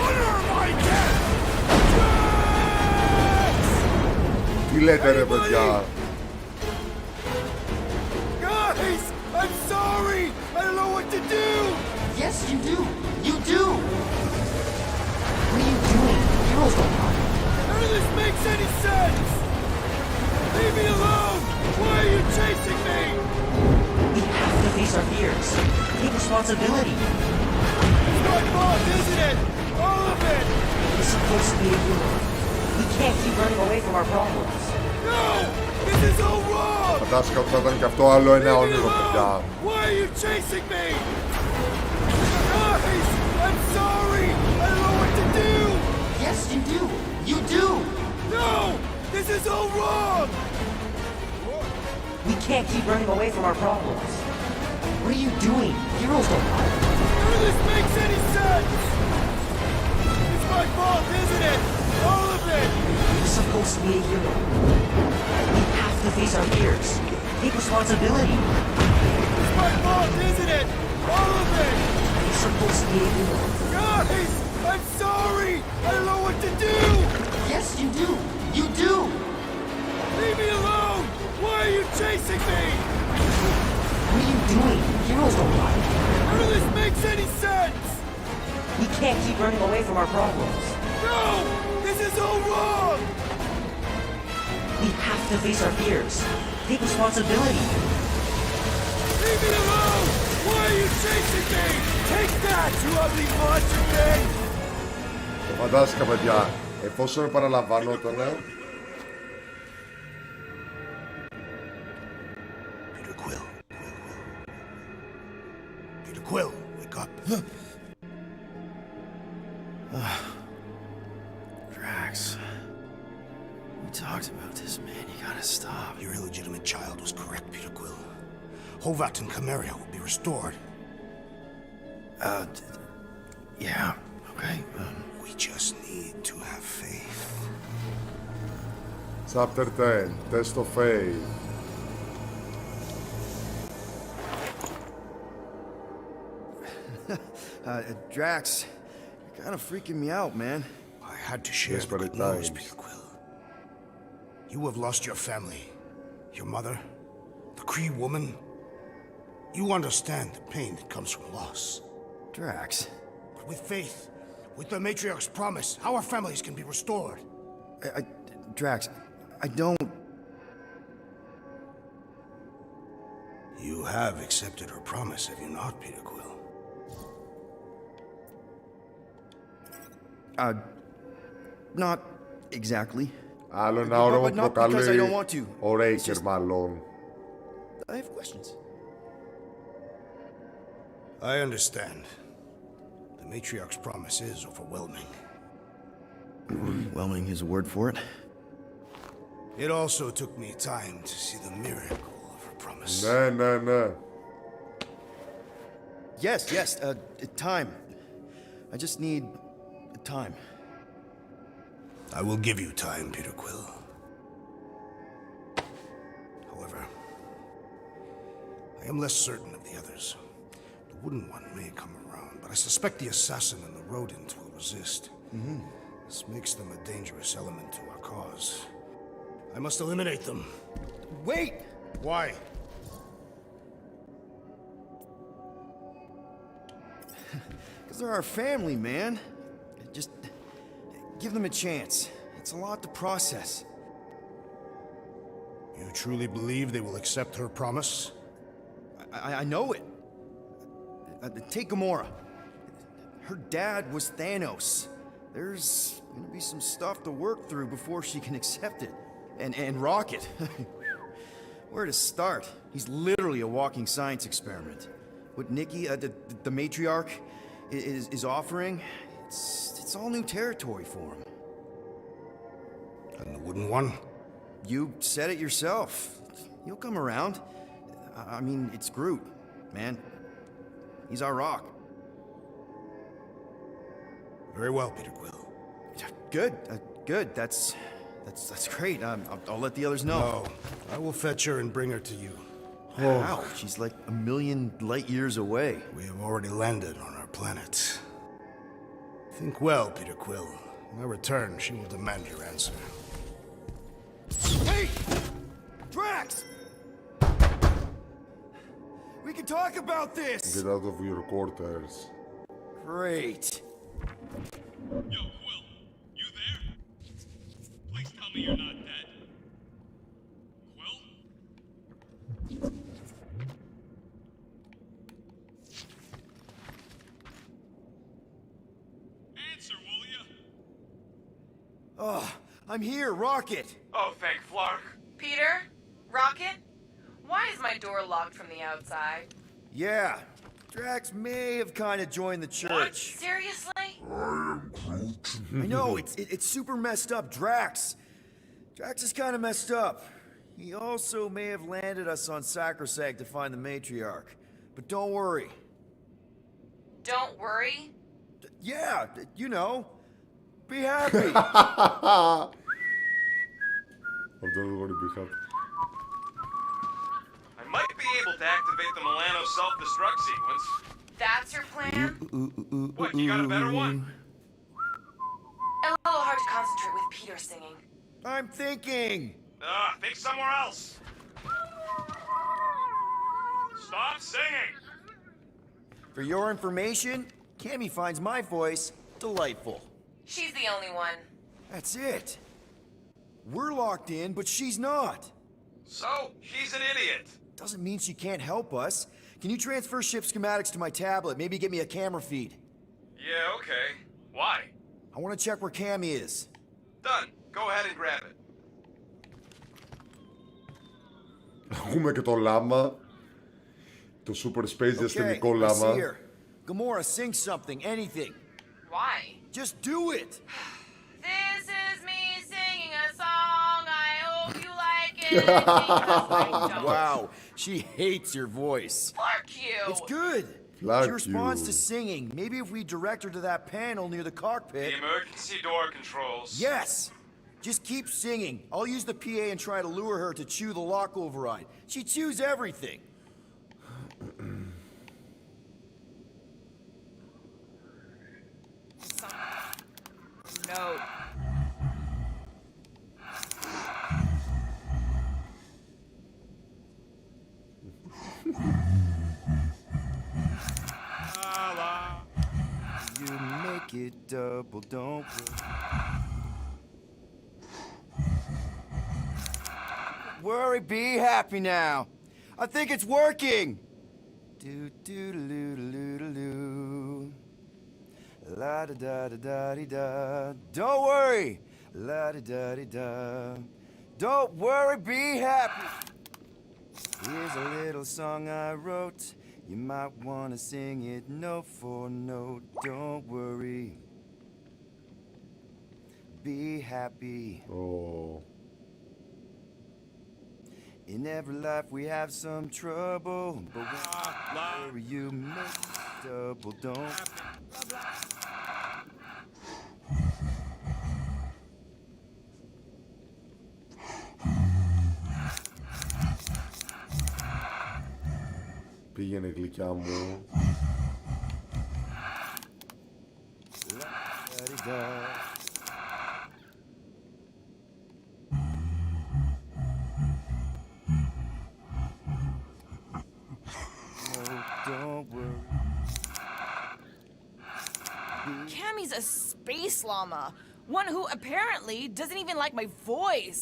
Honor my death! Τι λέτε ρε παιδιά. Guys! I'm sorry! I don't know what to do! Yes, you do! You do! What are you doing? Heroes don't run. None of this makes any sense! Leave me alone! Why are you chasing me? We have to face our fears. Take responsibility. It's my fault, isn't it? All of it! You're supposed to be a hero. We can't keep running away from our problems. No! This is all wrong! Φαντάστηκα ότι θα ήταν και αυτό άλλο ένα όνειρο, παιδιά. Why are you chasing me? Guys! I'm sorry! I don't know what to do! Yes, you do! You do! No! This is all wrong! We can't keep running away from our problems. What are you doing? Heroes don't run. None of this makes any sense! It's my fault, isn't it? All of it! You're supposed to be a hero. We have to face our fears. Take responsibility. It's my fault, isn't it? All of it! You're supposed to be a hero. Guys! I'm sorry! I don't know what to do! Yes, you do! You do! Leave me alone! Why are you chasing me? What are you doing? Heroes don't run. None of this makes any sense! We can't keep running away from our problems. No! This is all wrong! We have to face our fears. Take responsibility. Leave me alone! Why are you chasing me? Take that, you ugly monster thing! Το φαντάστηκα, παιδιά. Εφόσον επαναλαμβανότανε. Peter Quill. Peter Quill, wake up. Drax. We talked about this, man. You gotta stop. Your illegitimate child was correct, Peter Quill. Hovat and Chimeria will be restored. Yeah, okay. We just need to have faith. Chapter 10. Test of Faith. Drax, you're kind of freaking me out, man. I had to share the good news, Peter Quill. You have lost your family, your mother, the Kree woman. You understand the pain that comes from loss. Drax. But with faith, with the Matriarch's promise, our families can be restored. Drax, I don't... You have accepted her promise, have you not, Peter Quill? Not exactly. Άλλο ένα όρο που προκαλεί ο Ρέικερ, μάλλον. I have questions. I understand. The Matriarch's promise is overwhelming. Overwhelming is a word for it. It also took me time to see the miracle of her promise. Ναι. Yes, time. I just need time. I will give you time, Peter Quill. However, I am less certain of the others. The Wooden One may come around, but I suspect the assassin and the rodent will resist. This makes them a dangerous element to our cause. I must eliminate them. Wait! Why? Because they're our family, man. Just give them a chance. It's a lot to process. You truly believe they will accept her promise? I know it. Take Gamora. Her dad was Thanos. There's gonna be some stuff to work through before she can accept it. And Rocket. Where to start? He's literally a walking science experiment. What Nikki, the matriarch, is offering, it's all new territory for him. And the Wooden One? You said it yourself. He'll come around. I mean, it's Groot, man. He's our rock. Very well, Peter Quill. Good. That's great. I'll let the others know. No, I will fetch her and bring her to you. Wow, she's like a million light years away. We have already landed on our planet. Think well, Peter Quill. When I return, she will demand your answer. Hey! Drax! We can talk about this! Get out of your quarters. Great. Yo, Quill, you there? Please tell me you're not dead. Quill? Answer, will ya? Oh, I'm here, Rocket. Oh, thank Flark. Peter? Rocket? Why is my door locked from the outside? Yeah, Drax may have kind of joined the church. Seriously? I know, it's super messed up, Drax. Drax is kind of messed up. He also may have landed us on Sacrosanct to find the matriarch. But don't worry. Don't worry? Yeah, you know. Be happy. I'm totally going to be happy. I might be able to activate the Milano self-destruct sequence. That's your plan? What, you got a better one? A little hard to concentrate with Peter singing. I'm thinking. Think somewhere else. Stop singing! For your information, Cammy finds my voice delightful. She's the only one. That's it. We're locked in, but she's not. So, she's an idiot. Doesn't mean she can't help us. Can you transfer ship schematics to my tablet? Maybe get me a camera feed. Yeah, okay. Why? I want to check where Cammy is. Done. Go ahead and grab it. Έχουμε και το λάμα. Το Super Space διαστημικό I see λάμα. her. Gamora, sing something, anything. Why? Just do it. This is me singing a song. I hope you like it. Because I don't. Wow, she hates your voice. Fuck you. It's good. Fuck She responds you. to singing. Maybe if we direct her to that panel near the cockpit. The emergency door controls. Yes. Just keep singing. I'll use the PA and try to lure her to chew the lock override. She chews everything. No. You make it double, don't worry, be happy now. I think it's working. Do do do do do do. La da da da da dee da. Don't worry. La da da dee da. Don't worry, be happy. Here's a little song I wrote. You might want to sing it note for note. Don't worry. Be happy. Oh. In every life we have some trouble, but whenever you make it double, don't. Πήγαινε γλυκιά μου. Cammy's a space llama. One who apparently doesn't even like my voice.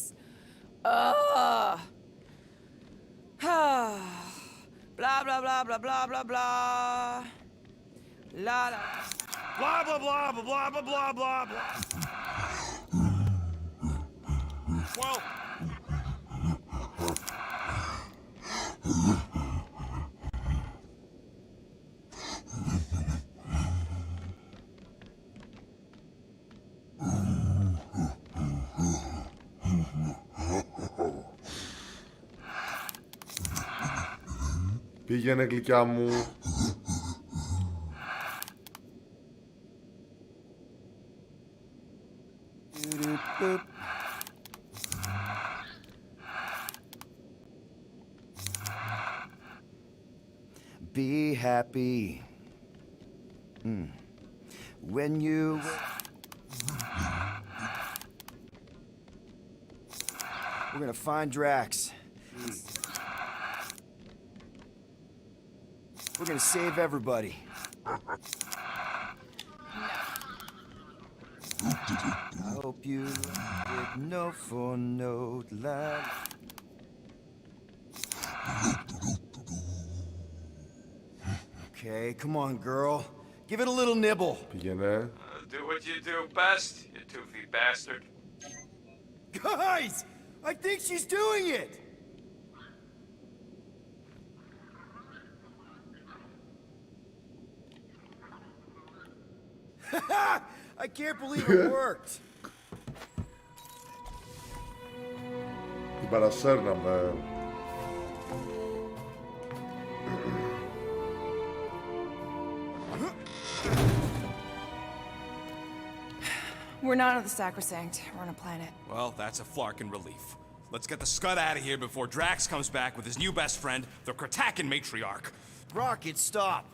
Ugh. Blah, blah, blah, blah, blah, blah, blah. La, la. Blah, blah, blah, blah, blah, blah, blah, blah, blah. Well... Πήγαινε γλυκιά μου. Be happy. When you... We're gonna find Drax. We're gonna save everybody. I hope you did note for note love. Okay, come on, girl. Give it a little nibble. Πήγαινε. Do what you do best, you toothy bastard. Guys! I think she's doing it! I can't believe it worked! Την παρασέρναμε. We're not on the Sacrosanct. We're on a planet. Well, that's a flarkin' relief. Let's get the scud out of here before Drax comes back with his new best friend, the Kratakan matriarch. Rocket, stop!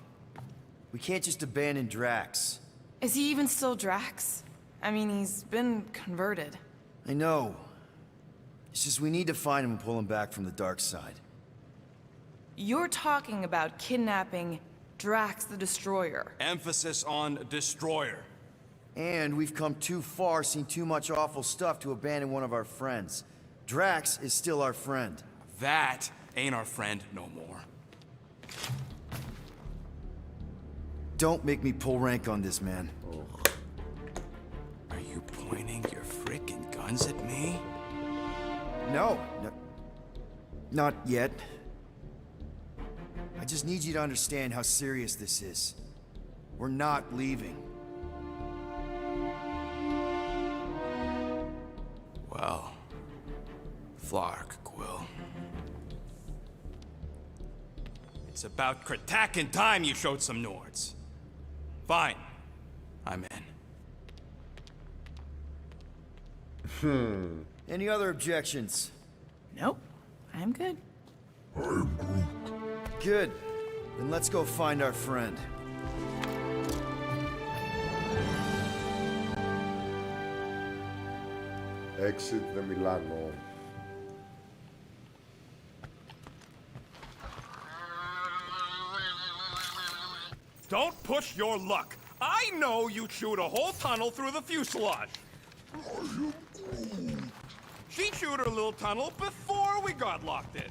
We can't just abandon Drax. Is he even still Drax? I mean, he's been converted. I know. It's just we need to find him and pull him back from the dark side. You're talking about kidnapping Drax the Destroyer. Emphasis on destroyer. And we've come too far, seen too much awful stuff to abandon one of our friends. Drax is still our friend. That ain't our friend no more. Don't make me pull rank on this, man. Are you pointing your frickin' guns at me? No, not yet. I just need you to understand how serious this is. We're not leaving. Well, Flark, Quill. It's about Kratakan time you showed some Nords. Fine. I'm in. Any other objections? Nope. I'm good. Good. Then let's go find our friend. Exit the Milano. Don't push your luck. I know you chewed a whole tunnel through the fuselage. She chewed her little tunnel before we got locked in.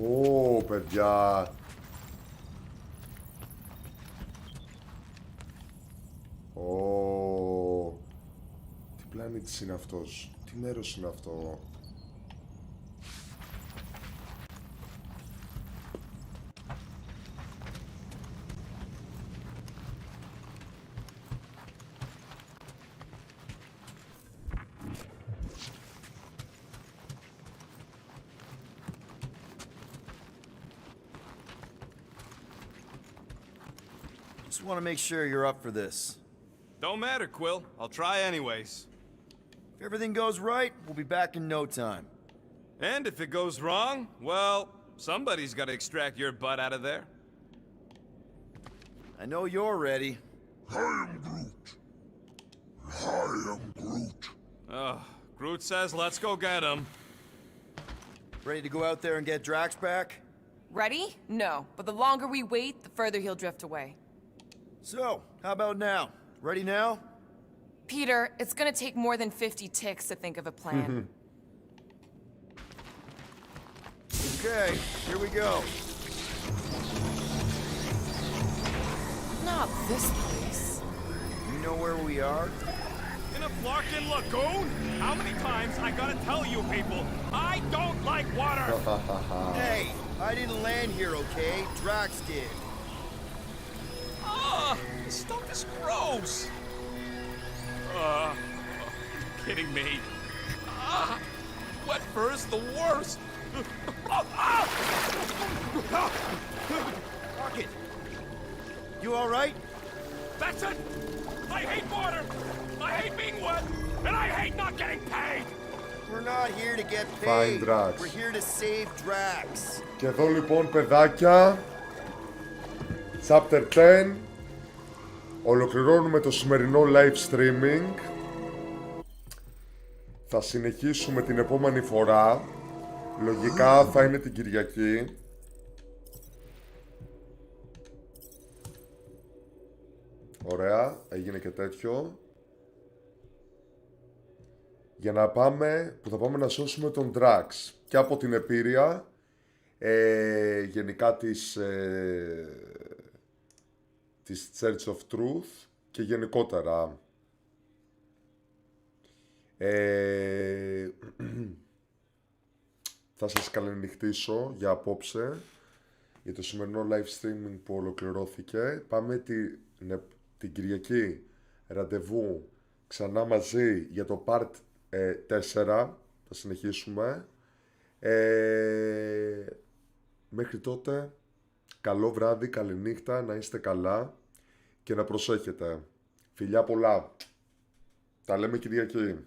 Ω, παιδιά. Ω. Τι πλανήτης είναι αυτός? Τι μέρος είναι αυτό? Just want to make sure you're up for this. Don't matter, Quill. I'll try anyways. If everything goes right, we'll be back in no time. And if it goes wrong, well, somebody's got to extract your butt out of there. I know you're ready. I am Groot. I am Groot. Oh, Groot says let's go get him. Ready to go out there and get Drax back? Ready? No. But the longer we wait, the further he'll drift away. So, how about now? Ready now? Peter, it's gonna take more than 50 ticks to think of a plan. Okay, here we go. Not this place. You know where we are? In a Flarkin lagoon? How many times I gotta tell you people, I don't like water! Hey, I didn't land here, okay? Drax did. Ah, this stuff is gross! Kidding me. Wet fur is the worst! Rocket! You alright? That's it! I hate water! I hate being wet! And I hate not getting paid! We're not here to get Find paid. Drax. We're here to save Drax. Και εδώ λοιπόν, παιδάκια, Chapter 10. Ολοκληρώνουμε το σημερινό live streaming. Θα συνεχίσουμε την επόμενη φορά. Λογικά θα είναι την Κυριακή. Ωραία, έγινε και τέτοιο. Για να πάμε, που θα πάμε να σώσουμε τον Drax και από την Επίρρεια, γενικά της Church of Truth και γενικότερα. Θα σας καληνυχτήσω για απόψε, για το σημερινό live streaming που ολοκληρώθηκε. Πάμε την Κυριακή ραντεβού ξανά μαζί για το part 4. Θα συνεχίσουμε. Μέχρι τότε, καλό βράδυ, καλή νύχτα, να είστε καλά και να προσέχετε. Φιλιά πολλά. Τα λέμε Κυριακή.